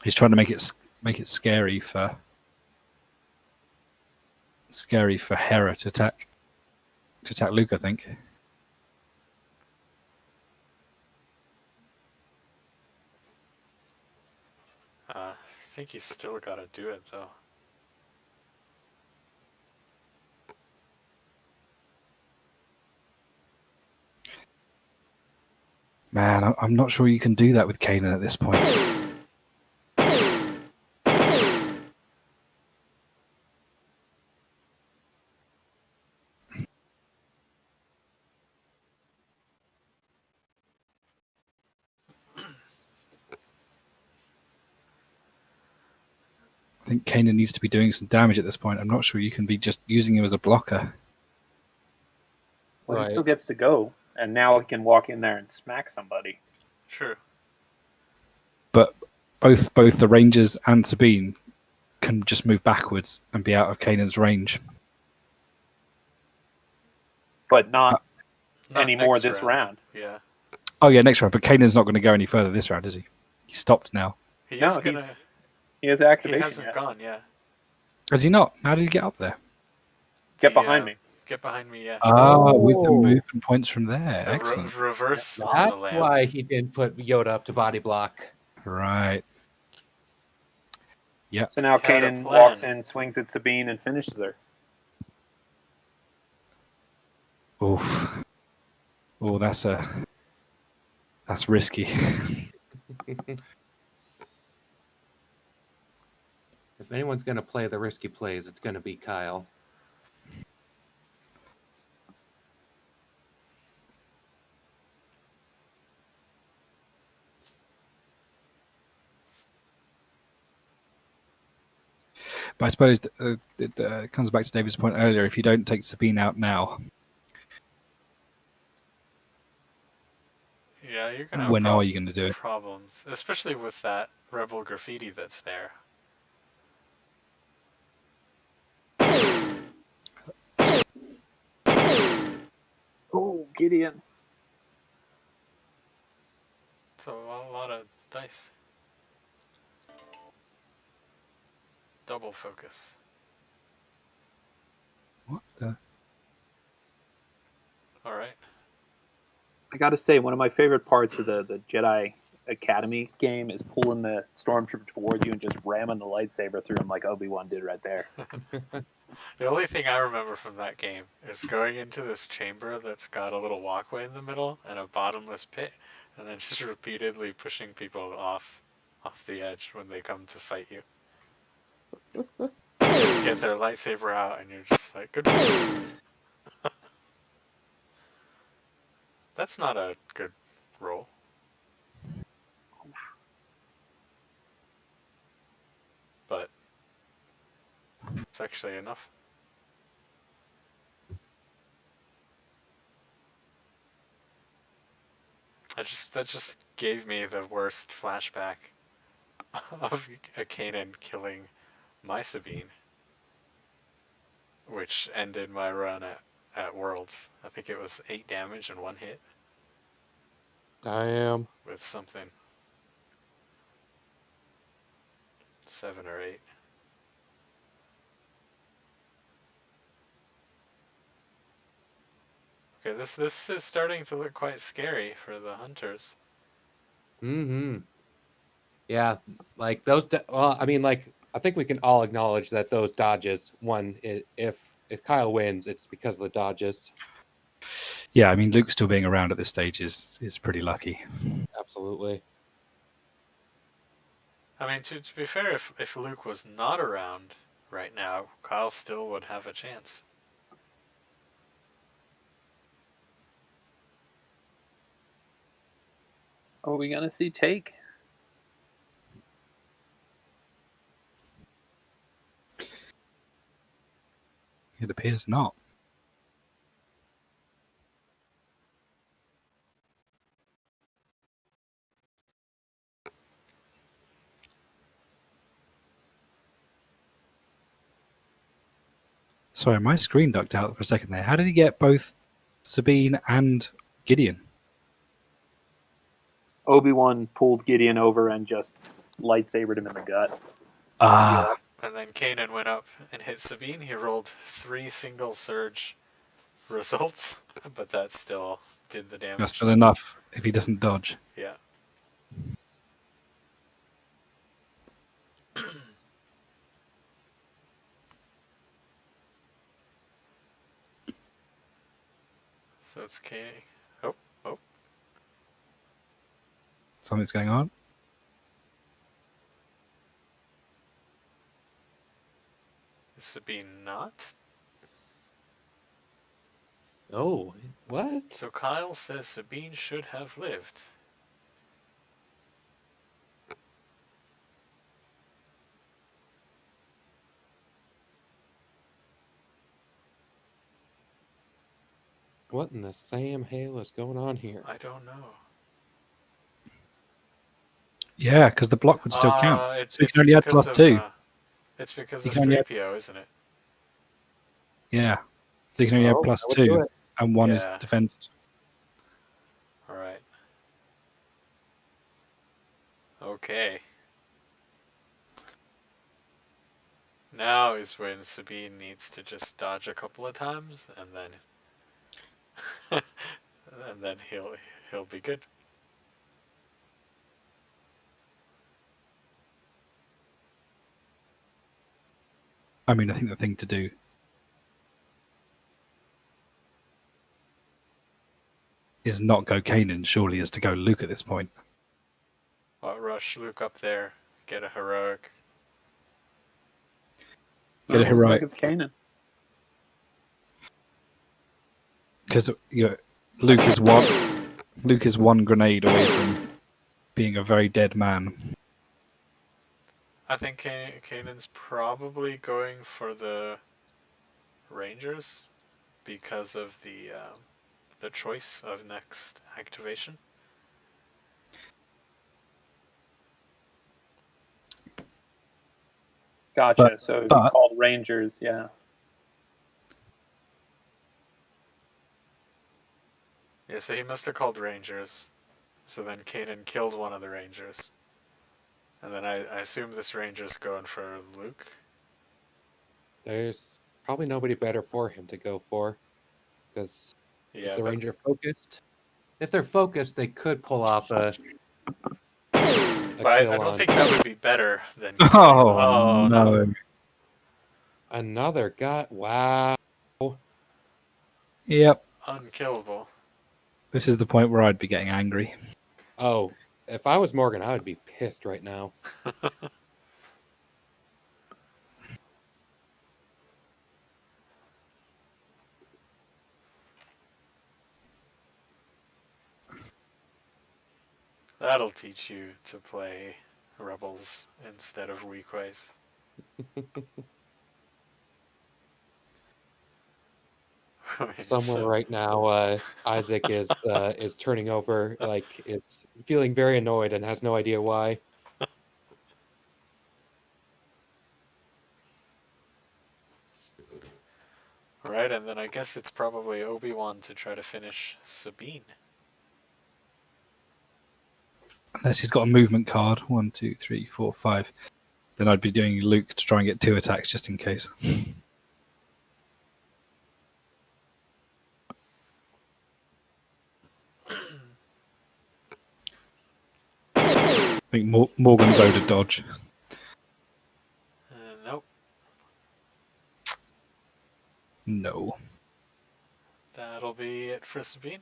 He's trying to make it scary for Hera to attack Luke, I think. I think he's still got to do it though. Man, I'm not sure you can do that with Kanan at this point. I think Kanan needs to be doing some damage at this point. I'm not sure you can be just using him as a blocker. Well, he still gets to go, and now he can walk in there and smack somebody. True. But both the Rangers and Sabine can just move backwards and be out of Kanan's range. But not Not anymore next this round. Yeah. Oh yeah, next round. But Kanan's not going to go any further this round, is he? He's stopped now. He No, he has activation. He hasn't gone, yeah. Has he not? How did he get up there? Get behind me. Get behind me, yeah. Ah, with the movement points from there. The Excellent. reverse on That's the lamp. why he didn't put Yoda up to body block. Right. Yep. So now He had a Kanan plan. walks in, swings at Sabine, and finishes her. Oof. Oh, that's risky. If anyone's going to play the risky plays, it's going to be Kyle. But I suppose it comes back to David's point earlier. If you don't take Sabine out now, Yeah, you're gonna have when are you going to do it? problems, especially with that rebel graffiti that's there. Oh, Gideon. So a lot of dice. Double focus. What the? All right. I got to say, one of my favorite parts of the Jedi Academy game is pulling the stormtrooper towards you and just ramming the lightsaber through him like Obi-Wan did right there. The only thing I remember from that game is going into this chamber that's got a little walkway in the middle and a bottomless pit, and then just repeatedly pushing people off the edge when they come to fight you. Get their lightsaber out, and you're just like, good. That's not a good roll. But it's actually enough. That just gave me the worst flashback of a Kanan killing my Sabine, which ended my run at Worlds. I think it was 8 damage and 1 hit. I am. With something. 7 or 8. Okay, this is starting to look quite scary for the hunters. Mm-hmm. Yeah, like those. Well, I mean, like I think we can all acknowledge that those dodges. If Kyle wins, it's because of the dodges. Yeah, I mean, Luke still being around at this stage is pretty lucky. Absolutely. I mean, to be fair, if Luke was not around right now, Kyle still would have a chance. Are we gonna see take? It appears not. Sorry, my screen ducked out for a second there. How did he get both Sabine and Gideon? Obi-Wan pulled Gideon over and just lightsabered him in the gut. Ah. And then Kanan went up and hit Sabine. He rolled 3 single surge results, but that still did the damage. That's still enough if he doesn't dodge. Yeah. So it's K. Oh. Something's going on. Is Sabine not? Oh, what? So Kyle says Sabine should have lived. What in the Sam Hale is going on here? I don't know. Yeah, because the block would still count. So you can only add +2. It's because You of can only add- 3PO, isn't it? Yeah. So you can only Oh, add that would do +2, it. and one is Yeah. defend. Alright. Okay. Now is when Sabine needs to just dodge a couple of times, and then and then he'll be good. I mean, I think the thing to do is not go Kanan, surely, is to go Luke at this point. Rush Luke up there, get a heroic. Get a Looks heroic. like it's Kanan. Because Luke is one grenade away from being a very dead man. I think Kanan's probably going for the Rangers because of the choice of next activation. Gotcha. So he called Rangers, yeah. Yeah, so he must have called Rangers. So then Kanan killed one of the Rangers. And then I assume this Ranger's going for Luke. There's probably nobody better for him to go for. Because is the but- Ranger focused? If they're focused, they could pull off a But I kill don't on. think that would be better than. Oh, no. Another guy. Wow. Yep. Unkillable. This is the point where I'd be getting angry. Oh, if I was Morgan, I would be pissed right now. That'll teach you to play Rebels instead of Weakways. Somewhere right now, Isaac is turning over, like is feeling very annoyed and has no idea why. Right, and then I guess it's probably Obi-Wan to try to finish Sabine. Unless he's got a movement card. 1, 2, 3, 4, 5. Then I'd be doing Luke to try and get 2 attacks just in case. think Morgan's owed a dodge. Nope. No. That'll be it for Sabine.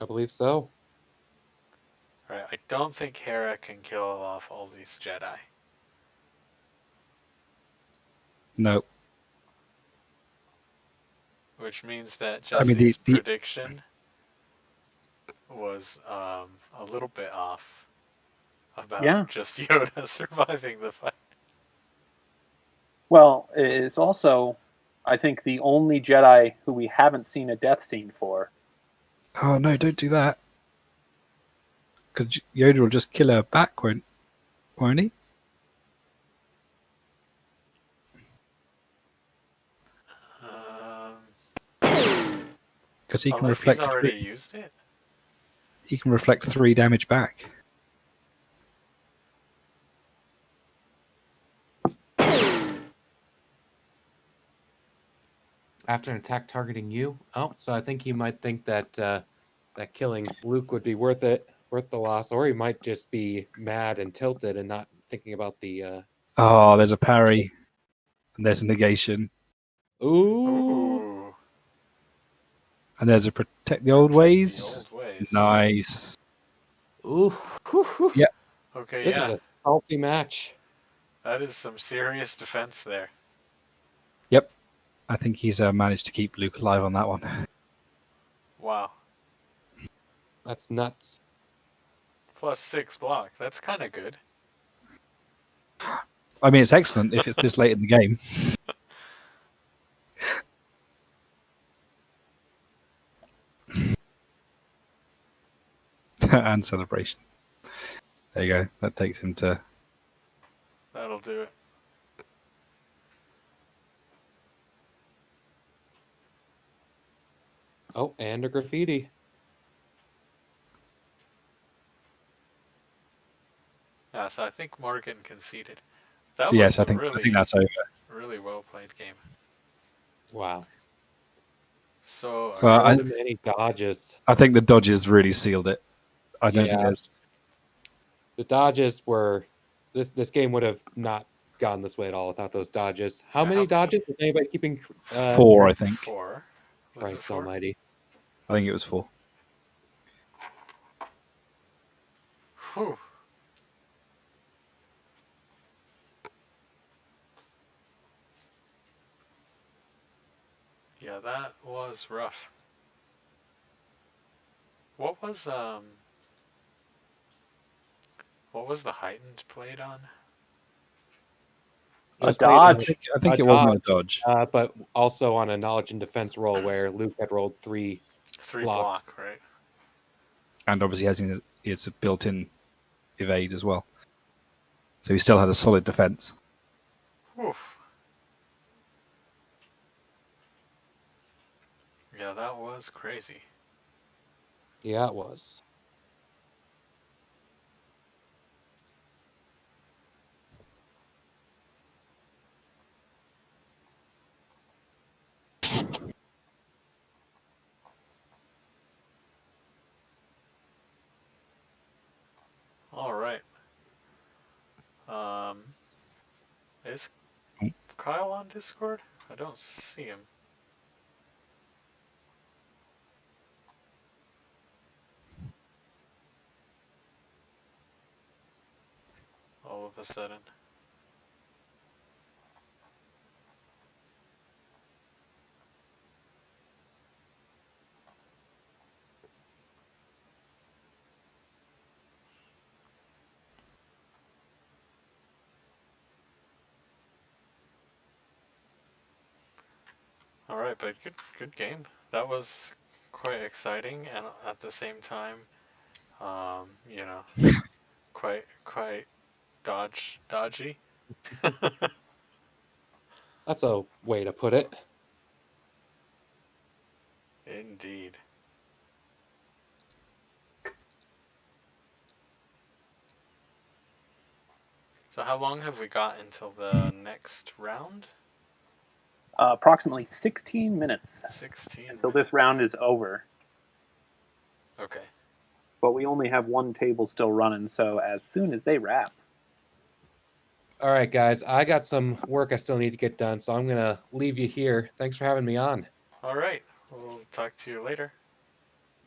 I believe so. Alright, I don't think Hera can kill off all these Jedi. No. Which means that I mean, Jesse's the prediction was a little bit off about just Yoda surviving the fight. Well, it's also, I think, the only Jedi who we haven't seen a death scene for. Oh no! Don't do that. Because Yoda will just kill her back, won't he? Because he can Unless reflect he's already 3. used it. He can reflect 3 damage back. After an attack targeting you. Oh, so I think he might think that that killing Luke would be worth the loss, or he might just be mad and tilted and not thinking about the. Oh, there's a parry, and there's a negation, Ooh. and there's a protect the old ways. Nice. Ooh. Yeah. Yep. Okay, This yeah. is a salty match. That is some serious defense there. Yep. I think he's managed to keep Luke alive on that one. Wow. That's nuts. +6 block. That's kind of good. I mean, it's excellent if it's this late in the game. And celebration. There you go. That takes him to... That'll do it. Oh, and a graffiti. Yeah, so I think Morgan conceded. That was Yes, I a think really, that's over. really well played game. Wow. So So many dodges. I think the dodges really sealed it. I don't think there's... The dodges were... This game would have not gone this way at all without those dodges. How many dodges? Was anybody keeping... 4, I think. 4. Christ almighty. I think it was 4. Whew. Yeah, that was rough. What was the heightened played on? It was dodge. I think it wasn't a dodge. But also on a knowledge and defense roll where Luke had rolled 3 blocks. Block, right? And obviously it's a built-in evade as well. So he still had a solid defense. Oof. Yeah, that was crazy. Yeah, it was. All right. Is Kyle on Discord? I don't see him. All of a sudden. All right, but good game. That was quite exciting, and at the same time, you know, quite dodgy. That's a way to put it. Indeed. So how long have we got until the next round? Approximately 16 minutes. 16 until this round is over. Okay. but we only have one table still running, so as soon as they wrap. All right, guys, I got some work I still need to get done, so I'm going to leave you here. Thanks for having me on. All right. We'll talk to you later.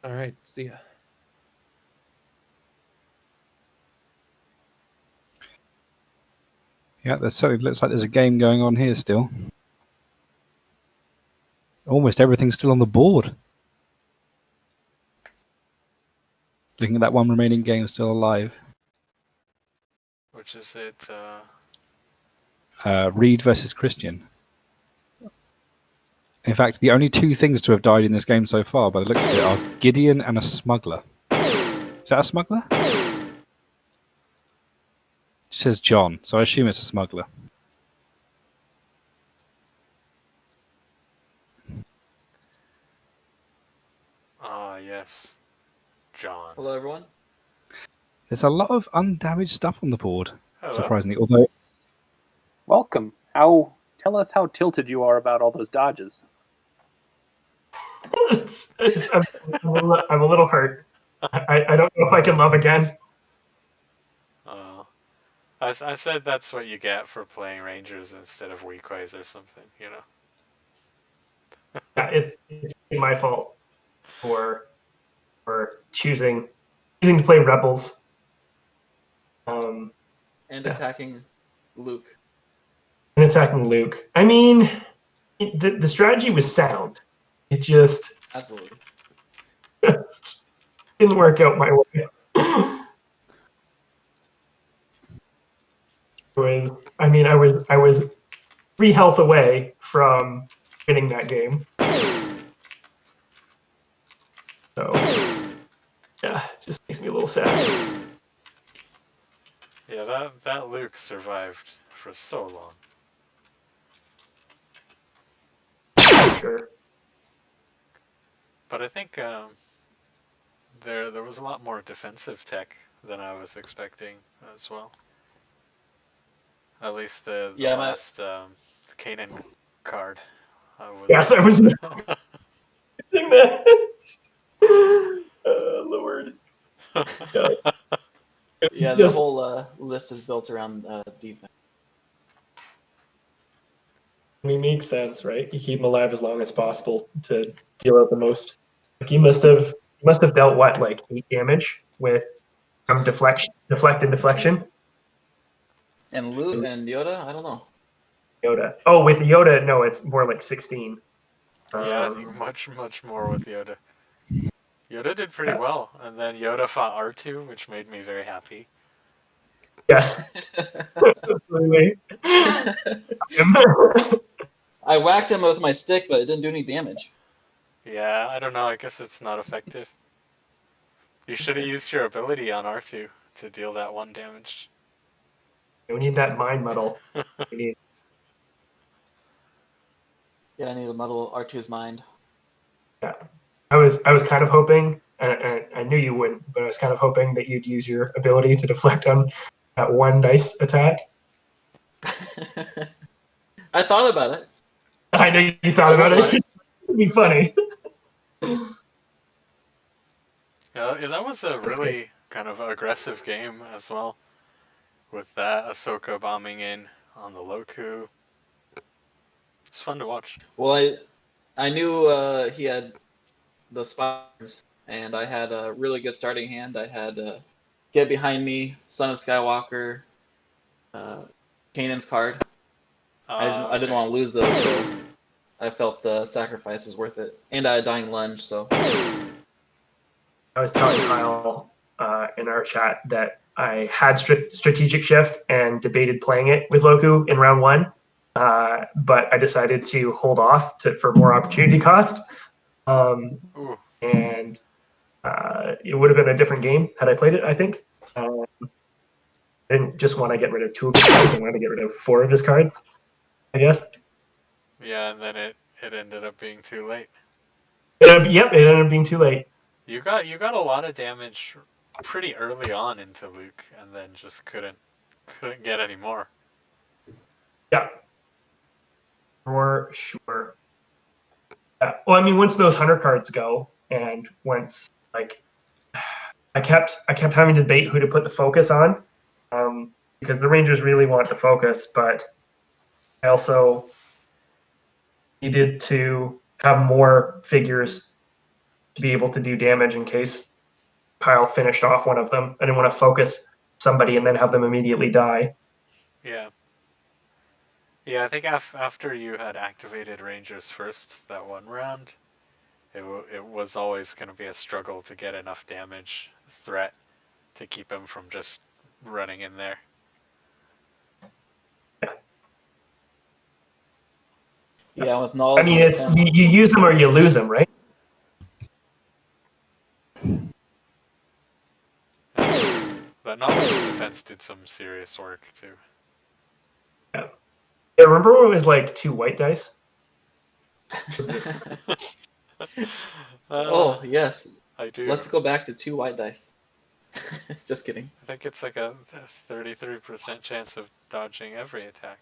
All right. See ya. Yeah, there certainly looks like there's a game going on here still. Almost everything's still on the board. Looking at that one remaining game still alive. Which is it? Reed versus Christian. In fact, the only two things to have died in this game so far, by the looks of it, are Gideon and a smuggler. Is that a smuggler? It says John, so I assume it's a smuggler. Ah, yes. John. Hello, everyone. There's a lot of undamaged stuff on the board, Hello. surprisingly. Although, Welcome. Tell us how tilted you are about all those dodges. I'm a little hurt. I don't know if I can love again. I said that's what you get for playing Rangers instead of Weakways or something, you know. Yeah, it's my fault for choosing to play Rebels. And attacking Luke. And attacking Luke. I mean, the strategy was sound. It just Absolutely. just didn't work out my way. I was 3 health away from winning that game. So yeah, it just makes me a little sad. Yeah, that Luke survived for so long. Sure. But I think there was a lot more defensive tech than I was expecting as well. At least the last Kanan card. Yes, I was thinking that. Lord. Yeah, the whole list is built around defense. I mean, makes sense, right? You keep him alive as long as possible to deal out the most. Like he must have dealt what, like 8 damage with deflect and deflection. And Luke and Yoda, I don't know. Yoda. Oh, with Yoda, no, it's more like 16. Yeah, I think much more with Yoda. Yoda did pretty well, and then Yoda fought R2, which made me very happy. Yes. Absolutely. I whacked him with my stick, but it didn't do any damage. Yeah, I don't know. I guess it's not effective. You should have used your ability on R2 to deal that 1 damage. We need that mind muddle. Yeah, I need to muddle R2's mind. Yeah, I was kind of hoping, and I knew you wouldn't, but I was kind of hoping that you'd use your ability to deflect on that 1 dice attack. I thought about it. I know you thought about it. It'd be funny. Yeah, that was a really kind of aggressive game as well, with that Ahsoka bombing in on the Loku. It's fun to watch. Well, I knew he had the spires, and I had a really good starting hand. I had Get Behind Me, Son of Skywalker, Kanan's card. I didn't want to lose those, so I felt the sacrifice was worth it. And I had Dying Lunge, so. I was telling Kyle in our chat that I had strategic shift and debated playing it with Loku in round 1, but I decided to hold off for more opportunity cost. And it would have been a different game had I played it, I think. I didn't just want to get rid of 2 of his cards. I wanted to get rid of 4 of his cards, I guess. Yeah, and then it ended up being too late. It ended up being too late. You got a lot of damage pretty early on into Luke, and then just couldn't get any more. Yeah, for sure. Yeah. Well, I mean, once those hunter cards go, and once like I kept having to debate who to put the focus on, because the Rangers really want the focus, but I also needed to have more figures to be able to do damage in case Kyle finished off one of them. I didn't want to focus somebody and then have them immediately die. Yeah. Yeah, I think after you had activated Rangers first that one round, it was always going to be a struggle to get enough damage threat to keep him from just running in there. Yeah, with knowledge. I mean, it's you use them or you lose them, right? But knowledge and defense did some serious work too. Yeah. Yeah, remember when it was like 2 white dice? Oh yes, I do. Let's go back to 2 white dice. Just kidding. I think it's like a 33% chance of dodging every attack.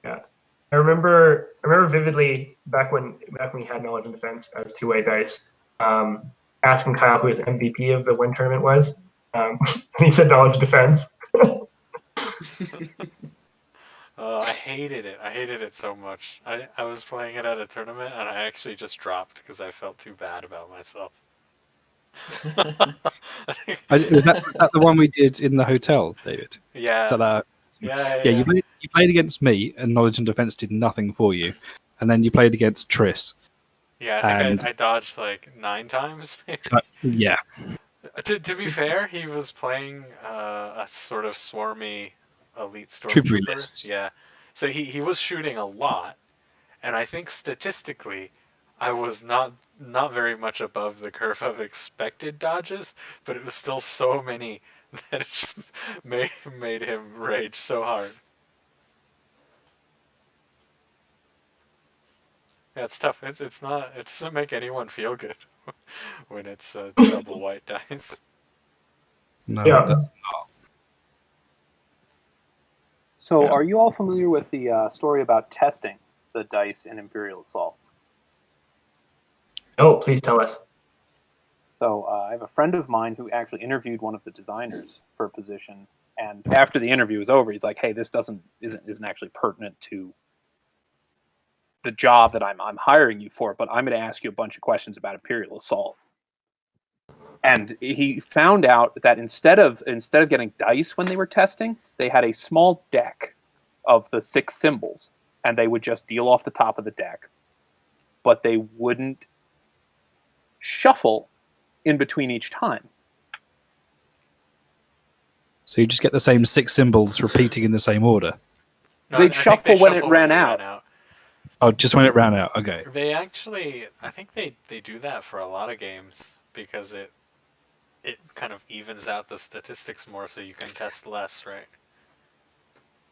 Yeah, I remember vividly back when we had knowledge and defense as 2 white dice. Asking Kyle who his MVP of the win tournament was, and he said knowledge and defense. I hated it. I hated it so much. I was playing it at a tournament and I actually just dropped because I felt too bad about myself. Was that the one we did in the hotel, David? Yeah. Is that that? Yeah. You played against me, and knowledge and defense did nothing for you, and then you played against Triss. Yeah, I think I dodged like 9 times. Maybe. Yeah. To be fair, he was playing a sort of swarmy elite Trooper stormtrooper. lists. Yeah, so he was shooting a lot, and I think statistically, I was not very much above the curve of expected dodges, but it was still so many that it just made him rage so hard. Yeah, it's tough. It's not. It doesn't make anyone feel good when it's double white dice. No, Yeah. that's not. So, are you all familiar with the story about testing the dice in Imperial Assault? Oh, please tell us. So, I have a friend of mine who actually interviewed one of the designers for a position, and after the interview was over, he's like, "Hey, this isn't actually pertinent to the job that I'm hiring you for, but I'm going to ask you a bunch of questions about Imperial Assault." And he found out that instead of getting dice when they were testing, they had a small deck of the 6 symbols, and they would just deal off the top of the deck, but they wouldn't shuffle in between each time. So you just get the same 6 symbols repeating in the same order. No, They'd shuffle when it ran out. Oh, just when it ran out. Okay. They actually, I think they do that for a lot of games because it kind of evens out the statistics more, so you can test less, right?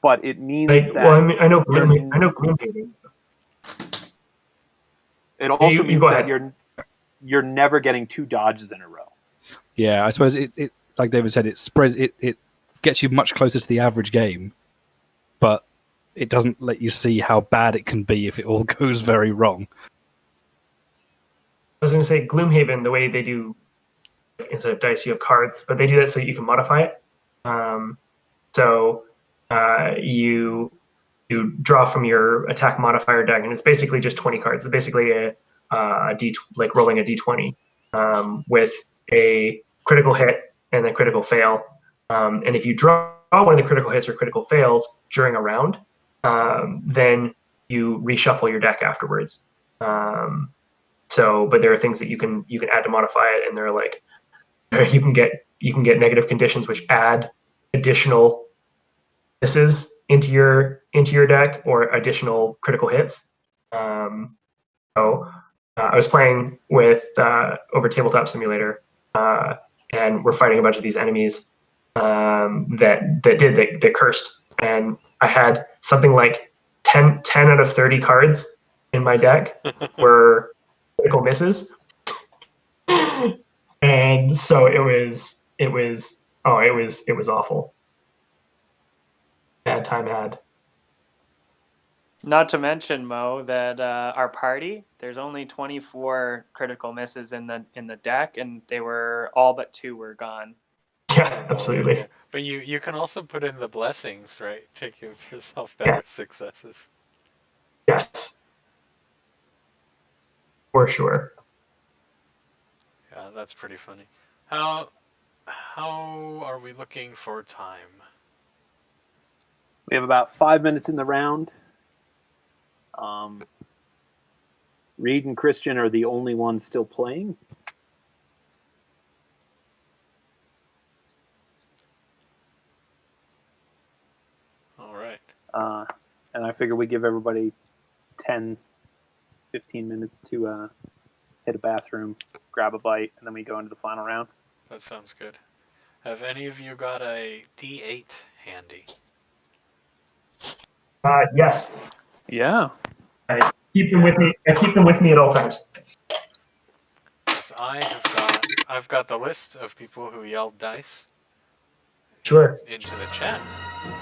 But it means that. Well, I know Gloomhaven. It also means go that ahead. you're never getting 2 dodges in a row. Yeah, I suppose it like David said, it spreads it gets you much closer to the average game, but it doesn't let you see how bad it can be if it all goes very wrong. I was going to say Gloomhaven, the way they do, instead of dice, you have cards, but they do that so you can modify it. You draw from your attack modifier deck, and it's basically just 20 cards. It's basically like rolling a d20 with a critical hit and a critical fail. And if you draw one of the critical hits or critical fails during a round, then you reshuffle your deck afterwards. But there are things that you can add to modify it, and they're like you can get negative conditions which add additional misses into your deck or additional critical hits. I was playing with over Tabletop Simulator, and we're fighting a bunch of these enemies that cursed, and I had something like 10 out of 30 cards in my deck were critical misses, and so it was awful. Bad time had. Not to mention, Mo, that our party, there's only 24 critical misses in the deck, and they were all but 2 were gone. Yeah, absolutely. Yeah. But you can also put in the blessings, right, to give yourself better successes. Yes. For sure. Yeah, that's pretty funny. How are we looking for time? We have about 5 minutes in the round. Reed and Christian are the only ones still playing. All right. And I figure we give everybody 10, 15 minutes to hit a bathroom, grab a bite, and then we go into the final round. That sounds good. Have any of you got a D8 handy? Yes. Yeah. I keep them with me. I keep them with me at all times. Yes, I've got the list of people who yelled dice. Sure. Into the chat,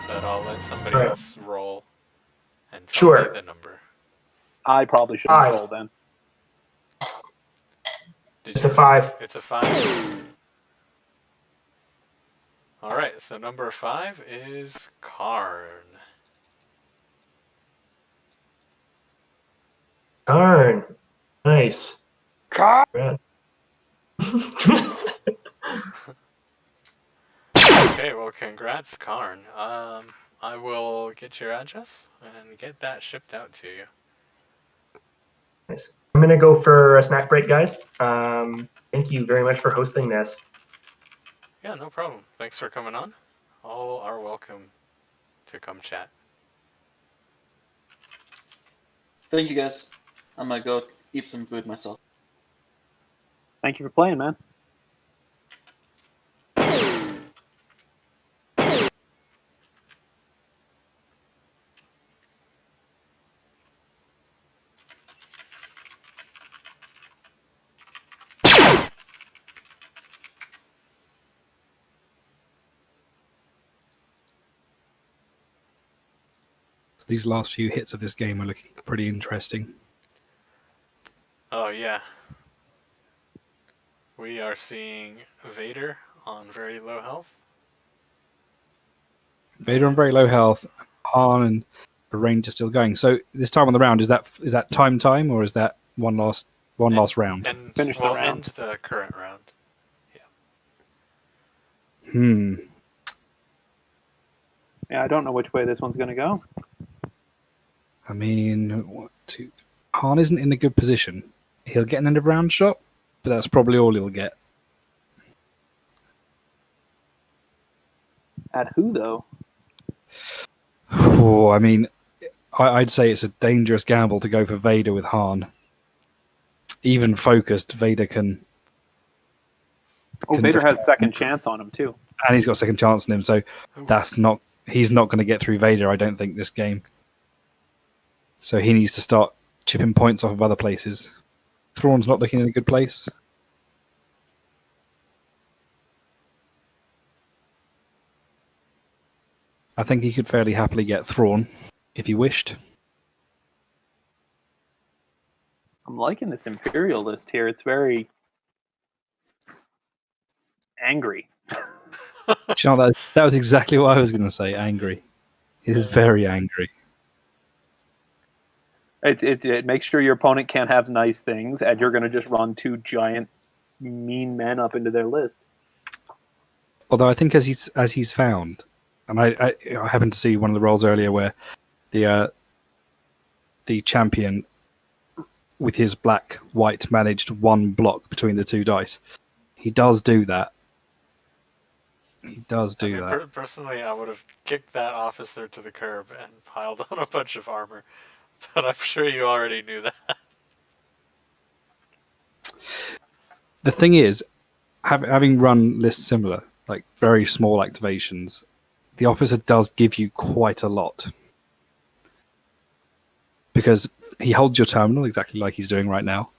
but I'll let somebody Right. else roll and tell Sure. me the number. I probably shouldn't 5. roll then. It's a 5. It's a 5. All right, so number 5 is Karn. Darn. Nice. Karn. Okay, well, congrats, Karn. I will get your address and get that shipped out to you. Nice. I'm gonna go for a snack break, guys. Thank you very much for hosting this. Yeah, no problem. Thanks for coming on. All are welcome to come chat. Thank you, guys. I'm gonna go eat some food myself. Thank you for playing, man. These last few hits of this game are looking pretty interesting. Oh, yeah. We are seeing Vader on very low health. Vader on very low health. Han and the range are still going. So this time on the round, is that time, or is that one last round? And Finish the we'll round. end the current round. Yeah, I don't know which way this one's going to go. I mean, 1, 2, 3. Han isn't in a good position. He'll get an end of round shot, but that's probably all he'll get. At who, though? Oh, I mean, I'd say it's a dangerous gamble to go for Vader with Han. Even focused, Vader can. Oh, Vader has second chance on him, too. And he's got second chance on him, so he's not going to get through Vader, I don't think, this game. So he needs to start chipping points off of other places. Thrawn's not looking in a good place. I think he could fairly happily get Thrawn if he wished. I'm liking this Imperial list here. It's very angry. Do you know, that was exactly what I was going to say, angry. It is very angry. It makes sure your opponent can't have nice things, and you're going to just run 2 giant, mean men up into their list. Although I think as he's found, and I happened to see one of the rolls earlier where the champion with his black-white managed 1 block between the 2 dice. He does do that. He does do that. Personally, I would have kicked that officer to the curb and piled on a bunch of armor. But I'm sure you already knew that. The thing is, having run lists similar, like very small activations, the officer does give you quite a lot. Because he holds your terminal exactly like he's doing right now,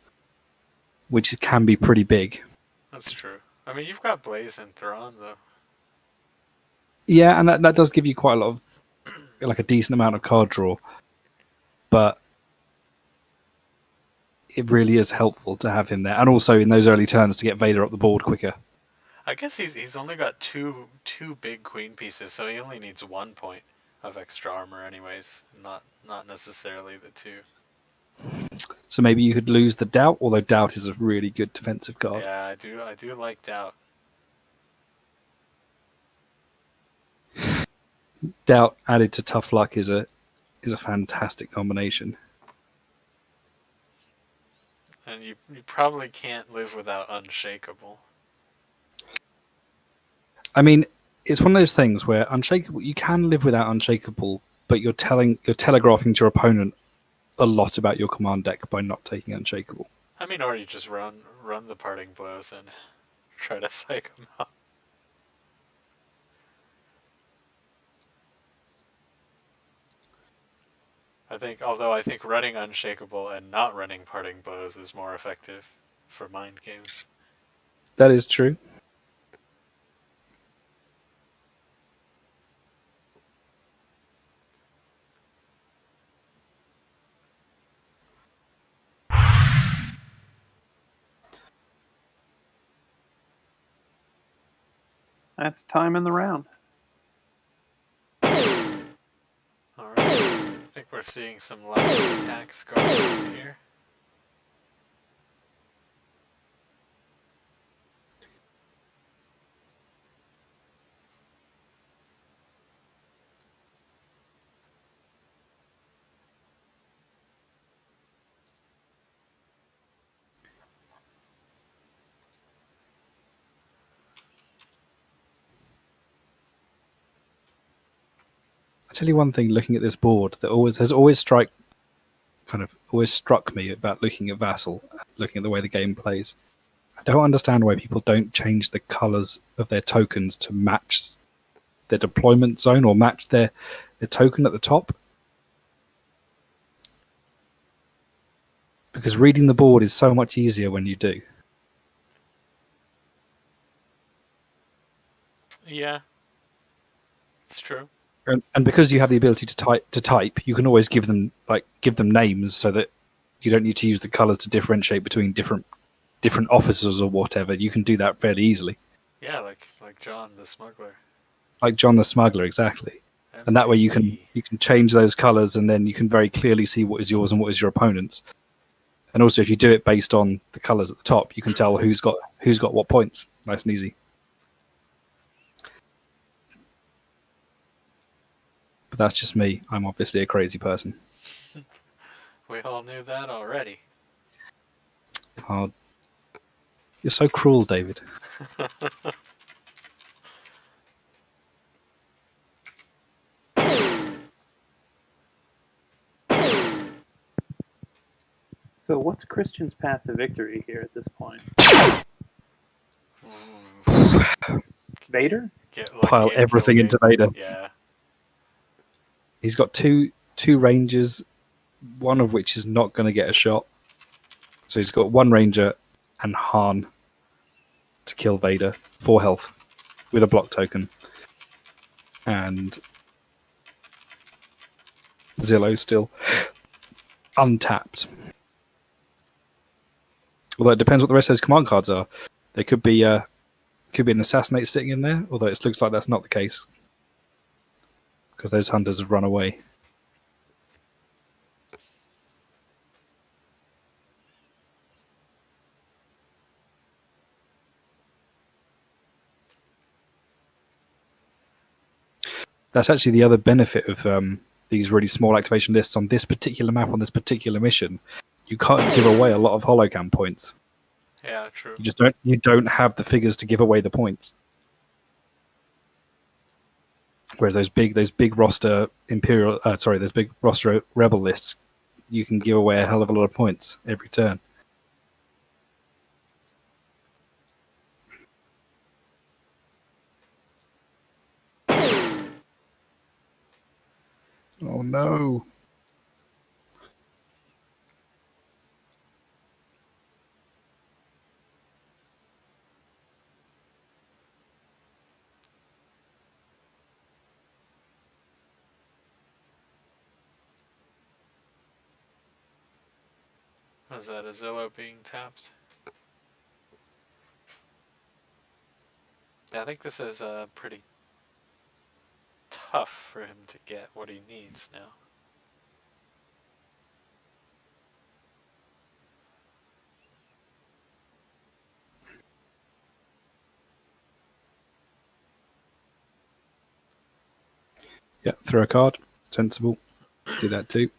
which can be pretty big. That's true. I mean, you've got Blaze and Thrawn, though. Yeah, and that does give you quite a lot of, like a decent amount of card draw. but it really is helpful to have him there, and also in those early turns to get Vader up the board quicker. I guess he's only got two big queen pieces, so he only needs 1 point of extra armor, anyways. Not necessarily the 2. So maybe you could lose the Doubt, although Doubt is a really good defensive card. Yeah, I do like Doubt. Doubt added to Tough Luck is a fantastic combination. And you probably can't live without Unshakable. I mean, it's one of those things where Unshakable, you can live without Unshakable, but you're telegraphing to your opponent a lot about your command deck by not taking Unshakable. I mean, or you just run the parting blows and try to psych them out. Although I think running Unshakable and not running parting blows is more effective for mind games. That is true. That's time in the round. Alright. I think we're seeing some last attacks going on here. I tell you one thing, looking at this board, that has always struck me about looking at Vassal, looking at the way the game plays. I don't understand why people don't change the colours of their tokens to match their deployment zone or match their token at the top. Because reading the board is so much easier when you do. Yeah, it's true. And because you have the ability to type, you can always give them names so that you don't need to use the colours to differentiate between different officers or whatever. You can do that fairly easily. Yeah, like John the Smuggler. Like John the Smuggler, exactly. And that way you can change those colours, and then you can very clearly see what is yours and what is your opponent's. And also, if you do it based on the colours at the top, you can tell who's got what points. Nice and easy. But that's just me. I'm obviously a crazy person. We all knew that already. Oh, you're so cruel, David. So what's Christian's path to victory here at this point? Vader? Pile everything into Vader. Yeah. He's got two rangers, one of which is not going to get a shot. So he's got one ranger and Han to kill Vader, 4 health, with a block token. And Zillow still untapped. Although it depends what the rest of those command cards are. There could be an assassinate sitting in there, although it looks like that's not the case. Because those hunters have run away. That's actually the other benefit of these really small activation lists on this particular map, on this particular mission. You can't give away a lot of holocam points. Yeah, true. You don't have the figures to give away the points. Whereas those big roster those big roster rebel lists, you can give away a hell of a lot of points every turn. Oh no. Was that a Zillow being tapped? Yeah, I think this is pretty tough for him to get what he needs now. Yeah, throw a card. Sensible. Do that too.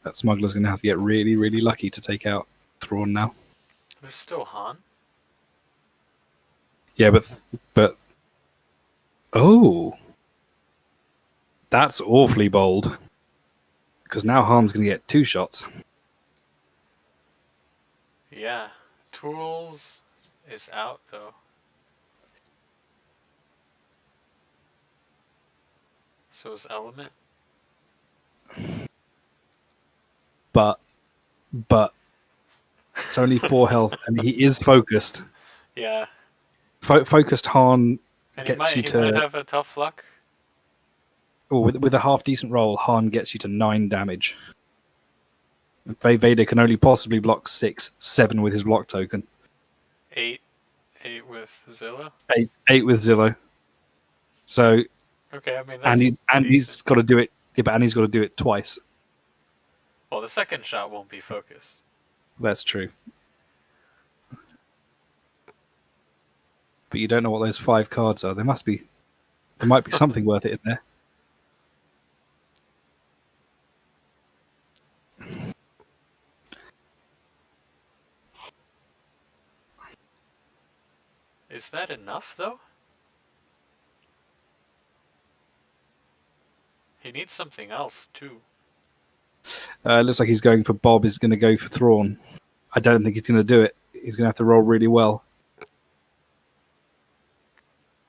That smuggler's going to have to get really, really lucky to take out Thrawn now. There's still Han. Yeah, but oh, that's awfully bold. Because now Han's going to get 2 shots. Yeah, Tools is out though. So is Element. But it's only 4 health, and he is focused. Yeah. Focused Han And gets he you might to. have a tough luck. Or with a half decent roll, Han gets you to 9 damage. Vader can only possibly block 6, 7 with his block token. 8 with Zilla. 8 with Zillow. So. Okay, I mean that's he's got to do it. Yeah, but Andy's got to do it twice. Well, the second shot won't be focused. That's true. But you don't know what those 5 cards are. There might be something worth it in there. Is that enough though? He needs something else too. Looks like he's going for Bob. Is going to go for Thrawn. I don't think he's going to do it. He's going to have to roll really well.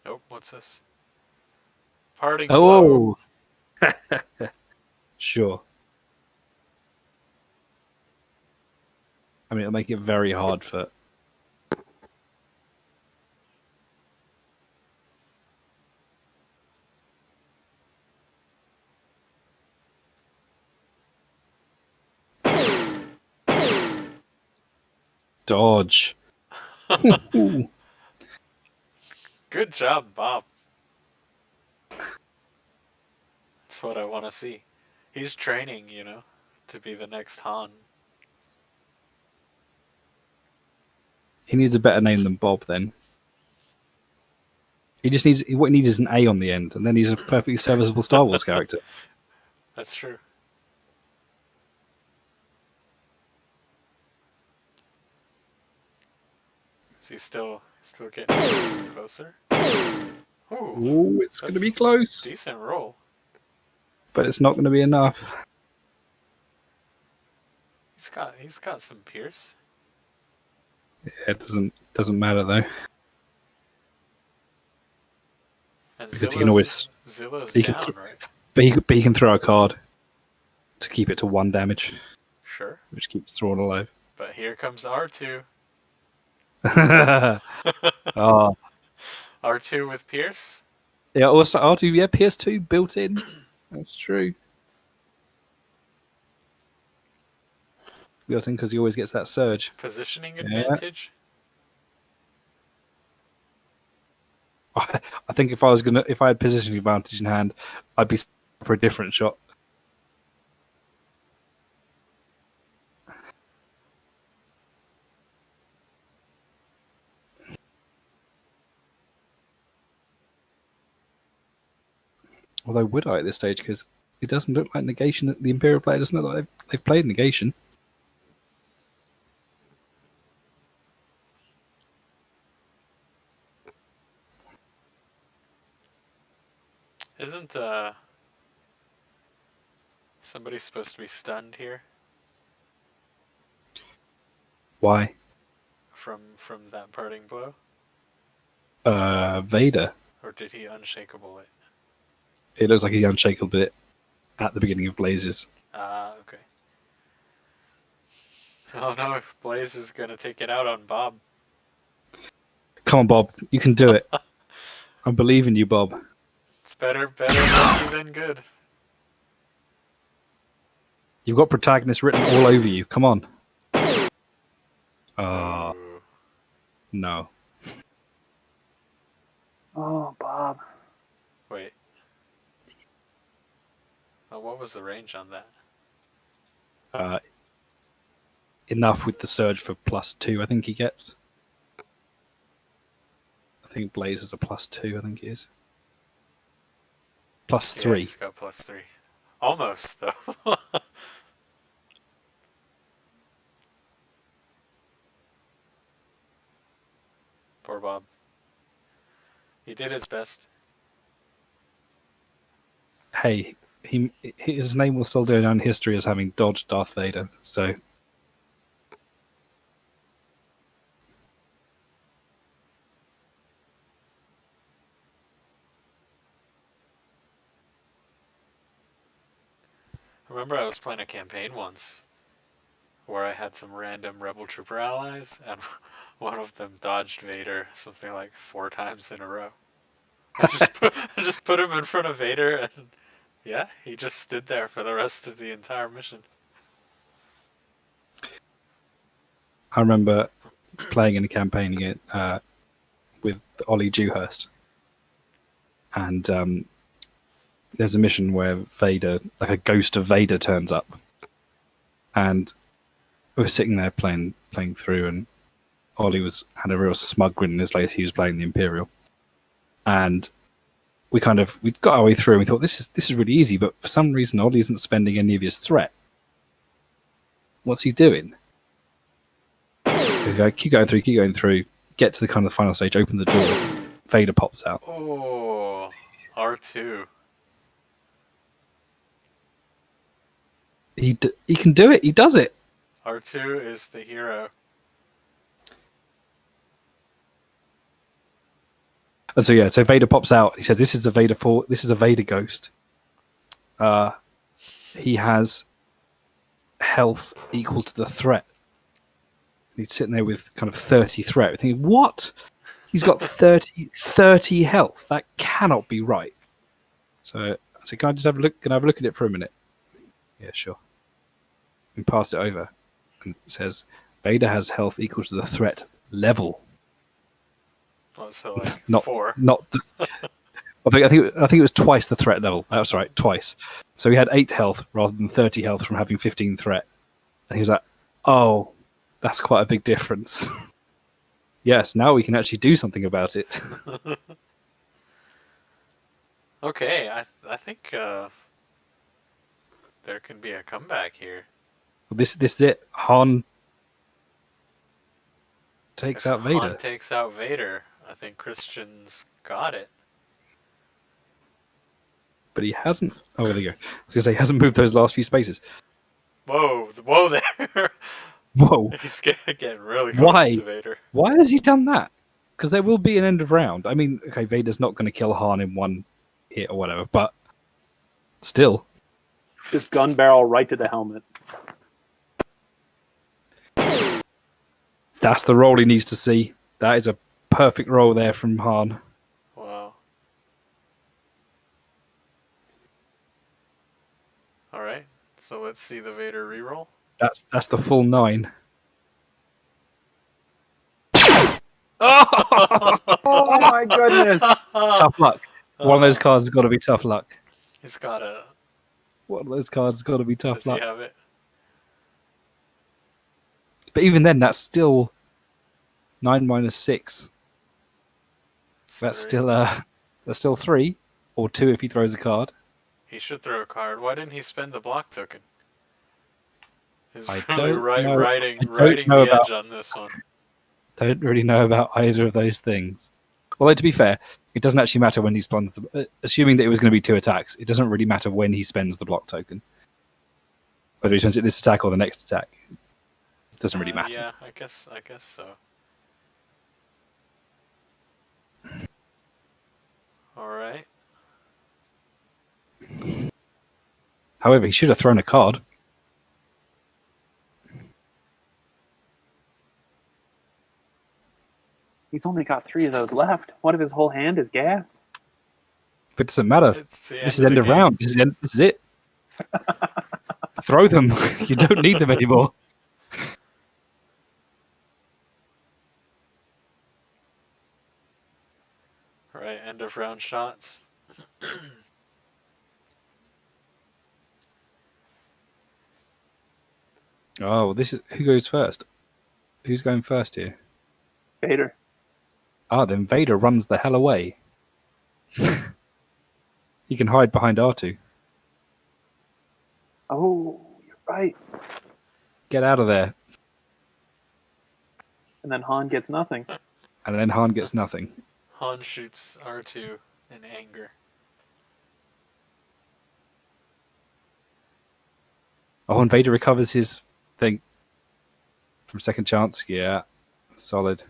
Nope. What's this? Parting blow. Oh. Sure. I mean, it'll make it very hard for. Dodge. Good job, Bob. That's what I want to see. He's training, to be the next Han. He needs a better name than Bob then. He just needs what he needs is an A on the end, and then he's a perfectly serviceable Star Wars character. That's true. Is he still getting closer? Ooh, it's going to be close. Decent roll. But it's not going to be enough. He's got some Pierce. Yeah, it doesn't matter though. And Because he can always Zillow's he down, can, right? but he can throw a card to keep it to 1 damage. Sure. Which keeps Thrawn alive. But here comes R2. Oh. R2 with Pierce? Yeah, also R2, yeah, PS2 built in. That's true. Built in because he always gets that surge. Positioning Yeah. advantage? I think if I had positioning advantage in hand, I'd be for a different shot. Although would I at this stage? Because it doesn't look like negation. The Imperial player doesn't look like they've played negation. Isn't somebody supposed to be stunned here Why? from that parting blow? Vader. Or did he unshakable it? It looks like he unshakable it at the beginning of Blazes. Ah, okay. Oh no, Blaze is gonna take it out on Bob. Come on, Bob. You can do it. I believe in you, Bob. It's better lucky than good. You've got protagonist written all over you. Come on. No. Oh, Bob. Wait. Oh, what was the range on that? Enough with the surge for +2, I think he gets. I think Blaze is a +2, I think he is. +3. Yeah, he's got +3. Almost, though. Poor Bob. He did his best. Hey, his name will still go down in history as having dodged Darth Vader, so... I remember I was playing a campaign once where I had some random Rebel Trooper allies, and one of them dodged Vader something like 4 times in a row. I just put him in front of Vader, and yeah, he just stood there for the rest of the entire mission. I remember playing in a campaign again with Ollie Dewhurst, and there's a mission where Vader, like a ghost of Vader, turns up, and we were sitting there playing through, and Ollie had a real smug grin in his face. He was playing the Imperial, and we got our way through, and we thought this is really easy. But for some reason, Ollie isn't spending any of his threat. What's he doing? He's like, keep going through. Get to the kind of the final stage. Open the door. Vader pops out. Oh, R2. He can do it. He does it. R2 is the hero. And so Vader pops out. He says, "This is a Vader This is a Vader ghost. He has health equal to the threat." He's sitting there with kind of 30 threat. We're thinking, what? He's got 30 health. That cannot be right. So I said, "Can I just have a look? Can I have a look at it for a minute?" Yeah, sure. We pass it over, and it says, "Vader has health equal to the threat level." Oh, so like Not 4. Not. I think it was twice the threat level. That's right, twice. So he had 8 health rather than 30 health from having 15 threat, and he was like, "Oh, that's quite a big difference." Yes, now we can actually do something about it. Okay, I think there can be a comeback here. This is it. Han takes out Vader. Han takes out Vader. I think Christian's got it. But he hasn't. Oh, there you go. I was going to say, he hasn't moved those last few spaces. Whoa there. Whoa. He's getting really close to Vader. Why has he done that? Because there will be an end of round. I mean, okay, Vader's not going to kill Han in one hit or whatever, but still. Just gun barrel right to the helmet. That's the roll he needs to see. That is a perfect roll there from Han. Wow. Alright, so let's see the Vader reroll. That's the full 9. Oh my goodness! Tough luck. One of those cards has got to be tough luck. He's got a... One of those cards has got to be tough Does luck. he have it? But even then, that's still 9 minus 6. That's still 3, or 2 if he throws a card. He should throw a card. Why didn't he spend the block token? He's I really don't riding know the edge on this one. Don't really know about either of those things. Although, to be fair, it doesn't actually matter when he spends assuming that it was going to be 2 attacks, it doesn't really matter when he spends the block token. Whether he spends it this attack or the next attack. It doesn't really matter. Yeah, I guess so. Alright. However, he should have thrown a card. He's only got 3 of those left. What if his whole hand is gas? But it doesn't matter. This is end of round. This is it. Throw them. You don't need them anymore. Right, end of round shots. Oh, this is who goes first? Who's going first here? Vader. Ah, then Vader runs the hell away. He can hide behind R2. Oh, you're right. Get out of there. And then Han gets nothing. And then Han gets nothing. Han shoots R2 in anger. Oh, and Vader recovers his thing from second chance. Yeah, solid.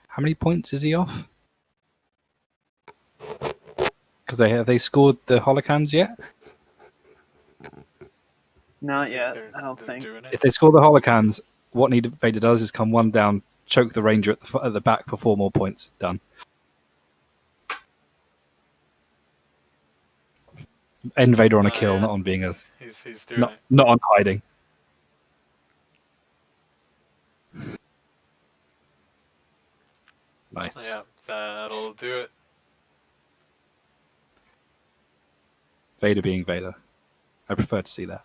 How many points is he off? Because have they scored the holocrons yet? Not yet, I don't think. If they score the holocrons, what Vader does is come one down, choke the Ranger at the back for 4 more points. Done. End Vader on a kill, not on being a He's doing it. not on hiding. Nice. Yeah, that'll do it. Vader being Vader. I prefer to see that.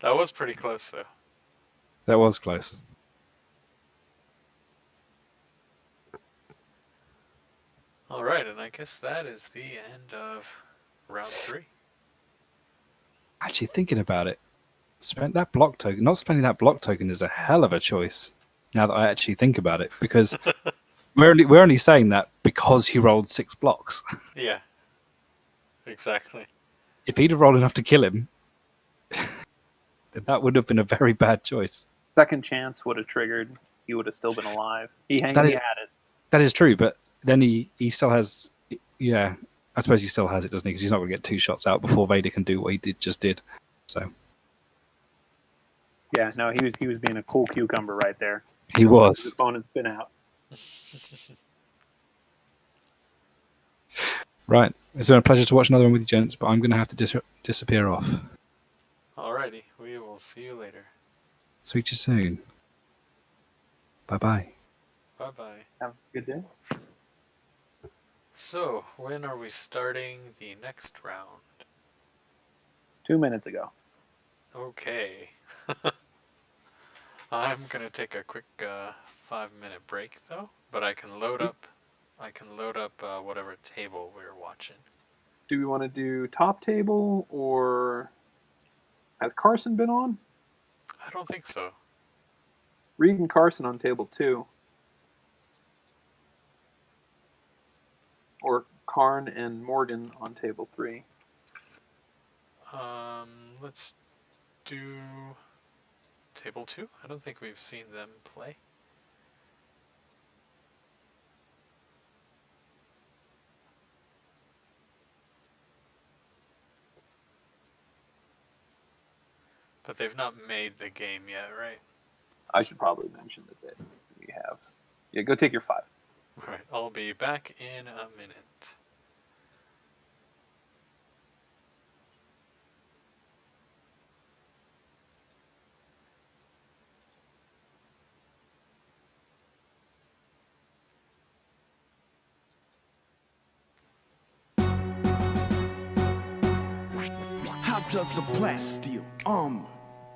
That was pretty close, though. That was close. All right, and I guess that is the end of round 3. Actually, thinking about it, not spending that block token is a hell of a choice. Now that I actually think about it, because we're only saying that because he rolled 6 blocks. Yeah, exactly. If he'd have rolled enough to kill him, then that would have been a very bad choice. Second chance would have triggered. He would have still been alive. He had it. That is true, but then he still has. Yeah, I suppose he still has it, doesn't he? Because he's not going to get 2 shots out before Vader can do what he just did. So. Yeah, no, he was being a cool cucumber right there. He was. His opponent spin out. Right. It's been a pleasure to watch another one with you, gents, but I'm going to have to disappear off. Alrighty, we will see you later. Speak to you soon. Bye-bye. Bye-bye. Have a good day. So, when are we starting the next round? 2 minutes ago. Okay. I'm gonna take a quick 5-minute break though, but I can load up. Whatever table we're watching. Do we want to do top table or has Carson been on? I don't think so. Reed and Carson on table 2. Or Karn and Morgan on table 3. Let's do table 2. I don't think we've seen them play. But they've not made the game yet, right? I should probably mention that we have. Yeah, go take your 5. Right, I'll be back in a minute. How does a plasteel armor,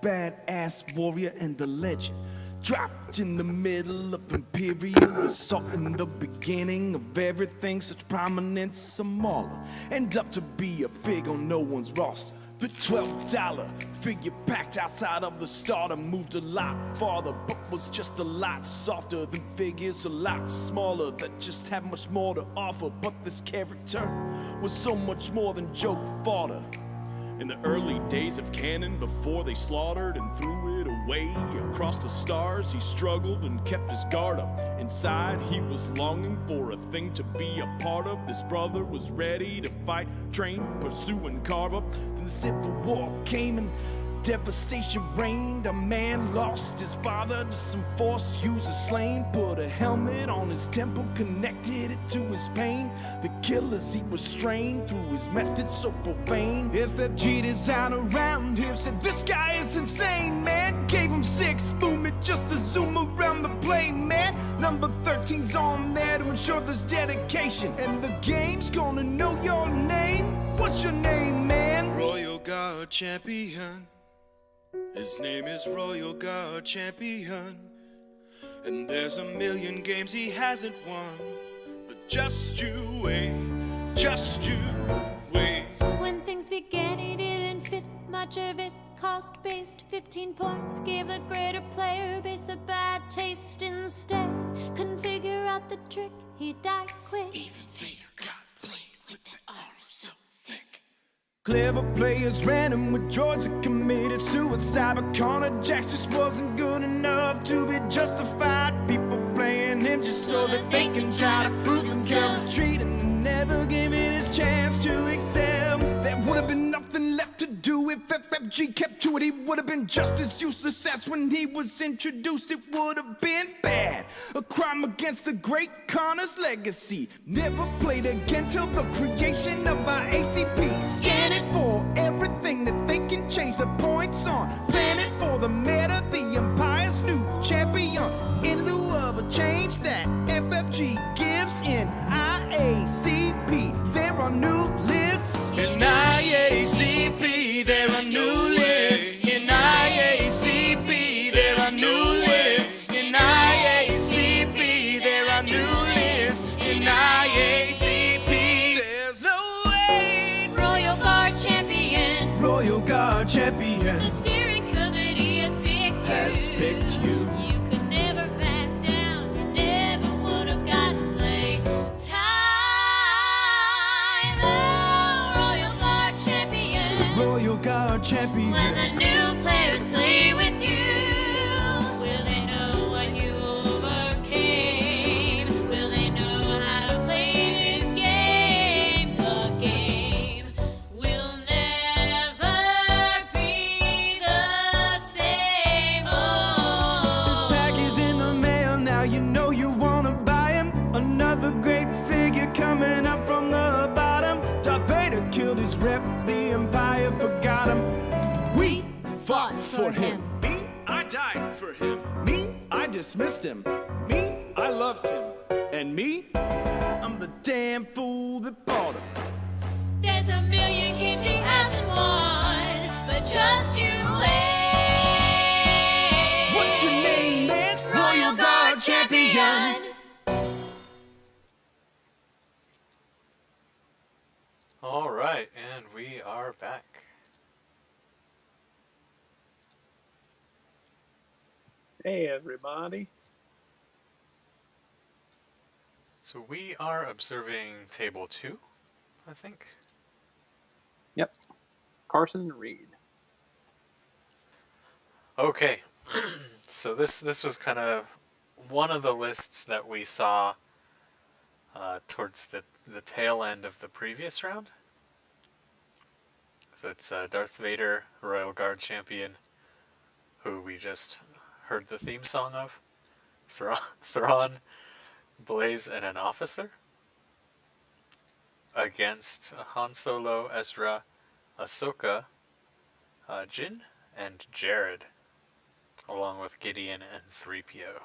badass warrior and the legend, dropped in the middle of imperial assault in the beginning of everything, such prominence, a mauler, end up to be a fig on no one's roster? The $12 figure packed outside of the starter moved a lot farther, but was just a lot softer than figures a lot smaller that just had much more to offer. But this character was so much more than joke fodder. In the early days of canon, before they slaughtered and threw it away, across the stars he struggled and kept his guard up. Inside he was longing for a thing to be a part of. This brother was ready to fight, train, pursue, and carve up. Then the Civil War came and devastation reigned. A man lost his father to some Force user slain. Put a helmet on his temple, connected it to his pain. The killers he restrained through his methods so profane. FFG design around him said this guy is insane, man. Gave him 6 movement just to zoom around the plane, man. Number 13's on there to ensure there's dedication, and the game's gonna know your name. What's your name, man? Royal Guard Champion. His name is Royal Guard Champion. And there's a million games he hasn't won. But just you wait, just you wait. When things began, he didn't fit much of it. Cost-based 15 points gave the greater player base a bad taste instead. Couldn't figure out the trick, he died quick. Even Vader got played with the armor so thick. Clever players ran him with droids that committed suicide, but Connor Jax just wasn't good enough to be justified. People playing him just so that they can try to prove themselves, treating and never giving his chance to excel. There would have been nothing left to do if FFG kept to it. He would have been just as useless as when he was introduced. It would have been bad, a crime against the great Connor's legacy. Never played again till the creation of IACP. Scanning for everything that they can change the points on. Planning for the meta, the Empire's new champion. In lieu of a change that FFG gives in IACP, there are new lists. In IACP, there are new lists. In IACP, there are new lists. In IACP, there are new lists. In IACP, there's no way. Royal Guard Champion. Royal Guard Champion. The steering committee has picked you. You could never back down. You never would have gotten play time. Oh, Royal Guard Champion. Royal Guard Champion. When the new players play with you, will they know what you overcame? Will they know how to play this game? The game will never be the same. This pack is in the mail now, you know you wanna buy him. Another great figure coming up from the bottom. Darth Vader killed his rep, the Empire forgot him. We fought for him. Me, I died for him. Me, I dismissed him. Me, I loved him. And me, I'm the damn fool that bought him. There's a million games he hasn't won, but just you wait. What's your name, man? Royal Guard Champion. All right, and we are back. Hey, everybody. So we are observing table 2, I think. Yep. Carson Reed. Okay, so this was kind of one of the lists that we saw towards the tail end of the previous round. So it's Darth Vader, Royal Guard Champion, who we just heard the theme song of, Thrawn, Blaze, and an officer, against Han Solo, Ezra, Ahsoka, Jin, and Jared, along with Gideon and 3PO.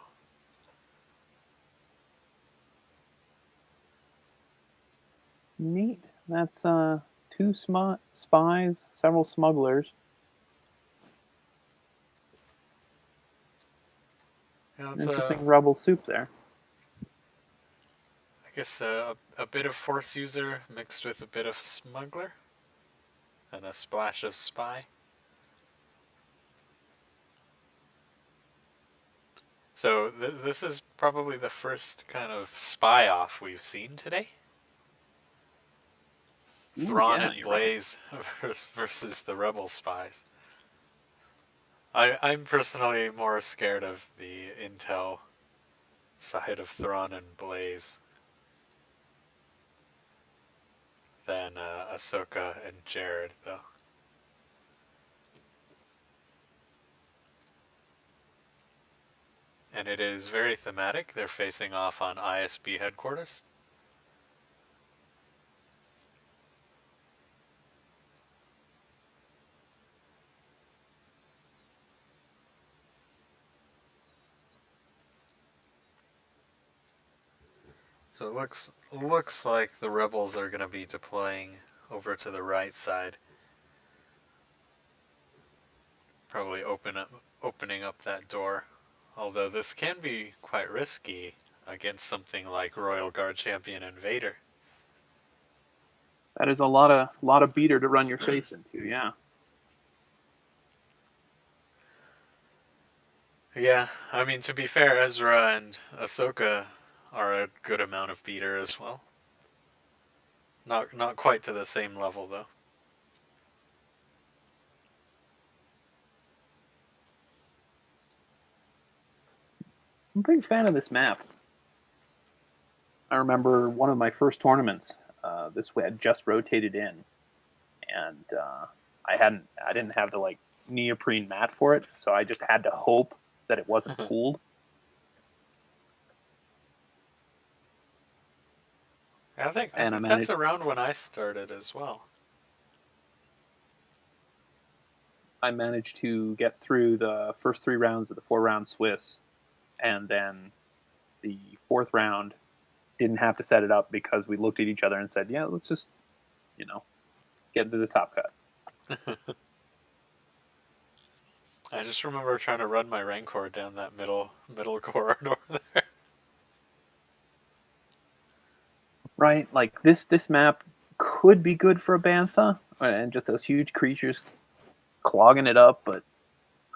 Neat. That's 2 spies, several smugglers. Yeah, it's Interesting rebel soup there. I guess a bit of Force user mixed with a bit of smuggler, and a splash of spy. So this is probably the first kind of spy off we've seen today. Thrawn yeah, and you're right. Blaze versus the Rebel spies. I'm personally more scared of the intel side of Thrawn and Blaze than Ahsoka and Jared, though. And it is very thematic. They're facing off on ISB headquarters. So it looks like the rebels are going to be deploying over to the right side. Probably opening up that door. Although this can be quite risky against something like Royal Guard Champion and Vader. That is a lot of beater to run your face into. Yeah. Yeah, I mean, to be fair, Ezra and Ahsoka are a good amount of beater as well. Not quite to the same level, though. I'm a big fan of this map. I remember one of my first tournaments. This way, I just rotated in, and I didn't have the like neoprene mat for it, so I just had to hope that it wasn't pooled. I think And I that's managed. around when I started as well. I managed to get through the first 3 rounds of the 4-round Swiss, and then the 4th round didn't have to set it up because we looked at each other and said, "Yeah, let's just, get into the top cut." I just remember trying to run my Rancor down that middle corridor there. Right, like this map could be good for a bantha, and just those huge creatures clogging it up, but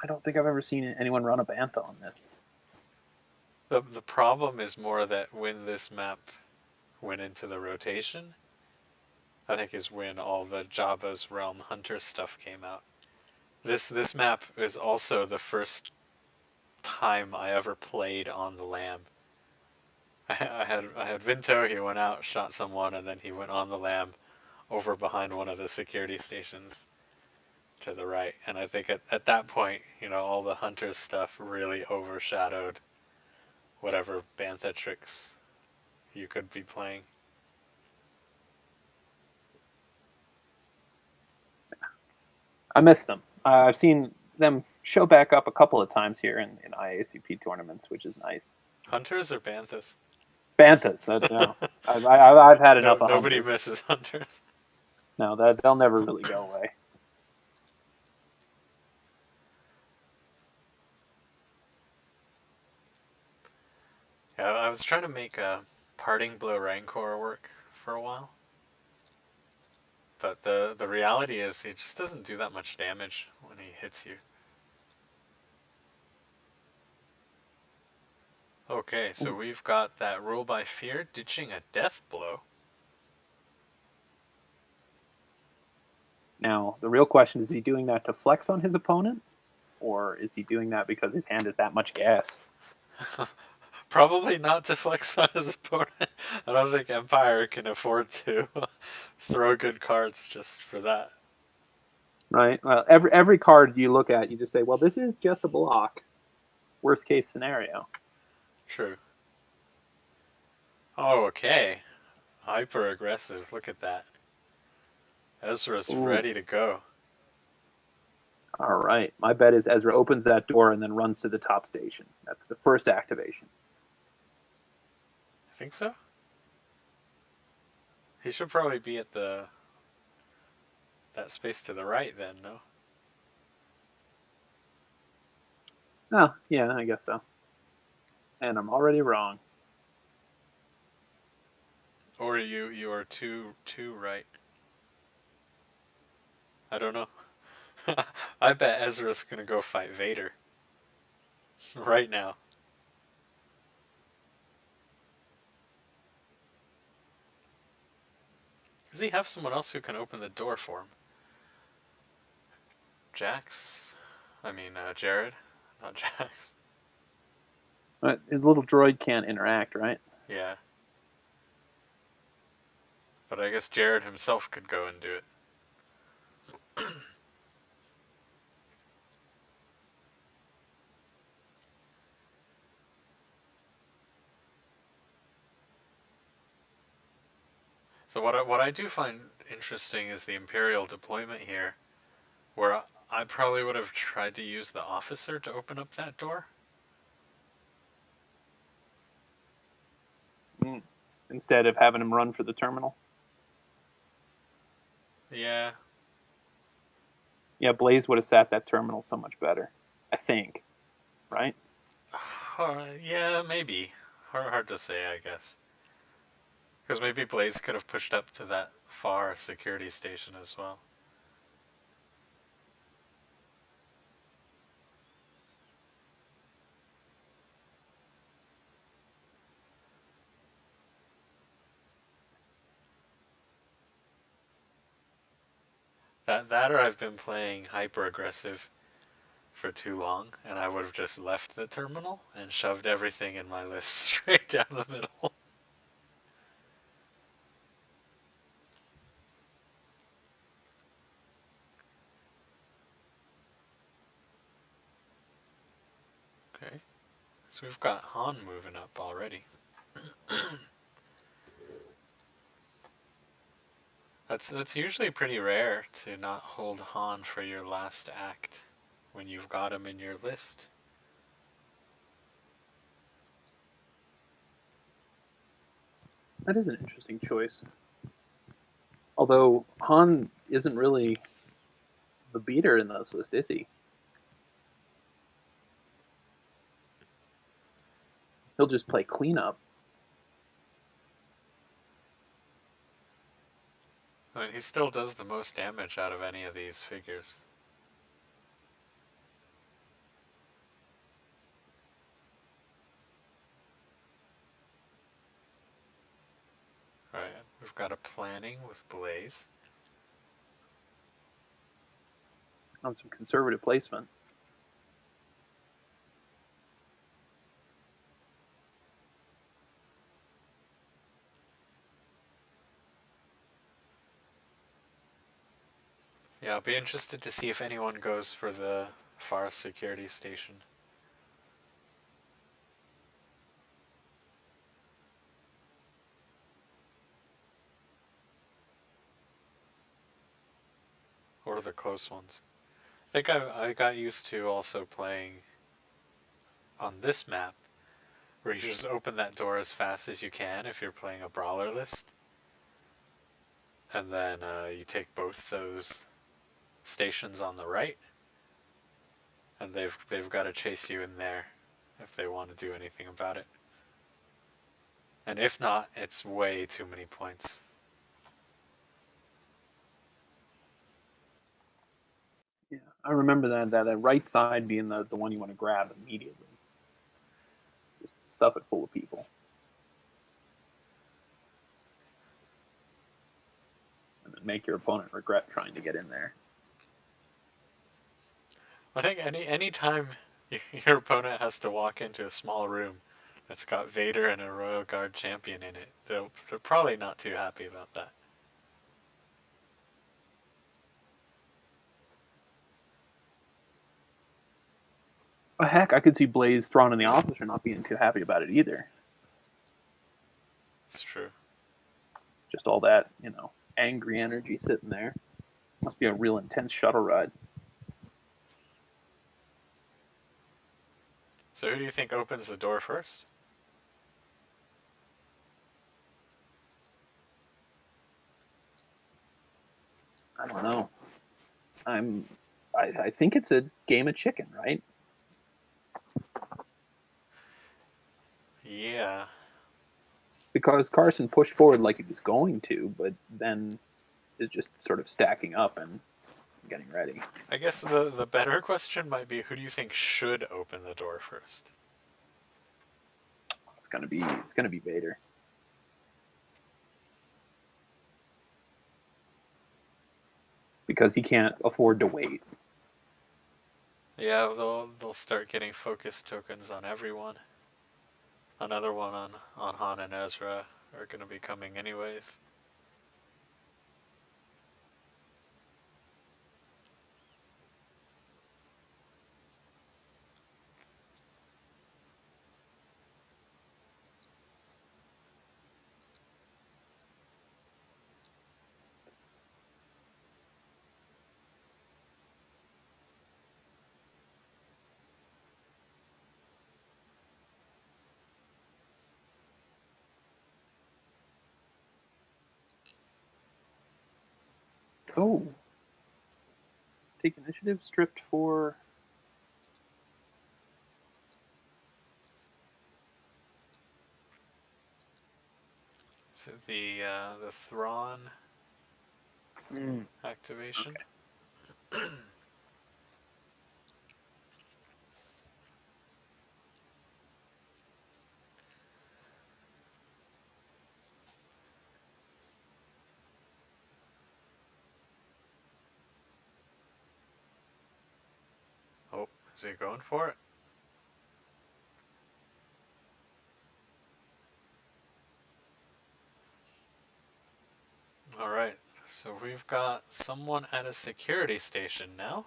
I don't think I've ever seen anyone run a bantha on this. The problem is more that when this map went into the rotation, I think is when all the Jabba's Realm Hunter stuff came out. This map is also the first time I ever played on the lamb. I had Vinto, he went out, shot someone, and then he went on the lamb over behind one of the security stations to the right. And I think at that point, all the Hunter stuff really overshadowed whatever bantha tricks you could be playing. I miss them. I've seen them show back up a couple of times here in IACP tournaments, which is nice. Hunters or banthas? Banthas. No. I've had enough of nobody hunters. misses hunters. No, they'll never really go away. Yeah, I was trying to make a parting blow Rancor work for a while. But the reality is he just doesn't do that much damage when he hits you. Okay, so we've got that rule by fear ditching a death blow. Now, the real question is he doing that to flex on his opponent? Or is he doing that because his hand is that much gas? Probably not to flex on his opponent. I don't think Empire can afford to throw good cards just for that. Right? Well, every card you look at, you just say, well, this is just a block. Worst case scenario. True. Oh, okay. Hyper aggressive. Look at that. Ezra's ready to go. All right. My bet is Ezra opens that door and then runs to the top station. That's the first activation. I think so. He should probably be at that space to the right then, no? Oh, yeah, I guess so. And I'm already wrong. Or you are too right. I don't know. I bet Ezra's gonna go fight Vader. Right now. Does he have someone else who can open the door for him? Jared, not Jax. But his little droid can't interact, right? Yeah. But I guess Jared himself could go and do it. So what I do find interesting is the Imperial deployment here, where I probably would have tried to use the officer to open up that door. Instead of having him run for the terminal. Yeah. Yeah, Blaze would have sat that terminal so much better, I think. Right? Yeah, maybe. Hard to say, I guess. Because maybe Blaze could have pushed up to that far security station as well. That or I've been playing hyper aggressive for too long, and I would have just left the terminal and shoved everything in my list straight down the middle. Okay, so we've got Han moving up already. That's usually pretty rare to not hold Han for your last act when you've got him in your list. That is an interesting choice. Although Han isn't really the beater in this list, is he? He'll just play cleanup. I mean, he still does the most damage out of any of these figures. Alright, we've got a planning with Blaze. On some conservative placement. Yeah, I'll be interested to see if anyone goes for the far security station. Or the close ones. I think I got used to also playing on this map, where you just open that door as fast as you can if you're playing a brawler list. And then you take both those stations on the right, and they've got to chase you in there if they want to do anything about it. And if not, it's way too many points. Yeah, I remember that right side being the one you want to grab immediately. Just stuff it full of people. And then make your opponent regret trying to get in there. I think any time your opponent has to walk into a small room that's got Vader and a Royal Guard champion in it, they're probably not too happy about that. Oh, heck, I could see Blaze thrown in the officer not being too happy about it either. It's true. Just all that, angry energy sitting there. Must be a real intense shuttle ride. So who do you think opens the door first? I don't know. I think it's a game of chicken, right? Yeah. Because Carson pushed forward like he was going to, but then is just sort of stacking up and getting ready. I guess the better question might be, who do you think should open the door first? It's gonna be Vader. because he can't afford to wait. Yeah, they'll start getting focus tokens on everyone. Another one on Han and Ezra are going to be coming anyways. Oh. Take initiative, stripped for... So the Thrawn activation. Okay. Oh, is he going for it? Alright, so we've got someone at a security station now.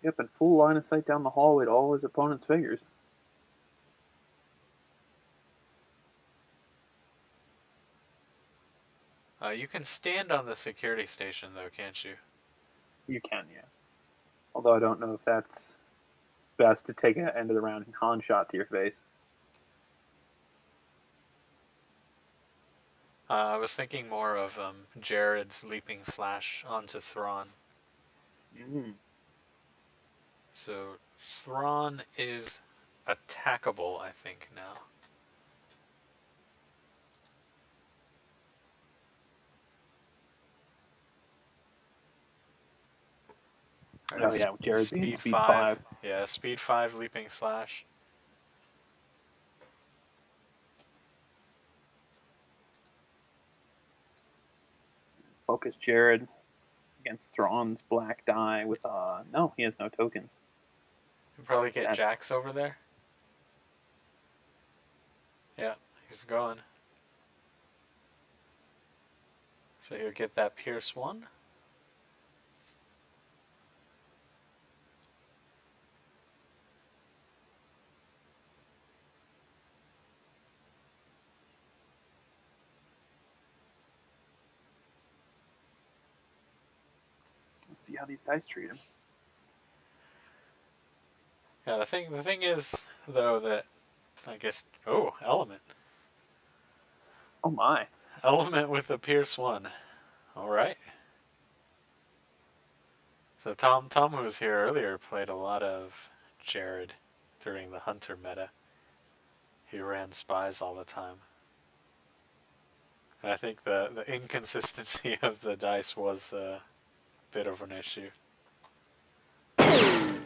Yep, and full line of sight down the hallway to all his opponent's figures. You can stand on the security station though, can't you? You can, yeah. Although I don't know if that's best to take an end of the round Han shot to your face. I was thinking more of Jared's leaping slash onto Thrawn. So Thrawn is attackable, I think, now. Oh yeah, Jared being speed 5. Yeah, speed 5 leaping slash. Focus Jared against Thrawn's black die with no, he has no tokens. You probably get Jax over there. Yeah, he's going. So he'll get that Pierce 1. Let's see how these dice treat him. Yeah, the thing is though that I guess element. Oh my. Element with the Pierce 1. Alright. So Tom who was here earlier played a lot of Jared during the Hunter meta. He ran spies all the time. And I think the inconsistency of the dice was a bit of an issue. I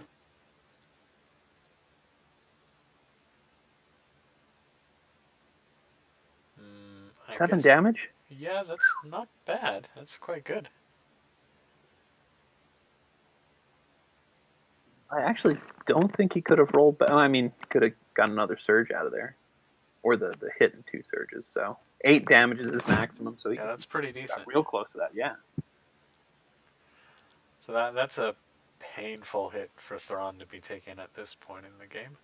7 guess, damage? Yeah, that's not bad. That's quite good. I actually don't think he could have rolled back. I mean, he could have got another surge out of there. Or the hit in 2 surges, so 8 damage is his maximum, so he Yeah, that's pretty decent. got real close to that, yeah. So that's a painful hit for Thrawn to be taken at this point in the game.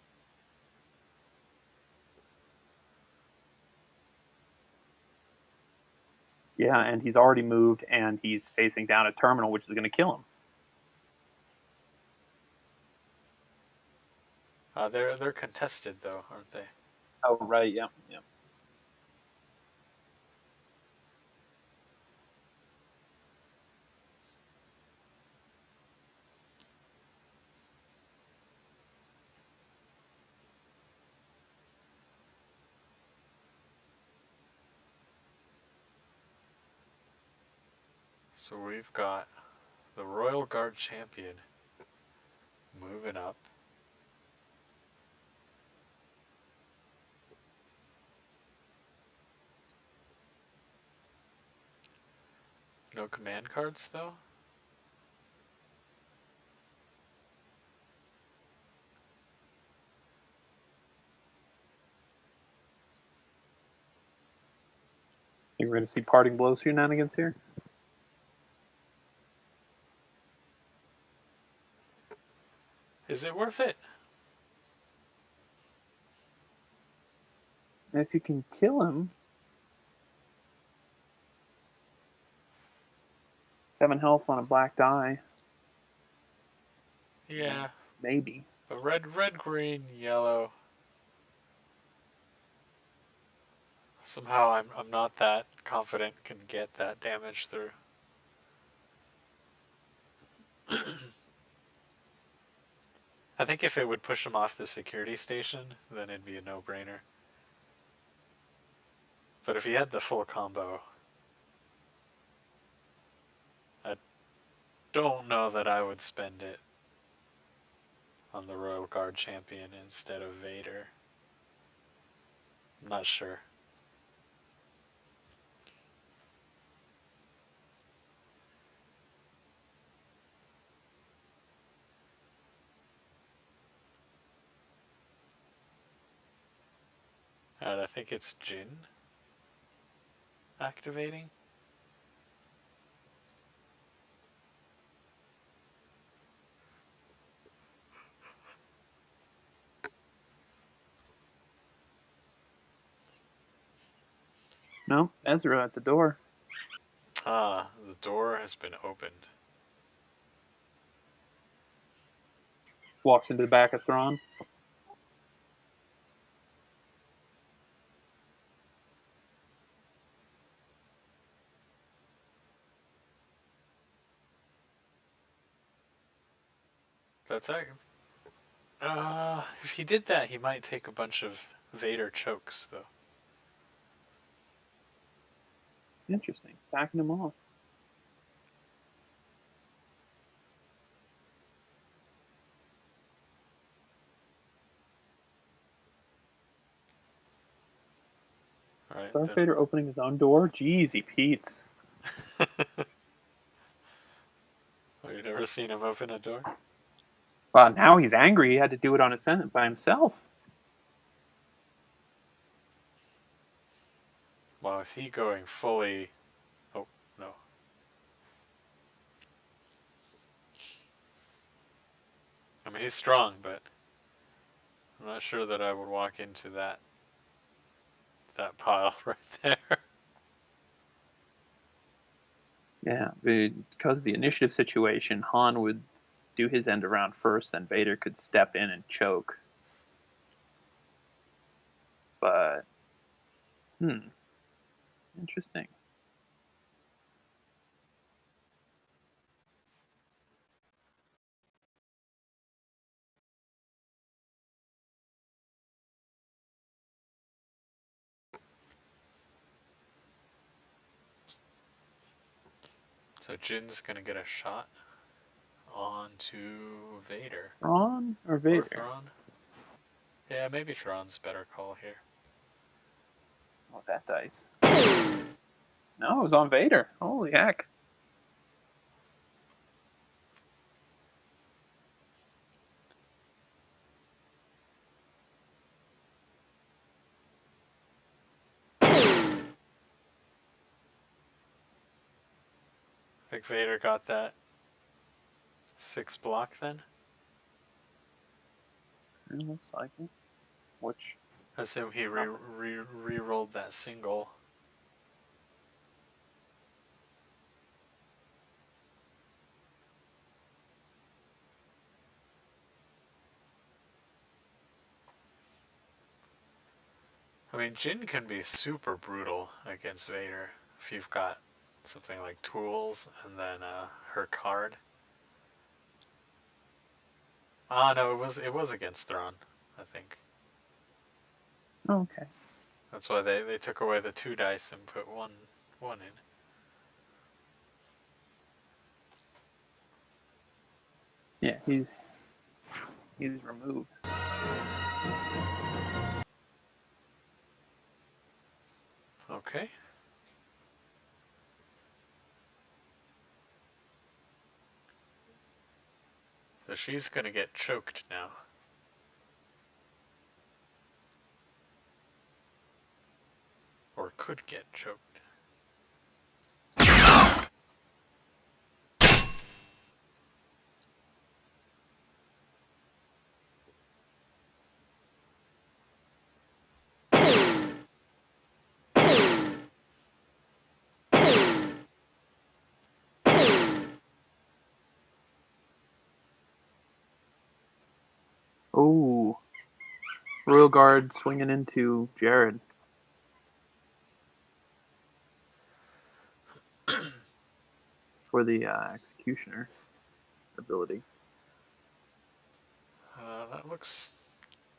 Yeah, and he's already moved, and he's facing down a terminal, which is going to kill him. They're contested though, aren't they? Oh right, yeah. So we've got the Royal Guard champion moving up. No command cards, though? You were going to see parting blows shenanigans here? Is it worth it? If you can kill him. 7 health on a black die. Yeah. Maybe. But red, green, yellow. Somehow I'm not that confident can get that damage through. I think if it would push him off the security station, then it'd be a no-brainer. But if he had the full combo, I don't know that I would spend it on the Royal Guard champion instead of Vader. I'm not sure. Alright, I think it's Jin activating. No, Ezra at the door. Ah, the door has been opened. Walks into the back of Thrawn. That's if he did that, he might take a bunch of Vader chokes, though. Interesting. Backing him off. Alright, Darth Vader opening his own door? Jeezy Pete's. Well, you've never seen him open a door? Well, now he's angry. He had to do it on by himself. Well, is he going fully... Oh, no. I mean, he's strong, but I'm not sure that I would walk into that pile right there. Yeah, because of the initiative situation, Han would do his end around first, then Vader could step in and choke. But, interesting. So Jin's gonna get a shot onto Vader. Thrawn or Vader? Or Thrawn. Yeah, maybe Thrawn's better call here. Oh, that dice. No, it was on Vader. Holy heck. I think Vader got that 6 block then? It looks like it. Which? I assume he re-rolled that single. I mean, Jin can be super brutal against Vader if you've got something like tools and then her card. Ah, no, it was against Thrawn, I think. Okay. That's why they took away the 2 dice and put one in. Yeah, he's removed. Okay. So she's gonna get choked now. Or could get choked. Oh, Royal Guard swinging into Jared. For the Executioner ability. That looks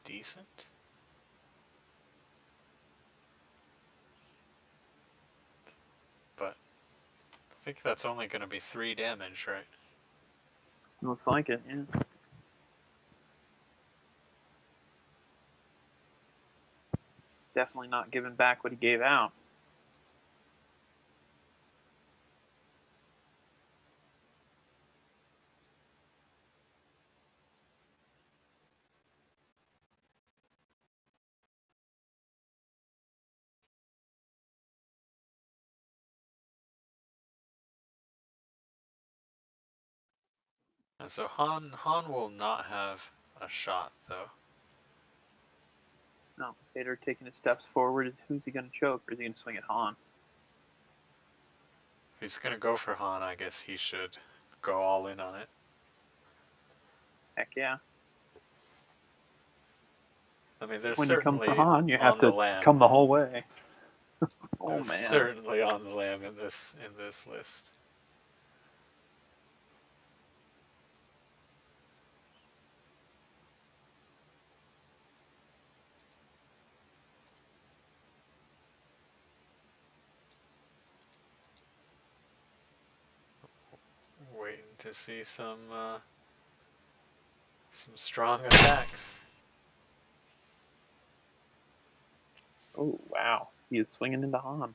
decent. But I think that's only going to be 3 damage, right? Looks like it, yeah. Definitely not giving back what he gave out. And so Han will not have a shot, though. No, Vader taking his steps forward. Who's he going to choke, or is he going to swing at Han? If he's going to go for Han, I guess he should go all in on it. Heck yeah. I mean, there's When you come certainly for Han, you have on the to lamb. come the whole way. Oh There's man. certainly on the lamb in this list. Waiting to see some strong attacks. Oh wow, he is swinging into Han.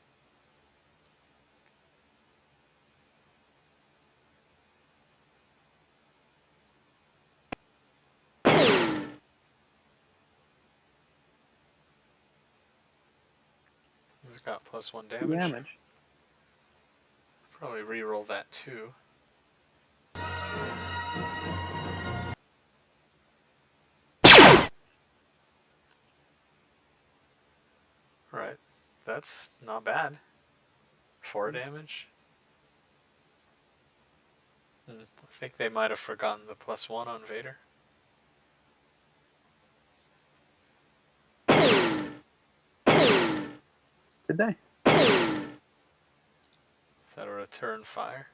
He's got +1 damage. Damage. Probably reroll that too. Right, that's not bad. 4 damage. I think they might have forgotten the +1 on Vader. Did they? Is that a return fire?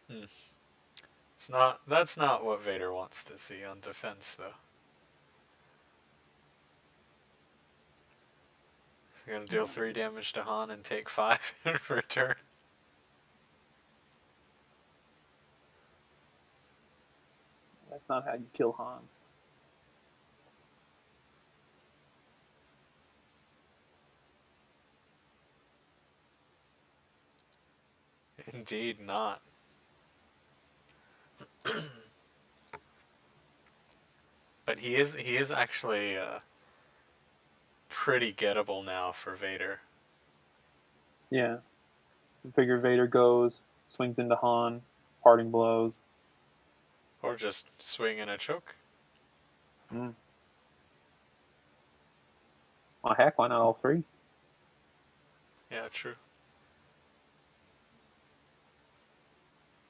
It's not. That's not what Vader wants to see on defense, though. He's gonna deal 3 damage to Han and take 5 in return. That's not how you kill Han. Indeed not. But he is actually pretty gettable now for Vader. Yeah. I figure Vader goes, swings into Han, parting blows. Or just swing and a choke. Well, heck, why not all 3? Yeah, true.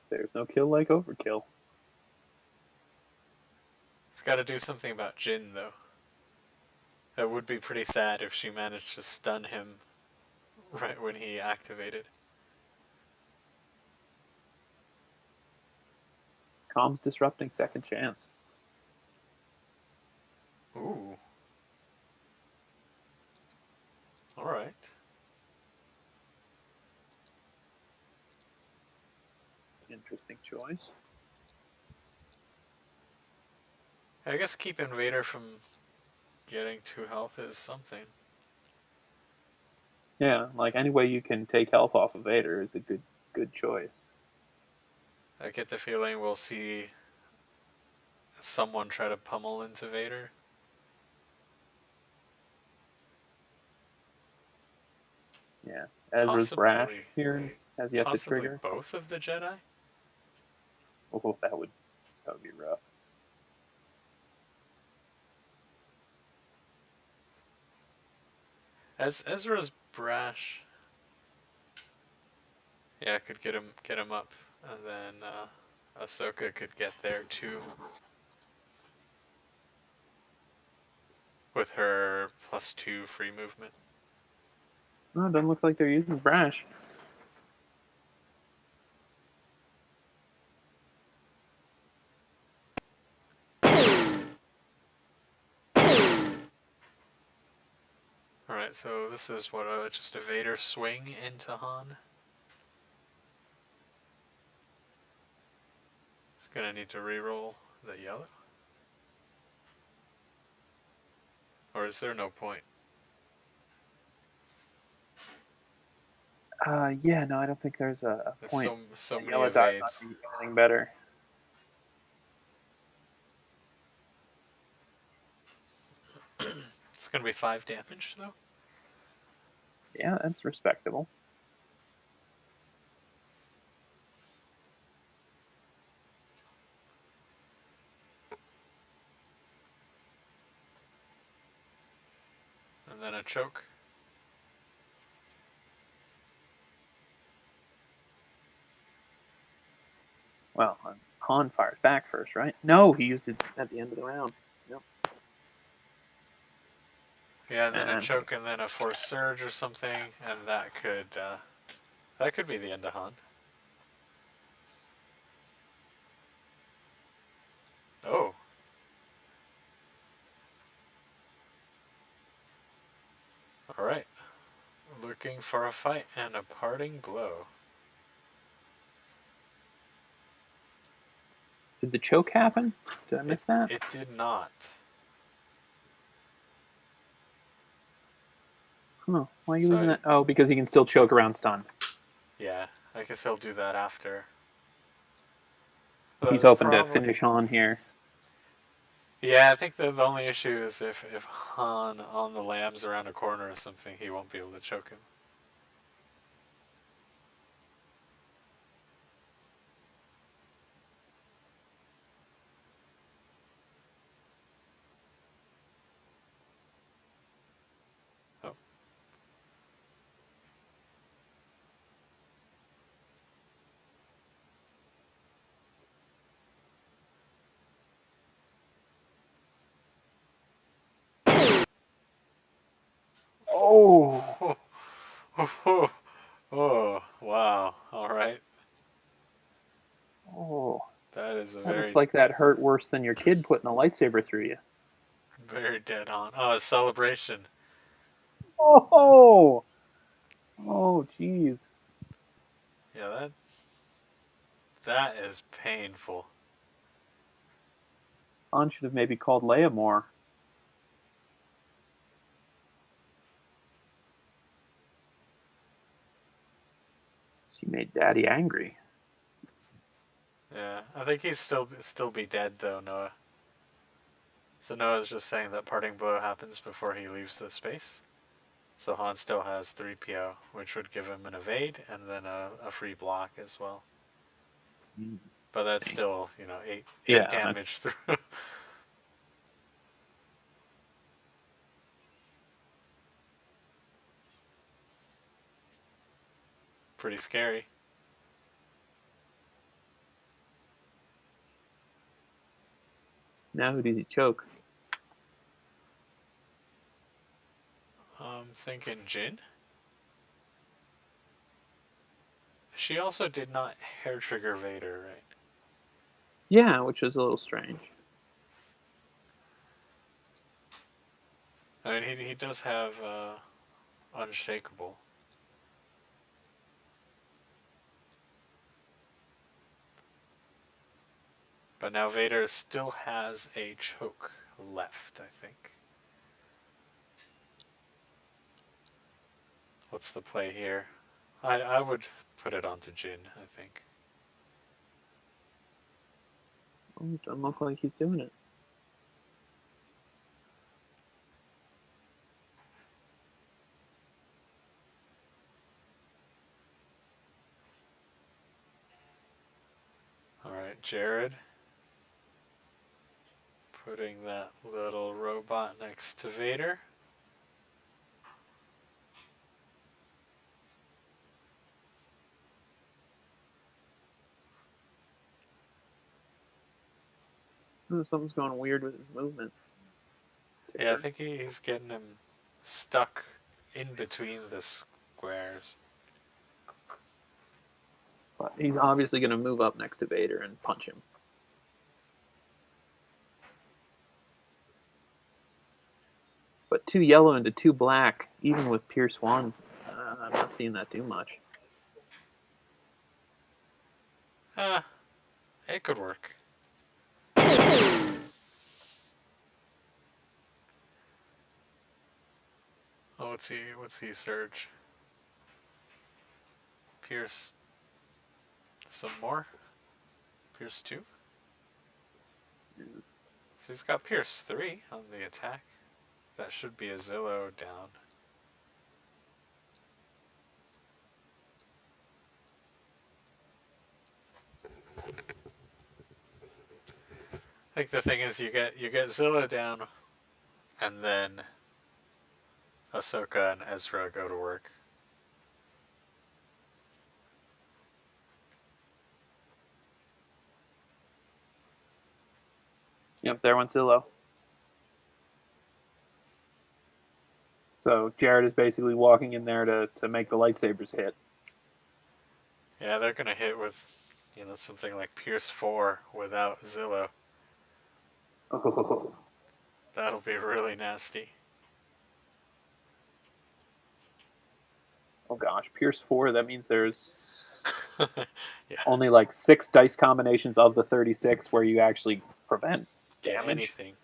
There's no kill like overkill. It's got to do something about Jin, though. That would be pretty sad if she managed to stun him right when he activated. Comms disrupting second chance. Ooh. Alright. Interesting choice. I guess keeping Vader from getting 2 health is something. Yeah, like any way you can take health off of Vader is a good good choice. I get the feeling we'll see someone try to pummel into Vader. Yeah, Ezra's brash here has yet to Possibly trigger. both of the Jedi? Oh, that would be rough. As Ezra's brash, yeah, could get him up, and then Ahsoka could get there too, with her +2 free movement. No, it doesn't look like they're using brash. Alright, so this is what, just a Vader swing into Han. It's gonna need to reroll the yellow. Or is there no point? Yeah, no, I don't think there's a There's point. so many Yellow dot evades. not be anything better. It's gonna be 5 damage though. Yeah, that's respectable. And then a choke. Well, Han fires back first, right? No, he used it at the end of the round. Yep. Yeah, and then a And- choke, and then a force surge or something, and that could be the end of Han. Oh. Alright. Looking for a fight and a parting blow. Did the choke happen? Did I miss that? It did not. Huh. Why are you So leaving that? Oh, because he can still choke around stun. Yeah, I guess he'll do that after. He's The hoping to problem- finish on here. Yeah, I think the only issue is if Han on the lambs around a corner or something, he won't be able to choke him. Oh. Oh. Oh, wow. All right. Oh. That is a That very, looks like that hurt worse than your kid putting a lightsaber through you. very dead on. Oh, a celebration. Oh. Oh, jeez. Yeah, that is painful. Han should have maybe called Leia more. She made Daddy angry. Yeah, I think he's still be dead though, Noah. So Noah's just saying that parting blow happens before he leaves the space. So Han still has 3PO, which would give him an evade and then a free block as well. But that's still, 8 Yeah. damage through. Pretty scary. Now who does he choke? I'm thinking Jin. She also did not hair trigger Vader, right? Yeah, which is a little strange. I mean, he does have Unshakable. But now Vader still has a choke left, I think. What's the play here? I would put it onto Jin, I think. Oh, it doesn't look like he's doing it. Alright, Jared. Putting that little robot next to Vader. Something's going weird with his movement. Yeah, I think he's getting him stuck in between the squares. But he's obviously going to move up next to Vader and punch him. But 2 yellow into 2 black, even with Pierce 1, I'm not seeing that too much. It could work. Oh, what's he surge? Pierce some more? Pierce 2? So he's got Pierce 3 on the attack. That should be a Zillow down. I think the thing is you get Zillow down, and then Ahsoka and Ezra go to work. Yep, there went Zillow. So Jared is basically walking in there to make the lightsabers hit. Yeah, they're gonna hit with, something like Pierce 4 without Zillow. Oh. That'll be really nasty. Oh gosh, Pierce 4, that means there's Yeah. only like 6 dice combinations of the 36 where you actually prevent damage. Anything.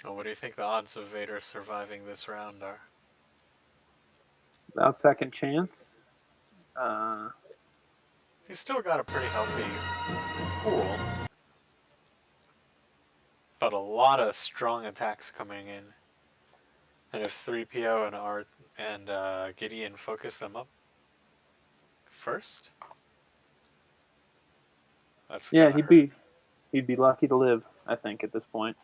Oh, what do you think the odds of Vader surviving this round are? Without second chance. He's still got a pretty healthy pool, but a lot of strong attacks coming in. And if 3PO and Art and Gideon focus them up first, that's Yeah, gonna he'd be lucky to live, I think, at this point.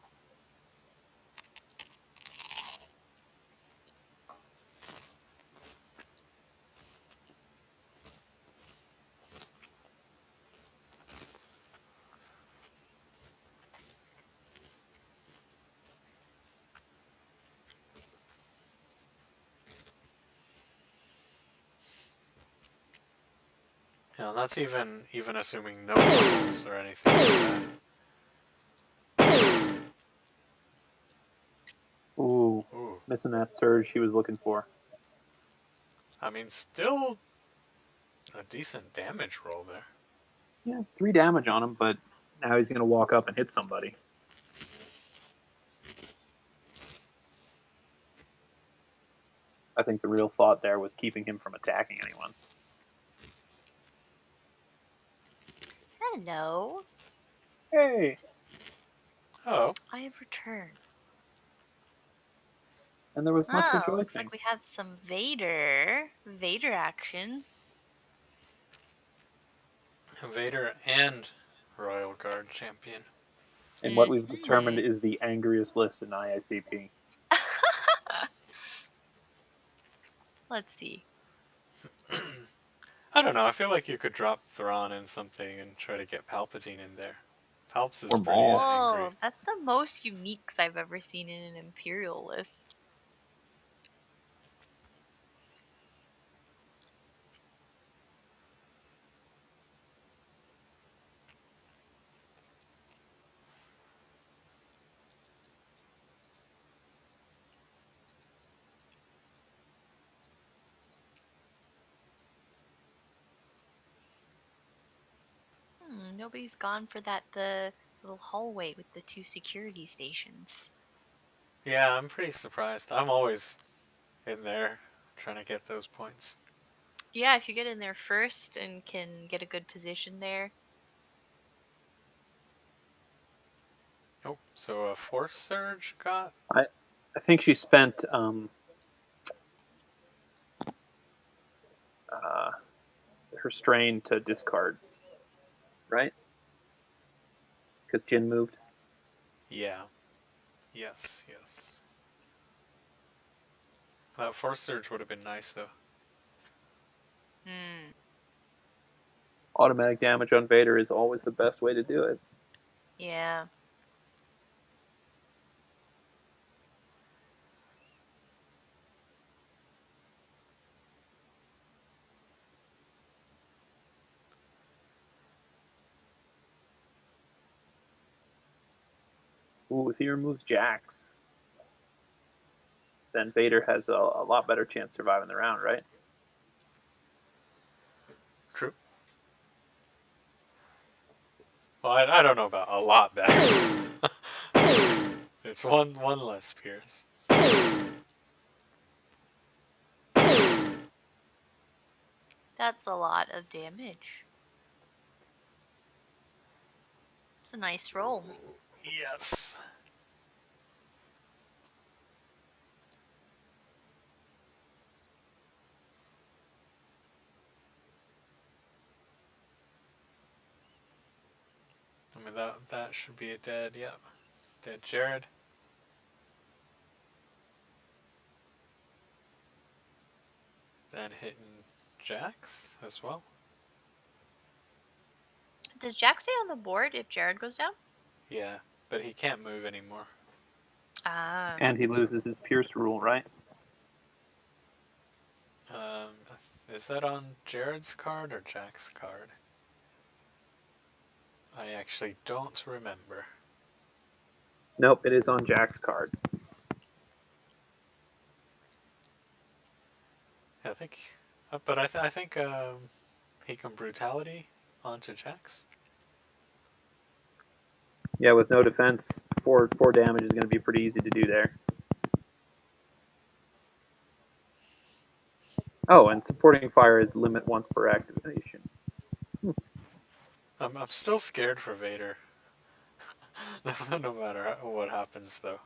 Yeah, that's even assuming no rolls or anything like that. Ooh, Ooh. missing that surge he was looking for. I mean, still a decent damage roll there. Yeah, 3 damage on him, but now he's going to walk up and hit somebody. I think the real thought there was keeping him from attacking anyone. Hello. Hey. Oh. I have returned. And there was much rejoicing. Looks like we have some Vader action. Vader and Royal Guard champion. And what we've determined is the angriest list in IACP. Let's see. I don't know. I feel like you could drop Thrawn in something and try to get Palpatine in there. Palps is pretty angry. Whoa, that's the most uniques I've ever seen in an Imperial list. Nobody's gone for the little hallway with the 2 security stations. Yeah, I'm pretty surprised. I'm always in there trying to get those points. Yeah, if you get in there first and can get a good position there. Oh, so a force surge got? I think she spent her strain to discard, right? Because Jin moved. Yeah. Yes. That force surge would have been nice though. Automatic damage on Vader is always the best way to do it. Yeah. Ooh, if he removes Jax, then Vader has a lot better chance surviving the round, right? True. Well, I don't know about a lot better. It's one less Pierce. That's a lot of damage. It's a nice roll. Yes. I mean that should be a dead. Yep. Dead Jared. Then hitting Jax as well. Does Jack stay on the board if Jared goes down? Yeah, but he can't move anymore. Ah. And he loses his Pierce rule, right? Is that on Jared's card or Jack's card? I actually don't remember. Nope, it is on Jack's card. I think, but I think he can brutality onto Jax. Yeah, with no defense, four damage is going to be pretty easy to do there. Oh, and supporting fire is limit once per activation. I'm still scared for Vader. No matter what happens, though.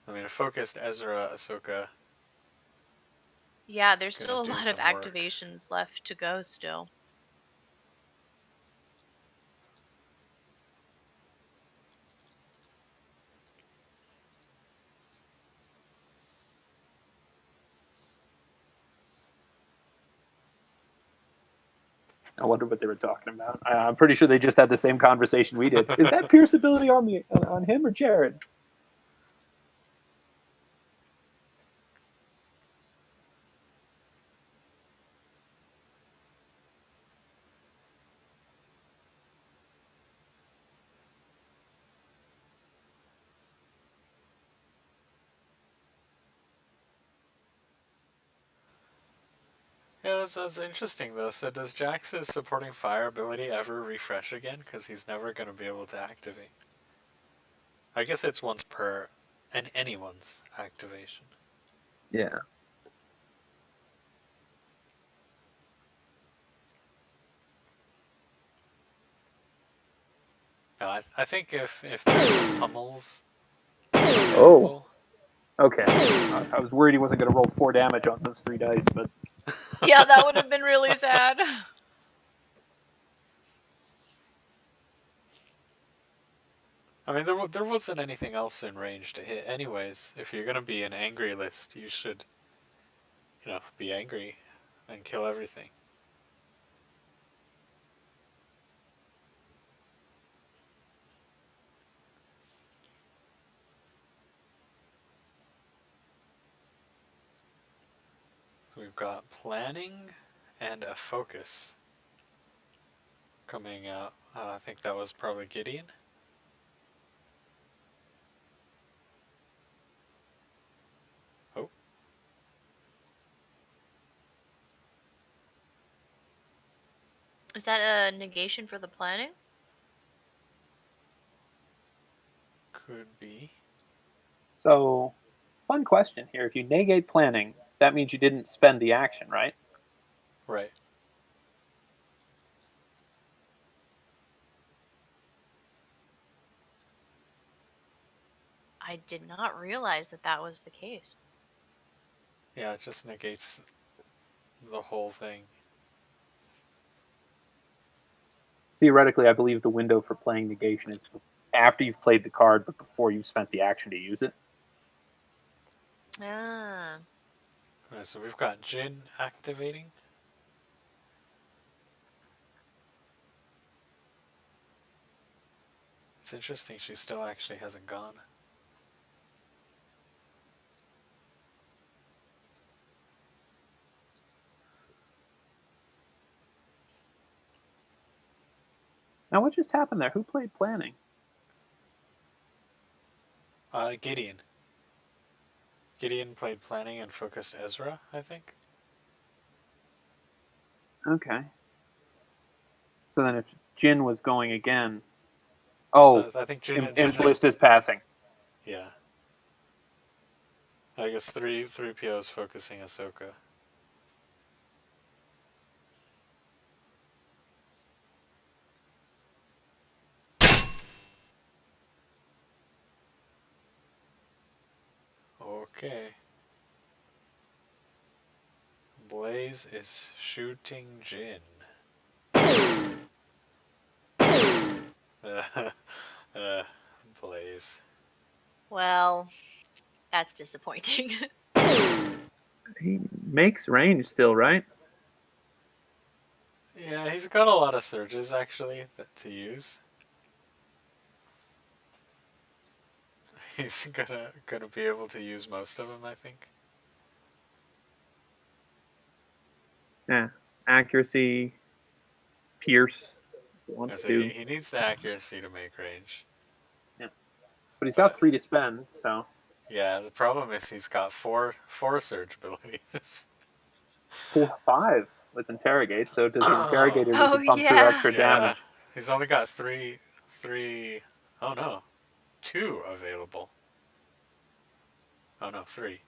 I mean, a focused Ezra, Ahsoka. Yeah, there's It's still a gonna do lot of some work. activations left to go still. I wonder what they were talking about. I'm pretty sure they just had the same conversation we did. Is that Pierce ability on him or Jared? Yeah, that's interesting though. So does Jax's supporting fire ability ever refresh again? Because he's never going to be able to activate. I guess it's once per anyone's activation. Yeah. No, I think if there's some pummels. Oh. Okay. I was worried he wasn't going to roll 4 damage on those 3 dice, but. Yeah, that would have been really sad. I mean, there wasn't anything else in range to hit anyways. If you're going to be an angry list, you should, be angry and kill everything. So we've got planning and a focus coming out. I think that was probably Gideon. Oh. Is that a negation for the planning? Could be. So, fun question here. If you negate planning, that means you didn't spend the action, right? Right. I did not realize that that was the case. Yeah, it just negates the whole thing. Theoretically, I believe the window for playing negation is after you've played the card, but before you've spent the action to use it. Ah. Alright, so we've got Jin activating. It's interesting she still actually hasn't gone. Now, what just happened there? Who played planning? Gideon. Gideon played planning and focused Ezra, I think. Okay. So then if Jin was going again... Oh, So I think Jin Implist is passing. Yeah. I guess three POs focusing Ahsoka. Okay. Blaze is shooting Jin. Blaze. Well, that's disappointing. He makes range still, right? Yeah, he's got a lot of surges actually to use. He's gonna be able to use most of them, I think. Yeah. Accuracy, Pierce, if he wants So to. he needs the accuracy to make range. Yeah. But he's got 3 to spend, so... Yeah, the problem is he's got four surge abilities. 5 with interrogate, so does the interrogator does Oh, he pump through yeah. extra damage? He's only got three. Oh no, 2 available. Oh no, 3. I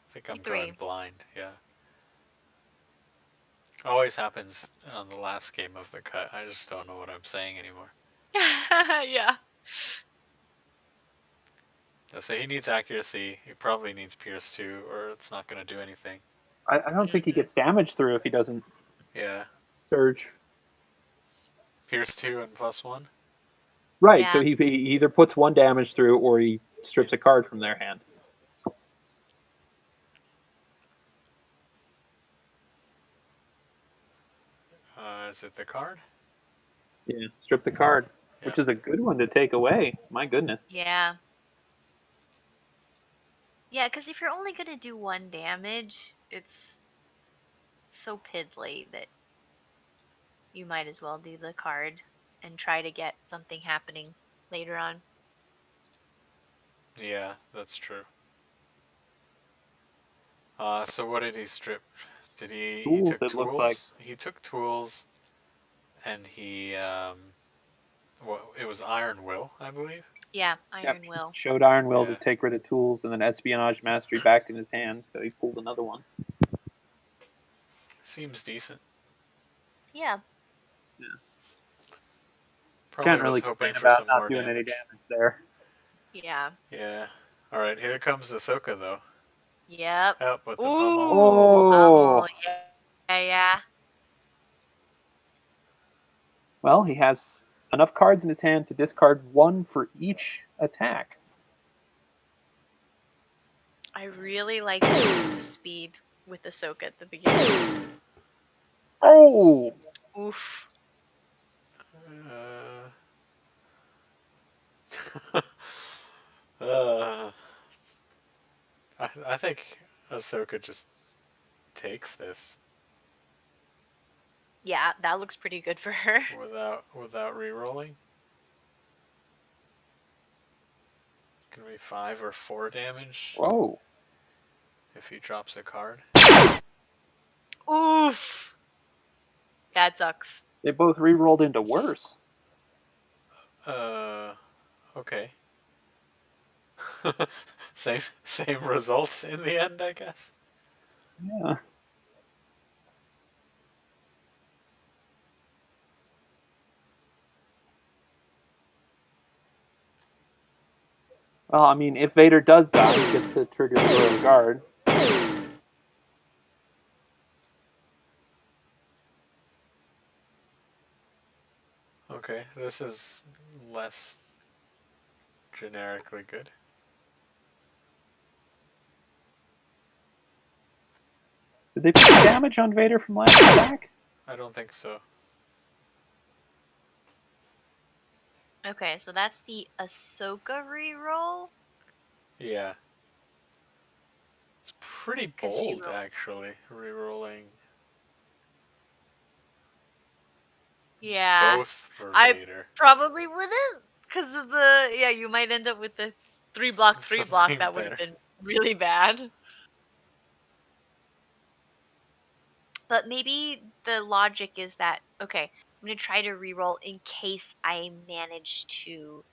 think I'm 3. going blind. Yeah. Always happens on the last game of the cut. I just don't know what I'm saying anymore. Yeah. So he needs accuracy. He probably needs Pierce too, or it's not going to do anything. I don't think he gets damage through if he doesn't Yeah. surge. Pierce 2 and +1? Right, Yeah. so he either puts 1 damage through or he strips a card from their hand. Is it the card? Yeah, strip the card, which is a good one to take away. My goodness. Yeah. Yeah, because if you're only going to do 1 damage, it's so piddly that you might as well do the card and try to get something happening later on. Yeah, that's true. So what did he strip? Did he Tools, took it tools? looks like. He took tools, and he it was Iron Will, I believe. Yeah, Iron Will. Showed Iron Will to take rid of tools, and then Espionage Mastery back in his hand, so he pulled another one. Seems decent. Yeah. Probably Can't was really hoping complain for about some not more doing any damage. damage there. Yeah. Yeah. All right, here comes Ahsoka though. Yep. Up with the Ooh. pummel. Oh. Yeah. Well, he has enough cards in his hand to discard 1 for each attack. I really like the move speed with Ahsoka at the beginning. Oh! Oof. I think Ahsoka just takes this Yeah, that looks pretty good for her. without re-rolling. Gonna be 5 or 4 damage. Whoa. If he drops a card. Oof. That sucks. They both re-rolled into worse. Okay. Same results in the end, I guess. Yeah. Well, I mean, if Vader does die, he gets to trigger the Royal Guard. Okay, this is less generically good. Did they put damage on Vader from last attack? I don't think so. Okay, so that's the Ahsoka reroll. Yeah. It's pretty 'Cause she bold, rolled- actually, rerolling Yeah. both for I Vader. probably wouldn't, because of the you might end up with the 3-block. Something That would have better. been really bad. But maybe the logic is that, okay, I'm going to try to reroll in case I manage to,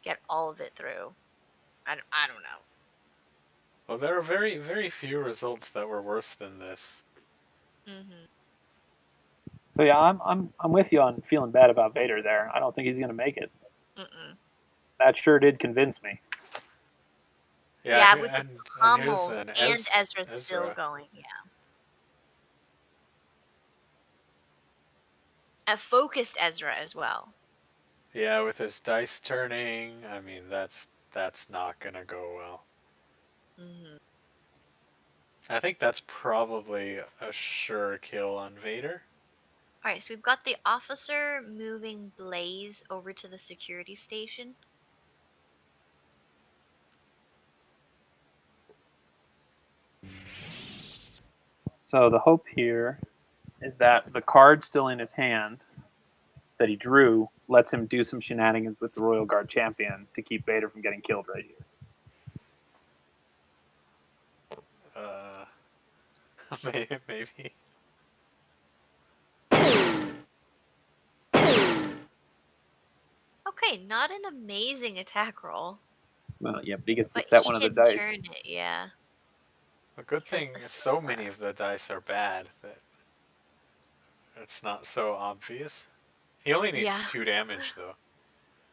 get all of it through. I don't know. Well, there are very, very few results that were worse than this. Mm-hmm. So yeah, I'm with you on feeling bad about Vader there. I don't think he's gonna make it. Mm-mm. That sure did convince me. Yeah, with the and pummel here's an and Ezra still Ezra. going, yeah. A focused Ezra as well. Yeah, with his dice turning, I mean, that's not gonna go well. Mm-hmm. I think that's probably a sure kill on Vader. All right, so we've got the officer moving Blaze over to the security station. So the hope here is that the card still in his hand that he drew lets him do some shenanigans with the Royal Guard champion to keep Vader from getting killed right here. Maybe. Okay, not an amazing attack roll. Well, yeah, but he gets to But set he one of the can dice. turn it, yeah. A good Because thing so many of the dice are bad that it's not so obvious. He only needs Yeah. 2 damage, though.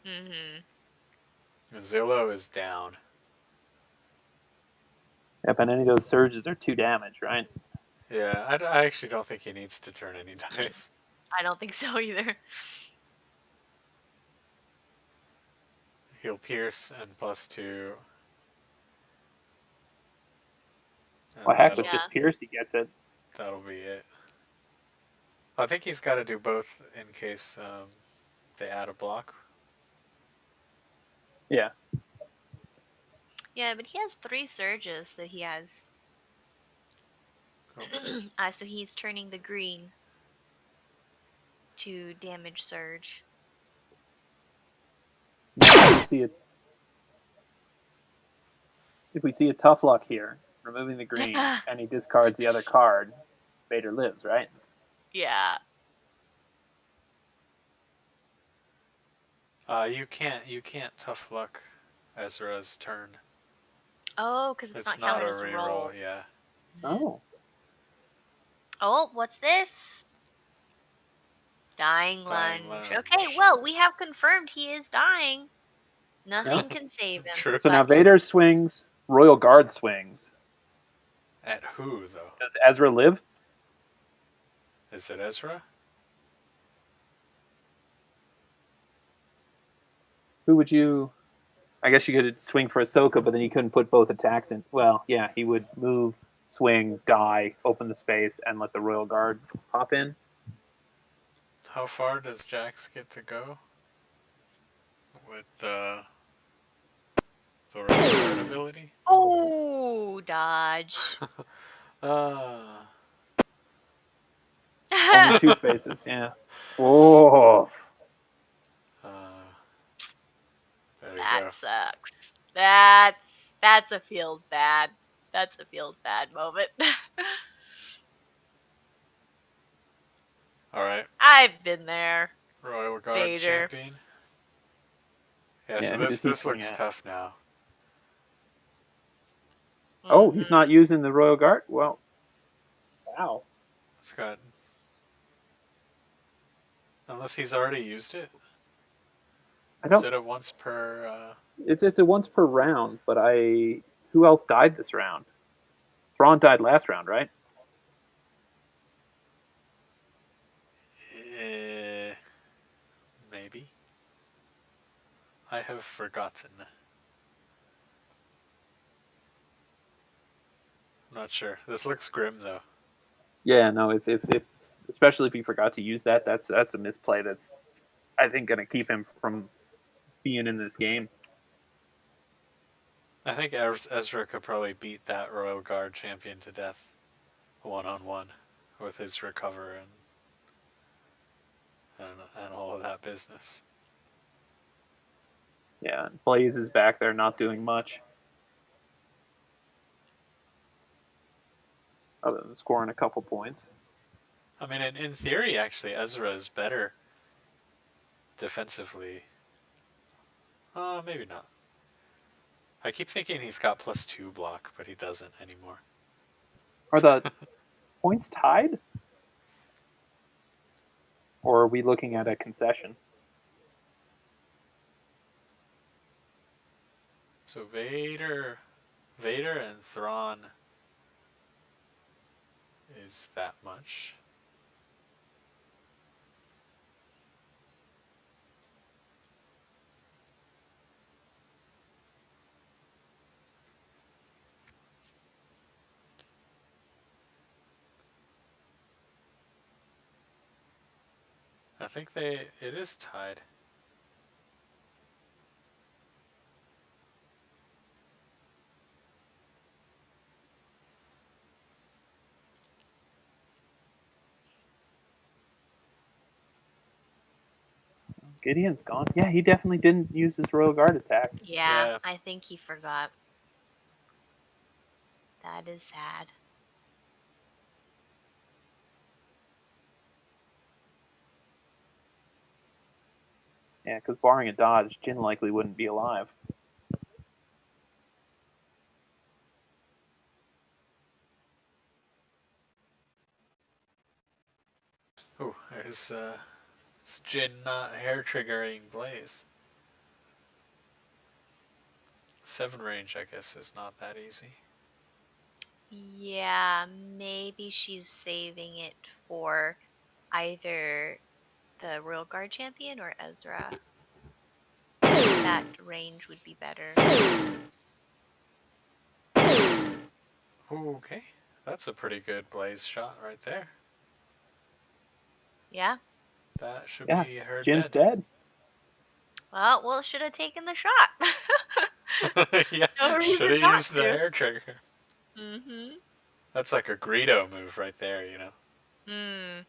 Mm-hmm. Zillow is down. Yep, and any of those surges are 2 damage, right? Yeah, I actually don't think he needs to turn any dice. I don't think so either. He'll pierce and +2. Well, heck, with just Pierce, he gets it. That'll be it. I think he's got to do both in case they add a block. Yeah. Yeah, but he has 3 surges that he has. Oh. So he's turning the green to damage surge. Now, if we see a tough luck here, removing the green, and he discards the other card, Vader lives, right? Yeah. You can't tough luck Ezra's turn. Oh, because it's not counted as a roll. Yeah. Oh. Oh, what's this? Dying Dying lunge. lunge. Okay, well, we have confirmed he is dying. Nothing can save him. True. So now Vader swings, Royal Guard swings. At who, though? Does Ezra live? Is it Ezra? Who would you... I guess you could swing for Ahsoka, but then you couldn't put both attacks in. Well, yeah, he would move, swing, die, open the space, and let the Royal Guard pop in. How far does Jax get to go? With the Royal Guard ability? Oh, dodge. Only 2 spaces, yeah. Oh. There you That go. sucks. That's a feels bad. That's a feels bad moment. All right. I've been there. Royal Guard Vader. champion. Yeah, Yeah, so who this does he this swing looks at? tough now. Oh, he's not using the Royal Guard? Well, wow. It's got. Unless he's already used it. I don't. Instead of once per. It's a once per round, but who else died this round? Thrawn died last round, right? Maybe. I have forgotten. I'm not sure. This looks grim though. Yeah, no. If especially if he forgot to use that, that's a misplay. That's I think going to keep him from being in this game. I think Ezra could probably beat that Royal Guard champion to death, 1-on-1, with his recover and all of that business. Yeah, Blaze is back there not doing much. Other than scoring a couple points. I mean, in theory, actually, Ezra is better defensively. Maybe not. I keep thinking he's got +2 block, but he doesn't anymore. Are the points tied? Or are we looking at a concession? So Vader and Thrawn is that much. I think it is tied. Gideon's gone. Yeah, he definitely didn't use his Royal Guard attack. Yeah, I think he forgot. That is sad. Yeah, because barring a dodge, Jin likely wouldn't be alive. Oh, there's it's Jin not hair triggering Blaze. 7 range, I guess, is not that easy. Yeah, maybe she's saving it for either the Royal Guard champion or Ezra. That range would be better. Okay, that's a pretty good Blaze shot right there. Yeah. That should Yeah, be her Jin's dead. dead. Well, should have taken the shot. Yeah, No reason should have not used the to. hair trigger. Mm-hmm. That's like a Greedo move right there, you know. Mm.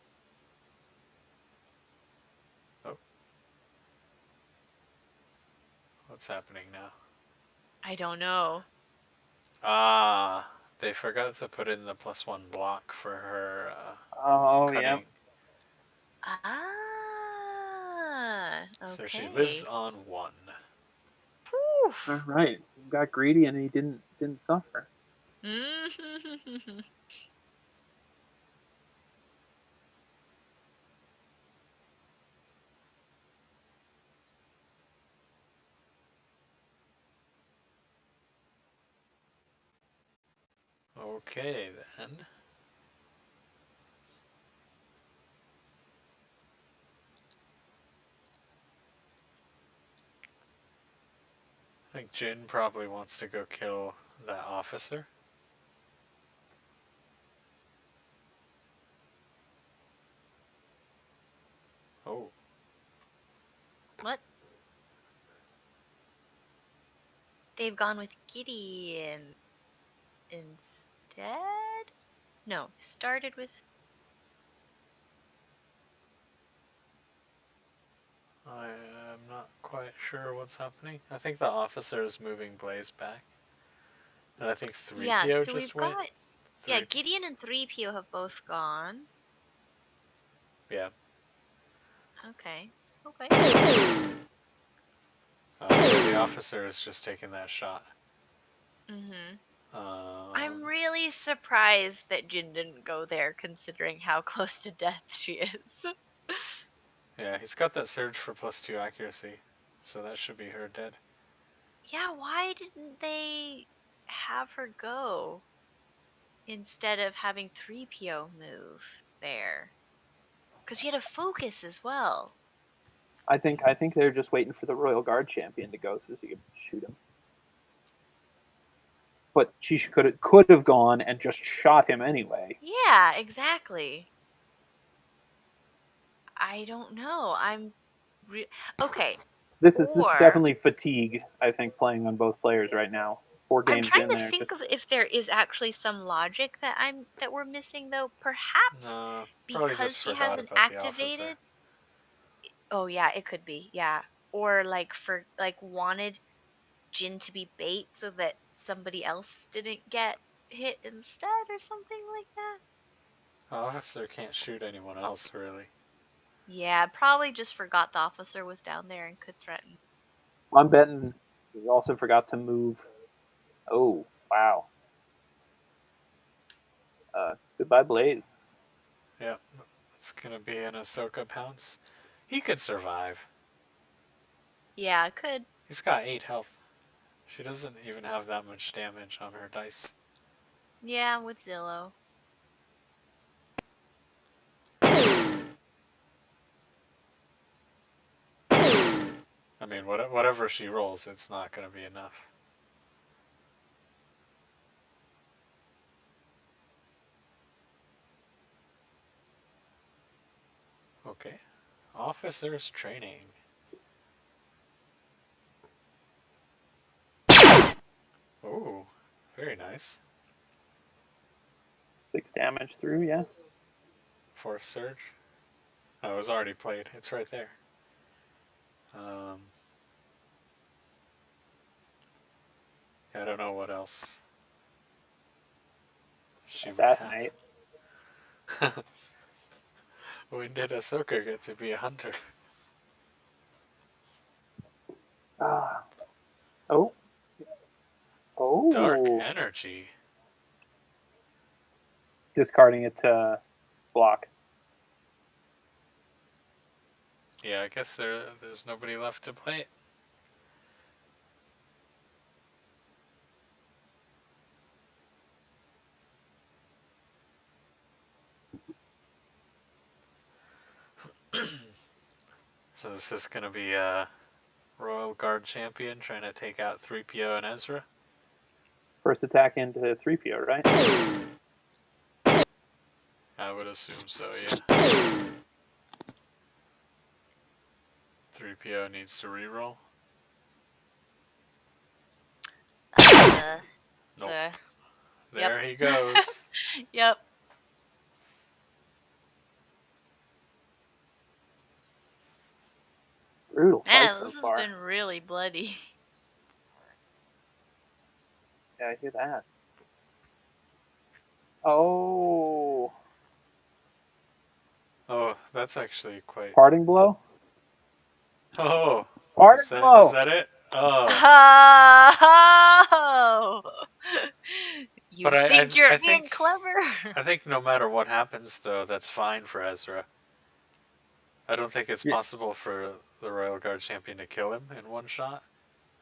Oh. What's happening now? I don't know. Ah, they forgot to put in the +1 block for her cutting. Yeah. Ah, okay. So she lives on 1. All right, he got greedy and he didn't suffer. Mm-hmm. Okay, then. I think Jin probably wants to go kill that officer. Oh. What? They've gone with Gideon instead? No, started with... I am not quite sure what's happening. I think the officer is moving Blaze back. And I think 3PO Yeah, so just we've went. got... Yeah, Gideon and 3PO have both gone. Yeah. Okay. Okay. The officer is just taking that shot. Mhm. Um, I'm really surprised that Jin didn't go there, considering how close to death she is. yeah, he's got that surge for +2 accuracy, so that should be her dead. Yeah, why didn't they have her go instead of having 3PO move there? Because he had a focus as well. I think they're just waiting for the Royal Guard champion to go so she could shoot him. But she could have gone and just shot him anyway. Yeah, exactly. I don't know. Okay. This is Or definitely fatigue. I think playing on both players right now. 4 I'm games trying in to there. think of if there is actually some logic that we're missing though. Perhaps No, probably because just she forgot hasn't about the officer. activated. Oh yeah, it could be. Yeah. Or wanted Jin to be bait so that somebody else didn't get hit instead or something like that. The officer can't shoot anyone else, really. Yeah, probably just forgot the officer was down there and could threaten. I'm betting he also forgot to move. Oh, wow. Goodbye, Blaze. Yep, it's gonna be an Ahsoka pounce. He could survive. Yeah, it could. He's got 8 health. She doesn't even have that much damage on her dice. Yeah, with Zillow. I mean, whatever she rolls, it's not gonna be enough. Okay. Officers training. Ooh, very nice. 6 damage through, yeah. Force surge. Oh, it was already played. It's right there. I don't know what else she Assassinate. would have. When did Ahsoka get to be a hunter? Oh. Oh. Dark energy. Discarding it to block. Yeah, I guess there's nobody left to play it. So is this gonna be a Royal Guard champion trying to take out 3PO and Ezra? First attack into 3PO, right? I would assume so, yeah. 3PO needs to reroll. Nope. There he goes. Yep. Brutal fight Man, so this has far. been really bloody. Yeah, I hear that. Oh. Oh, that's actually quite. Parting blow? Oh. Parting blow! Is that it? Oh. Oh! You But think you're being clever? I think no matter what happens, though, that's fine for Ezra. I don't think it's possible for the Royal Guard champion to kill him in one shot.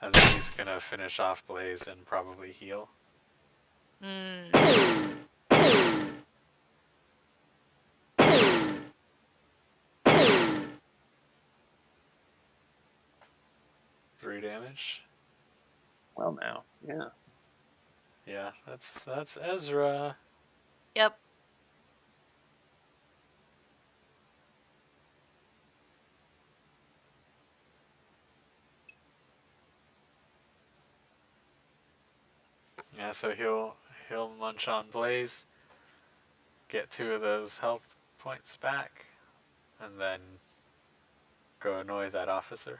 I think he's gonna finish off Blaze and probably heal. Hmm. 3 damage. Well, now, yeah. Yeah, that's Ezra. Yep. Yeah, so he'll munch on Blaze, get 2 of those health points back, and then go annoy that officer.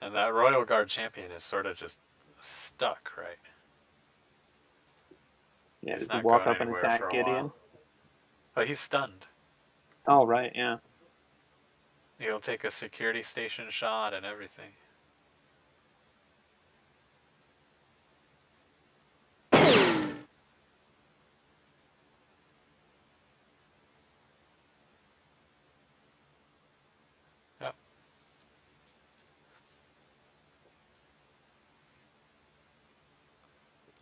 And that Royal Guard champion is sort of just stuck, right? Yeah, He's does he not walk going up and anywhere for attack a Gideon? while. But he's stunned. Oh, right, yeah. He'll take a security station shot and everything. Yep.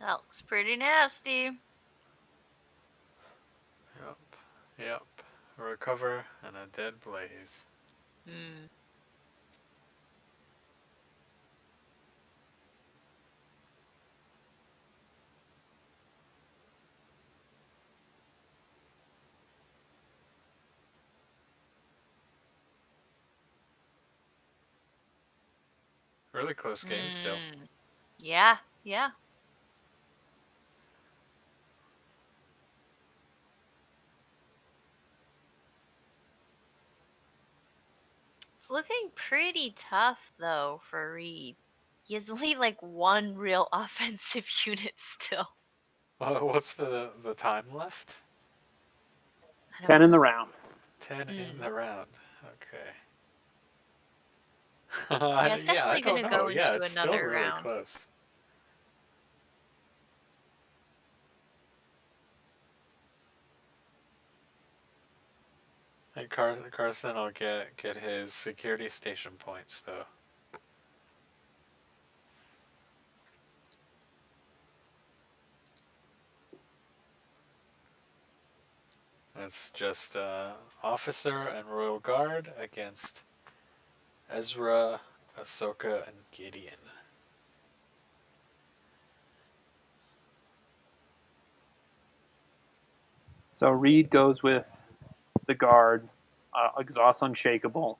That looks pretty nasty. Yep. A recover and a dead blaze. Hmm. Really close game still. Yeah, yeah. It's looking pretty tough though for Reed. He has only like one real offensive unit still. What's the time left? 10 in the round. 10 in the round. Okay. Yeah, it's Yeah, I definitely don't gonna know. go Yeah, into it's still another really round. close. And Carson will get his security station points though. It's just Officer and Royal Guard against Ezra, Ahsoka, and Gideon. So Reed goes with the guard, exhaust unshakable,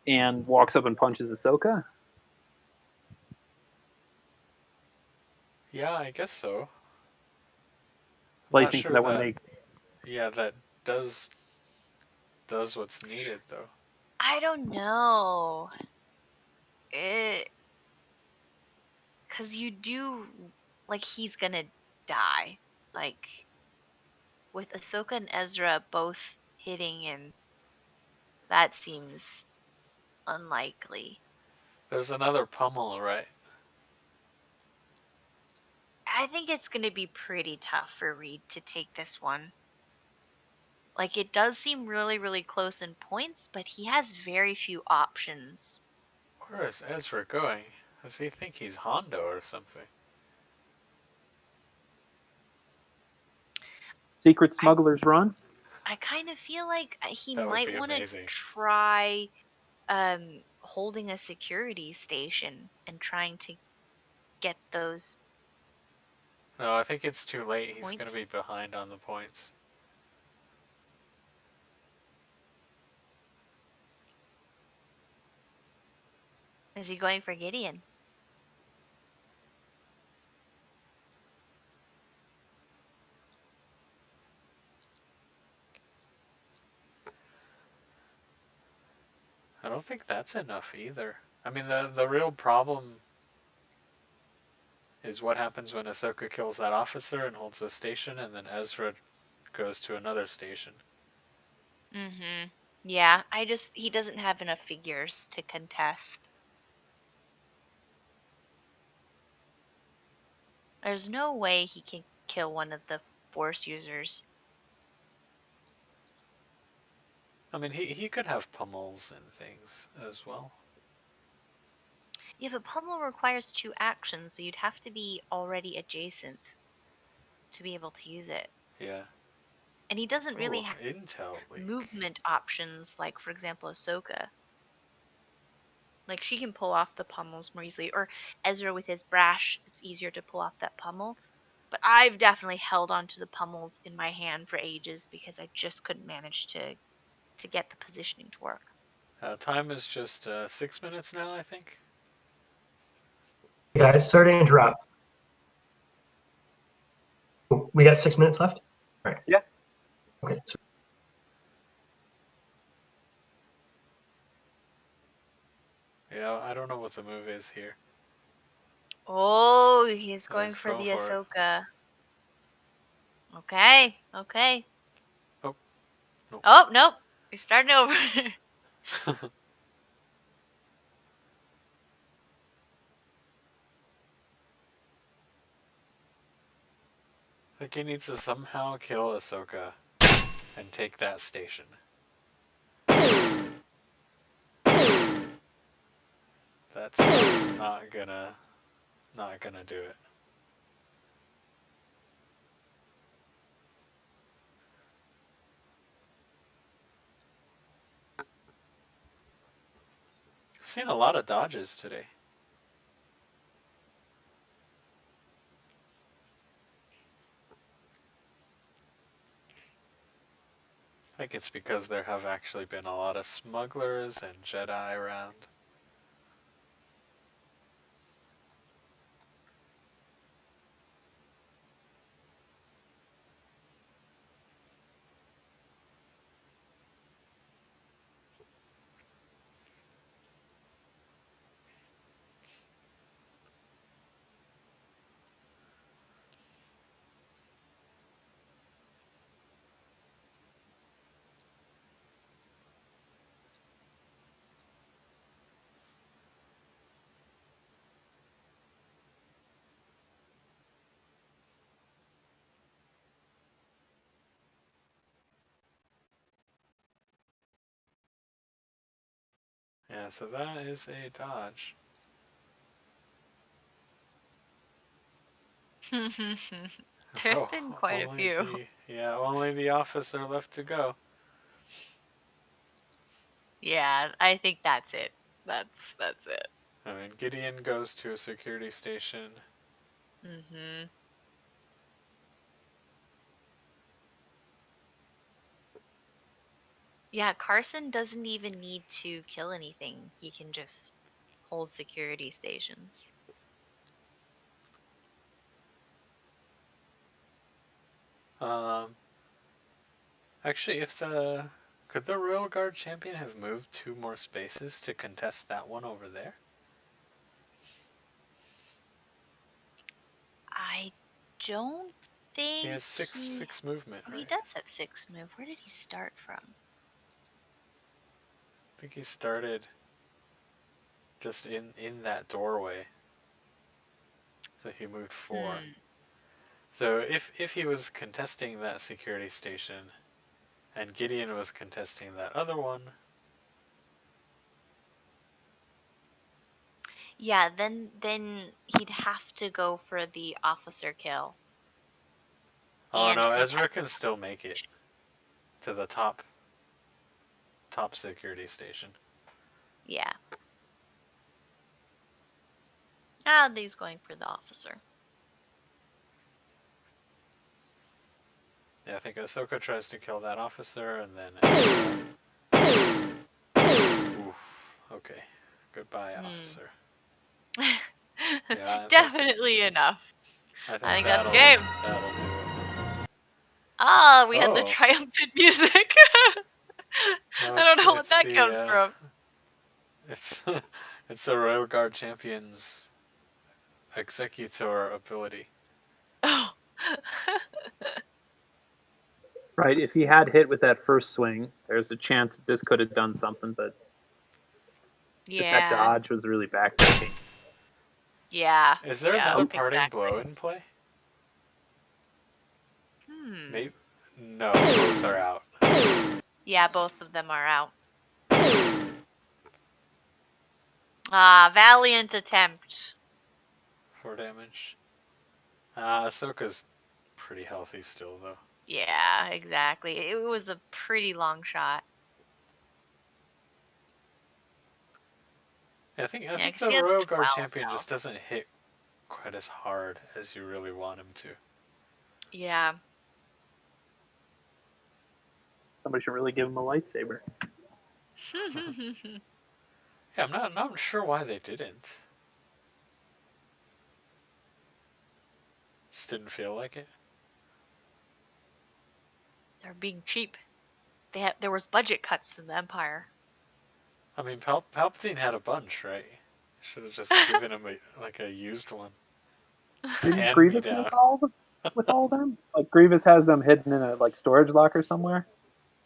and walks up and punches Ahsoka. Yeah, I guess so. I'm not Placing so sure that when they yeah, that does what's needed though. I don't know. Cause you do like he's gonna die. Like with Ahsoka and Ezra both hitting him, that seems unlikely. There's another pummel, right? I think it's gonna be pretty tough for Reed to take this one. Like it does seem really, really close in points, but he has very few options. Where is Ezra going? Does he think he's Hondo or something? Secret Smuggler's Run. I kind of feel like he That would might be want to amazing. try holding a security station and trying to get those No, I think it's too late. He's going points. to be behind on the points. Is he going for Gideon? I don't think that's enough either. I mean, the real problem is what happens when Ahsoka kills that officer and holds a station, and then Ezra goes to another station. Mm-hmm. Yeah, he doesn't have enough figures to contest. There's no way he can kill one of the Force users. I mean, he could have pummels and things as well. Yeah, but pummel requires 2 actions, so you'd have to be already adjacent to be able to use it. Yeah. And he doesn't really Ooh, have intel leak. movement options like, for example, Ahsoka. Like, she can pull off the pummels more easily. Or Ezra with his brash, it's easier to pull off that pummel. But I've definitely held onto the pummels in my hand for ages because I just couldn't manage to get the positioning to work. Time is just 6 minutes now, I think. Hey guys, sorry to interrupt. We got 6 minutes left? All right. Yeah. Okay. So Yeah, I don't know what the move is here. Oh, he's going Let's for go the for it. Ahsoka. Okay. Okay. Oh. Nope. Oh, nope. You're starting over. I think he needs to somehow kill Ahsoka and take that station. That's not gonna do it. I've seen a lot of dodges today. I think it's because there have actually been a lot of smugglers and Jedi around. Yeah, so that is a dodge. There's been quite a few. Only the officer left to go. Yeah, I think that's it. That's it. I mean, Gideon goes to a security station. Mm-hmm. Yeah, Carson doesn't even need to kill anything. He can just hold security stations. Actually, could the Royal Guard champion have moved 2 more spaces to contest that one over there? I don't think He has six movement, Oh, right? he does have 6 move. Where did he start from? I think he started just in that doorway. So he moved 4. So if he was contesting that security station and Gideon was contesting that other one, Yeah, then he'd have to go for the officer kill. oh And no, Ezra contest can still make it to the top security station. Yeah. He's going for the officer. Yeah, I think Ahsoka tries to kill that officer and then Ezra... Oof, okay. Goodbye, officer. Yeah, Definitely enough. I think that's the game. That'll do it. We had the triumphant music. No, I don't know what it's that comes from. It's the Royal Guard champion's executor ability. Right, if he had hit with that first swing, there's a chance that this could have done something, but just that dodge was really backbreaking. Yeah. Is there another parting blow in play? Maybe. No, both are out. Yeah, both of them are out. Valiant attempt. 4 damage. Ahsoka's pretty healthy still, though. Yeah, exactly. It was a pretty long shot. I think she the has Royal Guard 12 champion now. just doesn't hit quite as hard as you really want him to. Yeah. Somebody should really give him a lightsaber. Yeah, I'm not sure why they didn't. Just didn't feel like it. They're being cheap. There was budget cuts in the Empire. I mean, Palpatine had a bunch, right? Should have just given him a used one. Didn't Grievous make all of them? with all of them? Like Grievous has them hidden in a like storage locker somewhere.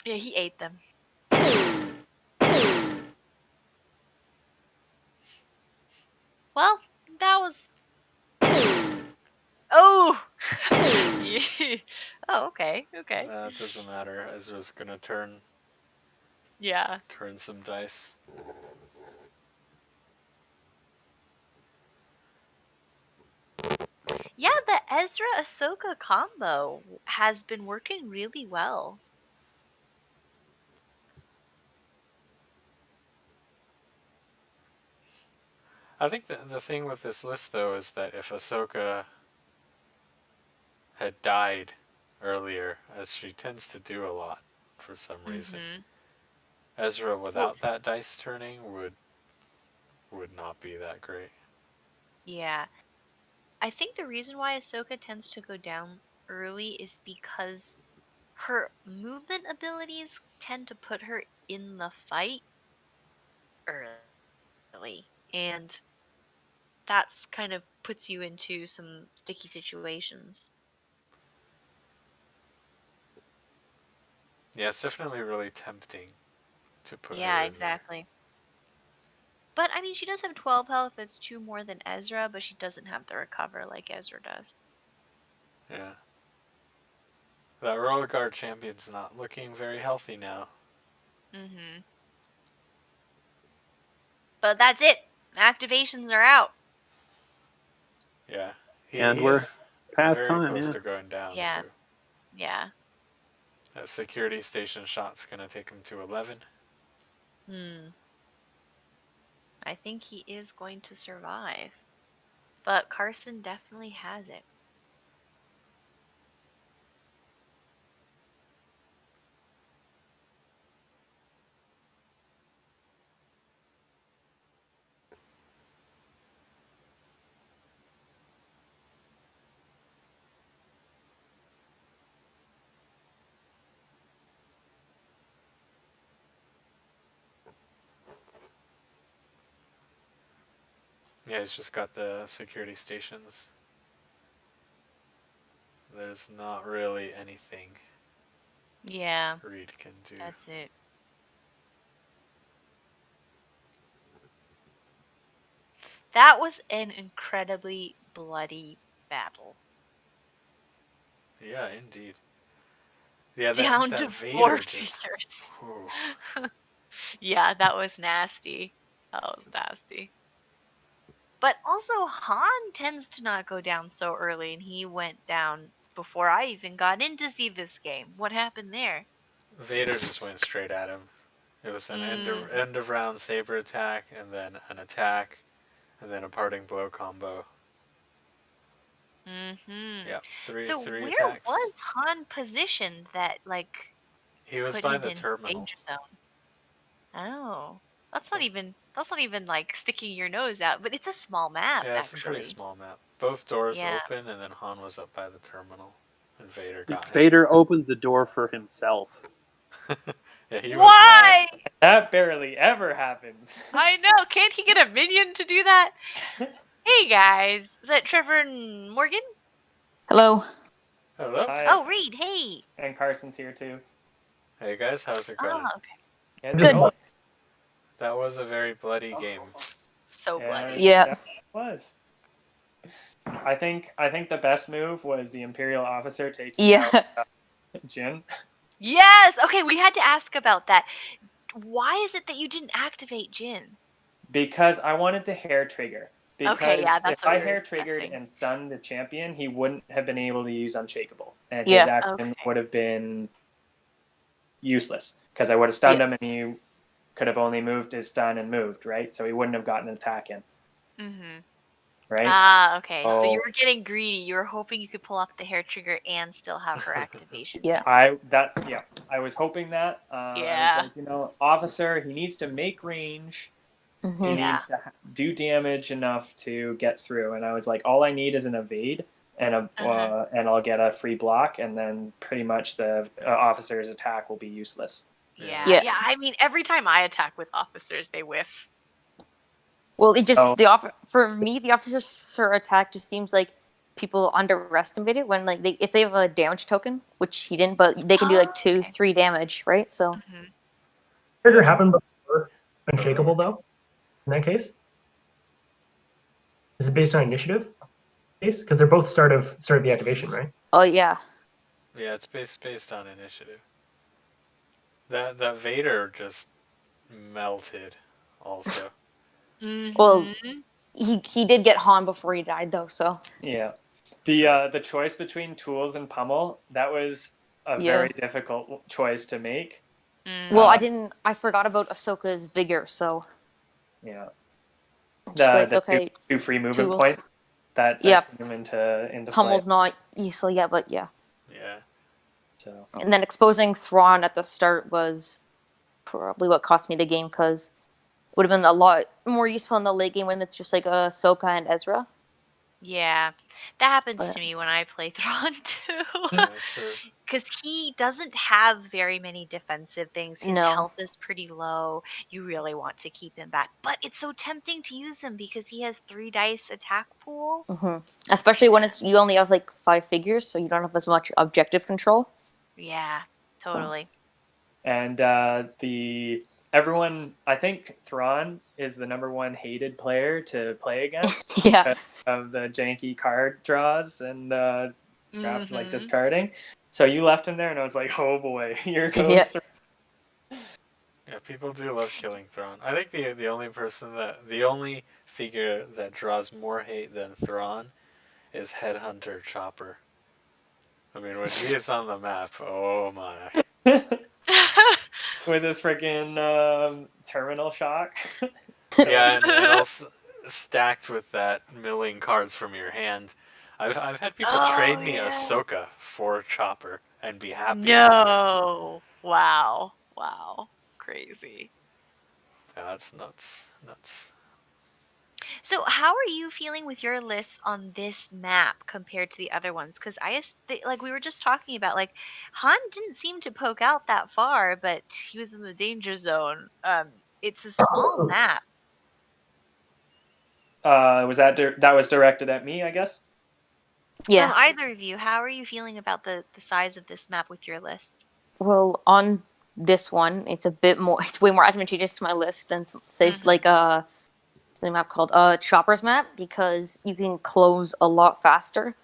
Yeah, he ate them. Well, that was. Oh. Yeah. Oh, okay. Okay. It doesn't matter. Ezra's gonna turn Yeah. some dice. Yeah, the Ezra Ahsoka combo has been working really well. I think the thing with this list though is that if Ahsoka had died earlier, as she tends to do a lot for some reason, Ezra without that dice turning would not be that great. Yeah. I think the reason why Ahsoka tends to go down early is because her movement abilities tend to put her in the fight early. And that's kind of puts you into some sticky situations. Yeah, it's definitely really tempting to put Yeah, her in exactly. But I mean, she does have 12 health. That's 2 more than Ezra, but she doesn't have the recover like Ezra does. there. Yeah. That roller guard champion's not looking very healthy now. But that's it. Activations are out. Yeah. And He we're is past very time, close yeah. to going down Yeah. too. Yeah. That security station shot's gonna take him to 11. I think he is going to survive. But Carson definitely has it. Yeah, he's just got the security stations. There's not really anything Yeah. Reed can do. That's it. That was an incredibly bloody battle. Yeah, indeed. Yeah, Down that to Vader 4 just. fingers. Ooh. Yeah, that was nasty. That was nasty. But also, Han tends to not go down so early, and he went down before I even got in to see this game. What happened there? Vader just went straight at him. It was an end of round saber attack, and then an attack, and then a parting blow combo. Yep, three where attacks. was Han positioned that He was put by him the in terminal. danger zone? Oh, that's not even like sticking your nose out, but it's a small map. Yeah, it's actually. a pretty small map. Both doors Yeah. open, and then Han was up by the terminal, and Vader got him. Vader opened the door for himself. Yeah, he Why? was mad. That barely ever happens. I know. Can't he get a minion to do that? Hey guys, is that Trevor and Morgan? Hello. Hello. Hi. Oh, Reed. Hey. And Carson's here too. Hey guys, how's it going? Oh, okay. Yeah, it's going. That was a very bloody game. So bloody. Yeah. It was. I think the best move was the Imperial officer taking out Jin. Yes. Okay, we had to ask about that. Why is it that you didn't activate Jin? Because I wanted to hair trigger. Because Okay, yeah, that's if what I we were hair triggered expecting. and stunned the champion, he wouldn't have been able to use Unshakable. And Yeah. his action would have been useless. Because I would have stunned him and he could have only moved his stun and moved, right? So he wouldn't have gotten an attack in. Right? Ah, okay. So So- you were getting greedy. You were hoping you could pull off the hair trigger and still have her activation. I was hoping that. Yeah. I was like, officer, he needs to make range. He needs to do damage enough to get through. And I was like, all I need is an evade and and I'll get a free block, and then pretty much the officer's attack will be useless. Yeah. I mean, every time I attack with officers, they whiff. Well, it just for me, the officer attack just seems like people underestimate it when like if they have a damage token, which he didn't, but they can do like 2-3 damage, right? So Trigger happened before Unshakable though. In that case, is it based on initiative? Case because they're both start of the activation, right? oh yeah. Yeah, it's based on initiative. That Vader just melted, also. Well, he did get Han before he died though, so Yeah. The choice between tools and pummel, that was a Yeah. very difficult choice to make. well, I forgot about Ahsoka's vigor, so Yeah. Just like, The okay, two free movement tools. points that Yeah. came into Pummel's play. not useful yet, but yeah. Yeah. So And then exposing Thrawn at the start was probably what cost me the game, because it would have been a lot more useful in the late game when it's just like Ahsoka and Ezra. Yeah, that happens But- to me when I play Thrawn too. Yeah, true. Because he doesn't have very many defensive things. His No. health is pretty low. You really want to keep him back. But it's so tempting to use him because he has 3 dice attack pool. Especially when you only have like 5 figures, so you don't have as much objective control. Yeah, totally. And everyone, I think Thrawn is the #1 hated player to play against. Yeah. Because of the janky card draws and crap, like Mhm. discarding. So you left him there, and I was like, oh boy, here goes Yeah. Yeah, people do love killing Thrawn. I think the only figure that draws more hate than Thrawn is Headhunter Chopper. I mean, when he is on the map, oh my. With his freaking terminal shock. Yeah, and also stacked with that milling cards from your hand. I've had people trade me Ahsoka for Chopper and be happy. No. Wow. Wow. Crazy. Yeah, that's nuts. So, how are you feeling with your lists on this map compared to the other ones? Because like we were just talking about, like Han didn't seem to poke out that far, but he was in the danger zone. It's a small map. Was that was directed at me, I guess? Yeah. Either of you, how are you feeling about the size of this map with your list? Well, on this one, it's a bit more. It's way more advantageous to my list than say like the map called Chopper's map, because you can close a lot faster.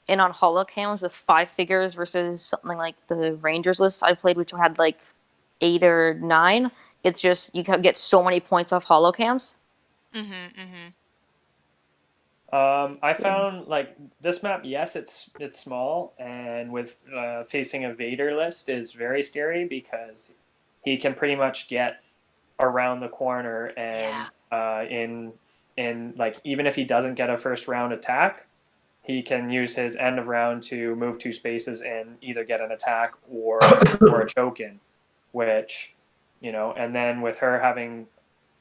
And on holocams with 5 figures versus something like the Rangers list I played, which had like 8 or 9, it's just you can get so many points off holocams. I found like this map. Yes, it's small, and with facing a Vader list is very scary because he can pretty much get around the corner and in like, even if he doesn't get a first round attack, he can use his end of round to move 2 spaces and either get an attack or a choke in, which, and then with her having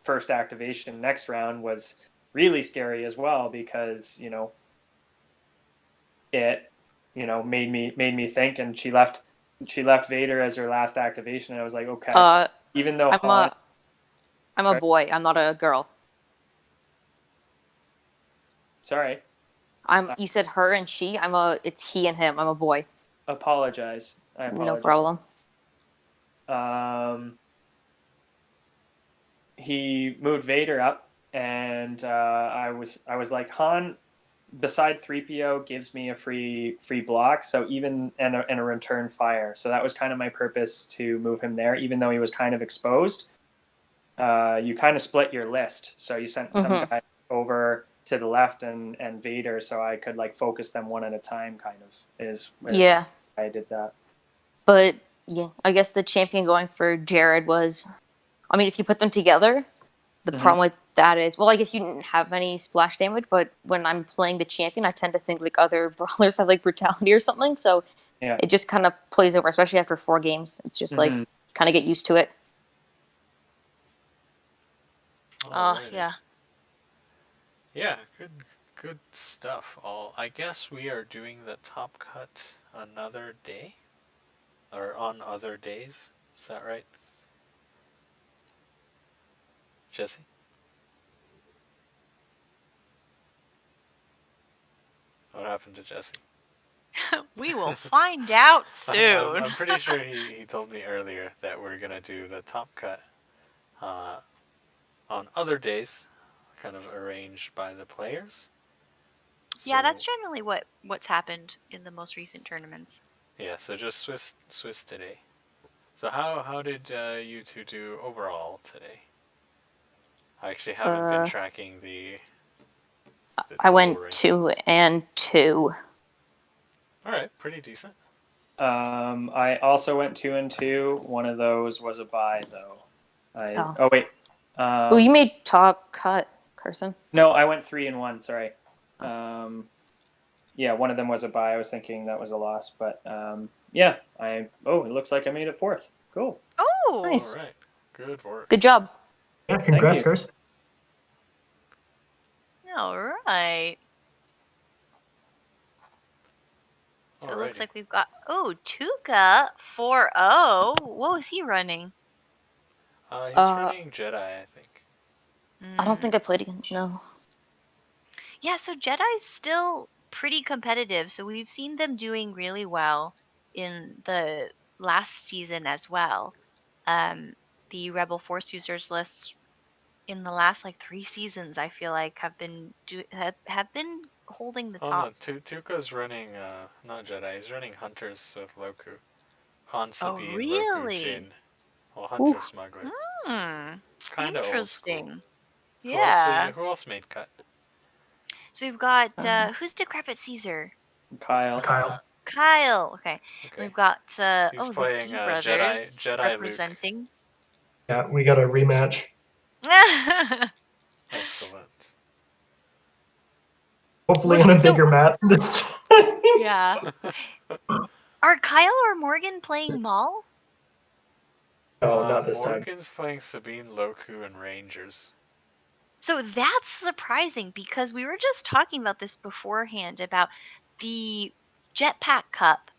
first activation next round was really scary as well, because it made me think, and she left Vader as her last activation, and I was like, okay, even though I'm a boy, I'm not a girl. Sorry. You said her and she. It's he and him. I'm a boy. Apologize. I apologize. No problem. He moved Vader up, and I was like, Han, beside 3PO, gives me a free block, so even and a return fire. So that was kind of my purpose to move him there, even though he was kind of exposed. You kind of split your list, so you sent some guys over to the left and Vader, so I could like focus them one at a time. Kind of is Yeah. I did that. But yeah, I guess the champion going for Jared was, I mean, if you put them together, the problem with that is, well, I guess you didn't have any splash damage, but when I'm playing the champion, I tend to think like other brawlers have like brutality or something, so it just kind of plays over, especially after 4 games. It's just like kind of get used to it. Yeah. Yeah, good stuff. I guess we are doing the top cut another day, or on other days. Is that right, Jesse? What happened to Jesse? We will find out soon. I'm pretty sure he told me earlier that we're gonna do the top cut on other days, kind of arranged by the players. Yeah, that's generally what's happened in the most recent tournaments. Yeah, so just Swiss today. So how did you two do overall today? I actually haven't been tracking the I went total 2 and 2. All right, pretty decent. I also went 2 and 2. One of those was a bye, though. Oh. Oh wait. Oh, you made top cut, Carson. No, I went 3 and 1. Sorry. Yeah, one of them was a bye. I was thinking that was a loss, but yeah. It looks like I made it 4th. Cool. Oh, nice. All right, good work. Good job. Yeah, congrats, you. Chris. All right. So it looks Alrighty. like we've got Tuca 4-0. What was he running? He's running Jedi, I think. I don't think I played against. No. Yeah, so Jedi's still pretty competitive. So we've seen them doing really well in the last season as well. The Rebel Force users list in the last 3 seasons, I feel like have been holding the top. No, Tuca's running not Jedi. He's running Hunters with Loku. Han, Sabine, Loku, really? Shin. Well, Hunter Ooh. Smuggler. Kind of interesting. Yeah. Yeah. Who else made cut? So we've got who's Decrepit Caesar? Kyle. Kyle. Okay. We've got He's the playing D brothers Jedi representing. Yeah, we got a rematch. Excellent. Hopefully on a bigger map this time. Yeah. Are Kyle or Morgan playing Maul? No, not this time. Morgan's playing Sabine, Loku, and Rangers. So that's surprising because we were just talking about this beforehand about the Jetpack Cup.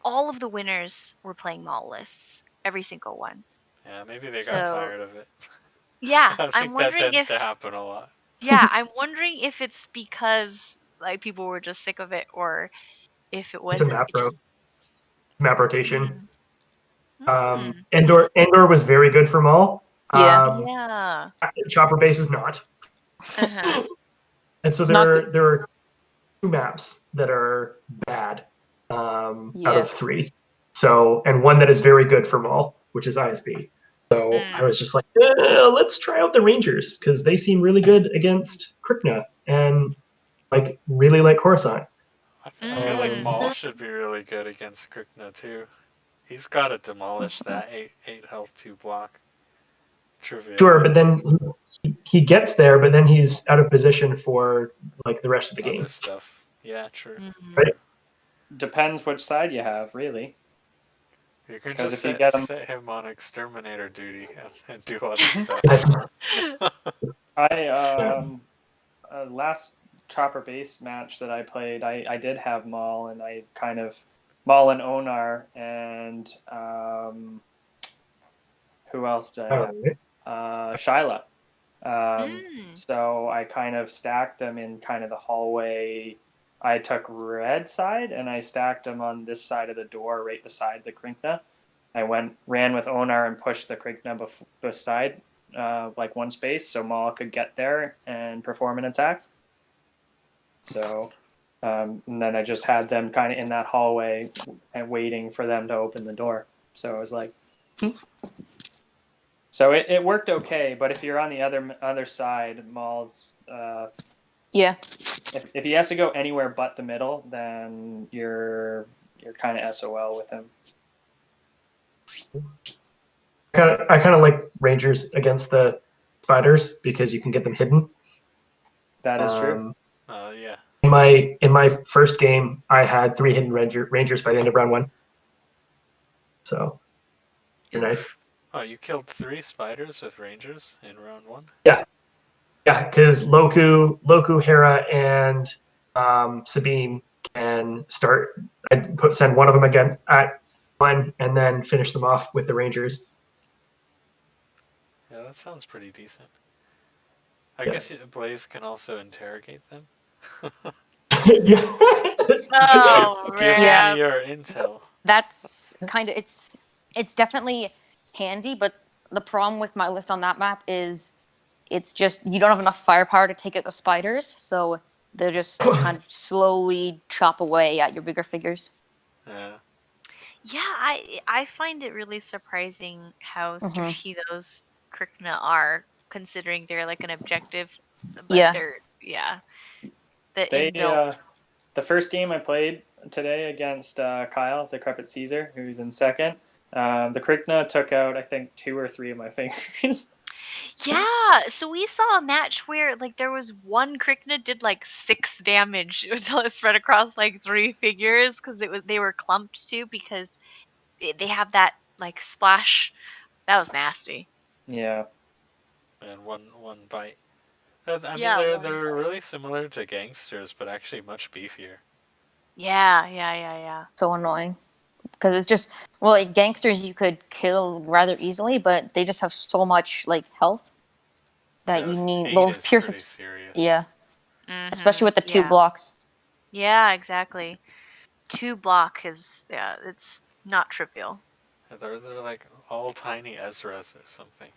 All of the winners were playing Maul lists, every single one. Yeah, maybe they got tired of it. Yeah, I think that tends to happen a lot. Yeah, I'm wondering if it's because people were just sick of it, or if it It's a wasn't. map rotation. Endor was very good for Maul. Yeah. Chopper Base is not. And so there are 2 maps that are bad out of 3. So, and one that is very good for Maul, which is ISB. So I was just like, let's try out the Rangers because they seem really good against Krykna and really like Coruscant. I feel like Maul should be really good against Krykna too. He's got to demolish that 8 health 2 block. Trivial. Sure, but then he gets there, but then he's out of position for the rest of the game. Other stuff. Yeah, true. Right? Depends which side you have, really. You can 'Cause just if you get him- set him on exterminator duty and do other stuff. Last Chopper Base match that I played, I did have Maul, and I kind of Maul and Onar, and who else did I have? Shyla. So I kind of stacked them in kind of the hallway. I took red side and I stacked them on this side of the door right beside the Krykna. I ran with Onar and pushed the Krykna beside one space so Maul could get there and perform an attack. So and then I just had them kind of in that hallway and waiting for them to open the door. So it was like so it worked okay, but if you're on the other side, Maul's if he has to go anywhere but the middle, then you're kind of SOL with him. I kind of like Rangers against the spiders because you can get them hidden. That is true. Yeah. In my first game, I had 3 hidden Rangers by the end of round 1. So, you're nice. Oh, you killed 3 spiders with Rangers in round 1? Yeah, because Loku, Hera, and Sabine can start. Send one of them again at 1, and then finish them off with the Rangers. Yeah, that sounds pretty decent. I guess Blaze can also interrogate them. yeah. Oh Give Yeah. me your intel. That's kind of it's definitely handy, but the problem with my list on that map is it's just you don't have enough firepower to take out the spiders, so they'll just kind of slowly chop away at your bigger figures. Yeah. Yeah, I find it really surprising how Mhm. sturdy those Krykna are, considering they're like an objective, but Yeah. they're the They inbuilt. the first game I played today against Kyle, Decrepit Caesar, who's in second. The Krykna took out I think 2 or 3 of my fingers. Yeah, so we saw a match where like there was one Krykna did like 6 damage until it spread across like 3 figures because they were clumped too because they have that like splash. That was nasty. Yeah. And one bite. I mean, Yeah, they're really similar to gangsters, but actually much beefier. Yeah. So annoying. Because it's just like gangsters you could kill rather easily, but they just have so much like health that Yeah, you this need. 8 Well, is Pierce, pretty it's serious. yeah, especially with the 2 yeah. blocks. Yeah, exactly. 2 block is it's not trivial. They're like all tiny Ezras or something.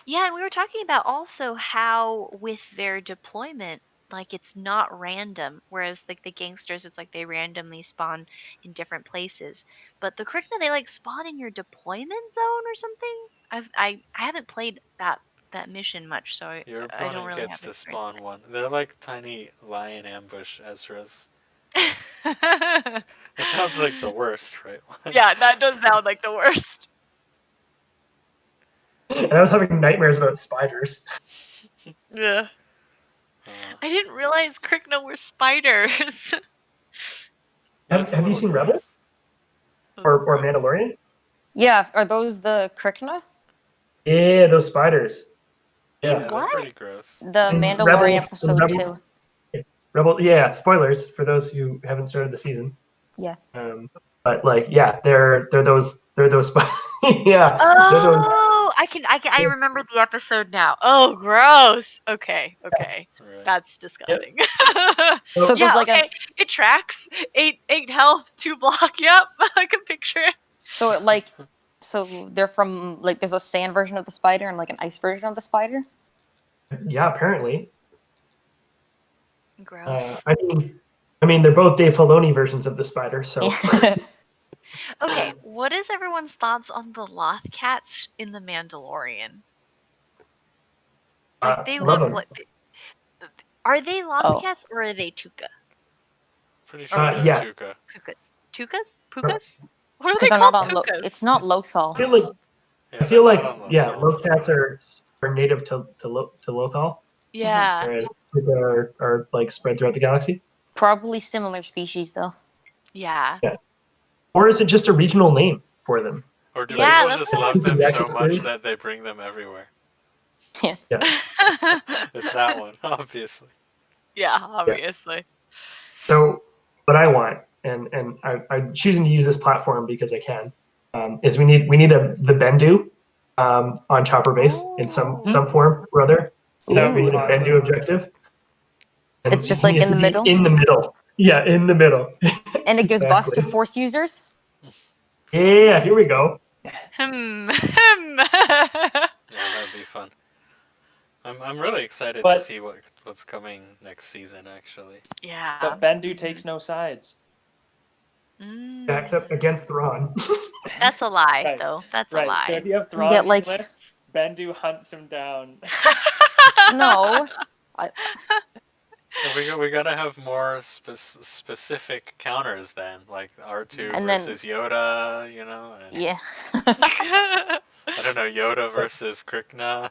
Yeah, and we were talking about also how with their deployment, like it's not random, whereas like the gangsters, it's like they randomly spawn in different places. But the Krykna, they like spawn in your deployment zone or something. I haven't played that mission much, so Your I don't opponent really gets have to experience. spawn one. They're like tiny lion ambush Ezras. It sounds like the worst, right? Yeah, that does sound like the worst. And I was having nightmares about spiders. Yeah. I didn't realize Krykna were spiders. Have you seen Rebels? Or Mandalorian? Yeah, are those the Krykna? Yeah, those spiders. Yeah. They're pretty gross. The In Mandalorian episode 2. Rebels. Yeah, spoilers for those who haven't started the season. Yeah. But like, yeah, they're those spiders. Yeah, they're those. Oh, I remember the episode now. Oh, gross. Okay. That's disgusting. So yeah, there's like okay. It tracks. 8 health, 2 block. Yep, I can picture it. So so they're from like there's a sand version of the spider and like an ice version of the spider. Yeah, apparently. Gross. I mean, they're both Dave Filoni versions of the spider. So. Okay, what is everyone's thoughts on the Loth cats in the Mandalorian? Like they love look them. like. Are they Loth cats or are they Tuca? Pretty sure they're yeah. Tuca. Pukas? What are they Because they're called? not on Pukas. It's not Lothal. I feel like Loth cats are native to Lothal. Yeah. Whereas Tuca are like spread throughout the galaxy. Probably similar species though. Yeah. Or is it just a regional name for them? Or do Yeah, people that's just what love them I- so much that they bring them everywhere? Yeah. It's that one, obviously. Yeah, obviously. So what I want, and I'm choosing to use this platform because I can, is we need the Bendu on Chopper Base in some form or other. We need a Bendu objective. And It's just he like needs in the to be middle? In the middle. Yeah, in the middle. And it gives buffs to Exactly. Force users? Yeah, here we go. Yeah, that'd be fun. I'm really excited to see what's coming next season, actually. Yeah. But Bendu takes no sides. Except against Thrawn. That's a lie, Right. though. That's Right. a lie. So if you have Thrawn get, on like- your list, Bendu hunts him down. No. We gotta have more specific counters then, like R2 And then- versus Yoda, you know. And Yeah. I don't know, Yoda versus Krykna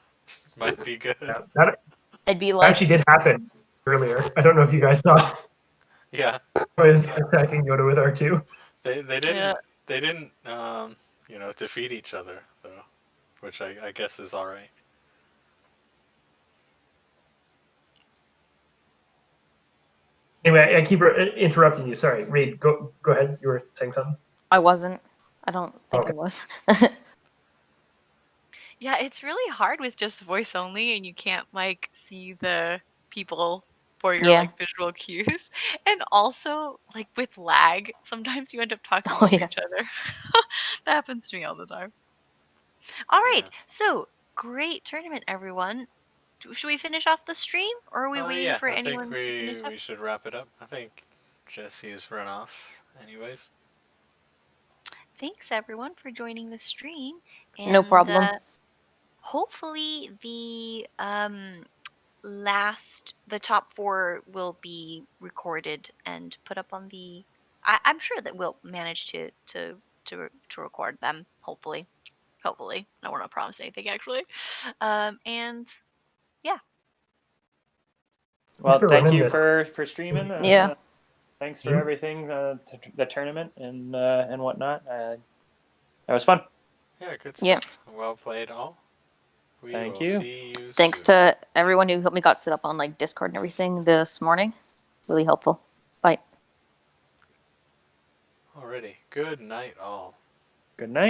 might be good. That It'd be like actually did happen earlier. I don't know if you guys saw. Yeah. I was attacking Yoda with R2. They didn't defeat each other though, which I guess is all right. Anyway, I keep interrupting you. Sorry, Reed. Go ahead. You were saying something. I wasn't. I don't think I was. Yeah, it's really hard with just voice only, and you can't like see the people for your Yeah. like visual cues, and also like with lag, sometimes you end up talking Oh, over yeah. each other. That happens to me all the time. All right, so great tournament, everyone. Should we finish off the stream, or are we waiting Yeah, for I anyone think to finish up? we should wrap it up. I think Jesse's run off anyways. Thanks everyone for joining the stream, and No problem. hopefully the the top 4 will be recorded and put up on the. I'm sure that we'll manage to record them. Hopefully. I don't want to promise anything actually. And yeah. Well, for thank running you this. for streaming. Yeah. Thanks for Yeah. everything, the tournament and whatnot. That was fun. Yeah, good Yep. stuff. Well played, all. We Thank will you. see you Thanks soon. to everyone who helped me got set up on like Discord and everything this morning. Really helpful. Bye. Alrighty. Good night, all. Good night.